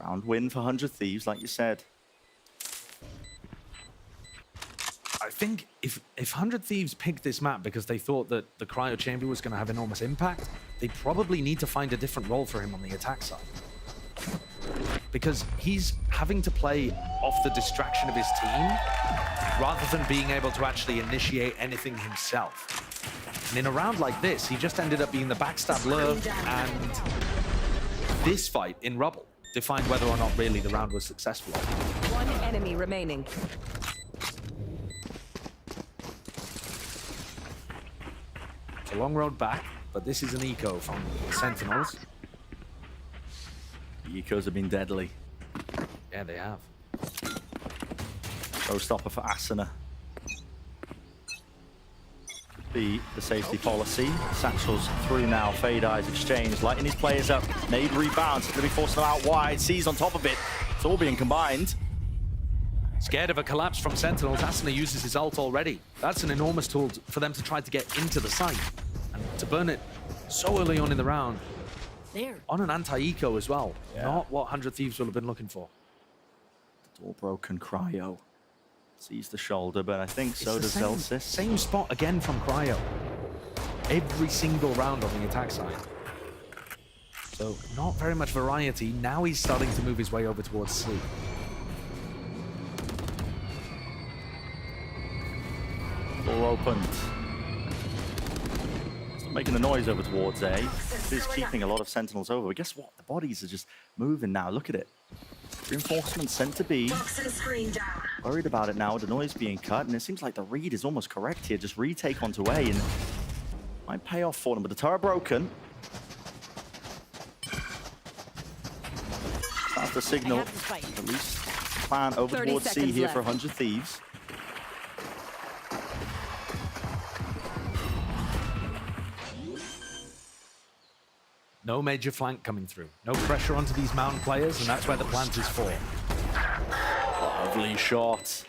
round win for 100 Thieves, like you said. I think if 100 Thieves picked this map because they thought that the Cryo Chamber was going to have enormous impact, they probably need to find a different role for him on the attack side. Because he's having to play off the distraction of his team rather than being able to actually initiate anything himself. And in a round like this, he just ended up being the backstab lure, and this fight in Rubble defined whether or not really the round was successful. 1 enemy remaining. It's a long road back, but this is an eco from the Sentinels. The ecos have been deadly. Yeah, they have. Showstopper for Asuna. The safety policy. Satchel's through now. Fade Eyes exchange. Lighting these players up. Nade rebounds. Going to be forcing them out wide. C's on top of it. It's all being combined. Scared of a collapse from Sentinels, Asuna uses his ult already. That's an enormous tool for them to try to get into the site. And to burn it so early on in the round. There. On an anti-eco as well. Yeah. Not what 100 Thieves will have been looking for. Door broken. Cryo sees the shoulder, but I think so does Zelsis. Same spot again from Cryo. Every single round on the attack side. So not very much variety. Now he's starting to move his way over towards C. Door opened. Still making the noise over towards A. He's keeping a lot of sentinels over. But guess what? The bodies are just moving now. Look at it. Reinforcements sent to B. Worried about it now with the noise being cut. And it seems like the read is almost correct here. Just retake onto A and might pay off for them. But the turret broken. That's the signal. At least plan over towards C here for 100 Thieves. No major flank coming through. No pressure onto these mountain players, and that's where the plant is for. Lovely shot.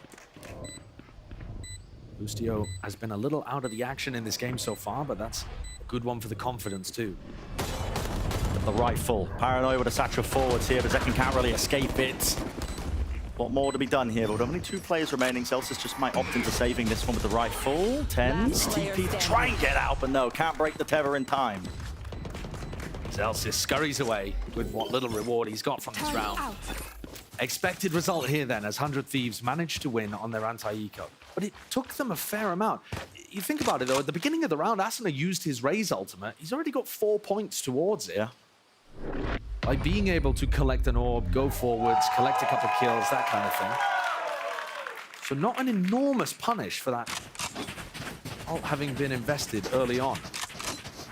Bustio has been a little out of the action in this game so far, but that's a good one for the confidence too. The rifle. Paranoia with a satchel forwards here, but Zekin can't really escape it. A lot more to be done here, but with only 2 players remaining, Celsius just might opt into saving this one with the rifle. Tens, TP to try and get out, but no, can't break the tether in time. Celsius scurries away with what little reward he's got from this round. Expected result here then, as 100 Thieves managed to win on their anti-eco. But it took them a fair amount. You think about it though, at the beginning of the round, Asuna used his Raze ultimate. He's already got 4 points towards it. Yeah. By being able to collect an orb, go forwards, collect a couple kills, that kind of thing. So not an enormous punish for that ult having been invested early on.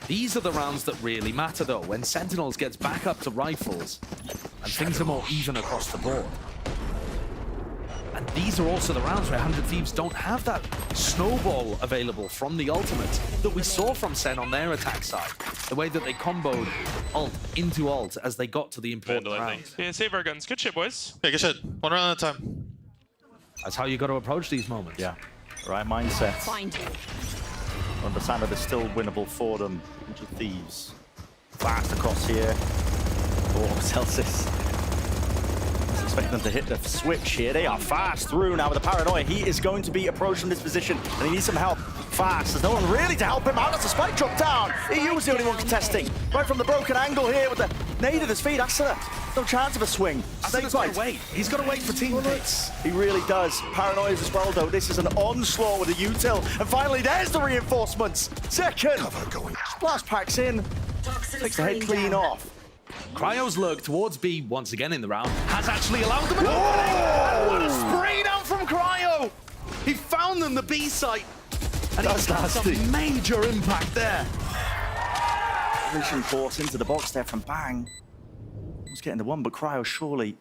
These are the rounds that really matter though, when Sentinels gets back up to rifles and things are more even across the board. And these are also the rounds where 100 Thieves don't have that snowball available from the ultimate that we saw from Sen on their attack side. The way that they comboed ult into ult as they got to the important rounds. Yeah, save our guns. Good shit, boys. Yeah, good shit. 1 round at a time. That's how you got to approach these moments. Yeah, right mindset. Understand that it's still winnable for them. 100 Thieves. Fast across here. Oh, Celsius. Expecting them to hit the switch here. They are fast through now with the Paranoia. He is going to be approaching this position, and he needs some help fast. There's no one really to help him out. That's a spike drop down. EU was the only one contesting. Right from the broken angle here with the nade at his feet. Asuna, no chance of a swing. Asuna's got to wait. He's got to wait for teammates. He really does. Paranoia as well, though. This is an onslaught with a util. And finally, there's the reinforcements. Second. Splash packs in. Takes the head clean off. Cryo's lurk towards B once again in the round has actually allowed them an opening. Whoa! What a spray down from Cryo! He found them the B site, and that's he had some major impact there. Mission force into the box there from Bang. Was getting the one, but Cryo surely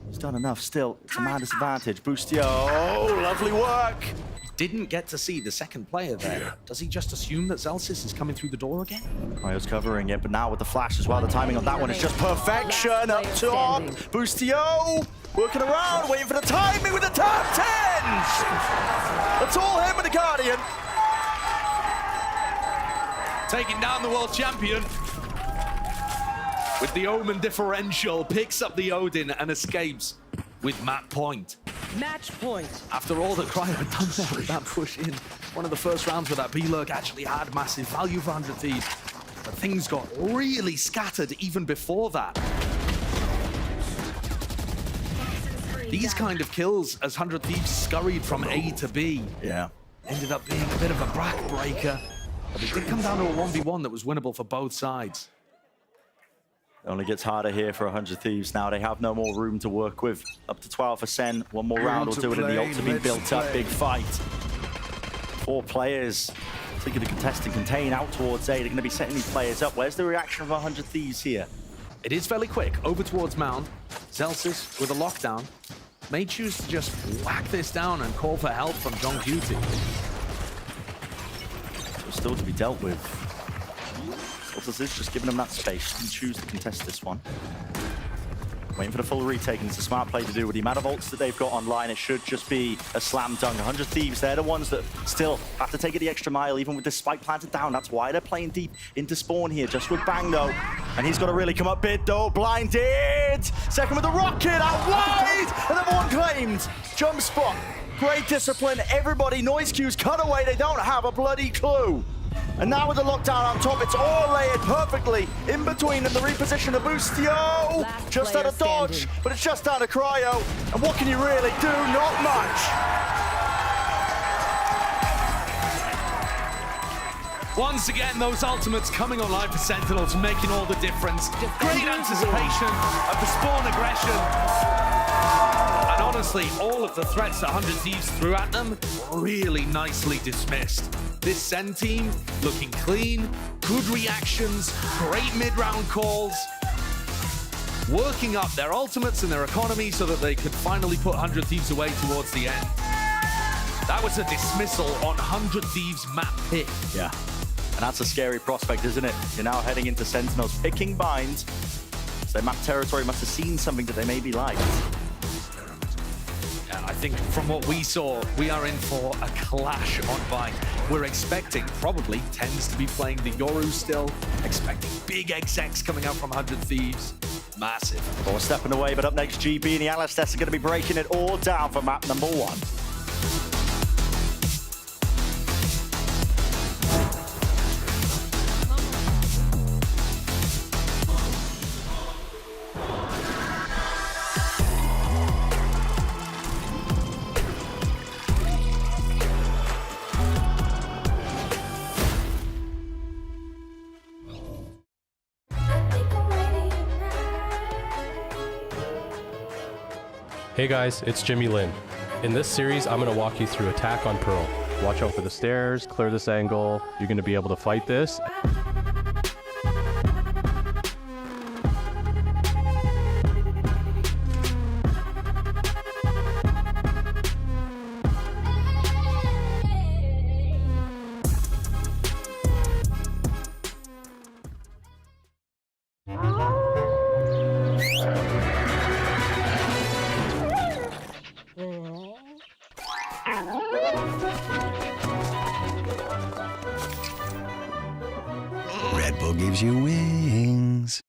he's done enough still. It's a man disadvantage. Bustio, lovely work. Didn't get to see the second player there. Does he just assume that Celsius is coming through the door again? Cryo's covering it, but now with the flash as well, the timing on that one is just perfection. Up top, Bustio working around, waiting for the timing with the top 10s. That's all him with the Guardian. Taking down the world champion. With the Omen differential, picks up the Odin and escapes with map point. Match point. After all that Cryo had done there with that push in, one of the first rounds where that B-lurk actually had massive value for 100 Thieves. But things got really scattered even before that. These kind of kills as 100 Thieves scurried from A to B. Yeah. Ended up being a bit of a backbreaker. But it did come down to a 1v1 that was winnable for both sides. It only gets harder here for 100 Thieves now. They have no more room to work with. Up to 12 for Sen. One more round will do it, and the ult to be built up. Big fight. 4 players taking the contest and contain out towards A. They're going to be setting these players up. Where's the reaction of 100 Thieves here? It is fairly quick. Over towards Mound. Celsius with a lockdown. May choose to just whack this down and call for help from John Cutie. Still to be dealt with. Celsius is just giving them that space and choose to contest this one. Waiting for the full retake, and it's a smart play to do with the amount of ults that they've got online. It should just be a slam dunk. 100 Thieves, they're the ones that still have to take it the extra mile, even with this spike planted down. That's why they're playing deep into spawn here, just with Bang though. And he's got to really come up big though. Blinded! Second with the rocket, out wide! And number one claimed. Jump spot. Great discipline. Everybody, noise cues cut away. They don't have a bloody clue. And now with the lockdown on top, it's all layered perfectly in between them. The reposition of Bustio. Just out of dodge, but it's just down to Cryo. And what can you really do? Not much. Once again, those ultimates coming online for Sentinels, making all the difference. Great anticipation of the spawn aggression. And honestly, all of the threats that 100 Thieves threw at them, really nicely dismissed. This Sen team, looking clean, good reactions, great mid-round calls, working up their ultimates and their economy so that they could finally put 100 Thieves away towards the end. That was a dismissal on 100 Thieves map pick. Yeah, and that's a scary prospect, isn't it? You're now heading into Sentinels, picking binds. So their map territory must have seen something that they maybe liked. I think from what we saw, we are in for a clash on Vine. We're expecting probably Tens to be playing the Yoru still, expecting big XX coming out from 100 Thieves. Massive. Or stepping away, but up next, GB and the Alistess are going to be breaking it all down for map number 1. Hey guys, it's Jimmy Lin. In this series, I'm going to walk you through attack on Pearl. Watch out for the stairs, clear this angle. You're going to be able to fight this. Red Bull gives you wings.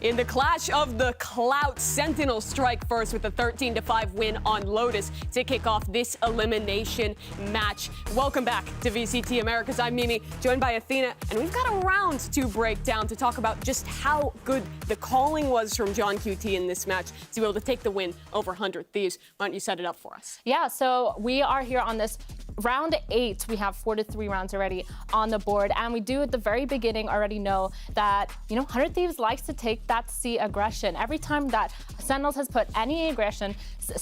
In the clash of the clout, Sentinels strike first with a 13-5 win on Lotus to kick off this elimination match. Welcome back to VCT Americas. I'm Mimi, joined by Athena, and we've got a round to break down to talk about just how good the calling was from John QT in this match to be able to take the win over 100 Thieves. Why don't you set it up for us? Yeah, so we are here on this round 8. We have 4 to 3 rounds already on the board, and we do at the very beginning already know that, 100 Thieves likes to take that C aggression. Every time that Sentinels has put any aggression,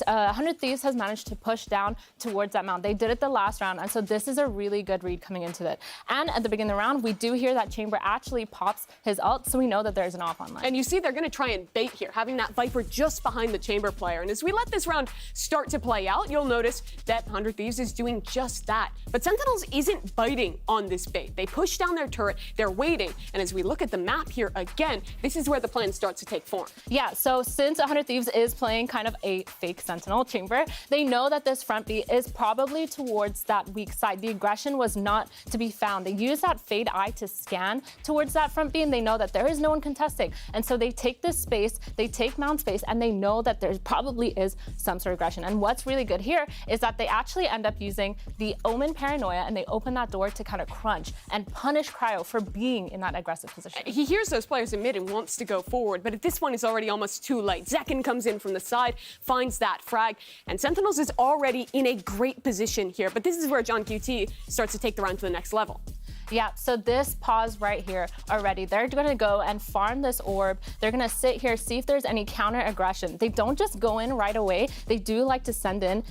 100 Thieves has managed to push down towards that mount. They did it the last round, and so this is a really good read coming into it. And at the beginning of the round, we do hear that Chamber actually pops his ult, so we know that there's an off online. And you see they're going to try and bait here, having that Viper just behind the Chamber player. And as we let this round start to play out, you'll notice that 100 Thieves is doing just that. But Sentinels isn't biting on this bait. They push down their turret, they're waiting, and as we look at the map here again, this is where the plan starts to take form. Yeah, so since 100 Thieves is playing kind of a fake Sentinel Chamber, they know that this front B is probably towards that weak side. The aggression was not to be found. They use that Fade Eye to scan towards that front B, and they know that there is no one contesting. And so they take this space, they take mount space, and they know that there probably is some sort of aggression. And what's really good here is that they actually end up using the Omen Paranoia, and they open that door to kind of crunch and punish Cryo for being in that aggressive position. He hears those players in mid and wants to go forward, but at this point, it's already almost too late. Zekin comes in from the side, finds that frag, and Sentinels is already in a great position here. But this is where John QT starts to take the round to the next level. Yeah, so this pause right here already, they're going to go and farm this orb. They're going to sit here, see if there's any counter aggression. They don't just go in right away. They do like to send in.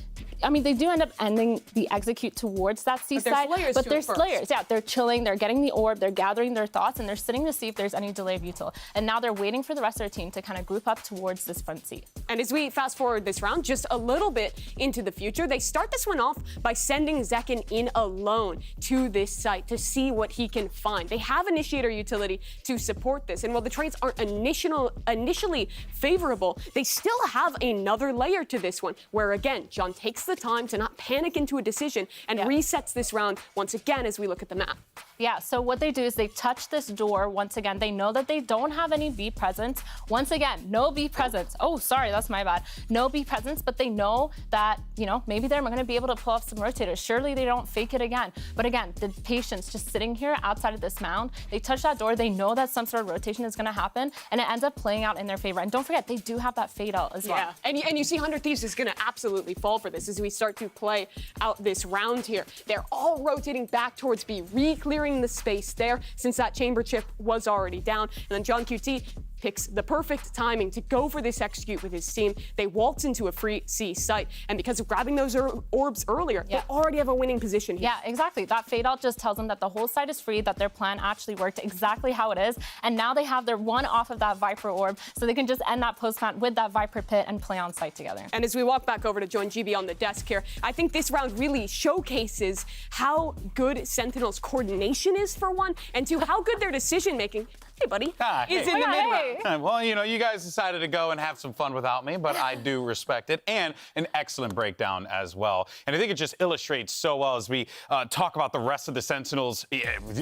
I mean, they do end up ending the execute towards that C side, but there's Slayers. Yeah, they're chilling, they're getting the orb, they're gathering their thoughts, and they're sitting to see if there's any delay of util. And now they're waiting for the rest of their team to kind of group up towards this front C. And as we fast forward this round just a little bit into the future, they start this one off by sending Zekin in alone to this site to see what he can find. They have Initiator utility to support this, and while the trades aren't initially favorable, they still have another layer to this one, where again, John takes the time to not panic into a decision and resets this round once again as we look at the map. Yeah, so what they do is they touch this door once again. They know that they don't have any B presence. Once again, no B presence. Oh, sorry, that's my bad. No B presence, but they know that, maybe they're going to be able to pull off some rotators. Surely they don't fake it again. But again, the patience just sitting here outside of this mound, they touch that door. They know that some sort of rotation is going to happen, and it ends up playing out in their favor. And don't forget, they do have that fade out as well. Yeah, and you see 100 Thieves is going to absolutely fall for this as we start to play out this round here. They're all rotating back towards B, re-clearing the space there since that chamber chip was already down. And then John QT picks the perfect timing to go for this execute with his team. They waltz into a free C site, and because of grabbing those orbs earlier, they already have a winning position here. Yeah, exactly. That fade out just tells them that the whole site is free, that their plan actually worked exactly how it is, and now they have their one off of that Viper orb, so they can just end that post plant with that Viper pit and play on site together. And as we walk back over to join GB on the desk here, I think this round really showcases how good Sentinel's coordination is for one, and two, how good their decision making. Hey, buddy. Is in the mid-round. Well, you guys decided to go and have some fun without me, but I do respect it, and an excellent breakdown as well. And I think it just illustrates so well as we talk about the rest of the Sentinels.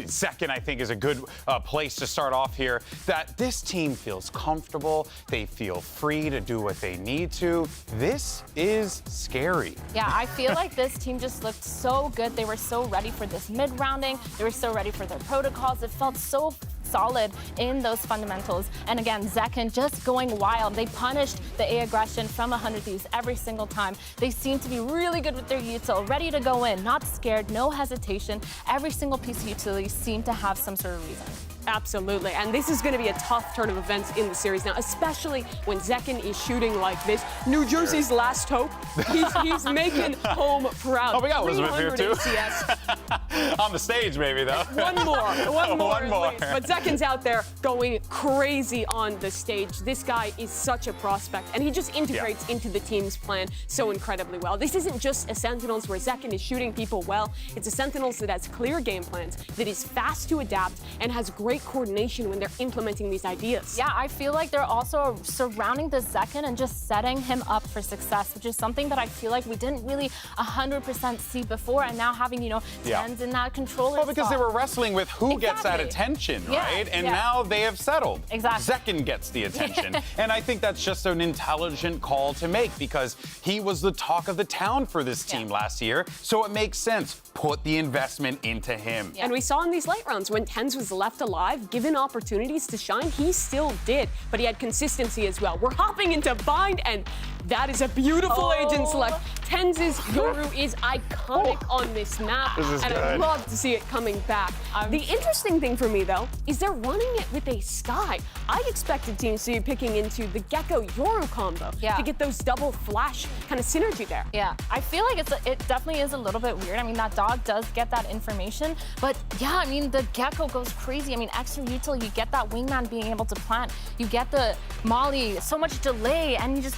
Second, I think, is a good place to start off here, that this team feels comfortable. They feel free to do what they need to. This is scary. Yeah, I feel like this team just looked so good. They were so ready for this mid-rounding. They were so ready for their protocols. It felt so solid in those fundamentals. And again, Zekin just going wild. They punished the A aggression from 100 Thieves every single time. They seem to be really good with their util, ready to go in, not scared, no hesitation. Every single piece of utility seemed to have some sort of reason. Absolutely, and this is going to be a tough turn of events in the series now, especially when Zekin is shooting like this. New Jersey's last hope. He's making home proud. Oh, we got Elizabeth here too. ACS. On the stage, maybe though. One more. But Zekin's out there going crazy on the stage. This guy is such a prospect, and he just integrates into the team's plan so incredibly well. This isn't just a Sentinels where Zekin is shooting people well. It's a Sentinels that has clear game plans, that is fast to adapt, and has great great coordination when they're implementing these ideas. Yeah, I feel like they're also surrounding the Zekken and just setting him up for success, which is something that I feel like we didn't really 100% see before, and now having, Tens in that controller Well, because spot. they were wrestling with who gets that attention, right? And now they have settled. Exactly. Zekken gets the attention. And I think that's just an intelligent call to make because he was the talk of the town for this team last year. So it makes sense. Put the investment into him. And we saw in these late rounds when Tens was left alive, given opportunities to shine, he still did. But he had consistency as well. We're hopping into Bind, and that is a beautiful agent select. Tens' Yoru is iconic on this map, and I love to see it coming back. The interesting thing for me, though, is they're running it with a Skye. I'd expected teams to be picking into the Gecko-Yoru combo to get those double flash kind of synergy there. Yeah, I feel like it definitely is a little bit weird. I mean, that dog does get that information, but yeah, I mean, the Gecko goes crazy. I mean, extra util, you get that wingman being able to plant, you get the molly, so much delay, and you just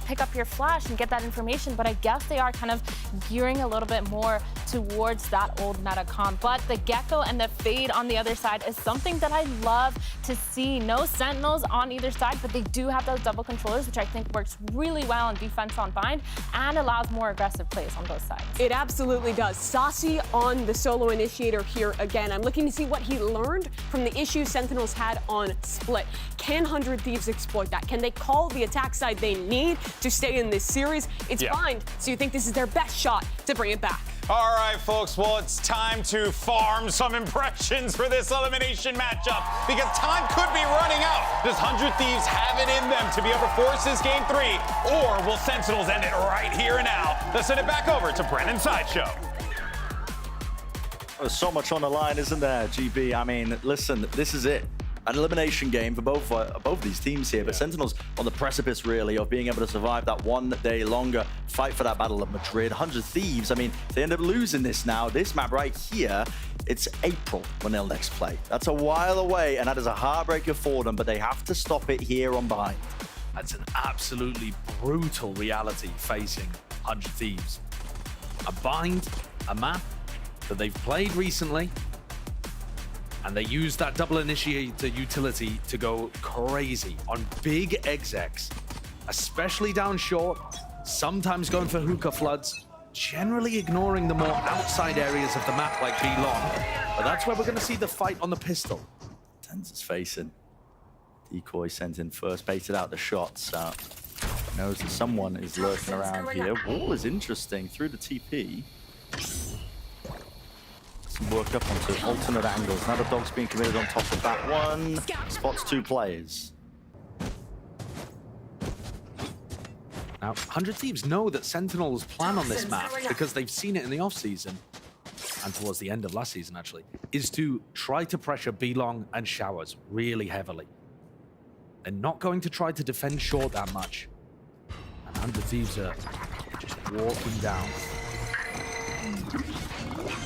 pick up your flash and get that information. But I guess they are kind of gearing a little bit more towards that old meta comp. But the Gecko and the Fade on the other side is something that I love to see. No Sentinels on either side, but they do have those double controllers, which I think works really well on defense on Bind and allows more aggressive plays on both sides. It absolutely does. Saucy on the solo initiator here again. I'm looking to see what he learned from the issues Sentinels had on Split. Can 100 Thieves exploit that? Can they call the attack side they need to stay in this series? It's Bind, so you think this is their best shot to bring it back. All right, folks, well, it's time to farm some impressions for this elimination matchup because time could be running out. Does 100 Thieves have it in them to be able to force this game 3, or will Sentinels end it right here and now? Let's send it back over to Brennan Sideshow. There's so much on the line, isn't there, GB? I mean, listen, this is it. An elimination game for both these teams here, but Sentinels on the precipice, really, of being able to survive that one day longer, fight for that Battle of Madrid. 100 Thieves, I mean, they end up losing this now. This map right here, it's April when they'll next play. That's a while away, and that is a heartbreaker for them, but they have to stop it here on Bind. That's an absolutely brutal reality facing 100 Thieves. A Bind, a map that they've played recently, and they use that double initiator utility to go crazy on big execs, especially down short, sometimes going for hookah floods, generally ignoring the more outside areas of the map like B-Long. But that's where we're going to see the fight on the pistol. Tens is facing. Decoy sent in first, baited out the shots. Knows that someone is lurking around here. Wall is interesting through the TP. Work up onto alternate angles. Now the dog's being committed on top of that one. Spots 2 players. Now, 100 Thieves know that Sentinels plan on this map because they've seen it in the off-season, and towards the end of last season, actually, is to try to pressure B-Long and Showers really heavily. They're not going to try to defend short that much. And 100 Thieves are just walking down.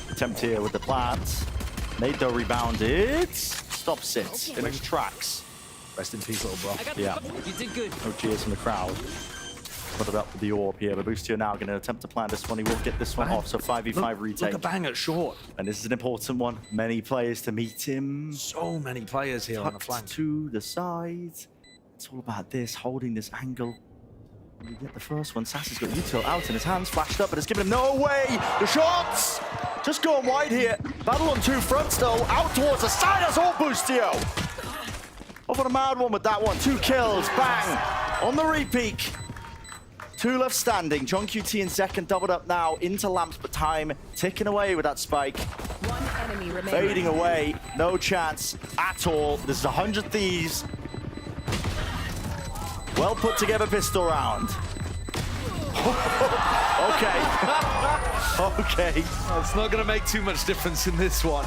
Attempt here with the plant. Nado rebounded. Stops it in its tracks. Rest in peace, little bro. Yeah. You did good. No cheers from the crowd. Put it up with the orb here, but Boostio now going to attempt to plant this one. He will get this one off, so 5v5 retake. Look a bang at short. And this is an important one. Many players to meet him. So many players here on the flank. To the side. It's all about this, holding this angle. You get the first one. Sassy's got util out in his hands, flashed up, but it's given him no way. The shots! Just going wide here. Battle on 2 fronts, though. Out towards the side. That's all Boostio. Off on a mad one with that one. 2 kills. Bang. On the repeat. 2 left standing. John QT and Zekken doubled up now into lamps, but time ticking away with that spike. One enemy remaining. Fading away. No chance at all. This is 100 Thieves. Well put together pistol round. Okay. Okay. It's not going to make too much difference in this one.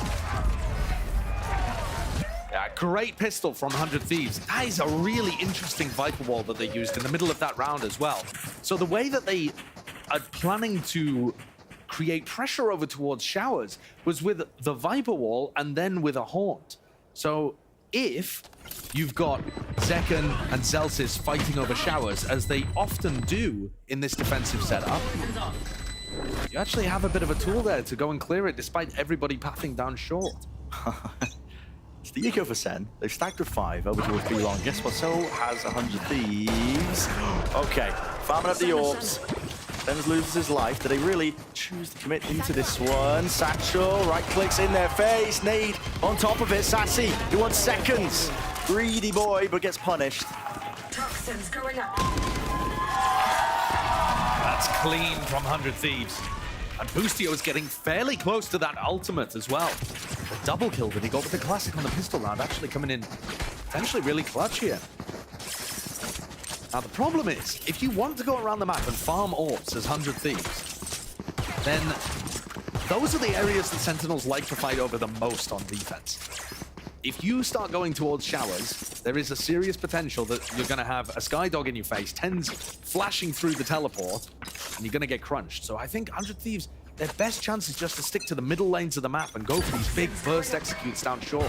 Yeah, great pistol from 100 Thieves. That is a really interesting Viper wall that they used in the middle of that round as well. So the way that they are planning to create pressure over towards Showers was with the Viper wall and then with a Haunt. So if you've got Zekken and Zelsis fighting over Showers, as they often do in this defensive setup, you actually have a bit of a tool there to go and clear it despite everybody pathing down short. It's the eco for Sen. They've stacked with 5 over towards B long. Guess what? So has 100 Thieves. Okay, farming up the orbs. Sen's loses his life. Do they really choose to commit into this one? Satchel, right clicks in their face. Nade on top of it. Sassy, he wants seconds. Greedy boy, but gets punished. Toxins going up. That's clean from 100 Thieves. And Boostio is getting fairly close to that ultimate as well. The double kill that he got with the classic on the pistol round actually coming in potentially really clutch here. Now the problem is, if you want to go around the map and farm orbs as 100 Thieves, then those are the areas that Sentinels like to fight over the most on defense. If you start going towards showers, there is a serious potential that you're going to have a Skydog in your face, Tens flashing through the teleport, and you're going to get crunched. So I think 100 Thieves, their best chance is just to stick to the middle lanes of the map and go for these big burst executes down short.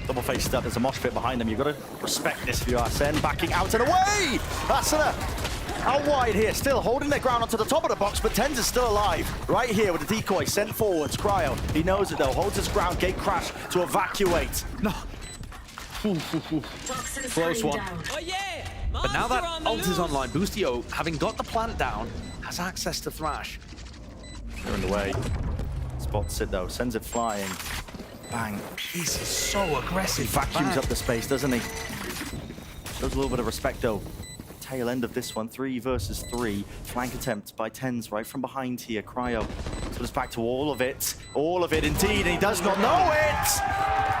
Double face step, there's a mosh pit behind them. You've got to respect this if you are Sen. Backing out and away! Asuna out wide here, still holding their ground onto the top of the box, but Tens is still alive. Right here with the decoy sent forwards. Cryo, he knows it though, holds his ground, gate crash to evacuate. No. Close one. But now that ult is online, Boostio, having got the plant down, has access to Thrash. They're in the way. Spots it though, sends it flying. Bang. He's so aggressive. He vacuums up the space, doesn't he? Shows a little bit of respect though. Tail end of this one, 3 versus 3. Flank attempt by Tens right from behind here. Cryo. So it's back to all of it indeed, and he does not know it!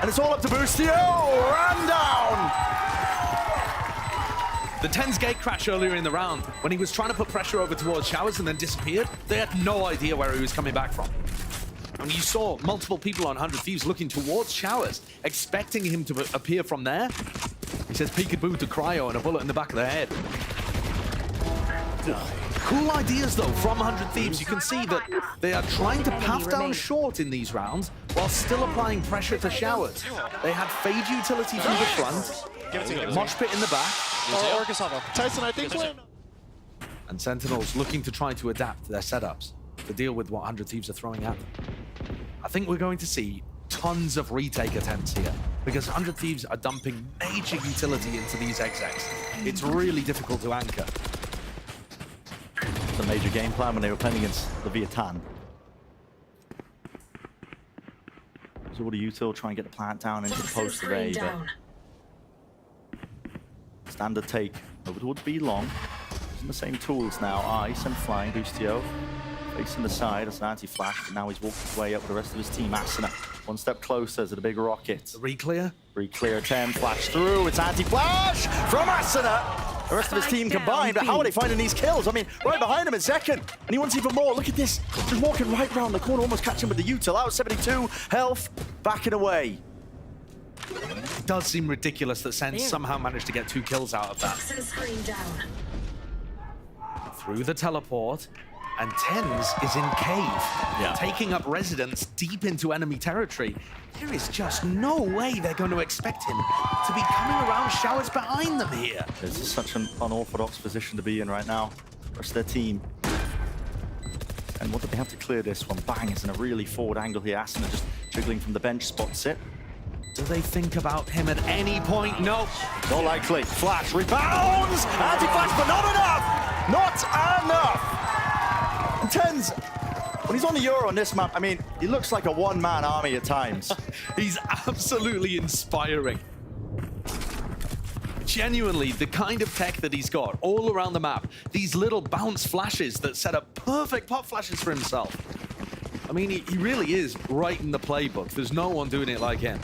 And it's all up to Boostio! Ran down! The Tens gate crash earlier in the round, when he was trying to put pressure over towards showers and then disappeared, they had no idea where he was coming back from. And you saw multiple people on 100 Thieves looking towards showers, expecting him to appear from there. He says peekaboo to Cryo and a bullet in the back of the head. Cool ideas though from 100 Thieves. You can see that they are trying to path down short in these rounds while still applying pressure to showers. They had fade utility through the front, mosh pit in the back. Tyson, I think And Sentinels looking to try to adapt their setups to deal with what 100 Thieves are throwing at them. I think we're going to see tons of retake attempts here because 100 Thieves are dumping major utility into these execs. It's really difficult to anchor. The major game plan when they were playing against Leviathan. So what do you two try and get the plant down into the post array? Standard take over towards B long. Using the same tools now. Ice and flying. Boostio facing the side as an anti-flash, but now he's walking his way up with the rest of his team. Asuna, one step closer to the big rocket. The reclear? Reclear attempt, flash through. It's anti-flash from Asuna. The rest of his team combined, but how are they finding these kills? I mean, right behind him in second, and he wants even more. Look at this, just walking right round the corner, almost catching with the util. Out 72 health, backing away. It does seem ridiculous that Sen somehow managed to get 2 kills out of that. Through the teleport, and Tens is in cave, taking up residence deep into enemy territory. There is just no way they're going to expect him to be coming around showers behind them here. This is such an unorthodox position to be in right now. Rest of their team. And what do they have to clear this one? Bang, it's in a really forward angle here. Asuna just jiggling from the bench, spots it. Do they think about him at any point? No. Not likely. Flash rebounds! Anti-flash, but not enough! Not enough! And Tens, when he's on the Euro on this map, I mean, he looks like a one-man army at times. He's absolutely inspiring. Genuinely, the kind of tech that he's got all around the map, these little bounce flashes that set up perfect pop flashes for himself. I mean, he really is right in the playbook. There's no one doing it like him.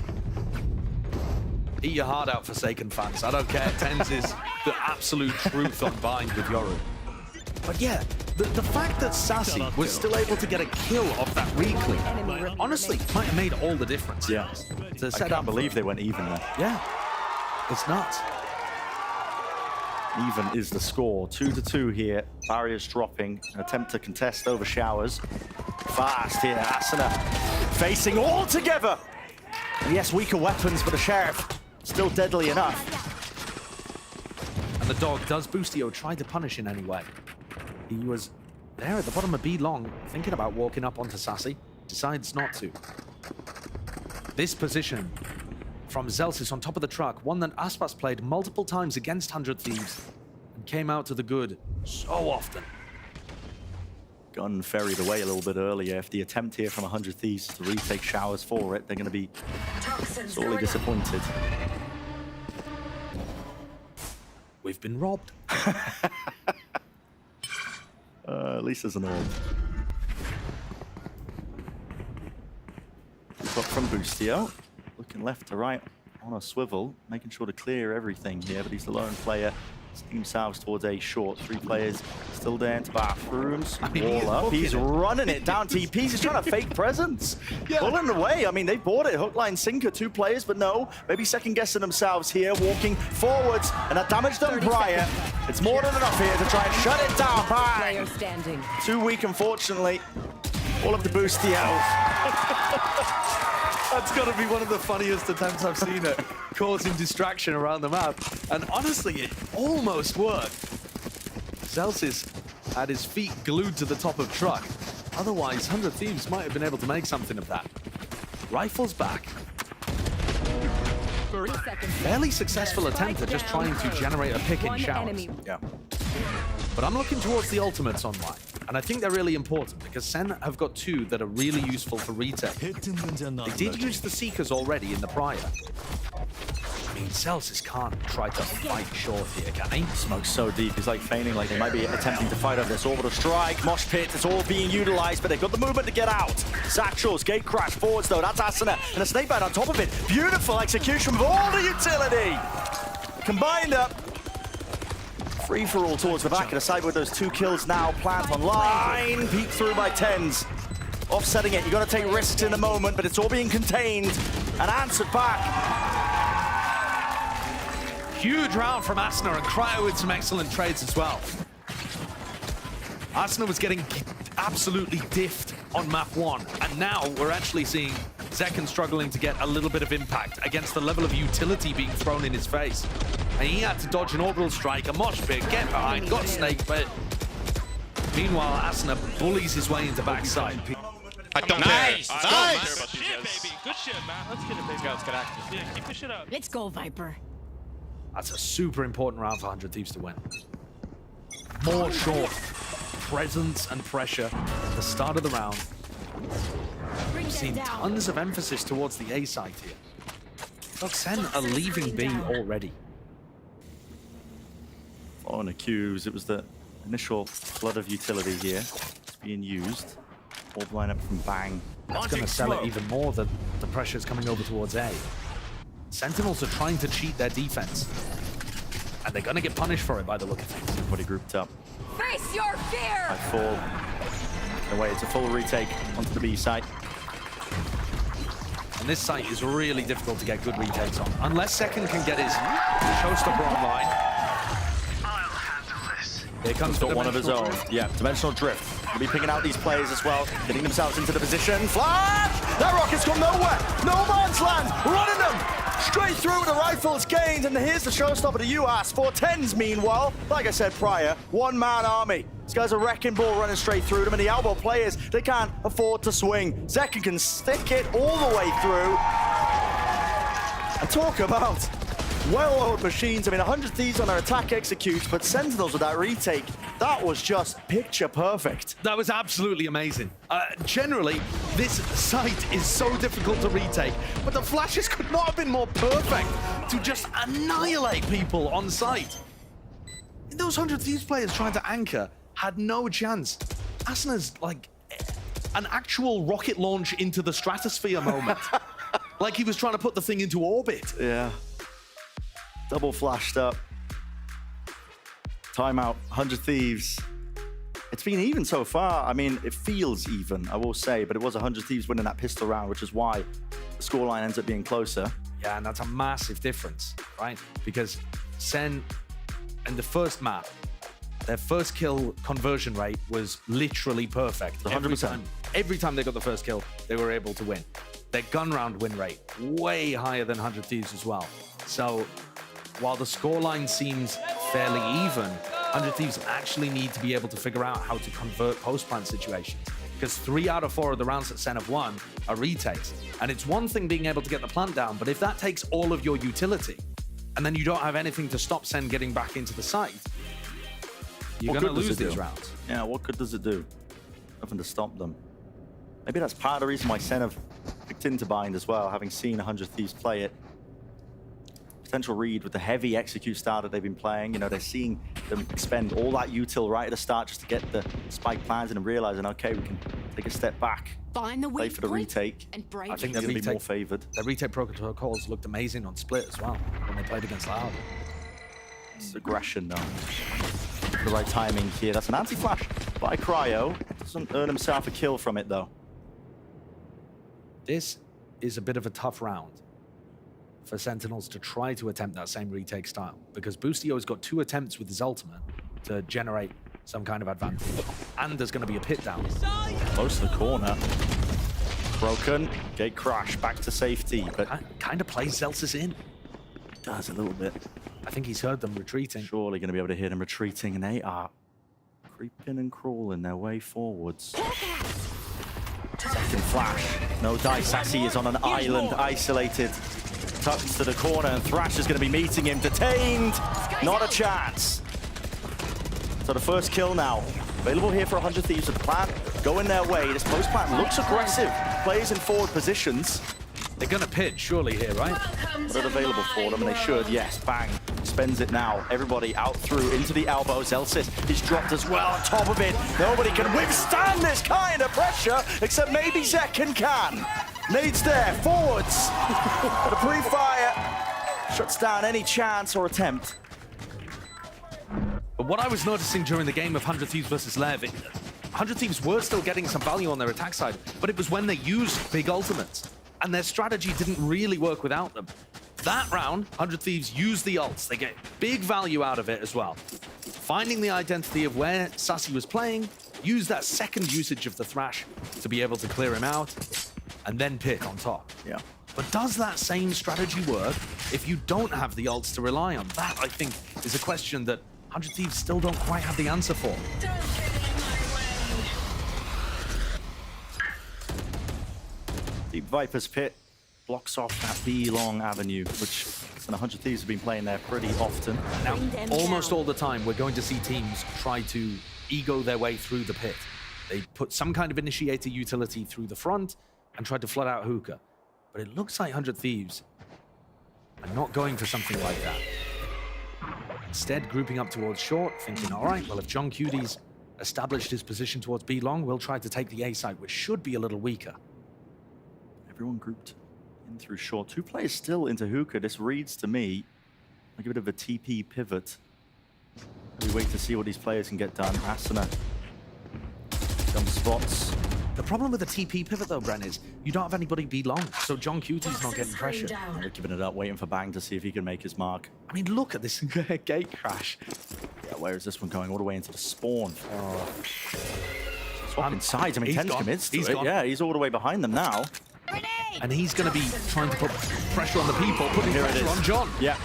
Eat your heart out, Forsaken fans. I don't care. Tens is the absolute truth on Bind with Yoru. But yeah, the fact that Sassy was still able to get a kill off that reclear, honestly, might have made all the difference. Yeah. I can't believe they went even there. Yeah. It's nuts. Even is the score. 2-2 here. Barriers dropping. An attempt to contest over showers. Fast here. Asuna facing all together. And yes, weaker weapons, but the Sheriff still deadly enough. And the dog does Boostio try to punish in any way. He was there at the bottom of B long, thinking about walking up onto Sassy. Decides not to. This position from Zelsis on top of the truck, one that Aspas played multiple times against 100 Thieves and came out to the good so often. Gun ferried away a little bit earlier. If the attempt here from 100 Thieves to retake showers for it, they're going to be sorely disappointed. We've been robbed. At least there's an orb. Up from Boostio, looking left to right on a swivel, making sure to clear everything here, but he's the lone player. Steam salves towards A short. 3 players still there into bathrooms. Wall up. He's running it down TPs. He's trying to fake presence. Pulling away. I mean, they bought it. Hook, line, sinker. 2 players, but no. Maybe second guessing themselves here. Walking forwards. And that damage done prior. It's more than enough here to try and shut it down. Bang! Standing. Too weak, unfortunately. All of the Boostio. That's got to be one of the funniest attempts I've seen at causing distraction around the map. And honestly, it almost worked. Zelsis had his feet glued to the top of truck. Otherwise, 100 Thieves might have been able to make something of that. Rifles back. Fairly successful attempt at just trying to generate a pick in showers. Yeah. But I'm looking towards the ultimates online. And I think they're really important because Sen have got 2 that are really useful for retake. They did use the Seekers already in the prior. I mean, Celsius can't try to fight short here, can he? Smoke's so deep, he's like feigning like they might be attempting to fight over this orbital strike. Mosh pit, it's all being utilized, but they've got the movement to get out. Satchels, gate crash, forwards though, that's Asuna, and a snake bite on top of it. Beautiful execution with all the utility. Combined up. Free-for-all towards the back of the side with those 2 kills now. Plant online, peek through by 10s. Offsetting it, you got to take risks in the moment, but it's all being contained and answered back. Huge round from Asuna, and Cryo with some excellent trades as well. Asuna was getting absolutely diffed on map 1, and now we're actually seeing Zekken struggling to get a little bit of impact against the level of utility being thrown in his face. And he had to dodge an orbital strike, a mosh pit, get behind, got snake bit. Meanwhile, Asuna bullies his way into backside. I don't Nice! care. Nice! Good shit, baby. Good shit, man. Let's get it, baby. Let's get active. Yeah, keep this shit up. Let's go, Viper. That's a super important round for 100 Thieves to win. More short presence and pressure at the start of the round. We've seen tons of emphasis towards the A side here. Look, Sen are leaving B already. Following the cues, it was the initial flood of utility here. It's being used. Orb line up from Bang. That's going to sell it even more that the pressure's coming over towards A. Sentinels are trying to cheat their defense. And they're going to get punished for it by the look of things. Everybody grouped up. Face your fear! By fall. Away, it's a full retake onto the B site. And this site is really difficult to get good retakes on. Unless Second can get his showstopper online. Here comes the one of his own. Yeah, dimensional drift. He'll be picking out these players as well, getting themselves into the position. Flash! That rocket's gone nowhere. No man's land. Running them straight through. The rifles gained, and here's the showstopper to UAS. 410s, meanwhile, like I said prior, 1-man army. This guy's a wrecking ball running straight through them, and the elbow players, they can't afford to swing. Zekken can stick it all the way through. And talk about well-oiled machines. I mean, 100 Thieves on their attack executes, but Sentinels with that retake, that was just picture perfect. That was absolutely amazing. Generally, this site is so difficult to retake, but the flashes could not have been more perfect to just annihilate people on site. Those 100 Thieves players trying to anchor had no chance. Asuna's like an actual rocket launch into the stratosphere moment. Like he was trying to put the thing into orbit. Yeah. Double flashed up. Timeout, 100 Thieves. It's been even so far. I mean, it feels even, I will say, but it was 100 Thieves winning that pistol round, which is why the scoreline ends up being closer. Yeah, and that's a massive difference, right? Because Sen, in the first map, their first kill conversion rate was literally perfect. 100%. Every time they got the first kill, they were able to win. Their gun round win rate, way higher than 100 Thieves as well. So, while the scoreline seems fairly even, 100 Thieves actually need to be able to figure out how to convert post-plant situations. because 3 out of 4 of the rounds that Sen have won are retakes. And it's one thing being able to get the plant down, but if that takes all of your utility, and then you don't have anything to stop Sen getting back into the site, you're going to lose these rounds. Yeah, what good does it do? Nothing to stop them. Maybe that's part of the reason why Sen have picked into Bind as well, having seen 100 Thieves play it. Potential read with the heavy execute style that they've been playing. You know, they're seeing them expend all that util right at the start just to get the spike plans and realizing, okay, we can take a step back, play for the retake. I think they're going to be more favored. Their retake protocols looked amazing on Split as well when they played against Loud. It's aggression though. The right timing here. That's an anti-flash by Cryo. Doesn't earn himself a kill from it though. This is a bit of a tough round for Sentinels to try to attempt that same retake style, because Boostio's got 2 attempts with his ultimate to generate some kind of advantage. And there's going to be a pit down. Close to the corner. Broken. Gate crash. Back to safety. But kind of plays Zelsis in. Does a little bit. I think he's heard them retreating. Surely going to be able to hear them retreating, and they are creeping and crawling their way forwards. Second flash. No dice. Sassy is on an island, isolated. Tucks to the corner, and Thrash is going to be meeting him. Detained. Not a chance. So the first kill now. Available here for 100 Thieves with the plant. Going their way. This post plant looks aggressive. Plays in forward positions. They're going to pit surely here, right? But it's available for them, and they should. Yes, bang. Spends it now. Everybody out through into the elbow. Zelsis is dropped as well on top of it. Nobody can withstand this kind of pressure, except maybe Zekken can. Nades there, forwards. The pre-fire shuts down any chance or attempt. But what I was noticing during the game of 100 Thieves versus Lev, 100 Thieves were still getting some value on their attack side, but it was when they used big ultimates, and their strategy didn't really work without them. That round, 100 Thieves used the ults. They get big value out of it as well. Finding the identity of where Sassy was playing, use that second usage of the Thrash to be able to clear him out, and then pit on top. Yeah. But does that same strategy work if you don't have the ults to rely on? That, I think, is a question that 100 Thieves still don't quite have the answer for. Deep Viper's pit blocks off that B-long avenue, which 100 Thieves have been playing there pretty often. Now, almost all the time, we're going to see teams try to ego their way through the pit. They put some kind of initiator utility through the front and try to flood out hookah. But it looks like 100 Thieves are not going for something like that. Instead, grouping up towards short, thinking, all right, well, if John Cutie's established his position towards B long, we'll try to take the A side, which should be a little weaker. Everyone grouped in through short. 2 players still into hookah. This reads to me like a bit of a TP pivot. We wait to see what these players can get done. Asuna jump spots. The problem with the TP pivot, though, Bren, is you don't have anybody be long, so John Cutie's not getting pressure. They're giving it up, waiting for Bang to see if he can make his mark. I mean, look at this gate crash. Yeah, where is this one going? All the way into the spawn. Swapping sides. I mean, Tens commits to it. Yeah, he's all the way behind them now. And he's going to be trying to put pressure on the people, putting pressure on John. Yeah.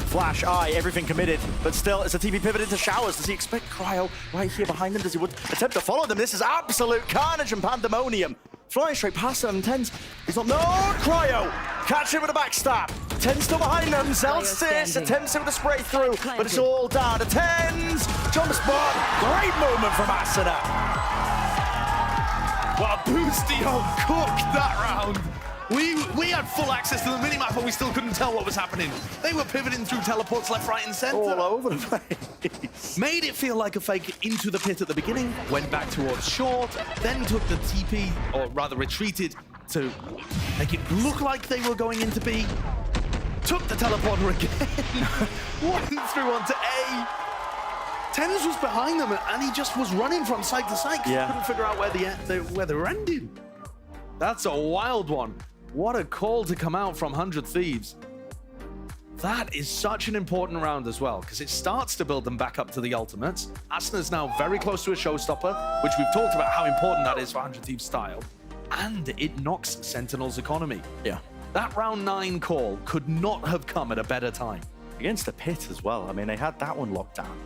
Flash, eye, everything committed, but still, it's a TP pivot into showers. Does he expect Cryo right here behind him? Does he attempt to follow them? This is absolute carnage and pandemonium. Flying straight past them, Tens. He's not, no, Cryo! Catch him with a backstab. Tens still behind them. Zelsis attempts it with a spray through, but it's all down to Tens. Jump spot, great movement from Asuna. Well, Boostio cooked that round. We had full access to the minimap, but we still couldn't tell what was happening. They were pivoting through teleports left, right, and center. All over the place. Made it feel like a fake into the pit at the beginning, went back towards short, then took the TP, or rather retreated to make it look like they were going into B. Took the teleporter again. Went through onto A. Tens was behind them, and he just was running from side to side because he couldn't figure out where they were ending. That's a wild one. What a call to come out from 100 Thieves. That is such an important round as well, because it starts to build them back up to the ultimates. Asuna's now very close to a showstopper, which we've talked about how important that is for 100 Thieves style. And it knocks Sentinel's economy. Yeah. That round 9 call could not have come at a better time. Against the pit as well. I mean, they had that one locked down.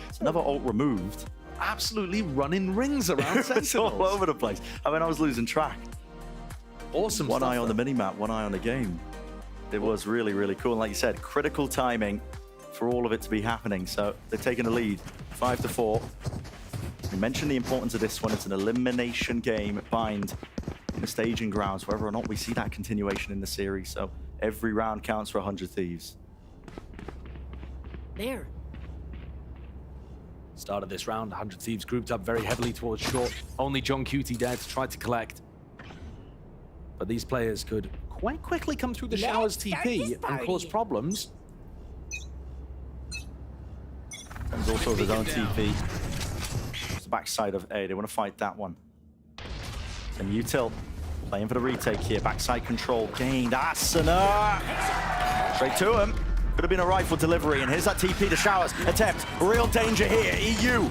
It's another ult removed. absolutely running rings around It's Sentinels. all over the place. I mean, I was losing track. Awesome One stuff, eye on though. the mini-map, one eye on the game. It was really, really cool. And like you said, critical timing for all of it to be happening. So they're taking the lead, 5-4. We mentioned the importance of this one. It's an elimination game at Bind in the staging grounds, whether or not we see that continuation in the series. So every round counts for 100 Thieves. There. Start of this round, 100 Thieves grouped up very heavily towards short. Only John Cutie there to try to collect. But these players could quite quickly come through the showers TP and cause problems. There's also his own TP. It's the backside of A. They want to fight that one. And Util playing for the retake here. Backside control gained. Asuna! Straight to him. Could have been a rifle delivery. And here's that TP to showers. Attempt. Real danger here. EU.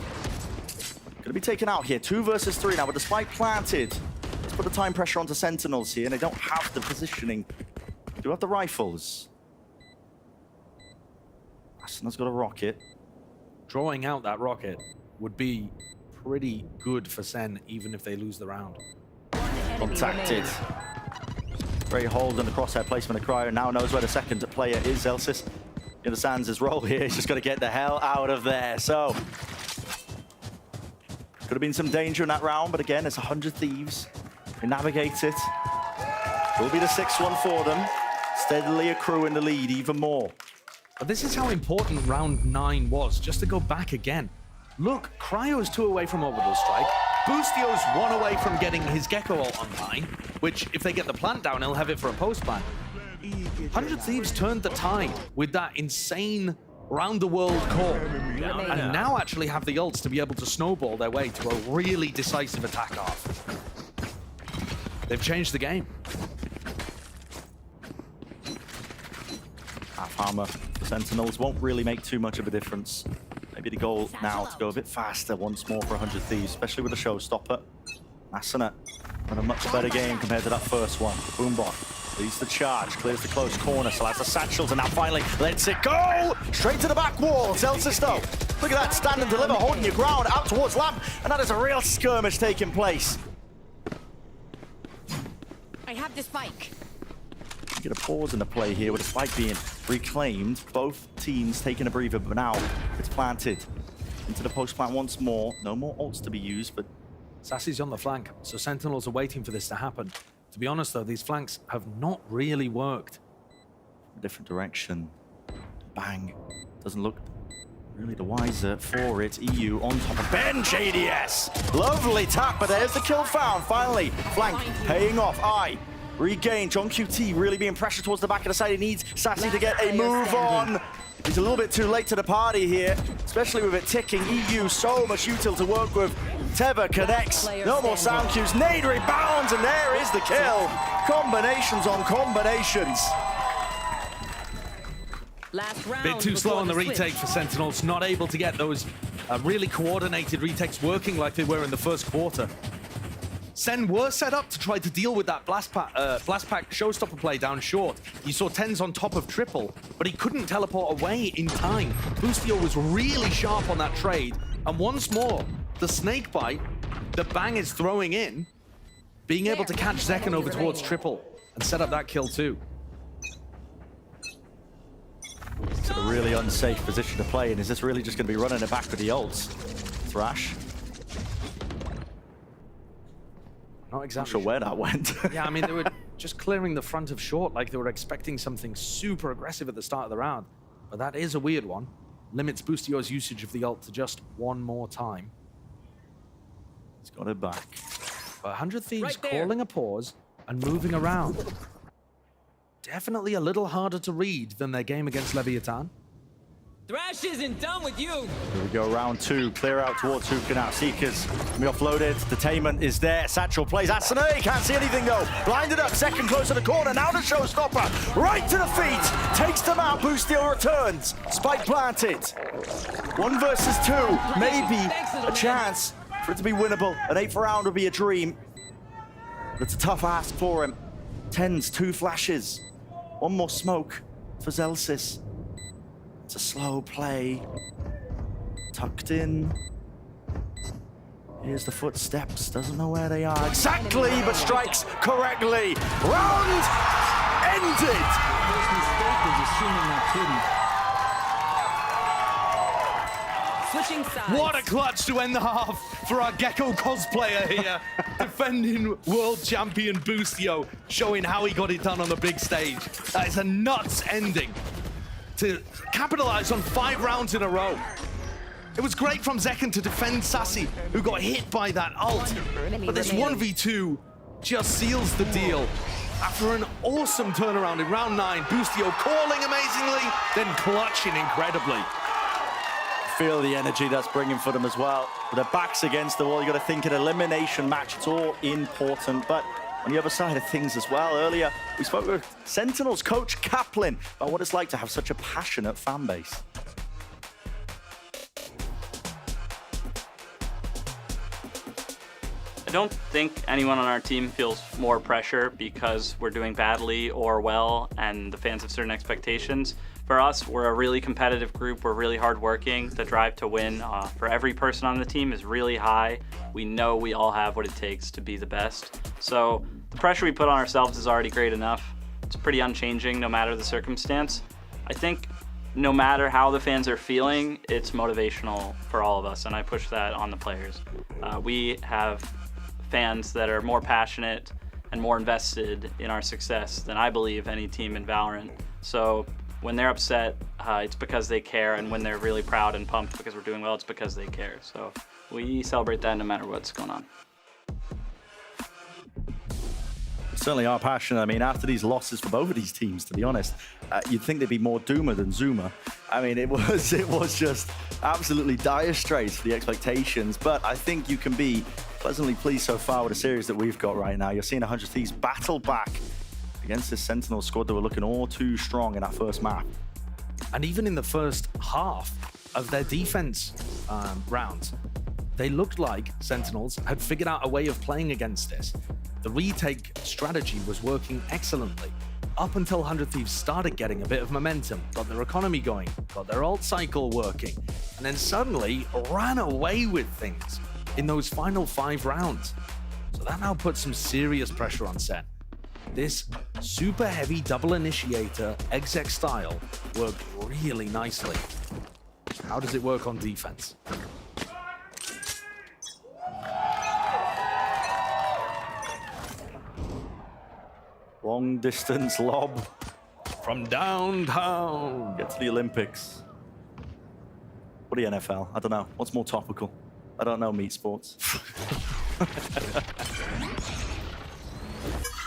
Gonna be taken out here. 2 versus 3 now with the spike planted. Let's put the time pressure onto Sentinels here. And they don't have the positioning. They do have the rifles. Asuna's got a rocket. Drawing out that rocket would be pretty good for Sen, even if they lose the round. Contacted. Great hold on the crosshair placement of Cryo. Now knows where the second player is. Zelsis understands his role here. He's just got to get the hell out of there. So, could have been some danger in that round, but again, it's 100 Thieves. They navigate it. Will be the 6-1 for them. Steadily accruing the lead even more. But this is how important round 9 was, just to go back again. Look, Cryo's 2 away from orbital strike. Boostio's 1 away from getting his Gecko ult online, which if they get the plant down, he'll have it for a post plant. 100 Thieves turned the tide with that insane round-the-world core. And now actually have the ults to be able to snowball their way to a really decisive attack off. They've changed the game. Half armor. The Sentinels won't really make too much of a difference. Maybe the goal now to go a bit faster once more for 100 Thieves, especially with a showstopper. Asuna on a much better game compared to that first one. Boombot leads the charge, clears the close corner, still has the satchels, and now finally lets it go! Straight to the back wall, Zelsis though. Look at that, stand and deliver, holding your ground out towards Lamp, and that is a real skirmish taking place. I have the spike. Get a pause in the play here with the spike being reclaimed. Both teams taking a breather, but now it's planted into the post plant once more. No more ults to be used, but Sassy's on the flank, so Sentinels are waiting for this to happen. To be honest though, these flanks have not really worked. A different direction. Bang. Doesn't look really the wiser for it. EU on top of bench ADS. Lovely tap, but there's the kill found. Finally, flank paying off. Regain. John QT really being pressured towards the back of the side. He needs Sassy to get a move on. He's a little bit too late to the party here, especially with it ticking. EU, so much util to work with. Teva connects. No more sound cues. Nade rebounds, and there is the kill. Combinations on combinations. Last round. Bit too slow on the retake for Sentinels, not able to get those really coordinated retakes working like they were in the first quarter. Sen were set up to try to deal with that blast pack showstopper play down short. You saw Tens on top of triple, but he couldn't teleport away in time. Boostio was really sharp on that trade, and once more, the snake bite that Bang is throwing in, being able to catch Zekken over towards triple and set up that kill too. It's a really unsafe position to play in. Is this really just going to be running it back with the ults? Thrash. Not exactly sure where that went. Yeah, I mean, they were just clearing the front of short like they were expecting something super aggressive at the start of the round. But that is a weird one. Limits Boostio's usage of the ult to just one more time. He's got it back. But 100 Thieves calling a pause and moving around. Definitely a little harder to read than their game against Leviathan. Thrash isn't done with you. Here we go, round 2. Clear out towards Hookah now. Seekers can be offloaded. Detainment is there. Satchel plays. Asuna can't see anything though. Blinded up. Second close to the corner. Now the showstopper. Right to the feet. Takes them out. Boostio returns. Spike planted. 1 versus 2. Maybe a chance for it to be winnable. An 8th round would be a dream. But it's a tough ask for him. Tens, 2 flashes. 1 more smoke for Zelsis. It's a slow play. Tucked in. Here's the footsteps, doesn't know where they are exactly, but strikes correctly. Round ended. First mistake was assuming that couldn't. Switching sides. What a clutch to end the half for our Gecko cosplayer here. Defending world champion Boostio, showing how he got it done on the big stage. That is a nuts ending to capitalize on 5 rounds in a row. It was great from Zekken to defend Sassy, who got hit by that ult. But this 1v2 just seals the deal. After an awesome turnaround in round 9, Boostio calling amazingly, then clutching incredibly. Feel the energy that's bringing for them as well. With their backs against the wall, you got to think an elimination match. It's all important, but on the other side of things as well, earlier we spoke with Sentinels coach Kaplan about what it's like to have such a passionate fan base. I don't think anyone on our team feels more pressure because we're doing badly or well and the fans have certain expectations. For us, we're a really competitive group. We're really hardworking. The drive to win for every person on the team is really high. We know we all have what it takes to be the best. So the pressure we put on ourselves is already great enough. It's pretty unchanging no matter the circumstance. I think no matter how the fans are feeling, it's motivational for all of us, and I push that on the players. We have fans that are more passionate and more invested in our success than I believe any team in Valorant. So when they're upset, it's because they care, and when they're really proud and pumped because we're doing well, it's because they care. So we celebrate that no matter what's going on. Certainly are passionate. I mean, after these losses for both of these teams, to be honest, you'd think they'd be more doomer than zoomer. I mean, it was just absolutely dire straits for the expectations, but I think you can be pleasantly pleased so far with the series that we've got right now. You're seeing 100 Thieves battle back against this Sentinel squad that were looking all too strong in that first map. And even in the first half of their defense rounds, they looked like Sentinels had figured out a way of playing against this. The retake strategy was working excellently up until 100 Thieves started getting a bit of momentum, got their economy going, got their ult cycle working, and then suddenly ran away with things in those final 5 rounds. So that now puts some serious pressure on Sen. This super heavy double initiator exec style worked really nicely. How does it work on defense? Long distance lob from downtown. Get to the Olympics. What the NFL? I don't know. What's more topical? I don't know meat sports.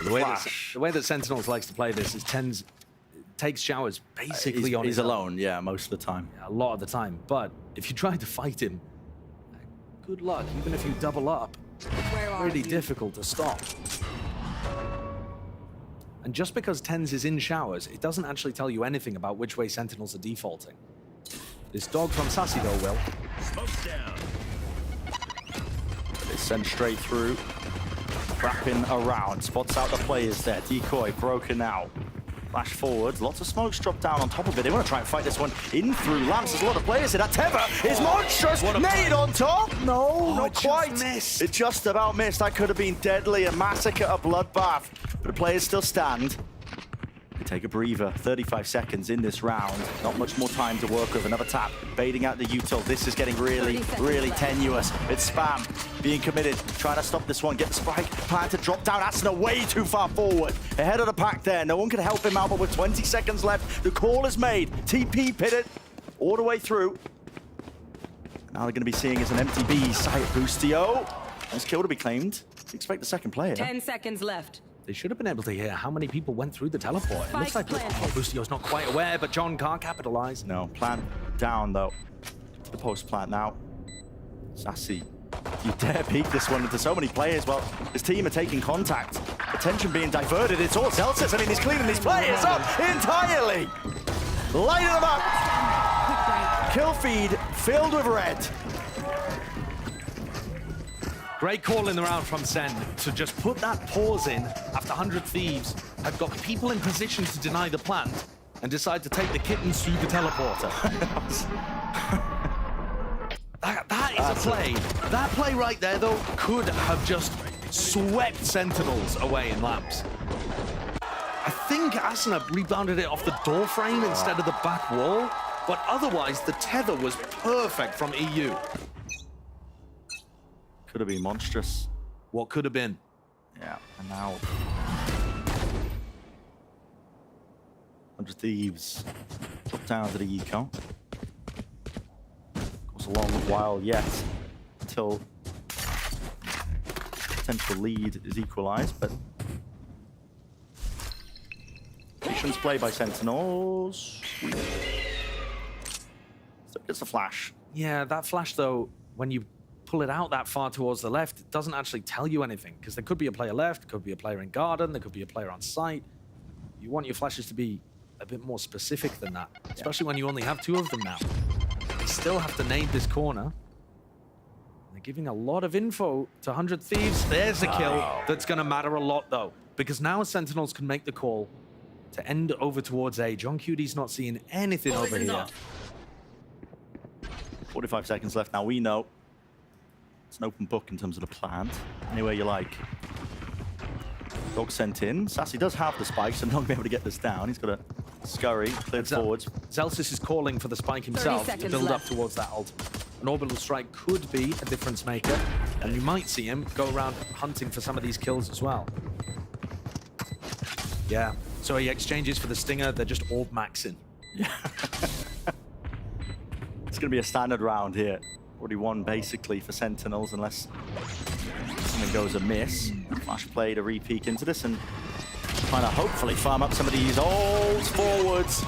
The way that Sentinels likes to play this is takes showers basically on his He's alone, yeah, most of the time. Yeah, a lot of the time. But if you try to fight him, good luck. Even if you double up, really difficult to stop. And just because TenZ is in showers, it doesn't actually tell you anything about which way Sentinels are defaulting. This dog from Sassy though will. Smoke's down. They send straight through. Wrapping around, spots out the players there. Decoy broken out. Flash forward, lots of smokes drop down on top of it. They want to try and fight this one in through lamps. There's a lot of players here. That Tether is monstrous. Nade on top. No, not quite. Missed. It just about missed. That could have been deadly. A massacre, a bloodbath. But the players still stand. They take a breather. 35 seconds in this round. Not much more time to work with. Another tap. Baiting out the util. This is getting really, really tenuous. It's spam. Being committed. Trying to stop this one. Get the spike. Plan to drop down. Asna way too far forward. Ahead of the pack there. No one can help him out, but with 20 seconds left, the call is made. TP pitted all the way through. Now they're going to be seeing as an empty B. Sight Boostio. Nice kill to be claimed. Expect the second player. 10 seconds left. They should have been able to hear how many people went through the teleport. It looks like Boostio's not quite aware, but John can't capitalize. No, plant down though. To the post plant now. Sassy, you dare peek this one into so many players. Well, his team are taking contact. Attention being diverted. It's all Celsius. I mean, he's cleaning these players up entirely. Lighting them up. Kill feed filled with red. Great call in the round from Sen to just put that pause in after 100 Thieves had got people in position to deny the plant and decide to take the kittens through the teleporter. that a play. That play right there, though, could have just swept Sentinels away in lamps. I think Asuna rebounded it off the door frame instead of the back wall, but otherwise the tether was perfect from EU. Could have been monstrous. What could have been? Yeah, and now 100 Thieves up down to the eco. Of course, a long while yet until potential lead is equalized, but patience play by Sentinels. So it's a flash. Yeah, that flash though, when you pull it out that far towards the left, it doesn't actually tell you anything, because there could be a player left, could be a player in garden, there could be a player on site. You want your flashes to be a bit more specific than that, especially when you only have 2 of them now. They still have to nade this corner. They're giving a lot of info to 100 Thieves. There's a kill that's going to matter a lot, though, because now Sentinels can make the call to end over towards A. John QT's not seeing anything over here. 45 seconds left now. We know it's an open book in terms of the plant. Anywhere you like. Dog sent in. Sassy does have the spike, so not going to be able to get this down. He's got a scurry, cleared forwards. Zelsis is calling for the spike himself to build up towards that ultimate. An orbital strike could be a difference maker, and you might see him go around hunting for some of these kills as well. Yeah, so he exchanges for the Stinger. They're just orb maxing. Yeah. It's going to be a standard round here. Already won basically for Sentinels, unless something goes amiss. Flash play to re-peek into this and trying to hopefully farm up some of these ults forwards.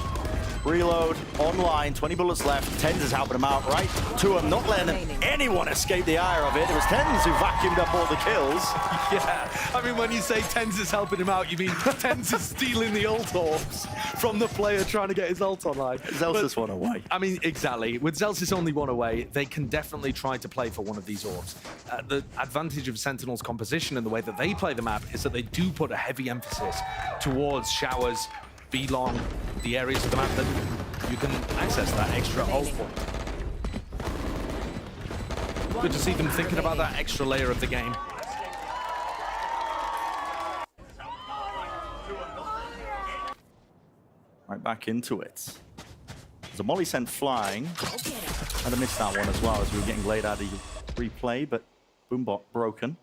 Reload, online, 20 bullets left. Tens is helping him out, right? 2 of them not letting anyone escape the ire of it. It was Tens who vacuumed up all the kills. Yeah, I mean, when you say Tens is helping him out, you mean Tens is stealing the ult orbs from the player trying to get his ult online. Zelsis one away. I mean, exactly. With Zelsis only 1 away, they can definitely try to play for one of these orbs. The advantage of Sentinel's composition and the way that they play the map is that they do put a heavy emphasis towards showers, be long, the areas of the map that you can access that extra ult point. Good to see them thinking about that extra layer of the game. Right back into it. There's a molly sent flying. I'd have missed that one as well as we were getting laid out of replay, but Boombot broken.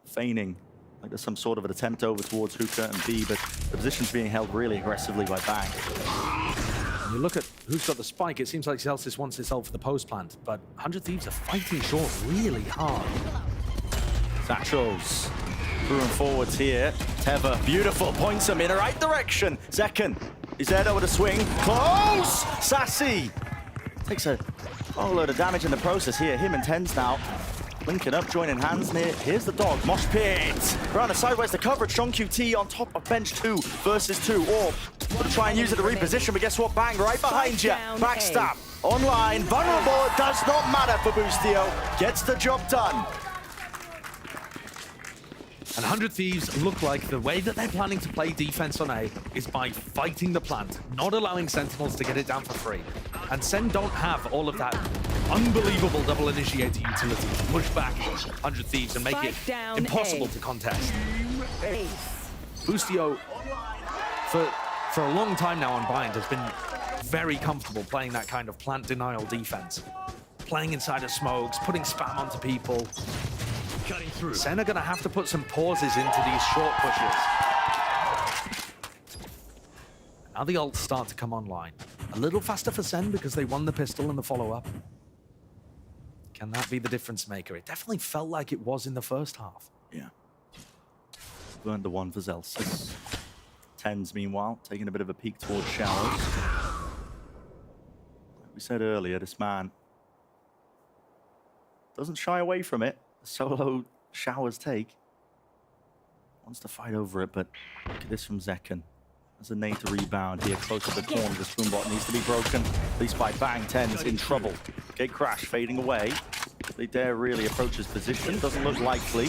Feigning like there's some sort of an attempt over towards Hookah and B, but the position's being held really aggressively by Bang. When you look at who's got the spike, it seems like Zelsis wants his ult for the post plant, but 100 Thieves are fighting short really hard. Satchels through and forwards here. Teva, beautiful, points him in the right direction. Zekken, he's there over the swing. Close! Sassy takes a whole load of damage in the process here. Him and Tens now linking up, joining hands near. Here's the dog, Mosh Pit. Around the sideways, the coverage. Sean QT on top of bench 2 versus 2. Orb, gonna try and use it to reposition, but guess what? Bang, right behind you. Backstab, online, vulnerable. It does not matter for Boostio. Gets the job done. And 100 Thieves look like the way that they're planning to play defense on A is by fighting the plant, not allowing Sentinels to get it down for free. And Sen don't have all of that unbelievable double initiator utility to push back 100 Thieves and make it impossible to contest. Boostio, for a long time now on Bind, has been very comfortable playing that kind of plant denial defense. Playing inside of smokes, putting spam onto people. Cutting through. Sen are going to have to put some pauses into these short pushes. Now the ults start to come online. A little faster for Sen because they won the pistol and the follow-up. Can that be the difference maker? It definitely felt like it was in the first half. Yeah. Burned the one for Zelsis. Tens, meanwhile, taking a bit of a peek towards showers. Like we said earlier, this man doesn't shy away from it. Solo showers take. Wants to fight over it, but look at this from Zekken. There's a nade to rebound here, close to the corner. This Boombot needs to be broken, at least by Bang. Tens in trouble. Gate crash fading away. They dare really approach his position. Doesn't look likely.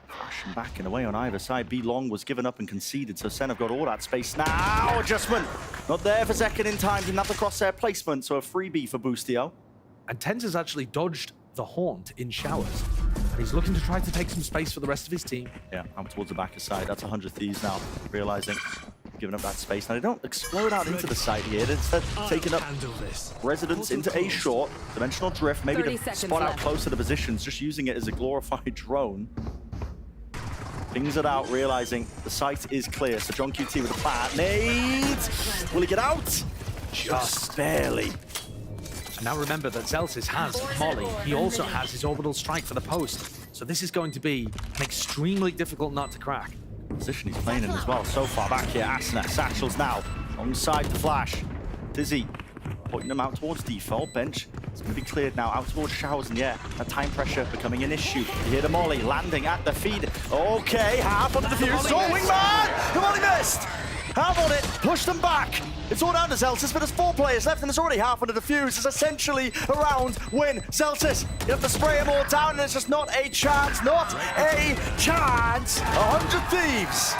Flashing back and away on either side. B Long was given up and conceded, so Sen have got all that space now. Adjustment. Not there for Zekken in time. Didn't have the crosshair placement, so a freebie for Boostio. And Tenza's actually dodged the haunt in showers. And he's looking to try to take some space for the rest of his team. Yeah, out towards the back side. That's 100 Thieves now, realizing giving up that space. Now they don't explode out into the side here. Instead, taking up residents into a short dimensional drift, maybe to spot out close to the positions, just using it as a glorified drone. Pings it out, realizing the site is clear. So John QT with a plant. Nades! Will he get out? Just barely. And now remember that Zelsis has Molly. He also has his orbital strike for the post. So this is going to be an extremely difficult nut to crack. Position he's playing in as well. So far back here, Asuna, Satchels now. Alongside the flash. Dizzy pointing them out towards default bench. It's going to be cleared now out towards showers, and yeah, that time pressure becoming an issue. You hear the Molly landing at the feed. Okay, half on the defuse. Oh, wingman! The Molly missed! Half on it, push them back. It's all down to Zelsis, but there's 4 players left, and there's already half on the defuse. It's essentially a round win. Zelsis, you have to spray them all down, and it's just not a chance. Not a chance. 100 Thieves.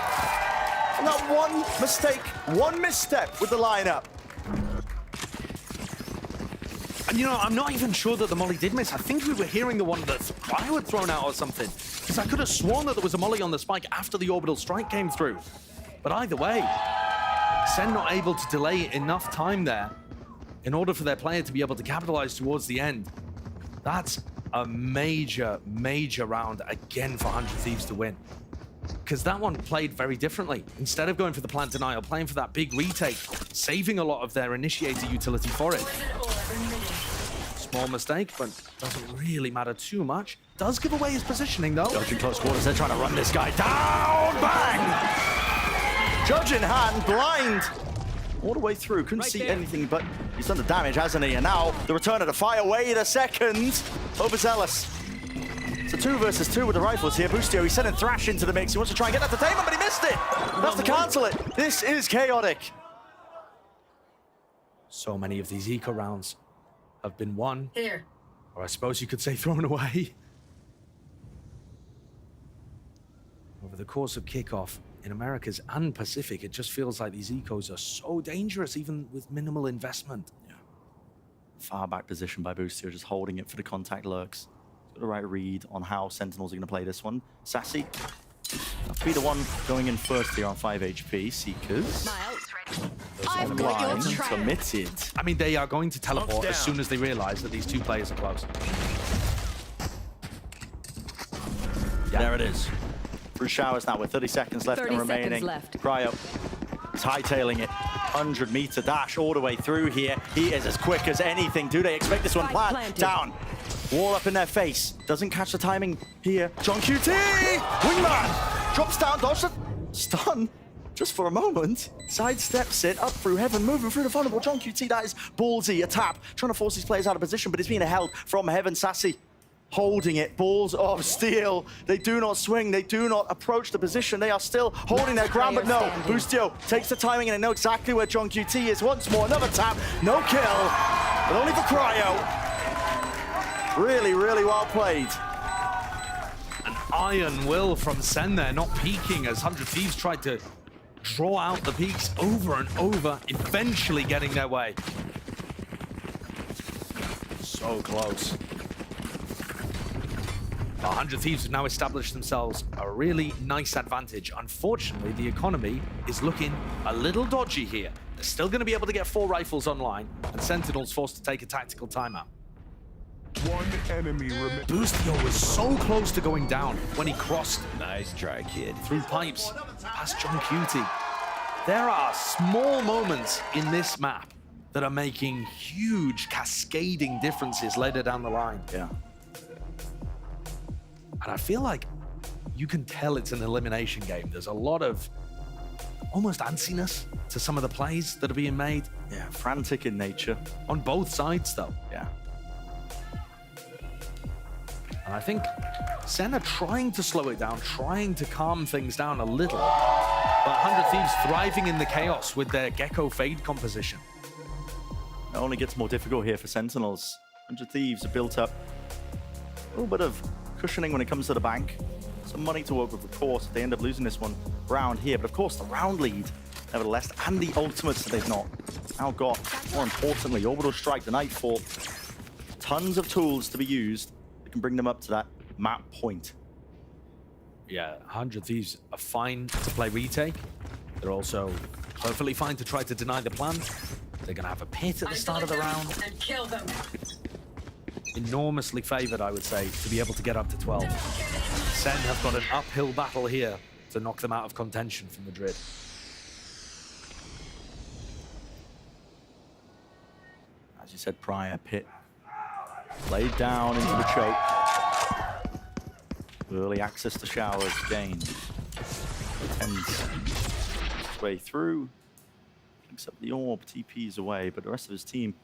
And that one mistake, one misstep with the lineup. And you know, I'm not even sure that the Molly did miss. I think we were hearing the one that Spire had thrown out or something. Because I could have sworn that there was a Molly on the spike after the orbital strike came through. But either way, Sen not able to delay enough time there in order for their player to be able to capitalize towards the end. That's a major, major round again for 100 Thieves to win. Because that one played very differently. Instead of going for the plant denial, playing for that big retake, saving a lot of their initiator utility for it. Small mistake, but doesn't really matter too much. Does give away his positioning, though. Judge in close quarters, they're trying to run this guy down. Bang! Judge in hand, blind. All the way through, couldn't see anything, but he's done the damage, hasn't he? And now, the return of the fire, wait a second. Overzealous. It's a 2 versus 2 with the rifles here. Boostio, he's sending Thrash into the mix. He wants to try and get that detainment, but he missed it. Has to cancel it. This is chaotic. So many of these eco rounds have been won. Here. Or I suppose you could say thrown away. Over the course of Kickoff, in Americas and Pacific, it just feels like these ecos are so dangerous, even with minimal investment. Yeah. Far back position by Boostio, just holding it for the contact lurks. Got the right read on how Sentinels are going to play this one. Sassy, have to be the one going in first here on 5 HP. Seekers. Blind, committed. I mean, they are going to teleport as soon as they realize that these 2 players are close. Yeah. There it is. Through showers now with 30 seconds left and remaining. Cryo is hightailing it. 100-meter dash all the way through here. He is as quick as anything. Do they expect this one? Plant down. Wall up in their face. Doesn't catch the timing here. John QT! Wingman! Drops down, dodge it. Stun. Just for a moment. Sidesteps it up through heaven, moving through the vulnerable. John QT, that is ballsy. A tap. Trying to force these players out of position, but it's being held from heaven. Sassy holding it. Balls of steel. They do not swing. They do not approach the position. They are still holding their ground, but no. Boostio takes the timing and they know exactly where John QT is. Once more, another tap. No kill, but only for Cryo. Really, really well played. An iron will from Sen there, not peeking as 100 Thieves tried to draw out the peaks over and over, eventually getting their way. So close. 100 Thieves have now established themselves a really nice advantage. Unfortunately, the economy is looking a little dodgy here. They're still going to be able to get 4 rifles online, and Sentinel's forced to take a tactical timeout. One enemy remaining. Boostio was so close to going down when he crossed. Nice try, kid. Through pipes, past John QT. There are small moments in this map that are making huge cascading differences later down the line. Yeah. And I feel like you can tell it's an elimination game. There's a lot of almost antsiness to some of the plays that are being made. Yeah, frantic in nature. On both sides, though. Yeah. And I think Sen are trying to slow it down, trying to calm things down a little. But 100 Thieves thriving in the chaos with their Gecko Fade composition. It only gets more difficult here for Sentinels. 100 Thieves are built up a little bit of cushioning when it comes to the bank. Some money to work with, of course, if they end up losing this one round here. But of course, the round lead, nevertheless, and the ultimates that they've not now got. More importantly, Orbital Strike, the Nightfall. Tons of tools to be used that can bring them up to that map point. Yeah, 100 Thieves are fine to play retake. They're also perfectly fine to try to deny the plant. They're going to have a pit at the start of the round. And kill them. Enormously favored, I would say, to be able to get up to 12. Sen have got an uphill battle here to knock them out of contention for Madrid. As you said prior, pit laid down into the choke. Early access to showers gained. Tends his way through. Picks up the orb, TPs away, but the rest of his team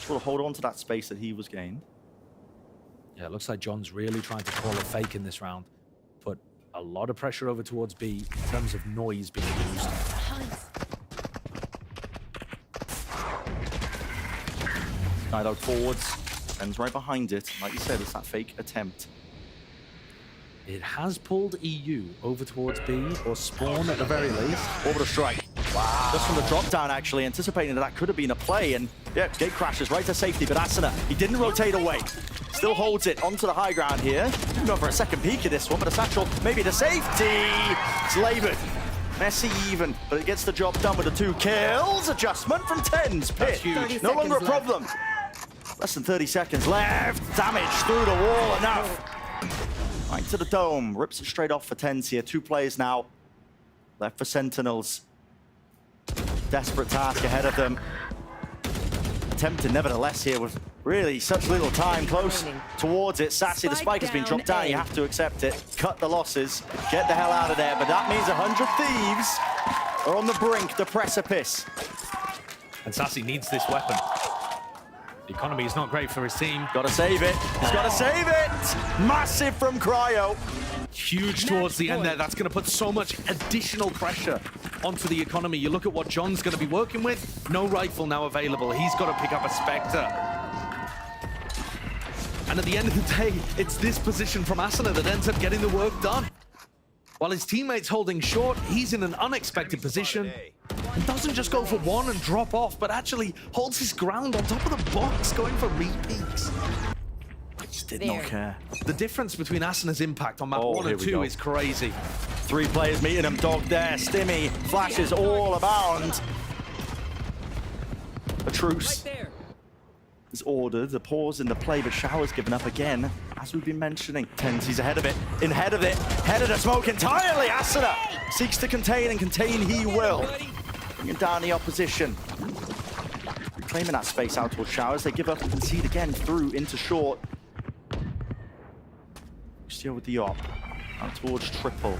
will hold on to that space that he was gained. Yeah, it looks like John's really trying to call a fake in this round. Put a lot of pressure over towards B in terms of noise being used. Night out forwards, and right behind it. Like you said, it's that fake attempt. It has pulled EU over towards B, or Spawn at the very least. Orbital strike. Wow. Just from the drop down, actually, anticipating that could have been a play. And yeah, gate crashes right to safety, but Asuna, he didn't rotate away. Still holds it onto the high ground here. Going for a second peek at this one, but a satchel maybe to safety. It's labored. Messy even, but it gets the job done with the 2 kills. Adjustment from Tens. Pit. Huge. No longer a problem. Less than 30 seconds left. Damage through the wall, enough. Right to the dome. Rips it straight off for Tens here. 2 players now left for Sentinels. Desperate task ahead of them. Attempted nevertheless here with really such little time close towards it. Sassy, the spike has been dropped down. You have to accept it. Cut the losses. Get the hell out of there. But that means 100 Thieves are on the brink, the precipice. And Sassy needs this weapon. The economy is not great for his team. Gotta save it. He's gotta save it. Massive from Cryo. Huge towards the end there. That's going to put so much additional pressure onto the economy. You look at what John's going to be working with. No rifle now available. He's got to pick up a Spectre. And at the end of the day, it's this position from Asuna that ends up getting the work done. While his teammate's holding short, he's in an unexpected position. And doesn't just go for one and drop off, but actually holds his ground on top of the box, going for repeats. Just did not care. The difference between Asuna's impact on map 1 and 2 is crazy. 3 players meeting him, dog there. Stimmy, flashes all abound. A truce is ordered. A pause in the play, but Shower's given up again, as we've been mentioning. Tens, he's ahead of it, ahead of the smoke entirely. Asuna seeks to contain, and contain he will. Bringing down the opposition. Reclaiming that space out towards Showers. They give up and concede again through into short. Still with the op, out towards triple.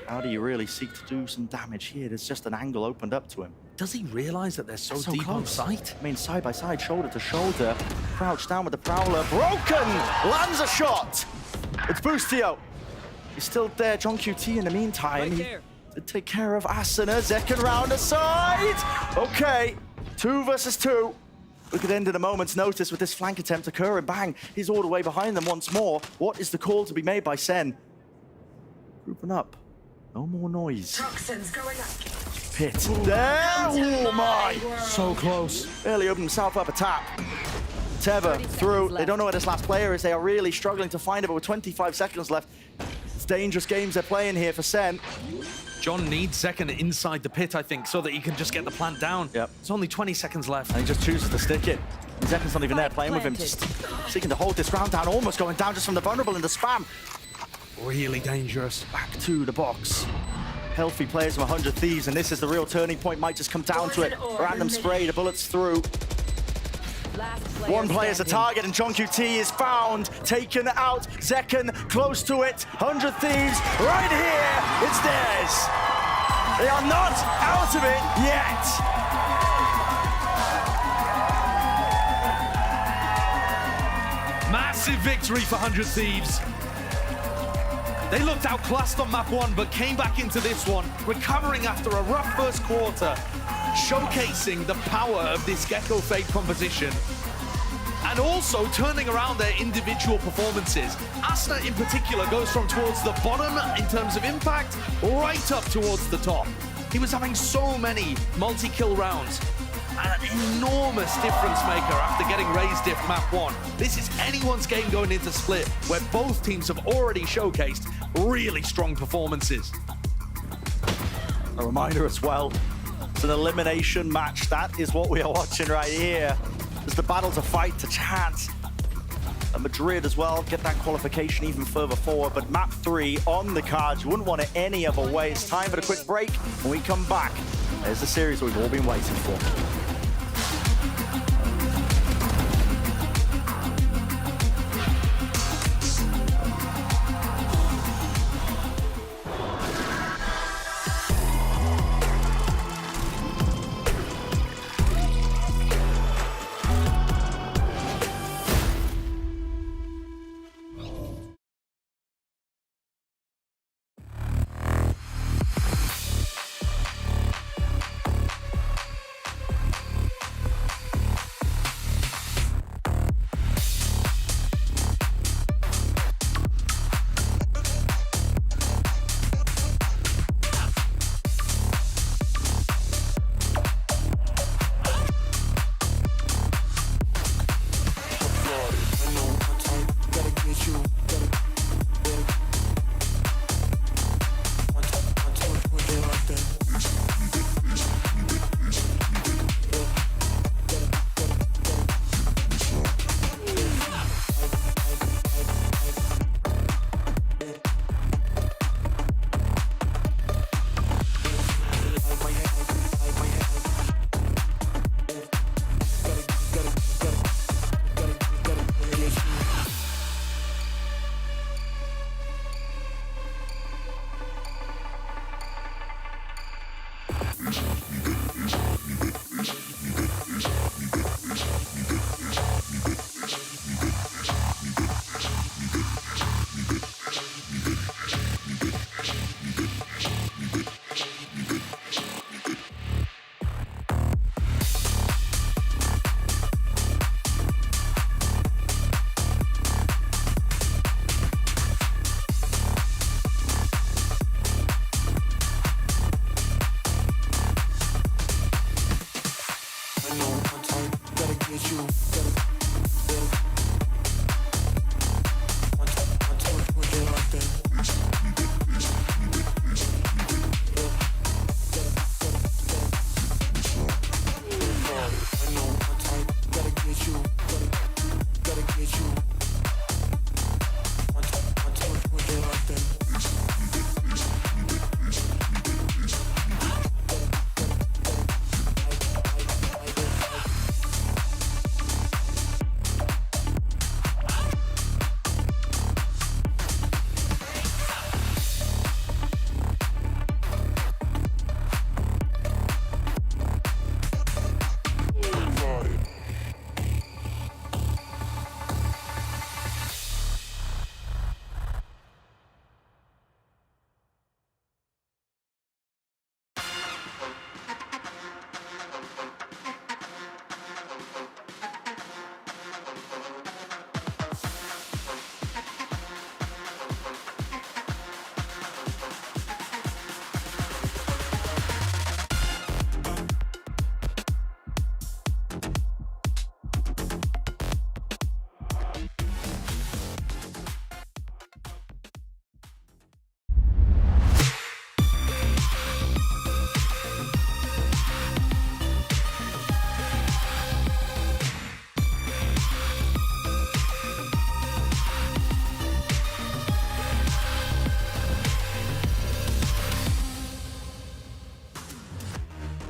How do you really seek to do some damage here? There's just an angle opened up to him. Does he realize that they're so deep close. on sight? I mean, side by side, shoulder to shoulder. Crouched down with the Prowler. Broken! Lands a shot! It's Boostio. He's still there. John QT in the meantime. He did take care of Asuna. Second round aside. Okay, 2 versus 2. We could end in a moment's notice with this flank attempt occurring. Bang, he's all the way behind them once more. What is the call to be made by Sen? Grouping up. No more noise. Toxins going up. Pit. There! Oh my! So close. Barely opened himself up a tap. Teva through. They don't know where this last player is. They are really struggling to find it, but with 25 seconds left. It's dangerous games they're playing here for Sen. John needs second inside the pit, I think, so that he can just get the plant down. Yep. There's only 20 seconds left. And he just chooses to stick it. Zeken's not even there playing with him, just seeking to hold this round down, almost going down just from the vulnerable and the spam. Really dangerous. Back to the box. Healthy players from 100 Thieves, and this is the real turning point. Might just come down to it. Random spray, the bullets through. One player's a target, and John QT is found, taken out. Zeken close to it. 100 Thieves right here. It's theirs. They are not out of it yet. Massive victory for 100 Thieves. They looked outclassed on map 1, but came back into this one, recovering after a rough first quarter, showcasing the power of this Gecko Fade composition, and also turning around their individual performances. Asuna in particular goes from towards the bottom in terms of impact, right up towards the top. He was having so many multi-kill rounds. an enormous difference maker after getting raised diff map 1. This is anyone's game going into Split, where both teams have already showcased really strong performances. A reminder as well, it's an elimination match. That is what we are watching right here. It's the battle to fight to chance. And Madrid as well, get that qualification even further forward. But map 3 on the cards. You wouldn't want it any other way. It's time for a quick break. When we come back, there's the series we've all been waiting for.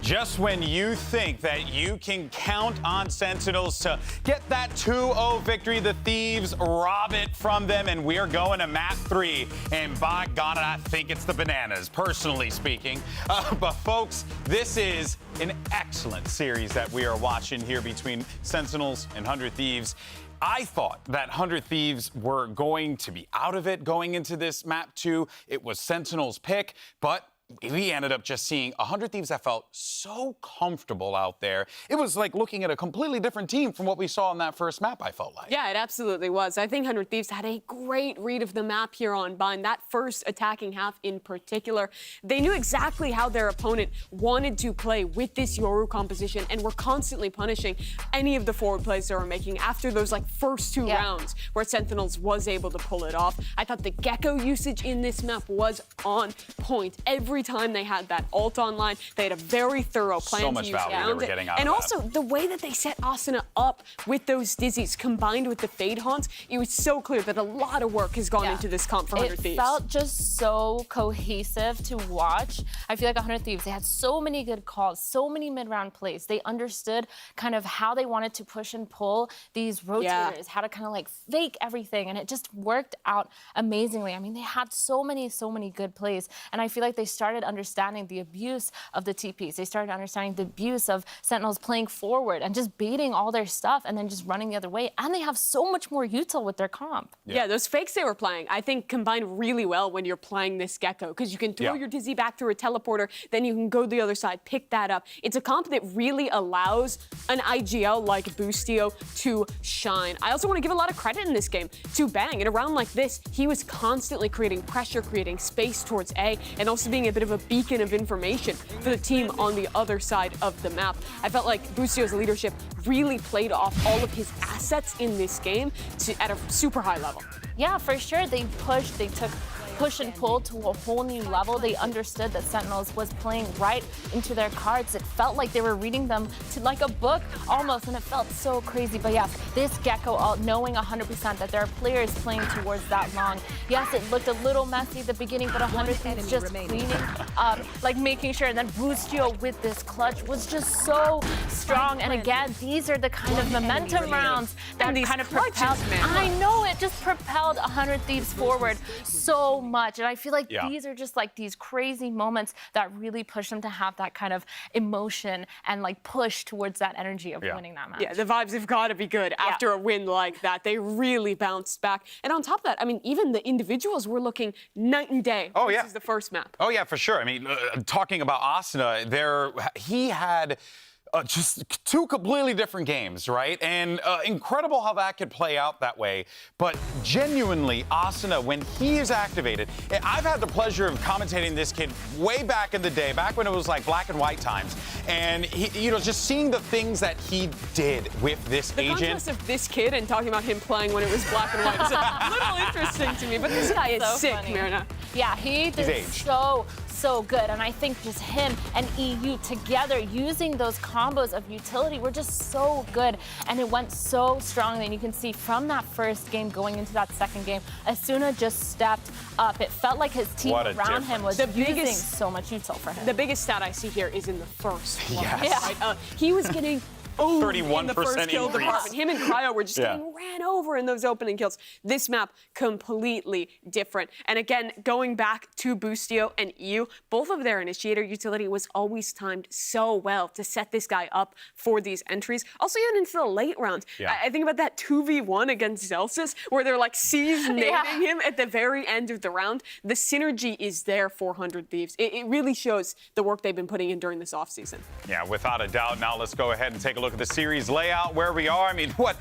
Just when you think that you can count on Sentinels to get that 2-0 victory, the Thieves rob it from them, and we're going to map 3. And by God, I think it's the bananas, personally speaking. But folks, this is an excellent series that we are watching here between Sentinels and 100 Thieves. I thought that 100 Thieves were going to be out of it going into this map 2. It was Sentinel's pick, but we ended up just seeing 100 Thieves that felt so comfortable out there. It was like looking at a completely different team from what we saw on that first map, I felt like. Yeah, it absolutely was. I think 100 Thieves had a great read of the map here on Bind. That first attacking half in particular, they knew exactly how their opponent wanted to play with this Yoru composition and were constantly punishing any of the forward plays they were making after those like first two rounds where Sentinels was able to pull it off. I thought the Gecko usage in this map was on point. Every time they had that ult online, they had a very thorough plan So to much use value they around were it. getting out And of also the way that they set Asuna up with those dizzies combined with the fade haunts, it was so clear that a lot of work has gone into this comp for 100 Thieves. It felt just so cohesive to watch. I feel like 100 Thieves, they had so many good calls, so many mid-round plays. They understood kind of how they wanted to push and pull these rotators, how to kind of like fake everything, and it just worked out amazingly. I mean, they had so many good plays, and I feel like they started understanding the abuse of the TPs. They started understanding the abuse of Sentinels playing forward and just baiting all their stuff and then just running the other way. And they have so much more util with their comp. Yeah, those fakes they were playing, I think, combined really well when you're playing this Gecko, because you can throw your dizzy back through a teleporter, then you can go to the other side, pick that up. It's a comp that really allows an IGL like Boostio to shine. I also want to give a lot of credit in this game to Bang. In a round like this, he was constantly creating pressure, creating space towards A, and also being a bit of a beacon of information for the team on the other side of the map. I felt like Boostio's leadership really played off all of his assets in this game at a super high level. Yeah, for sure. They pushed, they took push and pull to a whole new level. They understood that Sentinels was playing right into their cards. It felt like they were reading them to like a book almost, and it felt so crazy. But yes, this Gecko, knowing 100% that there are players playing towards that long. Yes, it looked a little messy at the beginning, but 100 Thieves just cleaning up, like making sure. And then Boostio with this clutch was just so strong. And again, these are the kind of momentum rounds that kind of propelled. I know, it just propelled 100 Thieves forward so much. And I feel like these are just like these crazy moments that really push them to have that kind of emotion and like push towards that energy of winning that match. Yeah, the vibes have got to be good after a win like that. They really bounced back. And on top of that, I mean, even the individuals were looking night and day. Oh, This is the first map. Oh, yeah, for sure. I mean, talking about Asuna, he had just two completely different games, right? And incredible how that could play out that way. But genuinely, Asuna, when he is activated, I've had the pleasure of commentating this kid way back in the day, back when it was like black and white times. And, he, just seeing the things that he did with this agent. The contrast of this kid and talking about him playing when it was black and white is a little interesting to me. But this guy is so sick, funny. Mirna. Yeah, he did so good. And I think just him and EU together using those combos of utility were just so good. And it went so strongly. And you can see from that first game going into that second game, Asuna just stepped up. It felt like his team around him was using so much util for him. The biggest stat I see here is in the first one. Yes. Right? He was getting 31% in the first kill increase. department. Him and Cryo were just getting ran over in those opening kills. This map, completely different. And again, going back to Boostio and EU, both of their initiator utility was always timed so well to set this guy up for these entries. Also, even into the late rounds. I think about that 2v1 against Zelsis, where they're like nading him at the very end of the round. The synergy is there for 100 Thieves. It really shows the work they've been putting in during this offseason. Yeah, without a doubt. Now let's go ahead and take a look at the series layout, where we are. I mean, what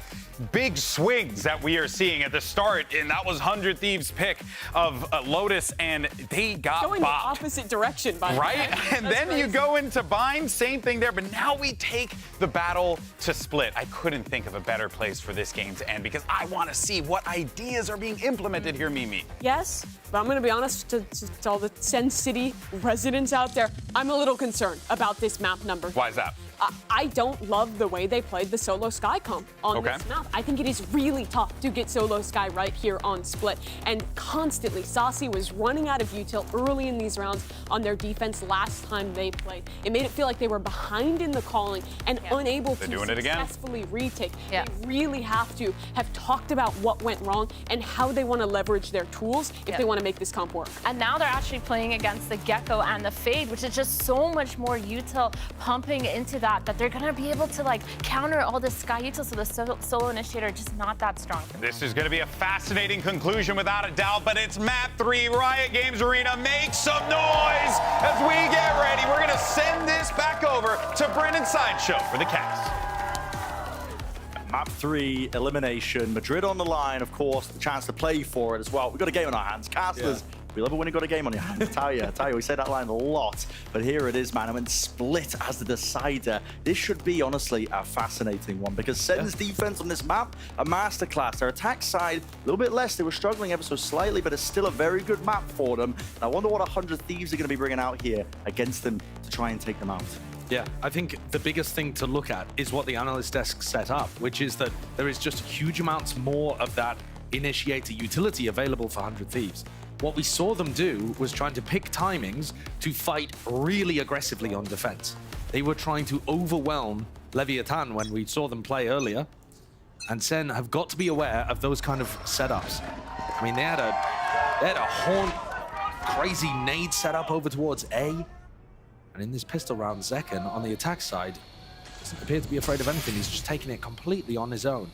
big swings that we are seeing at the start, and that was 100 Thieves' pick of Lotus, and they got going the bopped. opposite direction, by the way. Right? And then you go into Bind, same thing there, but now we take the battle to Split. I couldn't think of a better place for this game to end, because I want to see what ideas are being implemented here, Mimi. Yes, but I'm going to be honest to all the Sen City residents out there, I'm a little concerned about this map number. Why is that? I don't love the way they played the solo Sky comp on this map. I think it is really tough to get solo Sky right here on Split. And constantly, Saucy was running out of util early in these rounds on their defense last time they played. It made it feel like they were behind in the calling and unable to successfully retake. They really have to have talked about what went wrong and how they want to leverage their tools if they want to make this comp work. And now they're actually playing against the Gecko and the Fade, which is just so much more util pumping into that they're going to be able to like counter all the Sky Util, so the solo initiator just not that strong. This is going to be a fascinating conclusion without a doubt, but it's map 3, Riot Games Arena. Make some noise as we get ready. We're going to send this back over to Brendan Sideshow for the cast. Map 3, elimination. Madrid on the line, of course, the chance to play for it as well. We've got a game on our hands. Casters, we love it when you've got a game on your hands. I tell you, we say that line a lot. But here it is, man. I mean, split as the decider. This should be, honestly, a fascinating one because Sen's defense on this map, a masterclass. Their attack side, a little bit less. They were struggling ever so slightly, but it's still a very good map for them. And I wonder what 100 Thieves are going to be bringing out here against them to try and take them out. Yeah, I think the biggest thing to look at is what the analyst desk set up, which is that there is just huge amounts more of that initiator utility available for 100 Thieves. What we saw them do was trying to pick timings to fight really aggressively on defense. They were trying to overwhelm Leviathan when we saw them play earlier, and Sen have got to be aware of those kind of setups. I mean, they had a haunt, crazy nade setup over towards A. And in this pistol round, Zekken, on the attack side, doesn't appear to be afraid of anything. He's just taking it completely on his own.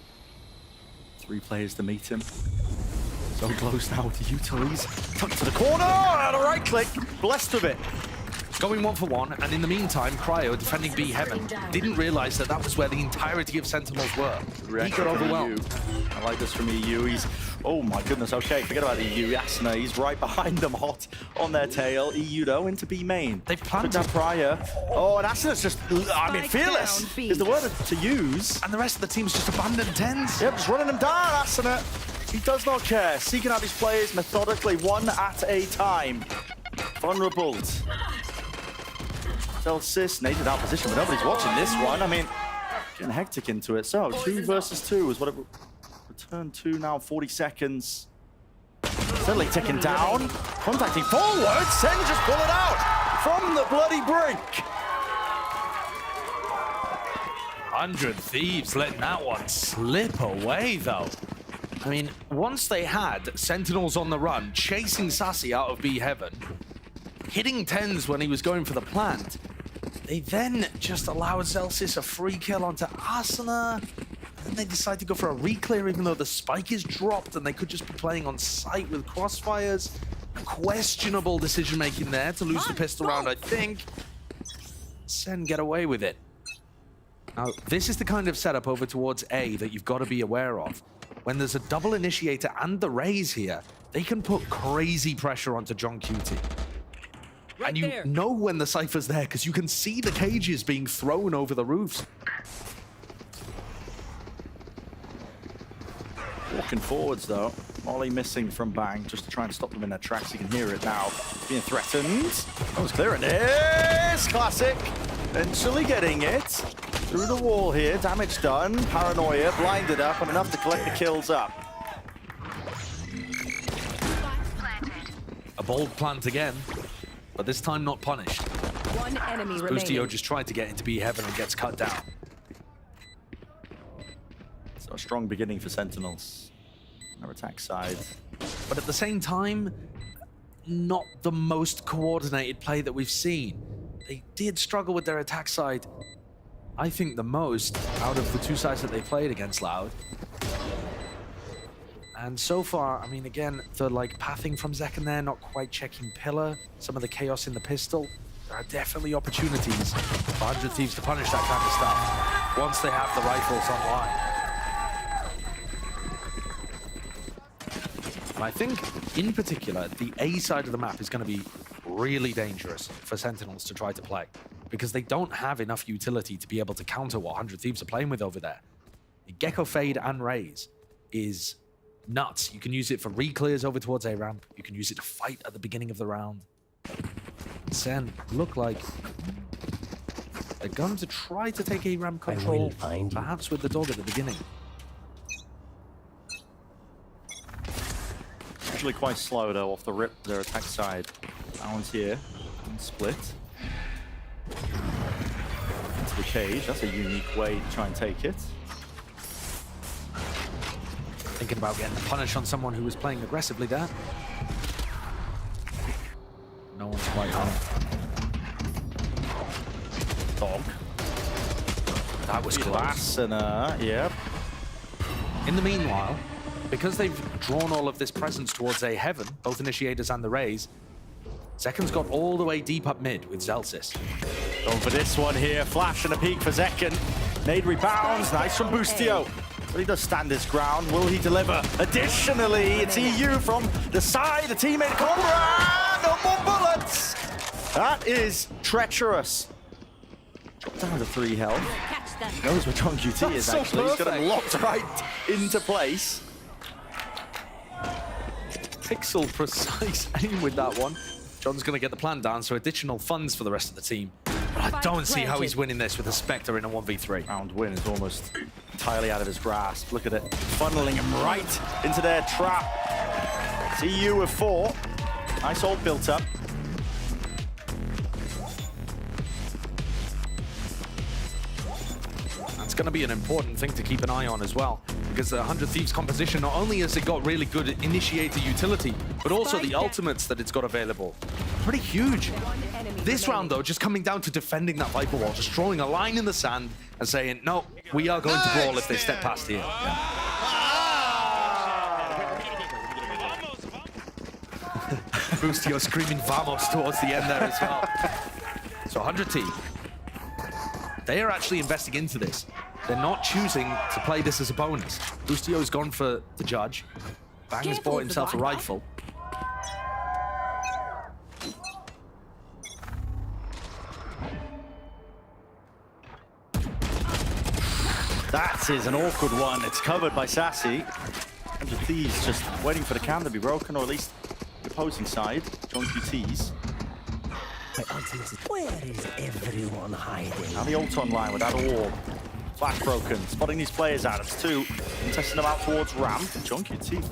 3 players to meet him. So close now to utilities. Tucked to the corner, and a right click. Blessed with it. Going 1-for-1, and in the meantime, Cryo, defending B Heaven, didn't realize that that was where the entirety of Sentinels were. He got overwhelmed. I like this from EU. He's, oh my goodness, okay, forget about EU. Yasna, he's right behind them, hot on their tail. EU, though, into B main. They've planted that prior. Oh, and Asna's just, I mean, fearless is the word to use. And the rest of the team's just abandoned tens. Yep, just running them down, Asna. He does not care. Seeking out these players methodically, one at a time. Vulnerable. Celsius, needed out position, but nobody's watching this one. I mean, getting hectic into it. So, 2 versus 2 is what it returned to now, 40 seconds. Steadily ticking down. Contacting forward. Sen just pull it out from the bloody brink. 100 Thieves letting that one slip away, though. I mean, once they had Sentinels on the run, chasing Sassy out of B Heaven, hitting tens when he was going for the plant, they then just allowed Celsius a free kill onto Asuna, and then they decide to go for a reclear even though the spike is dropped and they could just be playing on site with crossfires. Questionable decision making there to lose the pistol round, I think. Sen get away with it. Now, this is the kind of setup over towards A that you've got to be aware of. When there's a double initiator and the Raze here, they can put crazy pressure onto John QT. And you know when the Cypher's there because you can see the cages being thrown over the roofs. Walking forwards, though. Molly missing from Bang just to try and stop them in their tracks. You can hear it now. Being threatened. That was clear, and it's classic. Eventually getting it. Through the wall here. Damage done. Paranoia. Blinded up, and enough to collect the kills up. A bold plant again. But this time not punished. One enemy remaining. Boostio just tried to get into B Heaven and gets cut down. So a strong beginning for Sentinels. Their attack side. But at the same time, not the most coordinated play that we've seen. They did struggle with their attack side, I think, the most out of the 2 sides that they played against Loud. And so far, I mean, again, the pathing from Zekken there, not quite checking pillar, some of the chaos in the pistol. There are definitely opportunities for 100 Thieves to punish that kind of stuff once they have the rifles online. And I think, in particular, the A side of the map is going to be really dangerous for Sentinels to try to play because they don't have enough utility to be able to counter what 100 Thieves are playing with over there. The Gecko Fade and Raze is nuts. You can use it for re-clears over towards A-ramp. You can use it to fight at the beginning of the round. Sen look like they're going to try to take A-ramp control, perhaps with the dog at the beginning. Usually quite slow, though, off the rip, their attack side. Balance here. And split. Into the cage. That's a unique way to try and take it. Thinking about getting the punish on someone who was playing aggressively there. No one's quite home. Dog. That was close. Yep. In the meanwhile, because they've drawn all of this presence towards A Heaven, both Initiators and the Rays, Zekken's got all the way deep up mid with Zelsis. Going for this one here. Flash and a peek for Zekken. Nade rebounds. Nice from Boostio. But he does stand his ground. Will he deliver? Additionally, it's EU from the side. A teammate Cobra. No more bullets. That is treacherous. Drop down to 3 health. Knows where John QT is actually. He's got him locked right into place. Pixel precise aim with that one. John's going to get the plan down, so additional funds for the rest of the team. But I don't see how he's winning this with a Spectre in a 1v3. Round win is almost entirely out of his grasp. Look at it, funneling him right into their trap. It's EU with 4. Nice ult built up. That's going to be an important thing to keep an eye on as well, because the 100 Thieves composition, not only has it got really good initiator utility, but also the ultimates that it's got available. Pretty huge. This round, though, just coming down to defending that Viper wall, just drawing a line in the sand and saying, no, we are going to brawl if they step past here. Boostio screaming Vamos towards the end there as well. So 100 Team, they are actually investing into this. They're not choosing to play this as a bonus. Boostio's gone for the judge. Bang has bought himself a rifle. That is an awkward one. It's covered by Sassy. 100 Thieves just waiting for the cam to be broken, or at least the opposing side. John QT's. Where is everyone hiding? Now the ult online with that orb. Flash broken. Spotting these players out. It's 2. And testing them out towards ramp. John QT.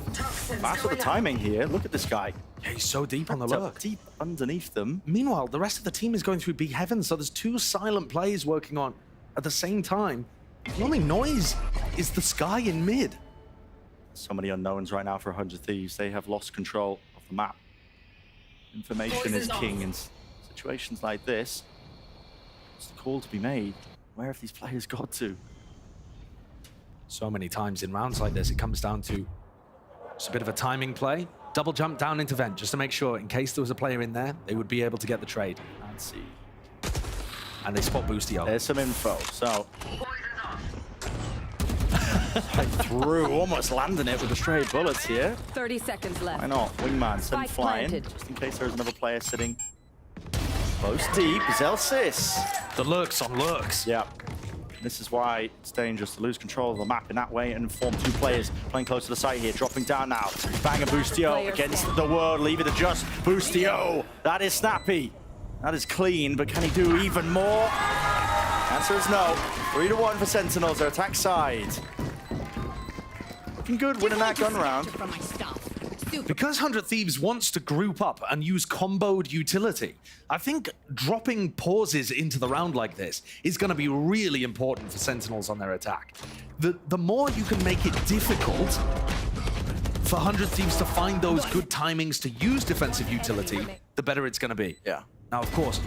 Fast with the timing here. Look at this guy. Yeah, he's so deep on the lurk. Deep underneath them. Meanwhile, the rest of the team is going through big heaven, so there's 2 silent plays working on at the same time. The only noise is the sky in mid. So many unknowns right now for 100 Thieves. They have lost control of the map. Information is king in situations like this. It's the call to be made. Where have these players got to? So many times in rounds like this, it comes down to just a bit of a timing play. Double jump down into vent, just to make sure, in case there was a player in there, they would be able to get the trade. Let's see. And they spot Boostio. There's some info, so... right through, almost landing it with the stray bullets here. 30 seconds left. Why not? Wingman sent flying, just in case there's another player sitting close deep. Zelsis. The lurks on lurks. Yeah. This is why it's dangerous to lose control of the map in that way and inform 2 players playing close to the site here. Dropping down now. Bang and Boostio against the world. Leave it to just Boostio. That is snappy. That is clean, but can he do even more? Answer is no. 3-1 for Sentinels, their attack side. Looking good, winning that gun round. Because 100 Thieves wants to group up and use comboed utility, I think dropping pauses into the round like this is going to be really important for Sentinels on their attack. The more you can make it difficult for 100 Thieves to find those good timings to use defensive utility, the better it's going to be. Yeah. Now, of course,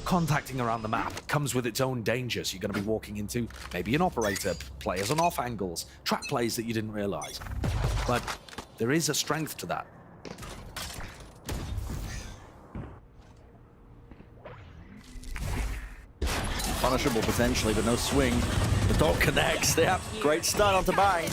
contacting around the map comes with its own dangers. You're going to be walking into maybe an operator, players on off angles, trap plays that you didn't realize. But there is a strength to that. Punishable potentially, but no swing. The dog connects. Yeah, great stun onto Bang.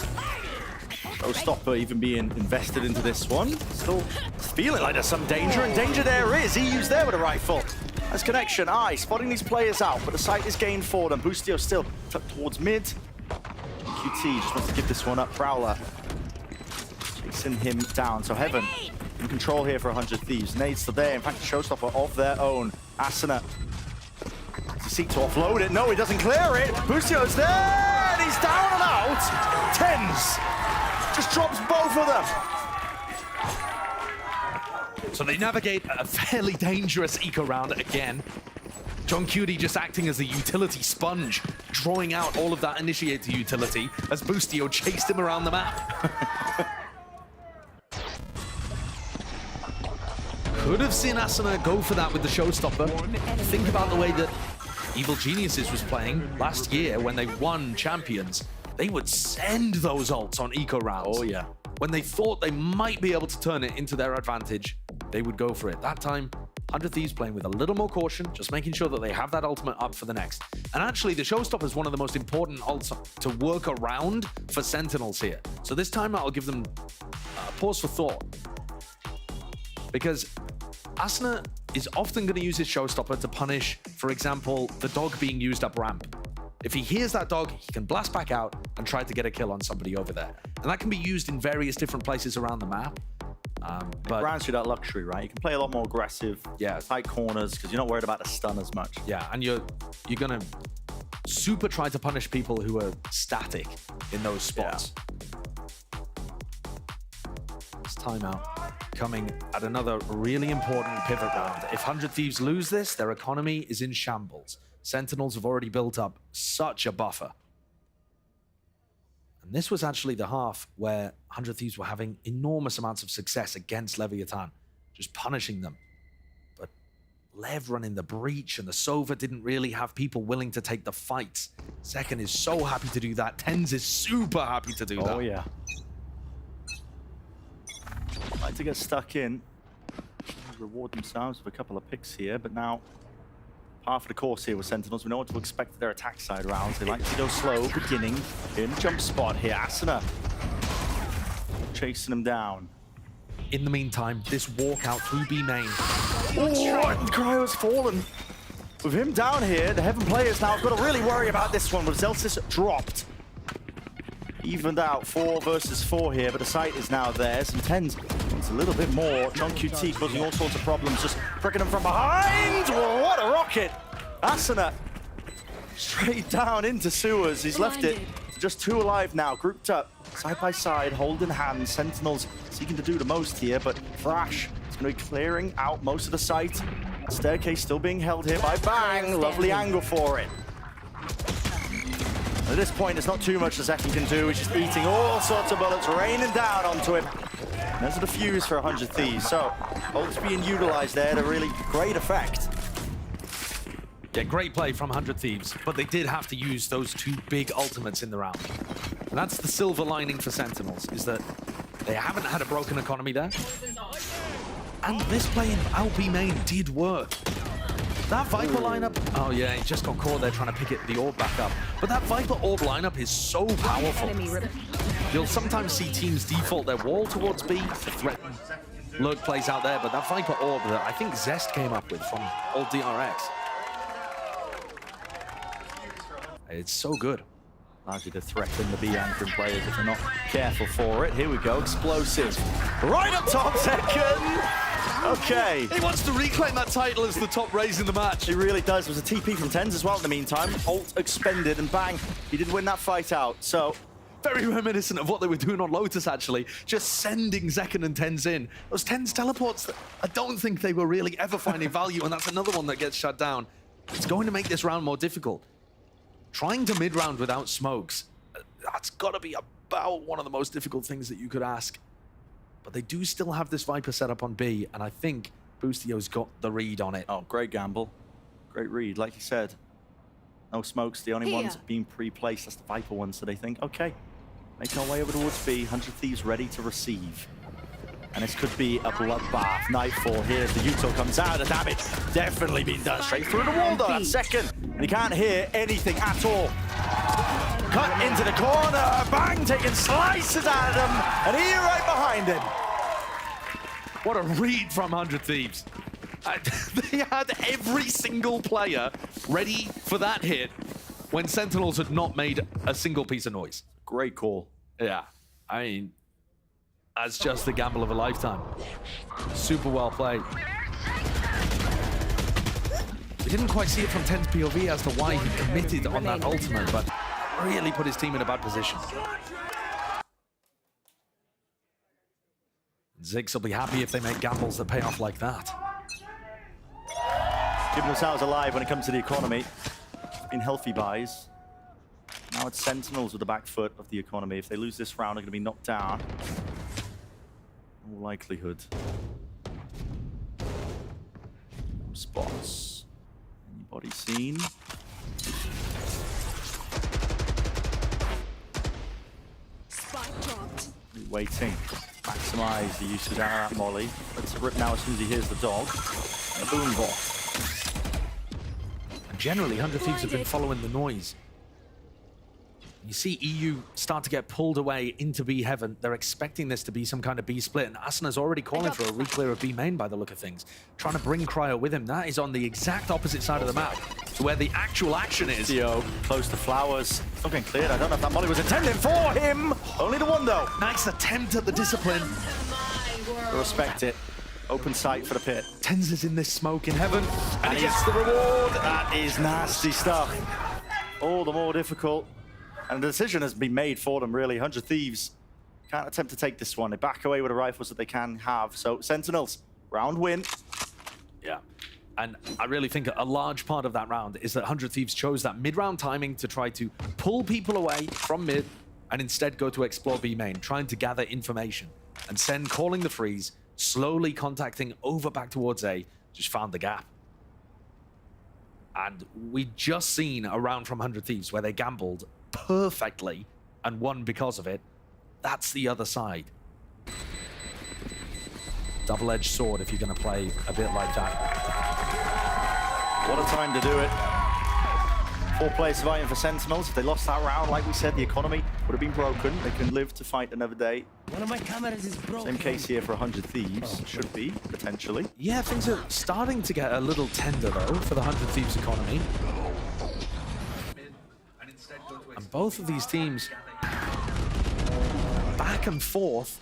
No stopper even being invested into this one. Still feeling like there's some danger, and danger there is. EU's there with a rifle. Nice connection. Spotting these players out, but the site is gained for them. Boostio still tucked towards mid. QT just wants to give this one up. Prowler chasing him down. So Heaven in control here for 100 Thieves. Nade's still there. In fact, a showstopper of their own. Asuna to seek to offload it. No, he doesn't clear it. Boostio's there, and he's down and out. Tens just drops both of them. So they navigate a fairly dangerous eco round again. John Cutie just acting as the utility sponge, drawing out all of that initiator utility as Boostio chased him around the map. Could have seen Asuna go for that with the showstopper. Think about the way that Evil Geniuses was playing last year when they won Champions. They would send those ults on eco rounds. Oh, yeah. When they thought they might be able to turn it into their advantage, they would go for it. That time, 100 Thieves playing with a little more caution, just making sure that they have that ultimate up for the next. And actually, the Showstopper is one of the most important ults to work around for Sentinels here. So this time, I'll give them a pause for thought. Because Asuna is often going to use his Showstopper to punish, for example, the dog being used up ramp. If he hears that dog, he can blast back out and try to get a kill on somebody over there. And that can be used in various different places around the map. But grants you that luxury, right? You can play a lot more aggressive, tight corners, because you're not worried about the stun as much. Yeah, and you're gonna super try to punish people who are static in those spots. This timeout coming at another really important pivot round. If 100 Thieves lose this, their economy is in shambles. Sentinels have already built up such a buffer. And this was actually the half where 100 Thieves were having enormous amounts of success against Leviathan, just punishing them. But Lev running the breach and the Sova didn't really have people willing to take the fights. Second is so happy to do that. Tens is super happy to do that. Oh, yeah. Like to get stuck in. Reward themselves with a couple of picks here, but now half of the course here with Sentinels. We know what to expect their attack side rounds. They like to go slow, beginning in jump spot here. Asuna chasing him down. In the meantime, this walkout through B main. Oh, and Cryo's fallen. With him down here, the Heaven players now have got to really worry about this one with Zelsis dropped. Evened out 4 versus 4 here, but the site is now theirs. And Tens wants a little bit more. John QT causing all sorts of problems, just pricking him from behind. Whoa, what a rocket! Asuna straight down into sewers. He's left it to just 2 alive now, grouped up, side by side, holding hands. Sentinels seeking to do the most here, but Thrash is going to be clearing out most of the site. Staircase still being held here by Bang. Lovely angle for it. At this point, it's not too much the Zekin can do. He's just eating all sorts of bullets, raining down onto him. And there's a defuse for 100 Thieves. So, ults being utilized there to really great effect. Yeah, great play from 100 Thieves, but they did have to use those 2 big ultimates in the round. And that's the silver lining for Sentinels, is that they haven't had a broken economy there. And this play in LP main did work. That Viper lineup, oh yeah, he just got caught there trying to pick the orb back up. But that Viper orb lineup is so powerful. You'll sometimes see teams default their wall towards B to threaten lurk plays out there, but that Viper orb that I think Zest came up with from old DRX. It's so good. Largely to threaten the B anchoring players if they're not careful for it. Here we go, explosive. Right up top, Second. Okay. He wants to reclaim that title as the top raise in the match. He really does. There was a TP from Tens as well in the meantime. Ult expended and bang, he did win that fight out. So very reminiscent of what they were doing on Lotus, actually. Just sending Zekin and Tens in. Those Tens teleports, that I don't think they were really ever finding value, and that's another one that gets shut down. It's going to make this round more difficult. Trying to mid-round without smokes, that's got to be about one of the most difficult things that you could ask. But they do still have this Viper set up on B, and I think Boostio's got the read on it. Oh, great gamble. Great read, like you said. No smokes, the only ones being pre-placed, that's the Viper ones, so they think, okay, make our way over towards B, 100 Thieves ready to receive. And this could be a bloodbath. Nightfall, here's the Yuto comes out, the damage definitely being done straight through the wall though, that's Second. And he can't hear anything at all. Cut into the corner, Bang taking slices out of him, and he right behind him. What a read from 100 Thieves. They had every single player ready for that hit when Sentinels had not made a single piece of noise. Great call. Yeah, I mean, that's just the gamble of a lifetime. Super well played. We didn't quite see it from Ten's POV as to why he committed on that ultimate, but really put his team in a bad position. Ziggs will be happy if they make gambles that pay off like that. Keeping themselves alive when it comes to the economy. In healthy buys. Now it's Sentinels with the back foot of the economy. If they lose this round, they're going to be knocked down. No likelihood. Spots. Anybody seen? waiting. Maximize the usage out of that molly. Let's rip now as soon as he hears the dog. A boom bot. And generally, 100 Thieves have been following the noise. You see EU start to get pulled away into B heaven. They're expecting this to be some kind of B split, and Asana's already calling for a reclear of B main by the look of things. Trying to bring Cryo with him. That is on the exact opposite side of the map to where the actual action is. Theo close to Flowers. It's not getting cleared. I don't know if that molly was intended for him. Only the one though. Nice attempt at the discipline. I respect it. Open sight for the pit. Tens is in this smoke in heaven, and he gets the reward. That is nasty stuff. All the more difficult. And the decision has been made for them, really. 100 Thieves can't attempt to take this one. They back away with the rifles that they can have. So, Sentinels, round win. Yeah. And I really think a large part of that round is that 100 Thieves chose that mid-round timing to try to pull people away from mid and instead go to explore B main, trying to gather information. And Sen calling the freeze, slowly contacting over back towards A, just found the gap. And we just seen a round from 100 Thieves where they gambled perfectly and won because of it. That's the other side. Double-edged sword if you're going to play a bit like that. What a time to do it. 4 players surviving for Sentinels. If they lost that round, like we said, the economy would have been broken. They can live to fight another day. One of my cameras is broken. Same case here for 100 Thieves. Should be, potentially. Yeah, things are starting to get a little tender, though, for the 100 Thieves economy. And both of these teams, back and forth,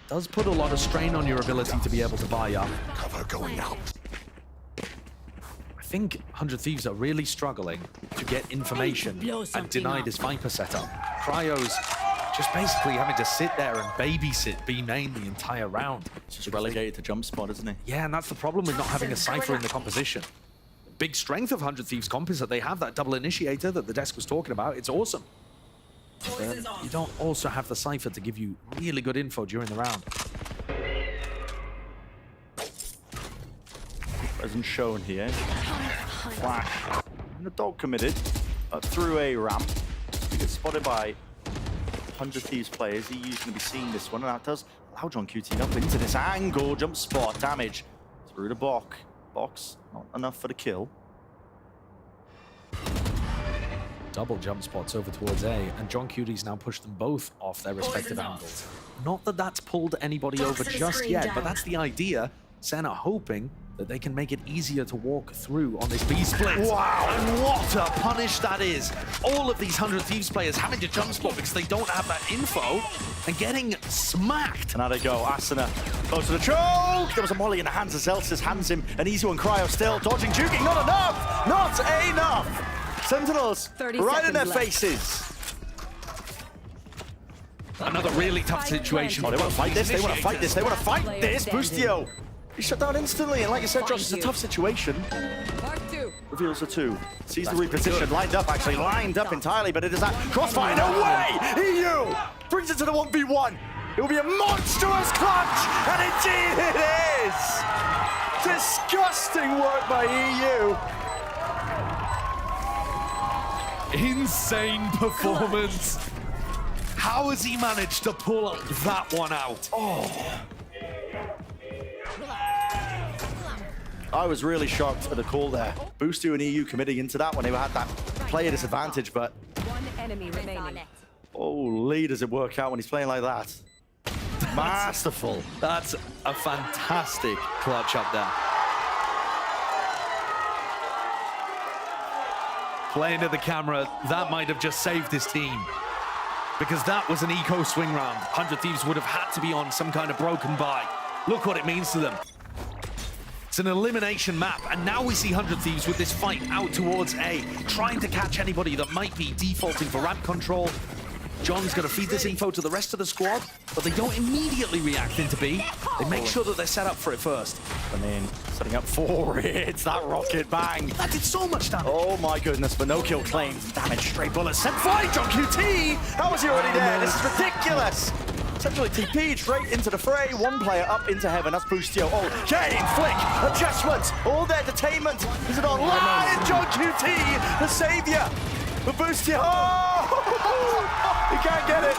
does put a lot of strain on your ability to be able to buy up. Cover going out. I think 100 Thieves are really struggling to get information and deny this Viper setup. Cryo's just basically having to sit there and babysit B main the entire round. It's just relegated to jump spot, isn't it? Yeah, and that's the problem with not having a Cypher in the composition. Big strength of 100 Thieves comp is that they have that double initiator that the desk was talking about. It's awesome. You don't also have the Cypher to give you really good info during the round. Present shown here. Flash. And the dog committed up through a ramp. We get spotted by 100 Thieves players. EU's going to be seeing this one, and that does allow John QT up into this angle. Jump spot damage through the box. Not enough for the kill. Double jump spots over towards A, and John QT's now pushed them both off their respective angles. Not that that's pulled anybody over just yet, but that's the idea. Sen are hoping that they can make it easier to walk through on this B split. Wow! And what a punish that is! All of these 100 Thieves players having to jump spot because they don't have that info and getting smacked. And now they go. Asana close to the choke. There was a molly in the hands of Zelsis. Hands him an easy one. Cryo still dodging, juking. Not enough! Not enough! Sentinels right in their faces. Another really tough situation. Oh, they want to fight this. They want to fight this. They want to fight this. Boostio. He shut down instantly, and like you said, Josh, it's a tough situation. Reveals the 2. Sees the reposition, lined up entirely, but it is that crossfire. No way! EU brings it to the 1v1. It will be a monstrous clutch, and indeed it is! Disgusting work by EU. Insane performance. How has he managed to pull that one out? Oh. I was really shocked at the call there. Boostio and EU committing into that one. They had that player disadvantage, but... One enemy remaining. Holy, does it work out when he's playing like that? Masterful. That's a fantastic clutch up there. Playing to the camera, that might have just saved his team. Because that was an eco swing round. 100 Thieves would have had to be on some kind of broken buy. Look what it means to them. It's an elimination map, and now we see 100 Thieves with this fight out towards A, trying to catch anybody that might be defaulting for ramp control. John's going to feed this info to the rest of the squad, but they don't immediately react into B. They make sure that they're set up for it first. And then setting up for it. It's that rocket bang. That did so much damage. Oh my goodness, but no kill claims. Damage, straight bullets. Set fire, John QT! How was he already there? This is ridiculous. Essentially TP'd straight into the fray. One player up into heaven. That's Boostio. Oh, chain, flick, adjustments. All their detainment. Is it online? John QT, the savior. But Boostio. Oh! He can't get it.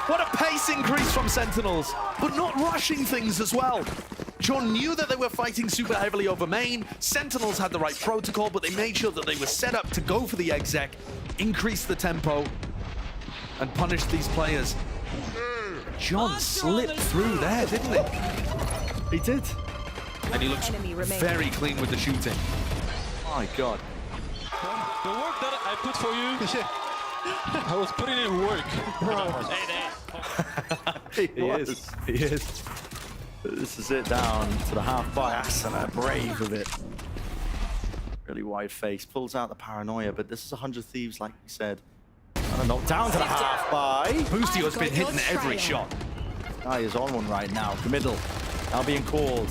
What a pace increase from Sentinels, but not rushing things as well. John knew that they were fighting super heavily over main. Sentinels had the right protocol, but they made sure that they were set up to go for the exec, increase the tempo, and punish these players. John slipped through there, didn't he? He did. And he looks very clean with the shooting. My God. The work that I put for you, I was putting in work. He is. This is it down to the half by Asuna, brave of it. Really wide face, pulls out the paranoia, but this is 100 Thieves, like we said. And a knock down to the half by. Boostio's been hitting every shot. Guy is on one right now. Middle, now being called.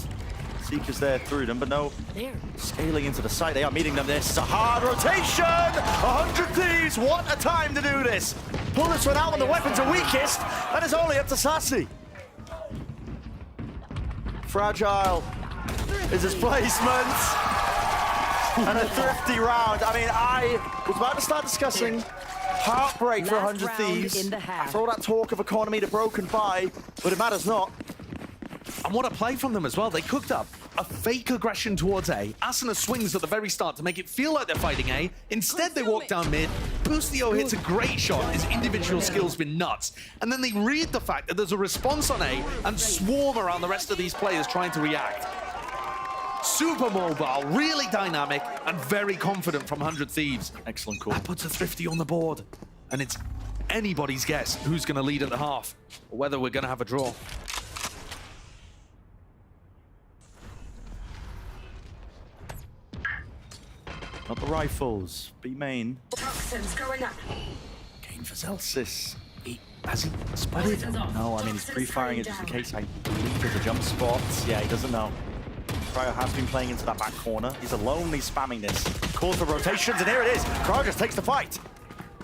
Seeker's there through them, but no. Scaling into the site, they are meeting them. This is a hard rotation. 100 Thieves, what a time to do this. Pull this one out when the weapons are weakest, and it's only up to Sassy. Fragile is his placement. And a thrifty round. I mean, I was about to start discussing heartbreak for 100 Thieves. After all that talk of economy to broken by, but it matters not. And what a play from them as well. They cooked up a fake aggression towards A. Asuna swings at the very start to make it feel like they're fighting A. Instead, they walk down mid. Boostio hits a great shot. His individual skills been nuts. And then they read the fact that there's a response on A and swarm around the rest of these players trying to react. Super mobile, really dynamic, and very confident from 100 Thieves. Excellent call. That puts a thrifty on the board. And it's anybody's guess who's going to lead at the half, or whether we're going to have a draw. Not the rifles. B main. Toxins going up. Game for Zelsis. Has he spotted? No, I mean, he's pre-firing it just in case. I believe there's a jump spot. Yeah, he doesn't know. Cryo has been playing into that back corner. He's alone, he's spamming this. Calls for rotations, and here it is. Cryo just takes the fight.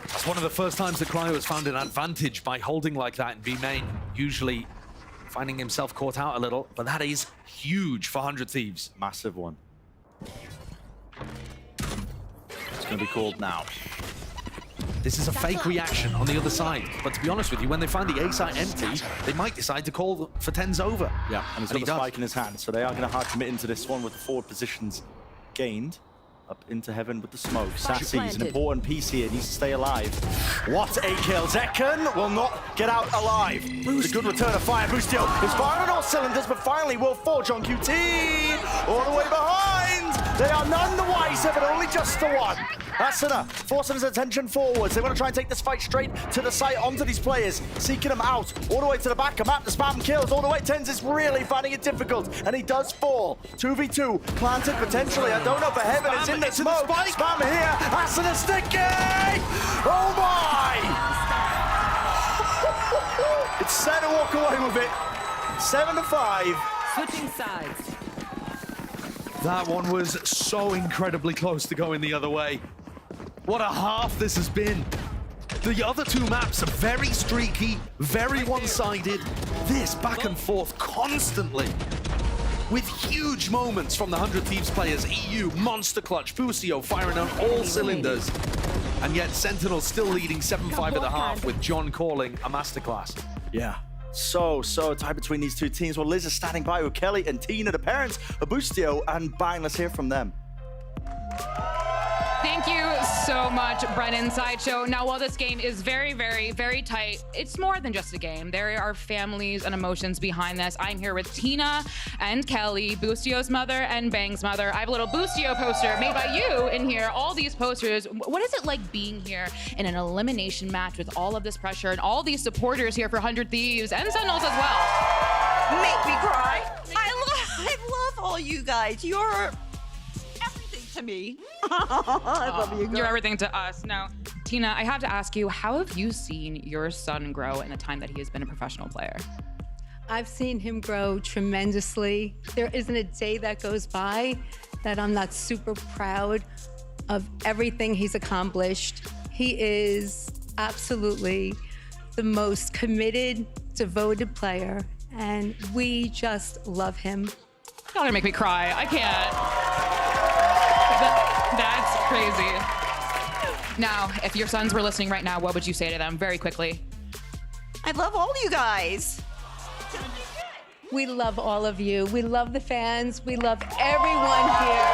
It's one of the first times that Cryo has found an advantage by holding like that in B main. Usually finding himself caught out a little, but that is huge for 100 Thieves. Massive one. It's going to be called now. This is a fake reaction on the other side. But to be honest with you, when they find the A site empty, they might decide to call for 10s over. Yeah, and he's got the spike in his hand, so they are going to hard commit into this one with the forward positions gained. Up into heaven with the smoke. Sassy is an important piece here, needs to stay alive. What a kill. Zekken will not get out alive. It's a good return of fire. Boostio is firing on all cylinders, but finally will forge on QT. All the way behind. They are none the wiser, but only just the one. Asuna forcing his attention forwards. They want to try and take this fight straight to the site, onto these players, seeking them out, all the way to the back. A map to spam kills, all the way. TenZ is really finding it difficult, and he does fall. 2v2, planted potentially. I don't know for heaven, it's in the smoke. Spam here, Asuna sticky! Oh my! It's set to walk away with it. 7-5. Switching sides. That one was so incredibly close to going the other way. What a half this has been. The other two maps are very streaky, very one-sided. This back and forth constantly. With huge moments from the 100 Thieves players. EU, Monster Clutch, Boostio firing on all cylinders. And yet Sentinel still leading 7-5 at the half with John calling a masterclass. Yeah. So tight between these two teams. Well, Liz is standing by with Kelly and Tina, the parents of Boostio, and bang, let's hear from them. Thank you so much, Brennan Sideshow. Now, while this game is very, very, very tight, it's more than just a game. There are families and emotions behind this. I'm here with Tina and Kelly, Boostio's mother and Bang's mother. I have a little Boostio poster made by you in here, all these posters. What is it like being here in an elimination match with all of this pressure and all these supporters here for 100 Thieves and Sentinels as well? Make me cry. I love all you guys. You're to me. I love you guys. You're everything to us. Now, Tina, I have to ask you, how have you seen your son grow in the time that he has been a professional player? I've seen him grow tremendously. There isn't a day that goes by that I'm not super proud of everything he's accomplished. He is absolutely the most committed, devoted player, and we just love him. Y'all gonna make me cry. I can't. That's crazy. Now, if your sons were listening right now, what would you say to them very quickly? I love all you guys. We love all of you. We love the fans. We love everyone here.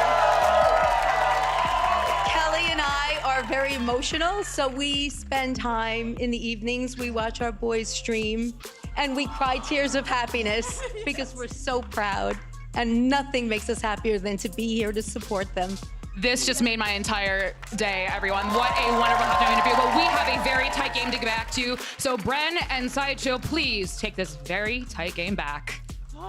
Kelly and I are very emotional, so we spend time in the evenings. We watch our boys stream, and we cry tears of happiness because we're so proud. And nothing makes us happier than to be here to support them. This just made my entire day, everyone. What a wonderful halftime interview. But we have a very tight game to get back to. So Bren and Sideshow, please take this very tight game back. I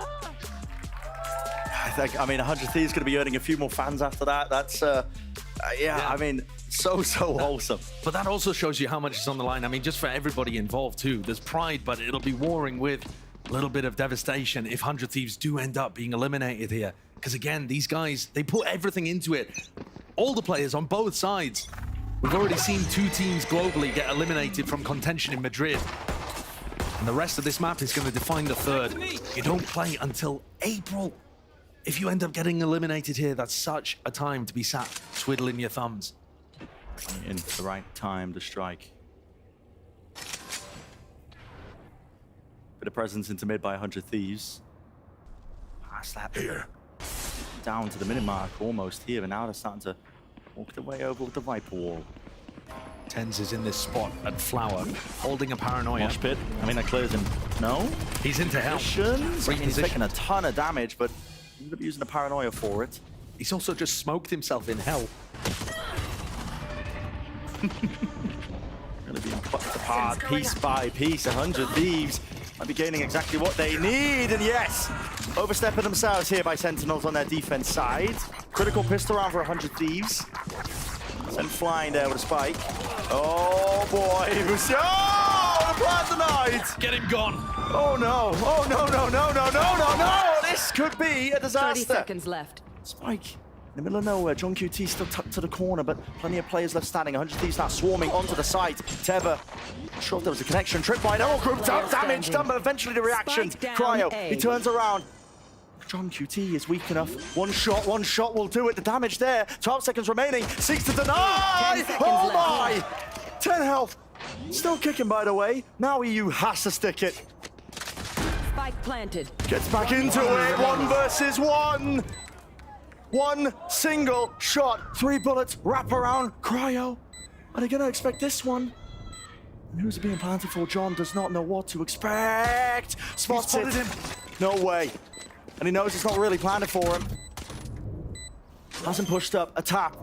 mean, 100 Thieves going to be earning a few more fans after that. That's, yeah, I mean, so wholesome. But that also shows you how much is on the line. I mean, just for everybody involved too. There's pride, but it'll be warring with a little bit of devastation if 100 Thieves do end up being eliminated here. Because again, these guys, they put everything into it. All the players on both sides. We've already seen 2 teams globally get eliminated from contention in Madrid. And the rest of this map is going to define the third. You don't play until April. If you end up getting eliminated here, that's such a time to be sat twiddling your thumbs. In the right time to strike. Bit of presence into mid by 100 Thieves. Past that here. Down to the minute mark almost here, and now they're starting to walk their way over with the Viper Wall. Tens is in this spot at Flower, holding a paranoia. Mosh pit. I mean, that clears him. No? He's into hell. He's taking a ton of damage, but he's going to be using the paranoia for it. He's also just smoked himself in hell. Really being plucked apart piece by piece. 100 Thieves might be gaining exactly what they need, and yes, overstepping themselves here by Sentinels on their defense side. Critical pistol round for 100 Thieves. Sent flying there with a spike. Oh boy, oh, the plan tonight! Get him gone! Oh no, oh no, no, no, no, no, no, no! This could be a disaster. 30 seconds left. Spike. In the middle of nowhere, John QT still tucked to the corner, but plenty of players left standing. 100 Thieves start swarming onto the site. Tether, not sure if there was a connection. Trip by all grouped up, damage done, but eventually the reaction. Cryo, he turns around. John QT is weak enough. One shot will do it. The damage there. 12 seconds remaining. Seeks to deny. Oh my! 10 health. Still kicking, by the way. Now EU has to stick it. Spike planted. Gets back into it. 1 versus 1. One single shot. 3 bullets. Wrap around. Cryo. Are they going to expect this one? And who's being planted for? John does not know what to expect. Spotted him. No way. And he knows it's not really planned for him. Hasn't pushed up. A tap.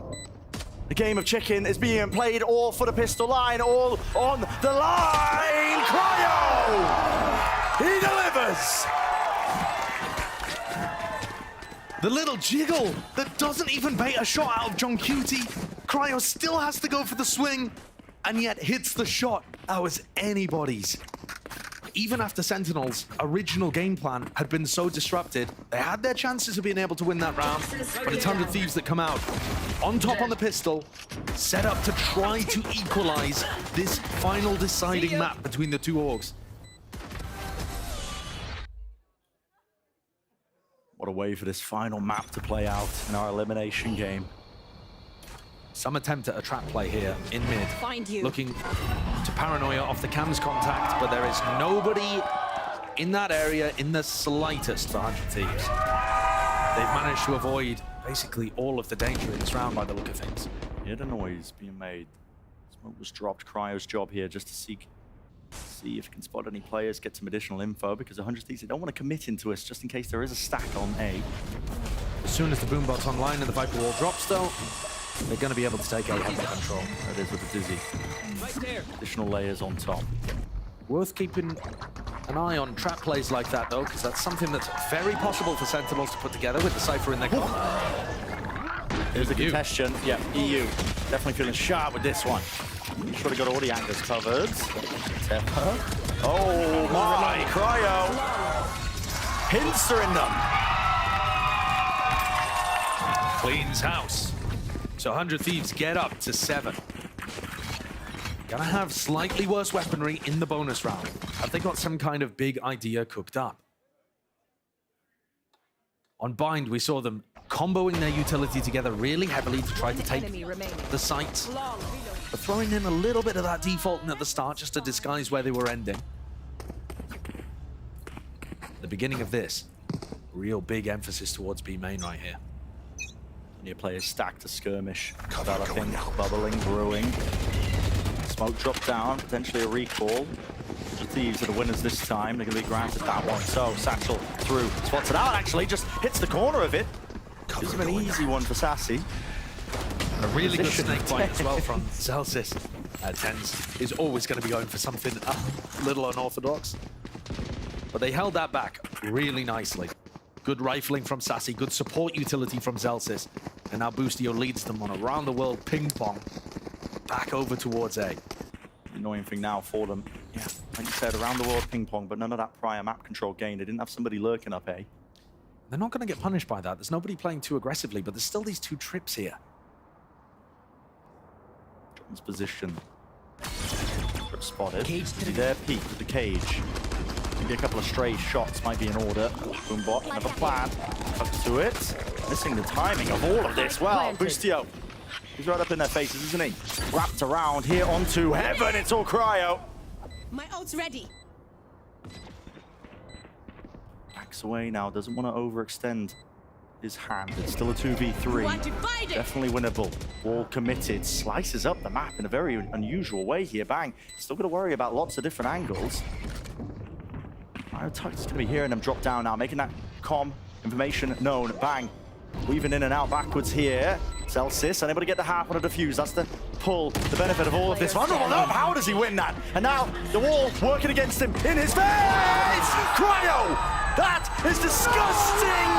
The game of chicken is being played all for the pistol line. All on the line. Cryo! He delivers! The little jiggle that doesn't even bait a shot out of John Cutie. Cryo still has to go for the swing, and yet hits the shot. That was anybody's. Even after Sentinel's original game plan had been so disrupted, they had their chances of being able to win that round, but it's 100 Thieves that come out. On top on the pistol, set up to try to equalize this final deciding map between the 2 orgs. What a way for this final map to play out in our elimination game. Some attempt at a trap play here in mid. Find you. Looking to paranoia off the cams contact, but there is nobody in that area in the slightest for 100 Thieves. They've managed to avoid basically all of the danger in this round by the look of things. Hear the noise being made. Smoke was dropped. Cryo's job here just to see if he can spot any players, get some additional info, because 100 Thieves, they don't want to commit into us just in case there is a stack on A. As soon as the boombot's online and the Viper Wall drops though, they're going to be able to take A under control. That is with the Dizzy. Additional layers on top. Worth keeping an eye on trap plays like that though, because that's something that's very possible for Sentinels to put together with the Cypher in their corner. There's the congestion. Yeah, EU. Definitely feeling sharp with this one. Should have got all the angles covered. Oh my, Cryo. Hints are in them. Cleans house. So 100 Thieves get up to 7. Gonna have slightly worse weaponry in the bonus round. Have they got some kind of big idea cooked up? On Bind, we saw them comboing their utility together really heavily to try to take the site. But throwing in a little bit of that defaulting at the start just to disguise where they were ending. beginning of this. Real big emphasis towards B main right here. Your players stacked to skirmish, developing, bubbling, brewing. Smoke drop down, potentially a recall. The Thieves are the winners this time. They're going to be granted that one. So Satchel through, spots it out actually, just hits the corner of it. Gives him an easy one for Sassy. A really good snake fight as well from Celsius. TenZ is always going to be going for something a little unorthodox. But they held that back really nicely. Good rifling from Sassy, good support utility from Celsius. And now Boostio leads them on a round-the-world ping-pong. Back over towards A. The annoying thing now for them, yeah, like you said, around-the-world ping-pong, but none of that prior map control gain. They didn't have somebody lurking up A. They're not going to get punished by that. There's nobody playing too aggressively, but there's still these 2 trips here. John's position. Trip spotted. Is he there? Peek with the cage. Maybe a couple of stray shots might be in order. Boombot, another plan. Up to it. Missing the timing of all of this. Well, Boostio. He's right up in their faces, isn't he? Wrapped around here onto heaven. It's all cryo. My ult's ready. Backs away now. Doesn't want to overextend his hand. It's still a 2v3. Definitely winnable. Wall committed. Slices up the map in a very unusual way here. Bang. Still got to worry about lots of different angles. Tux is going to be hearing them drop down now, making that information known. Bang. Weaving in and out backwards here. Celsius unable to get the half on a defuse. That's the pull, the benefit of all of this. Vulnerable up. How does he win that? And now the wall working against him in his face. Cryo. That is disgusting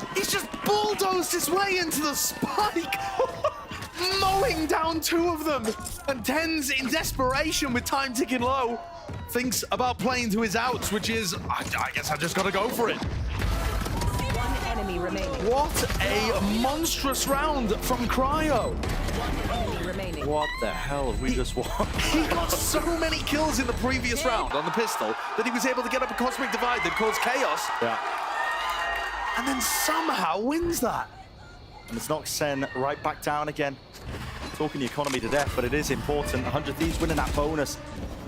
work. He's just bulldozed his way into the spike. Mowing down 2 of them. And TenZ, in desperation with time ticking low, thinks about playing to his outs, which is, I guess I just gotta go for it. One enemy remaining. What a monstrous round from Cryo. One enemy remaining. What the hell have we just watched? He got so many kills in the previous round on the pistol that he was able to get up a Cosmic Divide that caused chaos. Yeah. And then somehow wins that. And it's knocked Sen right back down again. Talking the economy to death, but it is important. 100 Thieves winning that bonus.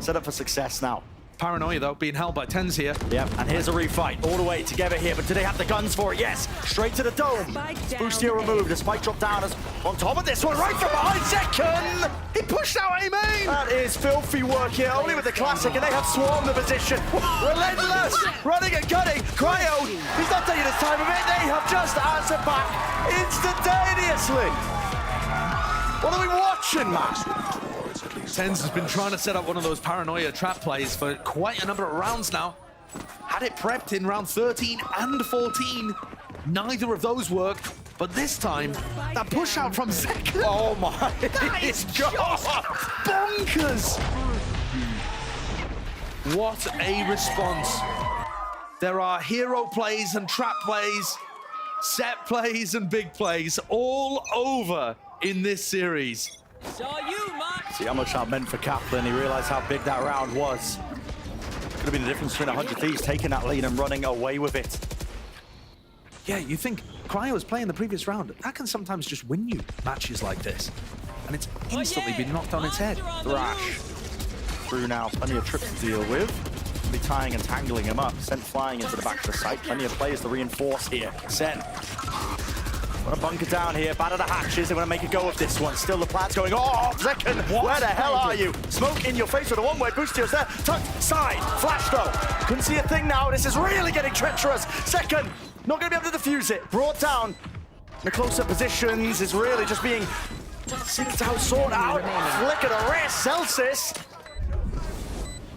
Set up for success now. Paranoia, though, being held by TenZ here. Yep, and here's a refight. All the way together here, but do they have the guns for it? Yes. Straight to the dome. Boostio removed. The spike drop down as on top of this one. Right from behind. Second. He pushed out A main. That is filthy work here. Only with the classic, and they have swarmed the position. Relentless. Running and gunning. Cryo. He's not taking his time of it. They have just answered back instantaneously. What are we watching, man? TenZ has been trying to set up one of those Paranoia trap plays for quite a number of rounds now. Had it prepped in round 13 and 14. Neither of those worked, but this time, that push out from Second. Oh my. That is just bonkers. What a response. There are hero plays and trap plays, set plays and big plays all over in this series. See how much that meant for Kaplan. He realized how big that round was. Could have been the difference between 100 Thieves taking that lead and running away with it. Yeah, you think Cryo was playing the previous round. That can sometimes just win you matches like this. And it's instantly been knocked on its head. Thrash through now. Plenty of trips to deal with. Be tying and tangling him up. Sent flying into the back of the site. Plenty of players to reinforce here. Sent. Want to bunker down here, batter the hatches. They want to make a go of this one. Still the plan's going off. Second, where the hell are you? Smoke in your face with a one-way. Boostio's there. Tucked side. Flash though. Couldn't see a thing now. This is really getting treacherous. Second, not going to be able to defuse it. Brought down in the close-up positions. Is really just being synced out, sorted out. Flick of the wrist. Celsius.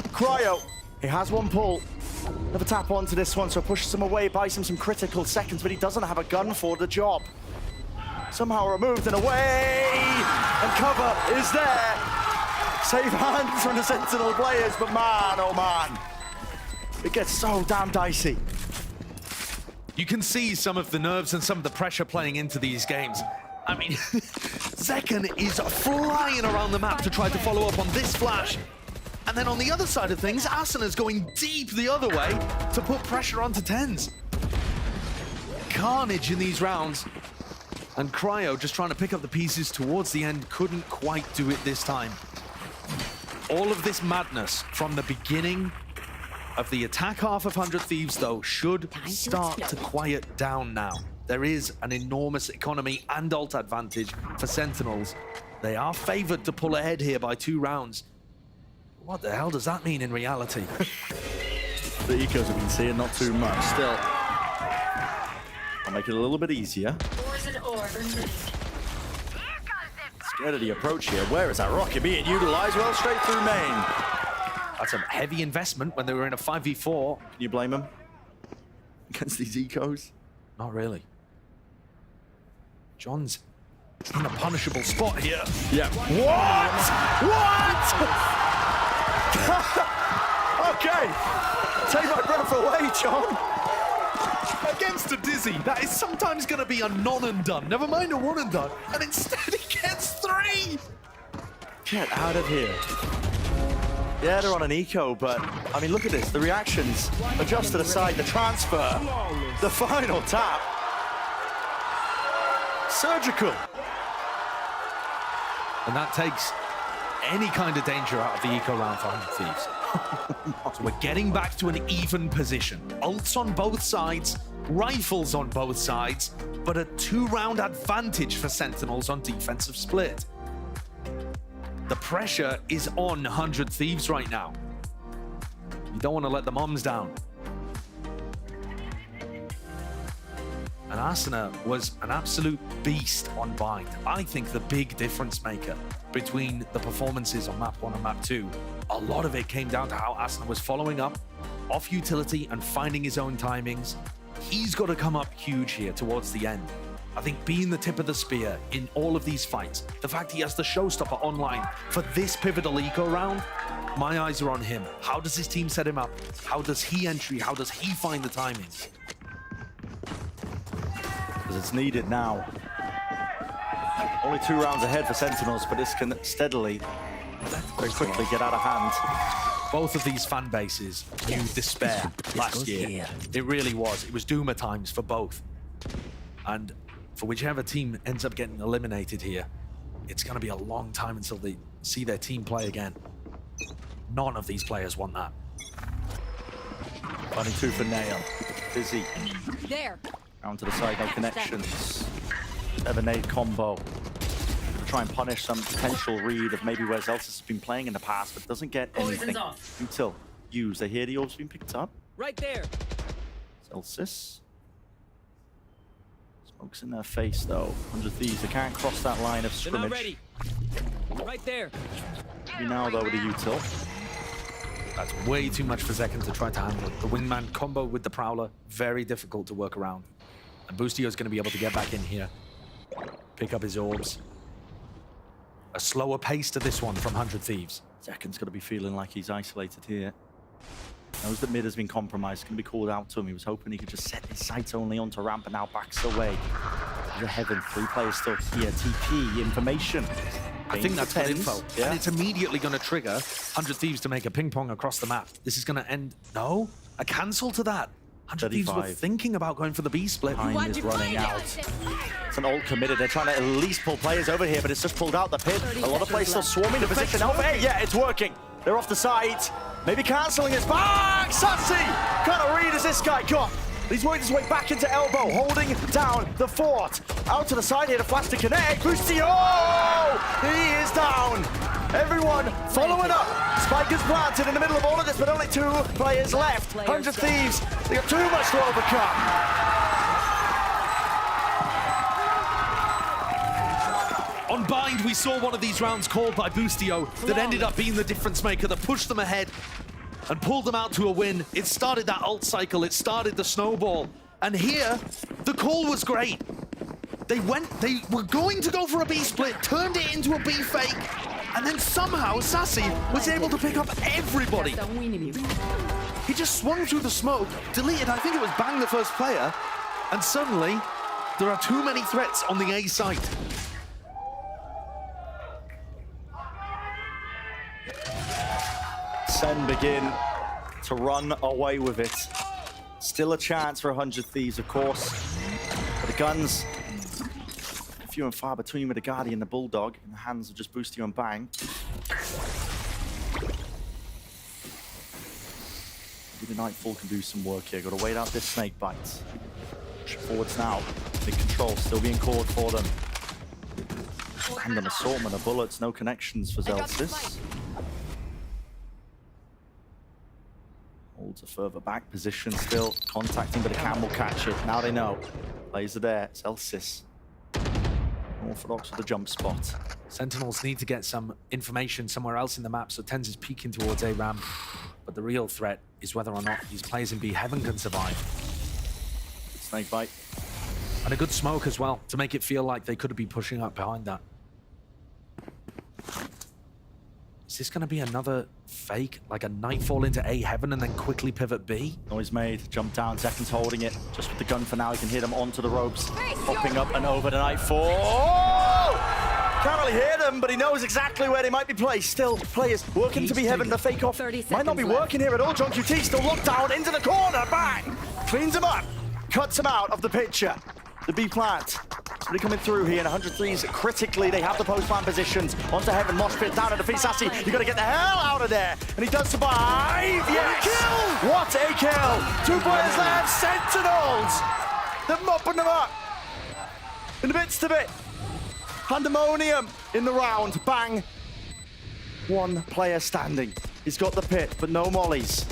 Cryo. He has one pull. Never tap onto this one, so pushes him away, buys him some critical seconds, but he doesn't have a gun for the job. Somehow removed and away, and cover is there. Save hands from the Sentinel players, but man, oh man, it gets so damn dicey. You can see some of the nerves and some of the pressure playing into these games. I mean, Zekken is flying around the map to try to follow up on this flash. And then on the other side of things, Asana's going deep the other way to put pressure onto TenZ. Carnage in these rounds. And Cryo just trying to pick up the pieces towards the end, couldn't quite do it this time. All of this madness from the beginning of the attack half of 100 Thieves, though, should start to quiet down now. There is an enormous economy and ult advantage for Sentinels. They are favored to pull ahead here by 2 rounds. What the hell does that mean in reality? The ecos have been seeing not too much. Still, I'll make it a little bit easier. Scared of the approach here. Where is that rocket being utilized? Well, straight through main. That's a heavy investment when they were in a 5v4. Can you blame them against these ecos? Not really. John's in a punishable spot here. Yeah. What? Okay. Take my breath away, John. Against a Dizzy, that is sometimes going to be a non and done. Never mind a 1 and done. And instead he gets 3. Get out of here. Yeah, they're on an eco, but I mean, look at this. The reactions adjusted aside, the transfer, the final tap. Surgical. And that takes any kind of danger out of the eco round for 100 Thieves. So we're getting back to an even position. Ults on both sides, rifles on both sides, but a 2-round advantage for Sentinels on defensive split. The pressure is on 100 Thieves right now. You don't want to let the moms down. And Asuna was an absolute beast on Bind. I think the big difference maker between the performances on map 1 and map 2, a lot of it came down to how Asuna was following up off utility and finding his own timings. He's got to come up huge here towards the end. I think being the tip of the spear in all of these fights, the fact he has the showstopper online for this pivotal eco round, my eyes are on him. How does his team set him up? How does he entry? How does he find the timings? Because it's needed now. Only 2 rounds ahead for Sentinels, but this can steadily, very quickly get out of hand. Both of these fan bases knew despair last year. It really was. It was Doomer times for both. And for whichever team ends up getting eliminated here, it's going to be a long time until they see their team play again. None of these players want that. Running 2 for Nail. Busy. There. Down to the side, no connections. Evanade combo. Try and punish some potential read of maybe where Zelsis has been playing in the past, but doesn't get anything until used. They hear the orb's been picked up. Right there. Zelsis. Smokes in their face, though. 100 Thieves, they can't cross that line of scrimmage. Ready. Right there. Maybe now, though, with a util. That's way too much for Zekken to try to handle. The wingman combo with the Prowler, very difficult to work around. And Boostio's going to be able to get back in here, pick up his orbs. A slower pace to this one from 100 Thieves. Zekken's going to be feeling like he's isolated here. Knows that mid has been compromised. It's going to be called out to him. He was hoping he could just set his sights only onto ramp, and now backs away. The heaven, 3 players still here. TP, information. I think that's good info. Yeah. And it's immediately going to trigger 100 Thieves to make a ping pong across the map. This is going to end... No? A cancel to that. 100 Thieves were thinking about going for the B split. Time is running out. It's an ult committed. They're trying to at least pull players over here, but it's just pulled out the pit. A lot of players still swarming the position. Oh, hey, yeah, it's working. They're off the side. Maybe cancelling his back. Sassy! Kind of read as this guy got. He's worked his way back into elbow, holding down the fort. Out to the side here to flash to connect. Boostio! He is down. Everyone following up. Spike is planted in the middle of all of this, but only 2 players left. 100 Thieves, they got too much to overcome. On Bind, we saw one of these rounds called by Boostio that ended up being the difference maker that pushed them ahead and pulled them out to a win. It started that ult cycle, it started the snowball. And here, the call was great. They were going to go for a B split, turned it into a B fake, and then somehow Sassy was able to pick up everybody. He just swung through the smoke, deleted, I think it was Bang the first player, and suddenly there are too many threats on the A site. Sen begin to run away with it. Still a chance for 100 Thieves, of course. But the guns few and far between with the Guardian and the Bulldog, and the hands of just Boosty and Bang. Maybe the Nightfall can do some work here. Got to wait out this snake bite. Push forwards now. Big control still being called for them. And an assortment of bullets, no connections for Zellsis. Holds a further back position still, contacting, but the cam will catch it. Now they know. Plays are there. Zellsis. Orthodox with the jump spot. Sentinels need to get some information somewhere else in the map, so TenZ is peeking towards A-Ram. But the real threat is whether or not these players in B Heaven can survive. Snake bite. And a good smoke as well, to make it feel like they could be pushing up behind that. Is this going to be another fake, like a Nightfall into A Heaven and then quickly pivot B? Noise made, jump down, Zekan's holding it. Just with the gun for now, he can hit him onto the ropes. Popping up and over to Nightfall. Oh! Can't really hear them, but he knows exactly where they might be placed. Still, players working to be Heaven. The fake off might not be working here at all. John QT still locked down into the corner. Bang! Cleans him up, cuts him out of the picture. The B plant. Somebody coming through here in 103s. Critically, they have the post-plant positions. Onto Heaven, Mosh Pit down to defeat Sassy. You got to get the hell out of there. And he does survive. Yes! Kill! What a kill! 2 players left. Sentinels! They're mopping them up. In the midst of it. Pandemonium in the round. Bang. 1 player standing. He's got the pit, but no mollies.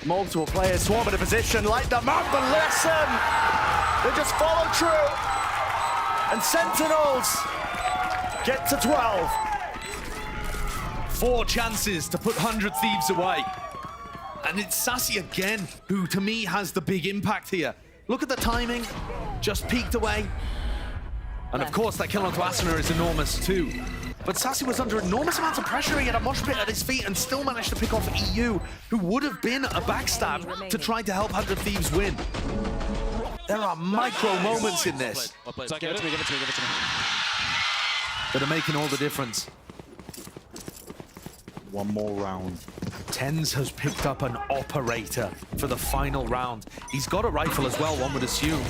Multiple players swarming the position, light them up, and listen! They just follow true. And Sentinels get to 12. 4 chances to put 100 Thieves away. And it's Sassy again, who to me has the big impact here. Look at the timing, just peeked away. And of course, that kill onto Asuna is enormous too. But Sassy was under enormous amounts of pressure. He had a mosh pit at his feet and still managed to pick off EU, who would have been a backstab to try to help 100 Thieves win. There are micro moments in this Give it to me. that are making all the difference. 1 more round. TenZ has picked up an operator for the final round. He's got a rifle as well, one would assume.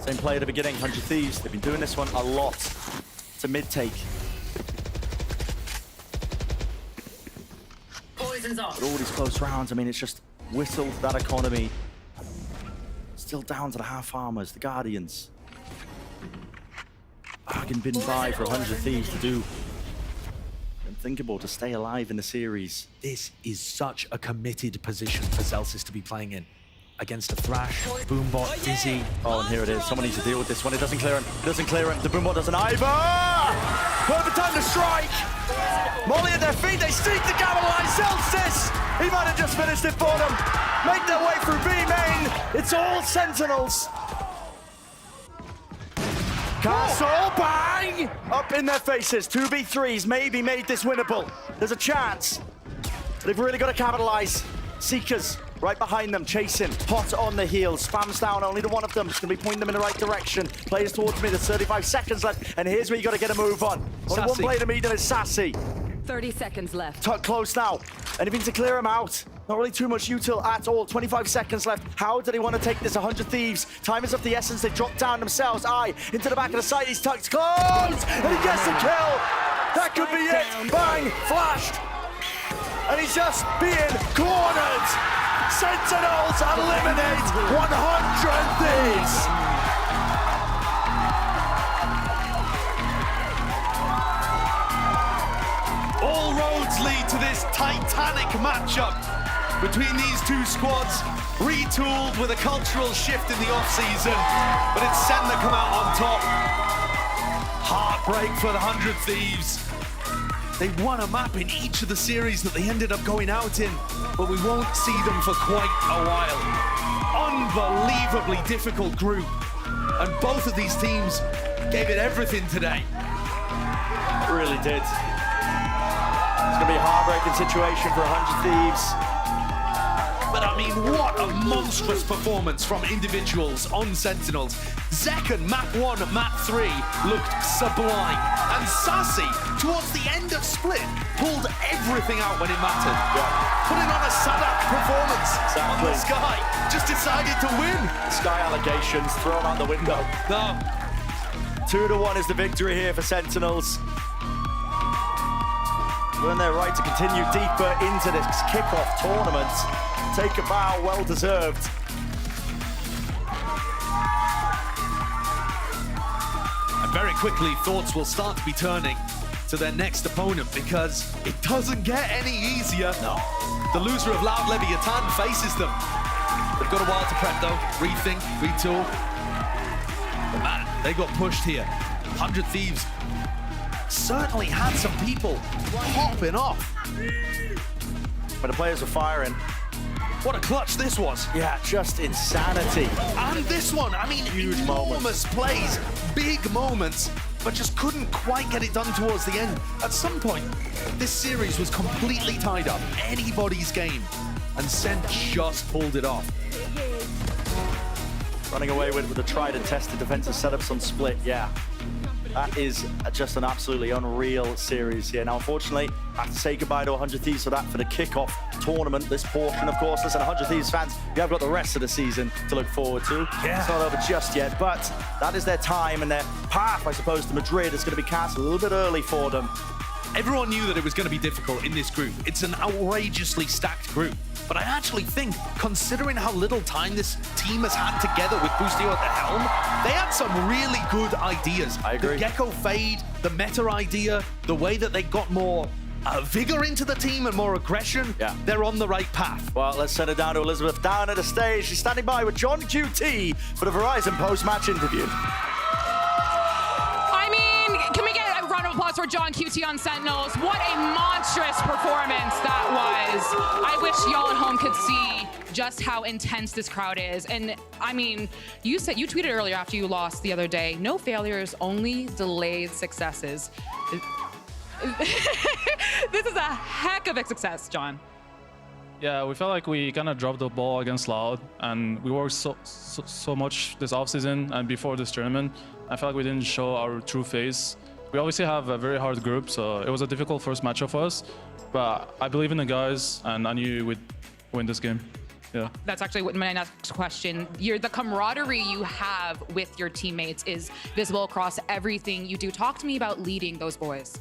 Same play at the beginning, 100 Thieves. They've been doing this one a lot. It's a mid-take. Poison's off. But all these close rounds, I mean, it's just whistled that economy. Still down to the half armors, the Guardians. Bargain bin buy for 100 Thieves to do unthinkable to stay alive in the series. This is such a committed position for Zellsis to be playing in. Against a Thrash, Boombot, Dizzy. Oh, and here it is. Someone needs to deal with this one. It doesn't clear him. It doesn't clear him. The Boombot doesn't either. Perfect time to strike. Molly at their feet. They seek to capitalize. Zellsis. He might have just finished it for them. Make their way through B main. It's all Sentinels. Castle, bang! Up in their faces. 2v3s maybe made this winnable. There's a chance. They've really got to capitalize. Seekers. Right behind them, chasing, hot on the heels, spams down only to one of them. It's going to be pointing them in the right direction. Players towards me, there's 35 seconds left, and here's where you got to get a move on. Only one player to meet, and it's Sassy. 30 seconds left. Tuck close now. Anything to clear him out. Not really too much util at all. 25 seconds left. How do they want to take this? 100 Thieves. Time is of the essence. They drop down themselves. Into the back of the site. He's tucked close, and he gets the kill. That could be it. Bang, flashed. And he's just being cornered. Sentinels eliminate 100 Thieves! All roads lead to this titanic matchup between these 2 squads, retooled with a cultural shift in the off-season, but it's Sen that come out on top. Heartbreak for the 100 Thieves. They won a map in each of the series that they ended up going out in, but we won't see them for quite a while. Unbelievably difficult group, and both of these teams gave it everything today. It really did. It's going to be a heartbreaking situation for 100 Thieves. But I mean, what a monstrous performance from individuals on Sentinels. Zekan, map 1, map 3, looked sublime. And Sassy, towards the end kind of split pulled everything out when it mattered. Putting on a Sadak performance on the Sky, just decided to win. Sky allegations thrown out the window. No. 2-1 is the victory here for Sentinels. Earn their right to continue deeper into this kickoff tournament. Take a bow, well deserved. And very quickly, thoughts will start to be turning to their next opponent because it doesn't get any easier. No. The loser of Loud Leviathan faces them. They've got a while to prep though, rethink, retool. But man, they got pushed here. 100 Thieves certainly had some people popping off. But the players were firing. What a clutch this was. Yeah, just insanity. And this one, I mean, huge enormous plays, big moments, but just couldn't quite get it done towards the end. At some point, this series was completely tied up, anybody's game, and Sen just pulled it off. Running away with the tried and tested defensive setups on split, yeah. That is just an absolutely unreal series here. Now, unfortunately, I have to say goodbye to 100 Thieves for that, for the kickoff tournament, this portion, of course. Listen, 100 Thieves fans, you have got the rest of the season to look forward to. Yeah. It's not over just yet, but that is their time and their path, I suppose, to Madrid is going to be cast a little bit early for them. Everyone knew that it was going to be difficult in this group. It's an outrageously stacked group. But I actually think, considering how little time this team has had together with Boostio at the helm, they had some really good ideas. I agree. The Gecko fade, the meta idea, the way that they got more vigor into the team and more aggression, they're on the right path. Well, let's send it down to Elizabeth down at the stage. She's standing by with John QT for the Verizon post-match interview. I mean, can we get a round of applause for John QT on Sentinels? What a monstrous performance that was. I wish y'all at home could see just how intense this crowd is. And I mean, you tweeted earlier after you lost the other day, no failures, only delayed successes. This is a heck of a success, John. Yeah, we felt like we kind of dropped the ball against Loud, and we worked so much this offseason and before this tournament. I felt like we didn't show our true face. We obviously have a very hard group, so it was a difficult first matchup for us. But I believe in the guys, and I knew we'd win this game. Yeah. That's actually what my next question. The camaraderie you have with your teammates is visible across everything you do. Talk to me about leading those boys.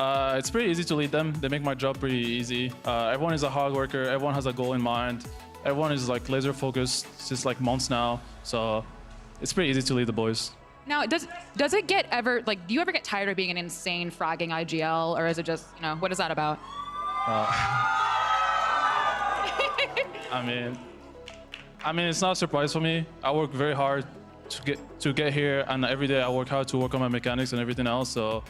It's pretty easy to lead them. They make my job pretty easy. Everyone is a hard worker. Everyone has a goal in mind. Everyone is like laser focused since like months now. So it's pretty easy to lead the boys. Now, does it get ever, like, do you ever get tired of being an insane fragging IGL, or is it just, you know, what is that about? I mean, it's not a surprise for me. I work very hard to get here, and every day I work hard to work on my mechanics and everything else. So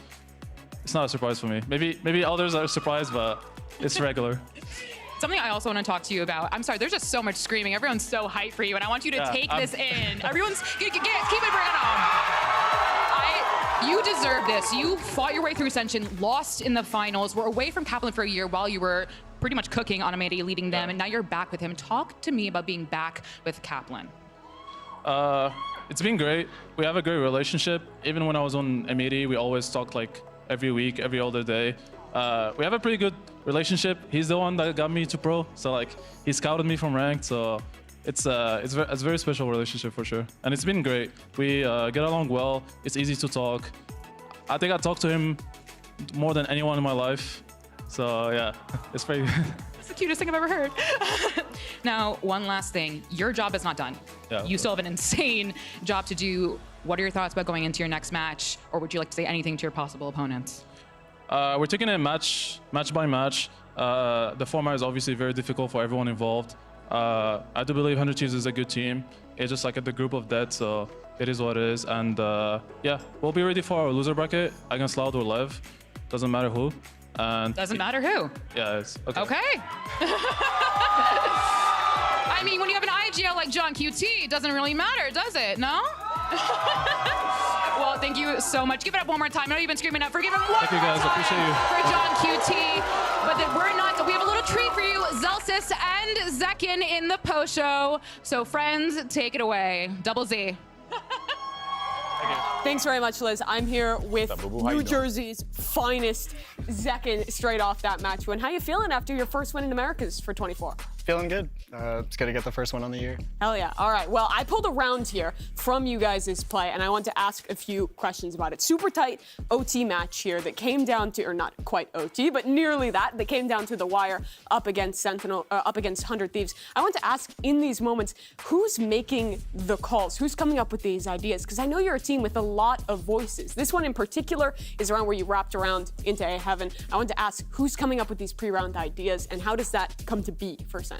it's not a surprise for me. Maybe others are surprised, but it's regular. Something I also want to talk to you about. I'm sorry, there's just so much screaming. Everyone's so hyped for you, and I want you to take this in. Everyone's keep it, bring it on. You deserve this. You fought your way through Ascension, lost in the finals, were away from Kaplan for a year while you were pretty much cooking on Amity, leading them, and now you're back with him. Talk to me about being back with Kaplan. It's been great. We have a great relationship. Even when I was on Amity, we always talk like every week, every other day. We have a pretty good relationship. He's the one that got me to pro, so like he scouted me from ranked. So it's a very special relationship for sure, and it's been great. We get along well. It's easy to talk. I think I talked to him more than anyone in my life. So yeah, it's pretty. It's the cutest thing I've ever heard. Now, one last thing. Your job is not done. Yeah, you still have an insane job to do. What are your thoughts about going into your next match, or would you like to say anything to your possible opponents? We're taking it match by match. The format is obviously very difficult for everyone involved. I do believe 100 Thieves is a good team. It's just like the group of dead, so it is what it is. And yeah, we'll be ready for our loser bracket against Loud or Lev. Doesn't matter who. And doesn't matter who. Yeah, it's okay. Okay. I mean, when you have an IGL like John QT, it doesn't really matter, does it? No? Well, thank you so much. Give it up one more time. I know you've been screaming out for giving one Thank you guys, more appreciate you. for John QT. But then we're not, we have a little treat for you, Zelsis and Zekin in the post show. So friends, take it away. Double Z. Thanks very much, Liz. I'm here with New Jersey's finest, Zekin, straight off that match win. How you feeling after your first win in Americas for 24? Feeling good. It's good to get the first one on the year. Hell yeah. All right. Well, I pulled a round here from you guys' play, and I want to ask a few questions about it. Super tight OT match here that came down to, or not quite OT, but nearly that came down to the wire up against Sentinel, up against 100 Thieves. I want to ask in these moments, who's making the calls? Who's coming up with these ideas? Because I know you're a team with a lot of voices. This one in particular is around where you wrapped around into A Heaven. I want to ask who's coming up with these pre-round ideas, and how does that come to be for Sen?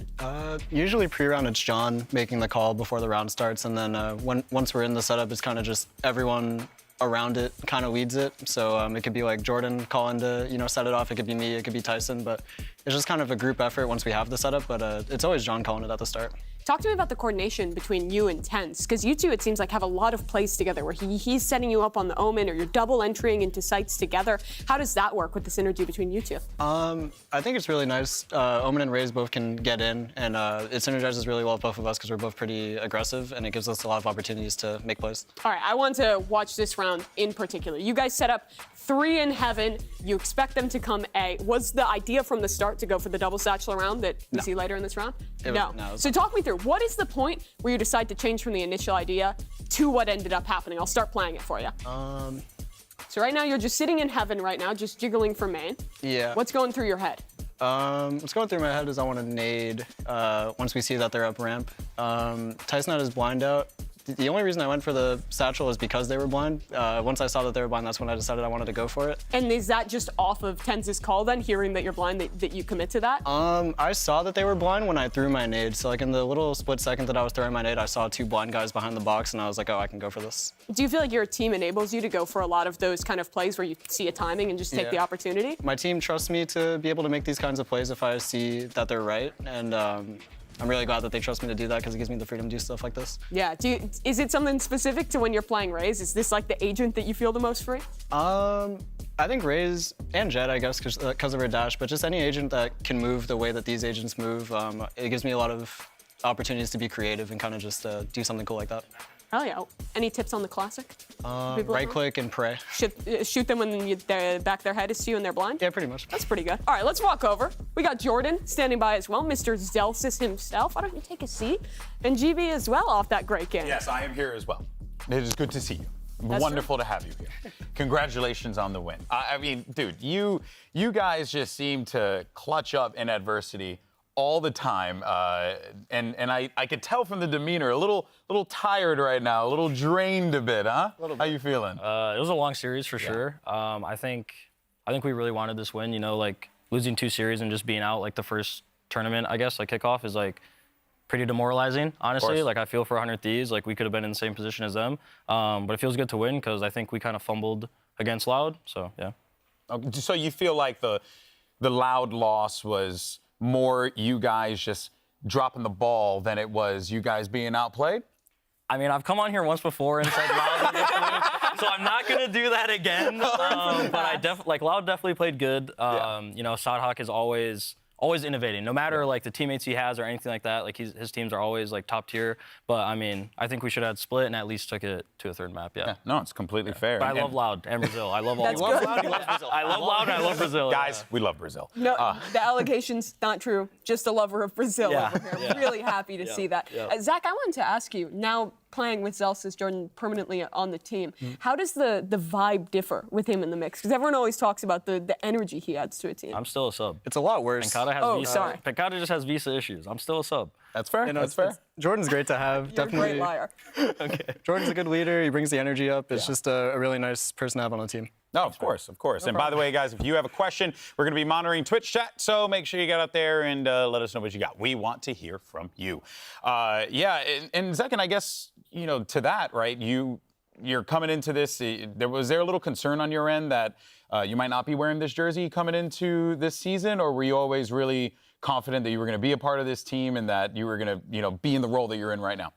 Usually pre-round, it's John making the call before the round starts, and then once we're in the setup, it's kind of just everyone around it kind of leads it. So it could be like Jordan calling to, set it off. It could be me, it could be Tyson, but it's just kind of a group effort once we have the setup, but it's always John calling it at the start. Talk to me about the coordination between you and Tense, because you two, it seems like, have a lot of plays together where he's setting you up on the Omen, or you're double entering into sites together. How does that work with the synergy between you two? I think it's really nice. Omen and Raze both can get in, and it synergizes really well with both of us because we're both pretty aggressive, and it gives us a lot of opportunities to make plays. All right, I want to watch this round in particular. You guys set up 3 in Heaven. You expect them to come A. Was the idea from the start to go for the double satchel round that we see later in this round? No. So talk me through, what is the point where you decide to change from the initial idea to what ended up happening? I'll start playing it for you. So right now you're just sitting in Heaven right now, just jiggling for main. Yeah. What's going through your head? What's going through my head is I want to nade once we see that they're up ramp. Tyson had his blind out. The only reason I went for the satchel was because they were blind. Once I saw that they were blind, that's when I decided I wanted to go for it. And is that just off of Tense's call then, hearing that you're blind, that you commit to that? I saw that they were blind when I threw my nade. So like in the little split second that I was throwing my nade, I saw 2 blind guys behind the box, and I was like, oh, I can go for this. Do you feel like your team enables you to go for a lot of those kind of plays where you see a timing and just take the opportunity? My team trusts me to be able to make these kinds of plays if I see that they're right, and I'm really glad that they trust me to do that because it gives me the freedom to do stuff like this. Yeah. Is it something specific to when you're playing Raze? Is this like the agent that you feel the most free? I think Raze and Jet, I guess, because of her dash, but just any agent that can move the way that these agents move, it gives me a lot of opportunities to be creative and kind of just do something cool like that. Hell yeah. Any tips on the classic? Right click and pray. Shoot them when the back of their head is to you and they're blind? Yeah, pretty much. That's pretty good. All right, let's walk over. We got Jordan standing by as well, Mr. Zelsis himself. Why don't you take a seat? And GB as well off that great game. Yes, I am here as well. It is good to see you. That's Wonderful to have you here. Congratulations on the win. I mean, dude, you guys just seem to clutch up in adversity all the time, and I could tell from the demeanor, a little tired right now, a little drained a bit, huh? How you feeling? It was a long series for sure. I think we really wanted this win. Like losing 2 series and just being out like the first tournament, I guess, like kickoff is like pretty demoralizing, honestly. Like I feel for 100 Thieves, like we could have been in the same position as them, but it feels good to win because I think we kind of fumbled against Loud. So yeah. So you feel like the Loud loss was more you guys just dropping the ball than it was you guys being outplayed? I mean, I've come on here once before and said Loud, so I'm not gonna do that again. But Loud definitely played good. Sadhawk is always innovating, no matter like the teammates he has or anything like that. Like his teams are always like top tier. But I mean, I think we should have split and at least took it to a 3rd map. Yeah. No, it's completely fair. But I love Loud and Brazil. I love all. He loves Loud. He loves Brazil. I love Loud and I love Brazil. Guys, we love Brazil. No, the allegation's not true. Just a lover of Brazil over here. Really happy to see that. Zach, I wanted to ask you, now playing with Zelsis Jordan permanently on the team, how does the vibe differ with him in the mix? Because everyone always talks about the energy he adds to a team. I'm still a sub. It's a lot worse. Pencada has visa. Sorry. Pencada just has visa issues. I'm still a sub. That's fair. That's fair. Jordan's great to have. You're definitely. a great liar. Okay. Jordan's a good leader. He brings the energy up. It's just a really nice person to have on the team. No, of course. And by the way, guys, if you have a question, we're going to be monitoring Twitch chat, so make sure you get out there and let us know what you got. We want to hear from you. And Zekin, I guess, to that, right, you're coming into this, was there a little concern on your end that you might not be wearing this jersey coming into this season, or were you always really confident that you were going to be a part of this team and that you were going to, be in the role that you're in right now?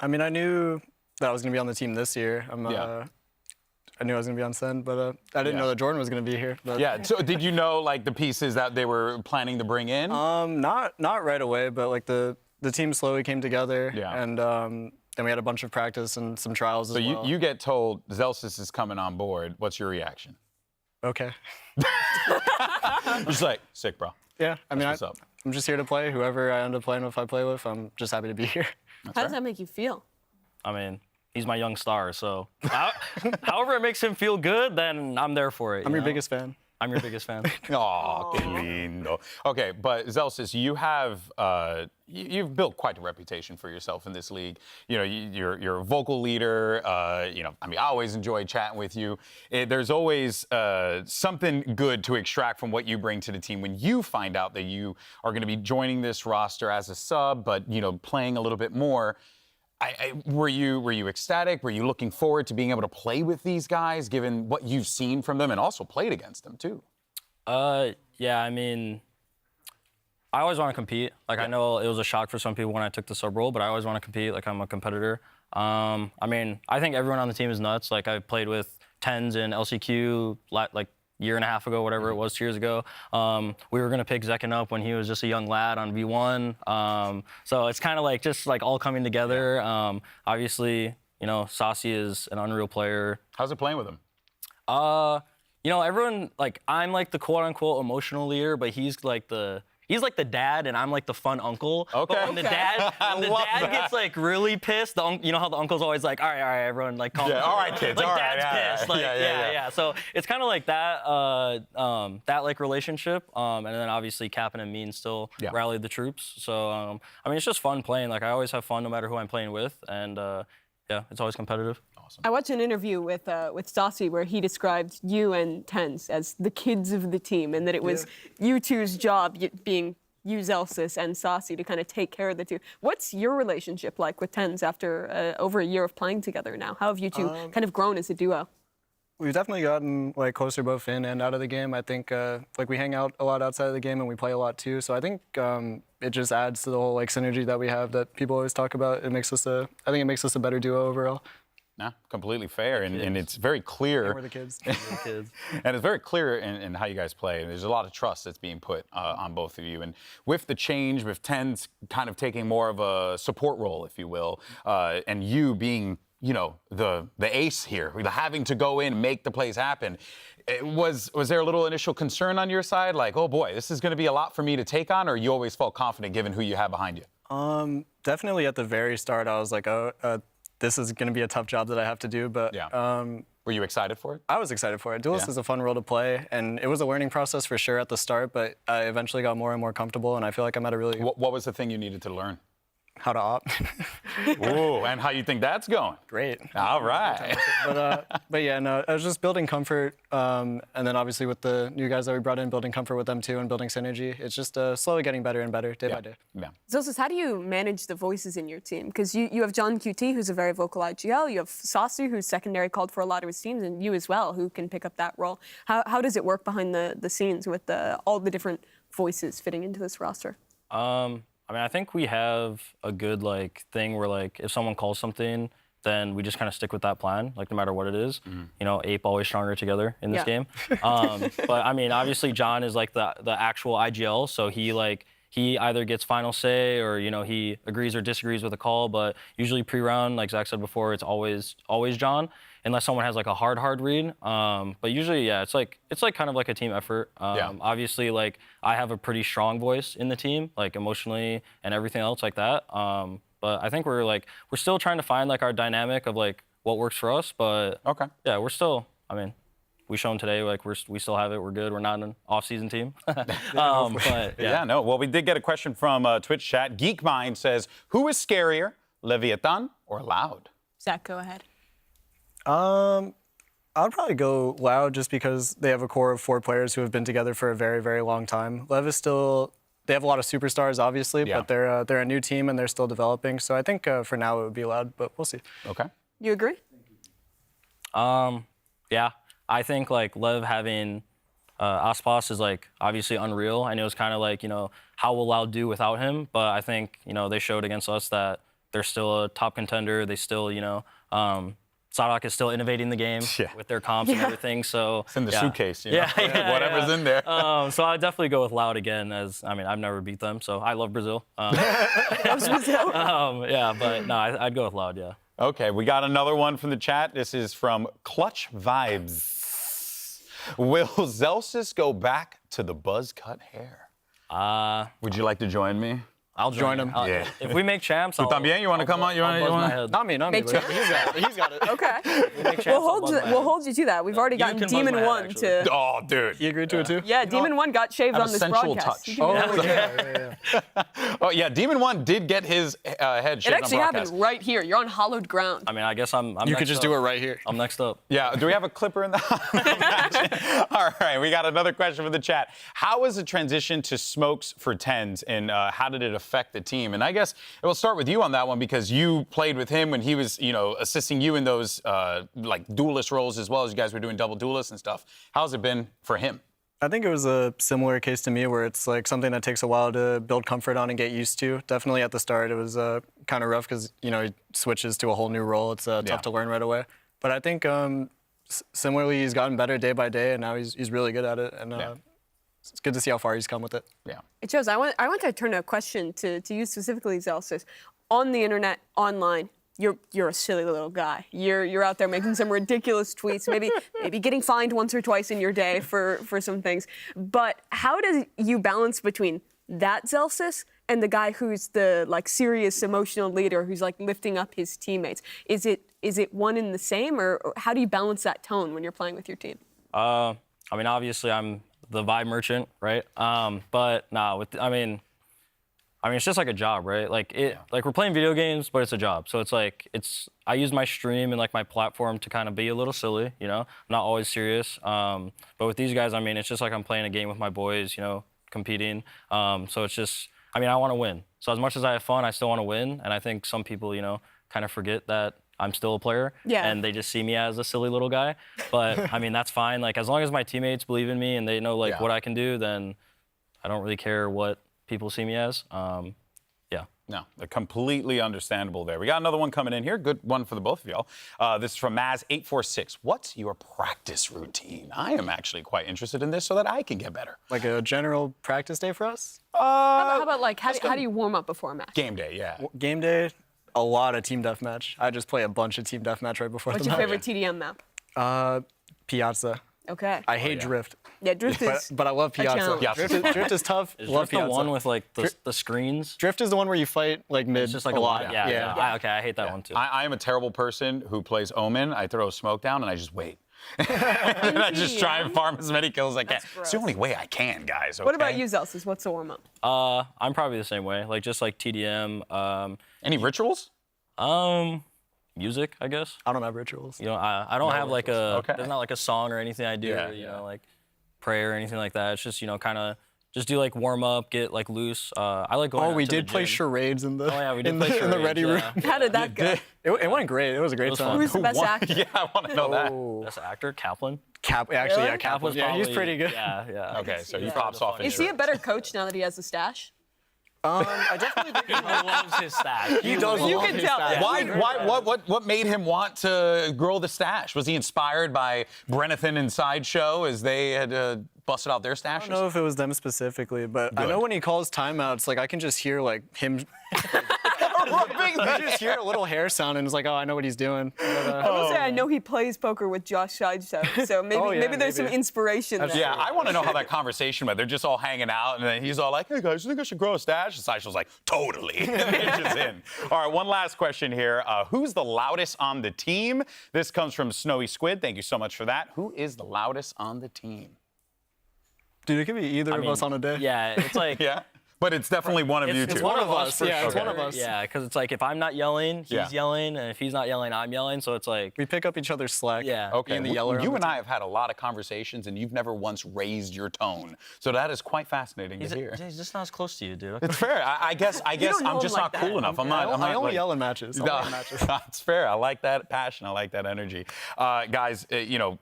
I mean, I knew that I was going to be on the team this year. I knew I was going to be on Sen, but I didn't know that Jordan was going to be here. But. Yeah, so did you know, like, the pieces that they were planning to bring in? Not right away, but, like, the team slowly came together. Yeah. And then we had a bunch of practice and some trials as well. So you get told Zellsis is coming on board. What's your reaction? Okay. Just like, sick, bro. Yeah, I mean, what's up. I'm just here to play. Whoever I end up playing with, I play with. I'm just happy to be here. How does that make you feel? I mean, he's my young star, so however it makes him feel good, then I'm there for it. I'm your biggest fan. I'm your biggest fan. Oh, qué lindo. Okay, but Zellsis, you have you've built quite a reputation for yourself in this league. You know, you're a vocal leader. You know, I mean, I always enjoy chatting with you. There's always something good to extract from what you bring to the team. When you find out that you are going to be joining this roster as a sub, but you know, playing a little bit more. Were you ecstatic? Were you looking forward to being able to play with these guys, given what you've seen from them and also played against them too? Yeah, I mean, I always want to compete. Like, I know it was a shock for some people when I took the sub role, but I always want to compete. Like, I'm a competitor. I mean, I think everyone on the team is nuts. Like, I played with Tens in LCQ like year and a half ago, whatever it was, 2 years ago. We were gonna pick Zekken up when he was just a young lad on V1. So it's kind of like just like all coming together. Obviously, you know, Saucy is an unreal player. How's it playing with him? You know, everyone, like, I'm like the quote unquote emotional leader, but he's like the dad, and I'm like the fun uncle. Okay. But when the dad gets like really pissed, you know how the uncle's always like, all right, everyone, like, calm down. All right, kids, like, all dad's right. pissed. Like, yeah. So it's kind of like that, that like relationship. And then obviously Cap'n and Mean still rallied the troops. So I mean, it's just fun playing. Like, I always have fun no matter who I'm playing with, and yeah, it's always competitive. Awesome. I watched an interview with Saucy where he described you and Tens as the kids of the team, and that it was you two's job, being you, Zellsis, and Saucy, to kind of take care of the two. What's your relationship like with Tens after over a year of playing together now? How have you two kind of grown as a duo? We've definitely gotten like closer both in and out of the game. I think like we hang out a lot outside of the game and we play a lot too. So I think it just adds to the whole like synergy that we have that people always talk about. It makes us I think it makes us a better duo overall. No, completely fair, and it's very clear. And we're the kids. And it's very clear in how you guys play. And there's a lot of trust that's being put on both of you. And with the change, with Tens kind of taking more of a support role, if you will, and you being, you know, the ace here, having to go in, make the plays happen. Was there a little initial concern on your side, like, oh boy, this is going to be a lot for me to take on, or you always felt confident given who you have behind you? Definitely at the very start, I was like, this is going to be a tough job that I have to do, but were you excited for it? I was excited for it. Duelist is a fun role to play, and it was a learning process for sure at the start, but I eventually got more and more comfortable, and I feel like I'm at a really... What was the thing you needed to learn? How to op. Ooh, and how you think that's going? Great. All right. But yeah, no, I was just building comfort, and then obviously with the new guys that we brought in, building comfort with them too, and building synergy. It's just slowly getting better and better day by day. Yeah. Zellsis, how do you manage the voices in your team? Because you have John QT, who's a very vocal IGL. You have Saucy, who's secondary called for a lot of his teams, and you as well, who can pick up that role. How does it work behind the scenes with all the different voices fitting into this roster? I mean, I think we have a good like thing where like if someone calls something, then we just kind of stick with that plan, like no matter what it is. You know, Ape always stronger together in this game. But I mean, obviously John is like the actual IGL, so he either gets final say or, you know, he agrees or disagrees with a call, but usually pre-round, like Zach said before, it's always John, unless someone has like a hard read. But usually, yeah, it's like kind of like a team effort. Obviously, like I have a pretty strong voice in the team, like emotionally and everything else like that. But I think we're still trying to find like our dynamic of like what works for us. But yeah, we're still, I mean, we shown today, like we still have it. We're good. We're not an off-season team. But yeah, no. Well, we did get a question from Twitch chat. GeekMind says, "Who is scarier, Leviathan or Loud?" Zach, go ahead. I'd probably go Loud just because they have a core of 4 players who have been together for a very, very long time. Lev is still. They have a lot of superstars, obviously, but they're a new team and they're still developing. So I think for now it would be Loud, but we'll see. Okay. You agree? Yeah. I think like Lev having Aspas is like obviously unreal. I know it's kind of like, you know, how will Loud do without him? But I think, you know, they showed against us that they're still a top contender. They still, you know, Sadok is still innovating the game with their comps and everything. So it's in the suitcase, you know? whatever's in there. So I'd definitely go with Loud again. I've never beat them, so I love Brazil. Loves Brazil. But no, I'd go with Loud. Yeah. Okay, we got another one from the chat. This is from Clutch Vibes. Will Zelsis go back to the buzz cut hair? Would you like to join me? I'll join him. Yeah. If we make champs, Tú también? You want to come on? You want? Not me. Make He's got it. Okay. We'll hold you to that. We've already gotten Demon 1 to. Oh, dude. You agreed to it too? Yeah, Demon 1 got shaved on this sensual broadcast. touch. Oh, yeah. Demon 1 did get his head shaved It actually on broadcast. happened right here. You're on hallowed ground. I mean, I guess I'm You could just do it right here. I'm next up. Yeah, do we have a clipper in the All right, we got another question from the chat. How was the transition to smokes for 10s, and how did it affect the team? And I guess we'll start with you on that one because you played with him when he was, assisting you in those like duelist roles as well as you guys were doing double duelists and stuff. How's it been for him? I think it was a similar case to me where it's like something that takes a while to build comfort on and get used to. Definitely at the start it was kind of rough because, he switches to a whole new role. It's tough to learn right away. But I think similarly he's gotten better day by day and now he's really good at it. And it's good to see how far he's come with it. Yeah. It shows. I want to turn a question to you specifically, Zelsis. On the internet, online, you're a silly little guy. You're out there making some ridiculous tweets, maybe getting fined once or twice in your day for some things. But how do you balance between that Zelsis and the guy who's the serious emotional leader who's lifting up his teammates? Is it one and the same, or how do you balance that tone when you're playing with your team? I mean, obviously I'm the vibe merchant, right? But nah, it's just like a job, right? Like we're playing video games, but it's a job. So I use my stream and my platform to kind of be a little silly, I'm not always serious. But with these guys, it's just like I'm playing a game with my boys, competing. So it's just, I want to win. So as much as I have fun, I still want to win. And I think some people, kind of forget that I'm still a player, and they just see me as a silly little guy. But that's fine. As long as my teammates believe in me and they know what I can do, then I don't really care what people see me as. No, they're completely understandable there. We got another one coming in here. Good one for the both of y'all. This is from Maz846. What's your practice routine? I am actually quite interested in this so that I can get better. Like a general practice day for us? How about how do you warm up before a match? Game day, yeah. Game day, a lot of team deathmatch. I just play a bunch of team deathmatch right before What's the your match. favorite TDM map? Piazza. Okay. I hate Drift. Yeah, Drift is. But I love Piazza. Piazza. Drift is tough. Is love Drift the Piazza. one with the screens? Drift is the one where you fight mid It's just a lot. Yeah. Okay, I hate that one too. I am a terrible person who plays Omen. I throw a smoke down and I just wait. And I just try and farm as many kills as I can. It's the only way I can, guys. Okay? What about you, Zelsis? What's the warm up? I'm probably the same way. Just like TDM. Any rituals? Music, I guess. I don't have rituals. I don't have there's not a song or anything I do, prayer or anything like that. It's just, kind of just do warm up, get loose. I like going. Oh, out we to the did play gym. charades in the we did in play the ready charades, room. How did that go? It went great. It was a great time. Who's the best actor? Yeah, I want to know that. Best actor, Kaplan. Actually, yeah, Cap was he's pretty good. Yeah. Okay, so he pops off in Is he a better coach now that he has the stash? I definitely think He loves his stash. he does. You love can his tell. stash. What made him want to grow the stash? Was he inspired by Brennathan and Sideshow as they had busted out their stashes? I don't know if it was them specifically, but I know when he calls timeouts, I can just hear him. I just hear a little hair sound and it's oh, I know what he's doing. But, I will say I know he plays poker with Josh Sideshow, so maybe there's some inspiration there. Yeah, I want to know how that conversation went. They're just all hanging out, and then he's all like, "Hey guys, you think I should grow a stash?" And Sideshow's like, "Totally." And just in. All right, one last question here. Who's the loudest on the team? This comes from Snowy Squid. Thank you so much for that. Who is the loudest on the team? Dude, it could be either of us on a day. Yeah, it's yeah. But it's definitely one of you two. It's one of us. Yeah, it's sure. one of us. Yeah, because it's if I'm not yelling, he's yelling, and if he's not yelling, I'm yelling. So it's we pick up each other's slack. Yeah. Okay. The yeller You and I have had a lot of conversations, and you've never once raised your tone. So that is quite fascinating to hear. He's just not as close to you, dude. It's fair. I guess I'm just not cool enough. I only yell in matches. It's fair. I like that passion. I like that energy. Guys,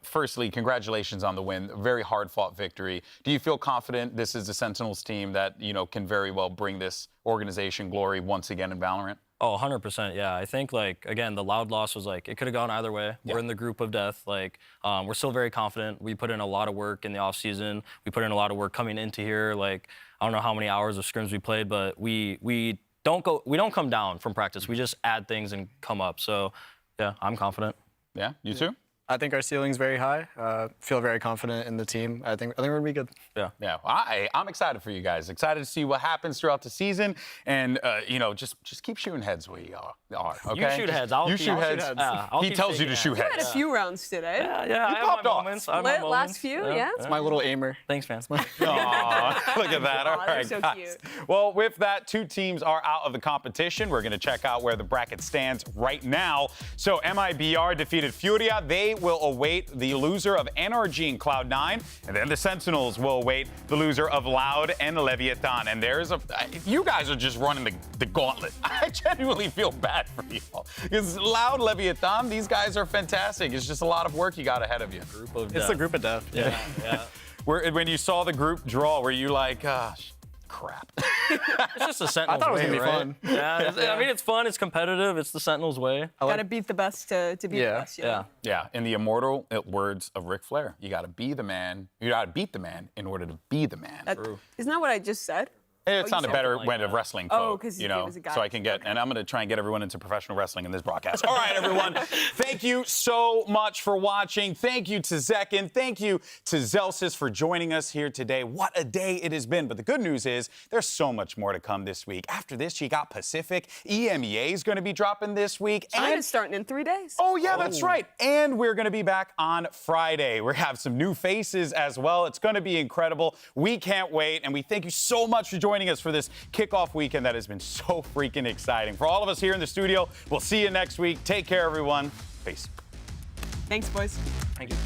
firstly, congratulations on the win. Very hard-fought victory. Do you feel confident this is the Sentinels team that, can very well bring this organization glory once again in Valorant? Oh, 100%. Yeah, I think like again, the Loud loss was like it could have gone either way. We're in the group of death. Like we're still very confident. We put in a lot of work in the off season. We put in a lot of work coming into here. Like I don't know how many hours of scrims we played, but we don't come down from practice. We just add things and come up. So yeah, I'm confident. Yeah, you too? I think our ceiling's very high. Feel very confident in the team. I think we're gonna be good. Yeah. Yeah. I'm excited for you guys. Excited to see what happens throughout the season, and you know, just keep shooting heads where you are. Okay. You shoot heads. You shoot heads. I'll He keep tells you to shaking shoot You heads. had a few rounds today. Yeah, You I popped have my off. moments. I have my Last moments. few, yeah. It's my little aimer. Thanks, man. Aw, look at that. All Aw, they're right, so guys. cute. Well, with that, 2 teams are out of the competition. We're going to check out where the bracket stands right now. So MIBR defeated Furia. They will await the loser of NRG and Cloud9. And then the Sentinels will await the loser of Loud and Leviathan. And you guys are just running the gauntlet. I genuinely feel bad for you all. Because Loud, Leviathan, these guys are fantastic. It's just a lot of work you got ahead of you. It's the group of death. Yeah, yeah. When you saw the group draw, were you like, gosh, crap? It's just the Sentinels I thought it was way, gonna be right? fun. Yeah, I mean, it's fun. It's competitive. It's the Sentinels way. Gotta beat the best to beat the best. Yeah. Yeah, in the immortal words of Ric Flair, you got to be the man. You got to beat the man in order to be the man. Isn't that what I just said? It's not a better like way of wrestling quote, Oh, 'cause you it know, was a guy. so I can get, and I'm going to try and get everyone into professional wrestling in this broadcast. All right, everyone. Thank you so much for watching. Thank you to Zekin. Thank you to Zelsis for joining us here today. What a day it has been. But the good news is there's so much more to come this week. After this, you got Pacific. EMEA is going to be dropping this week. China's starting in 3 days. Oh, yeah, that's right. And we're going to be back on Friday. We have some new faces as well. It's going to be incredible. We can't wait. And we thank you so much for joining us for this kickoff weekend that has been so freaking exciting. For all of us here in the studio, we'll see you next week. Take care, everyone. Peace. Thanks, boys. Thank you.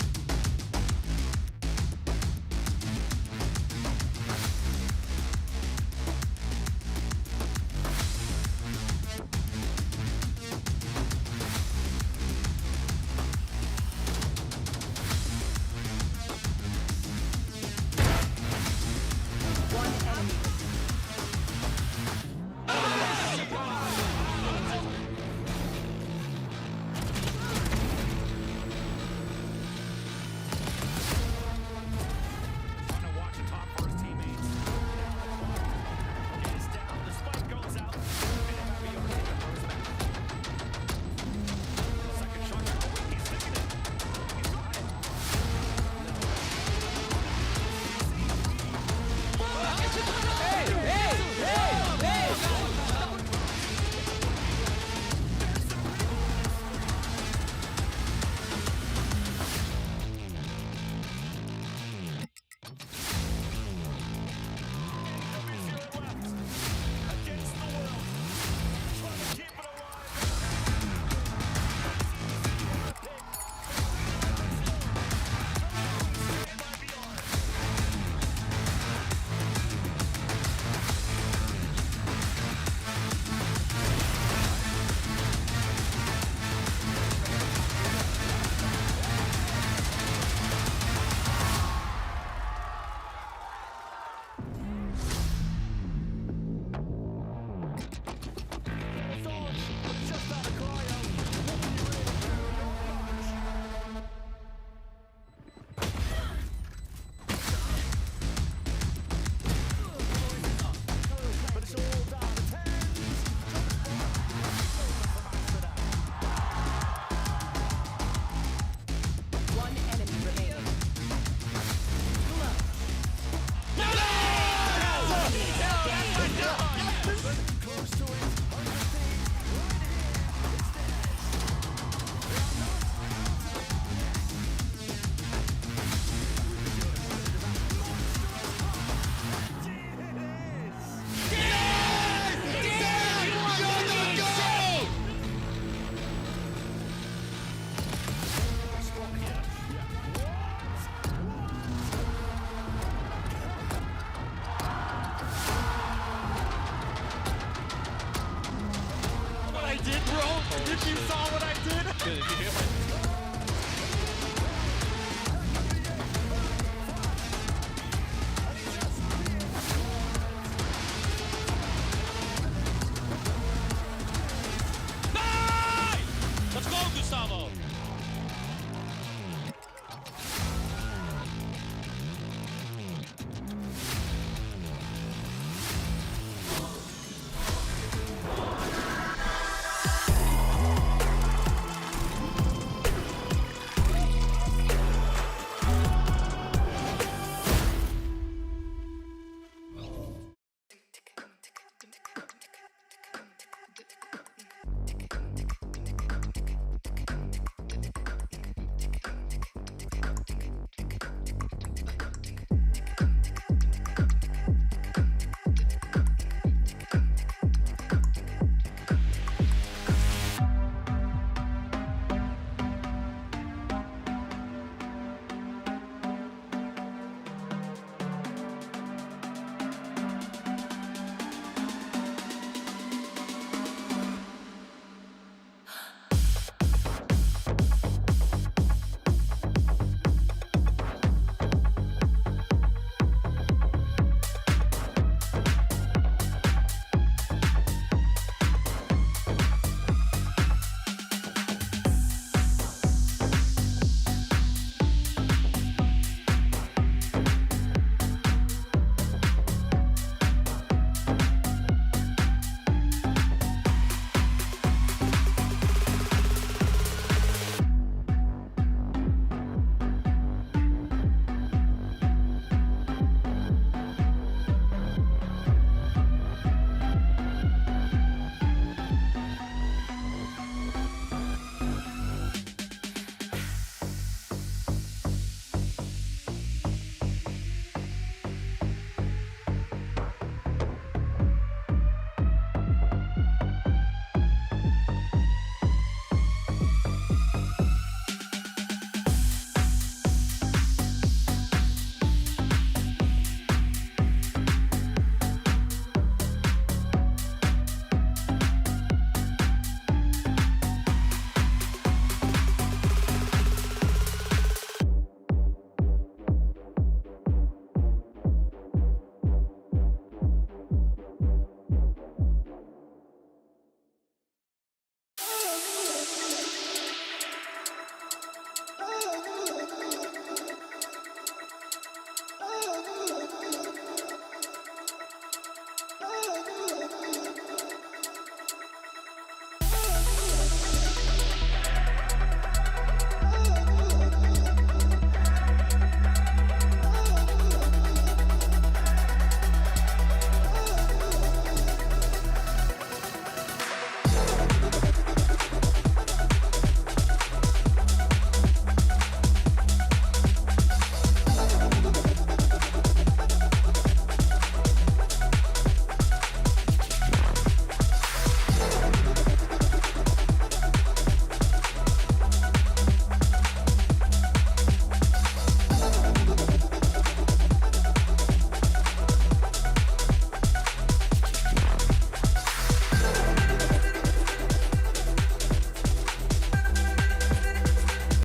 What I did, bro? If you saw what I did? Did you hear my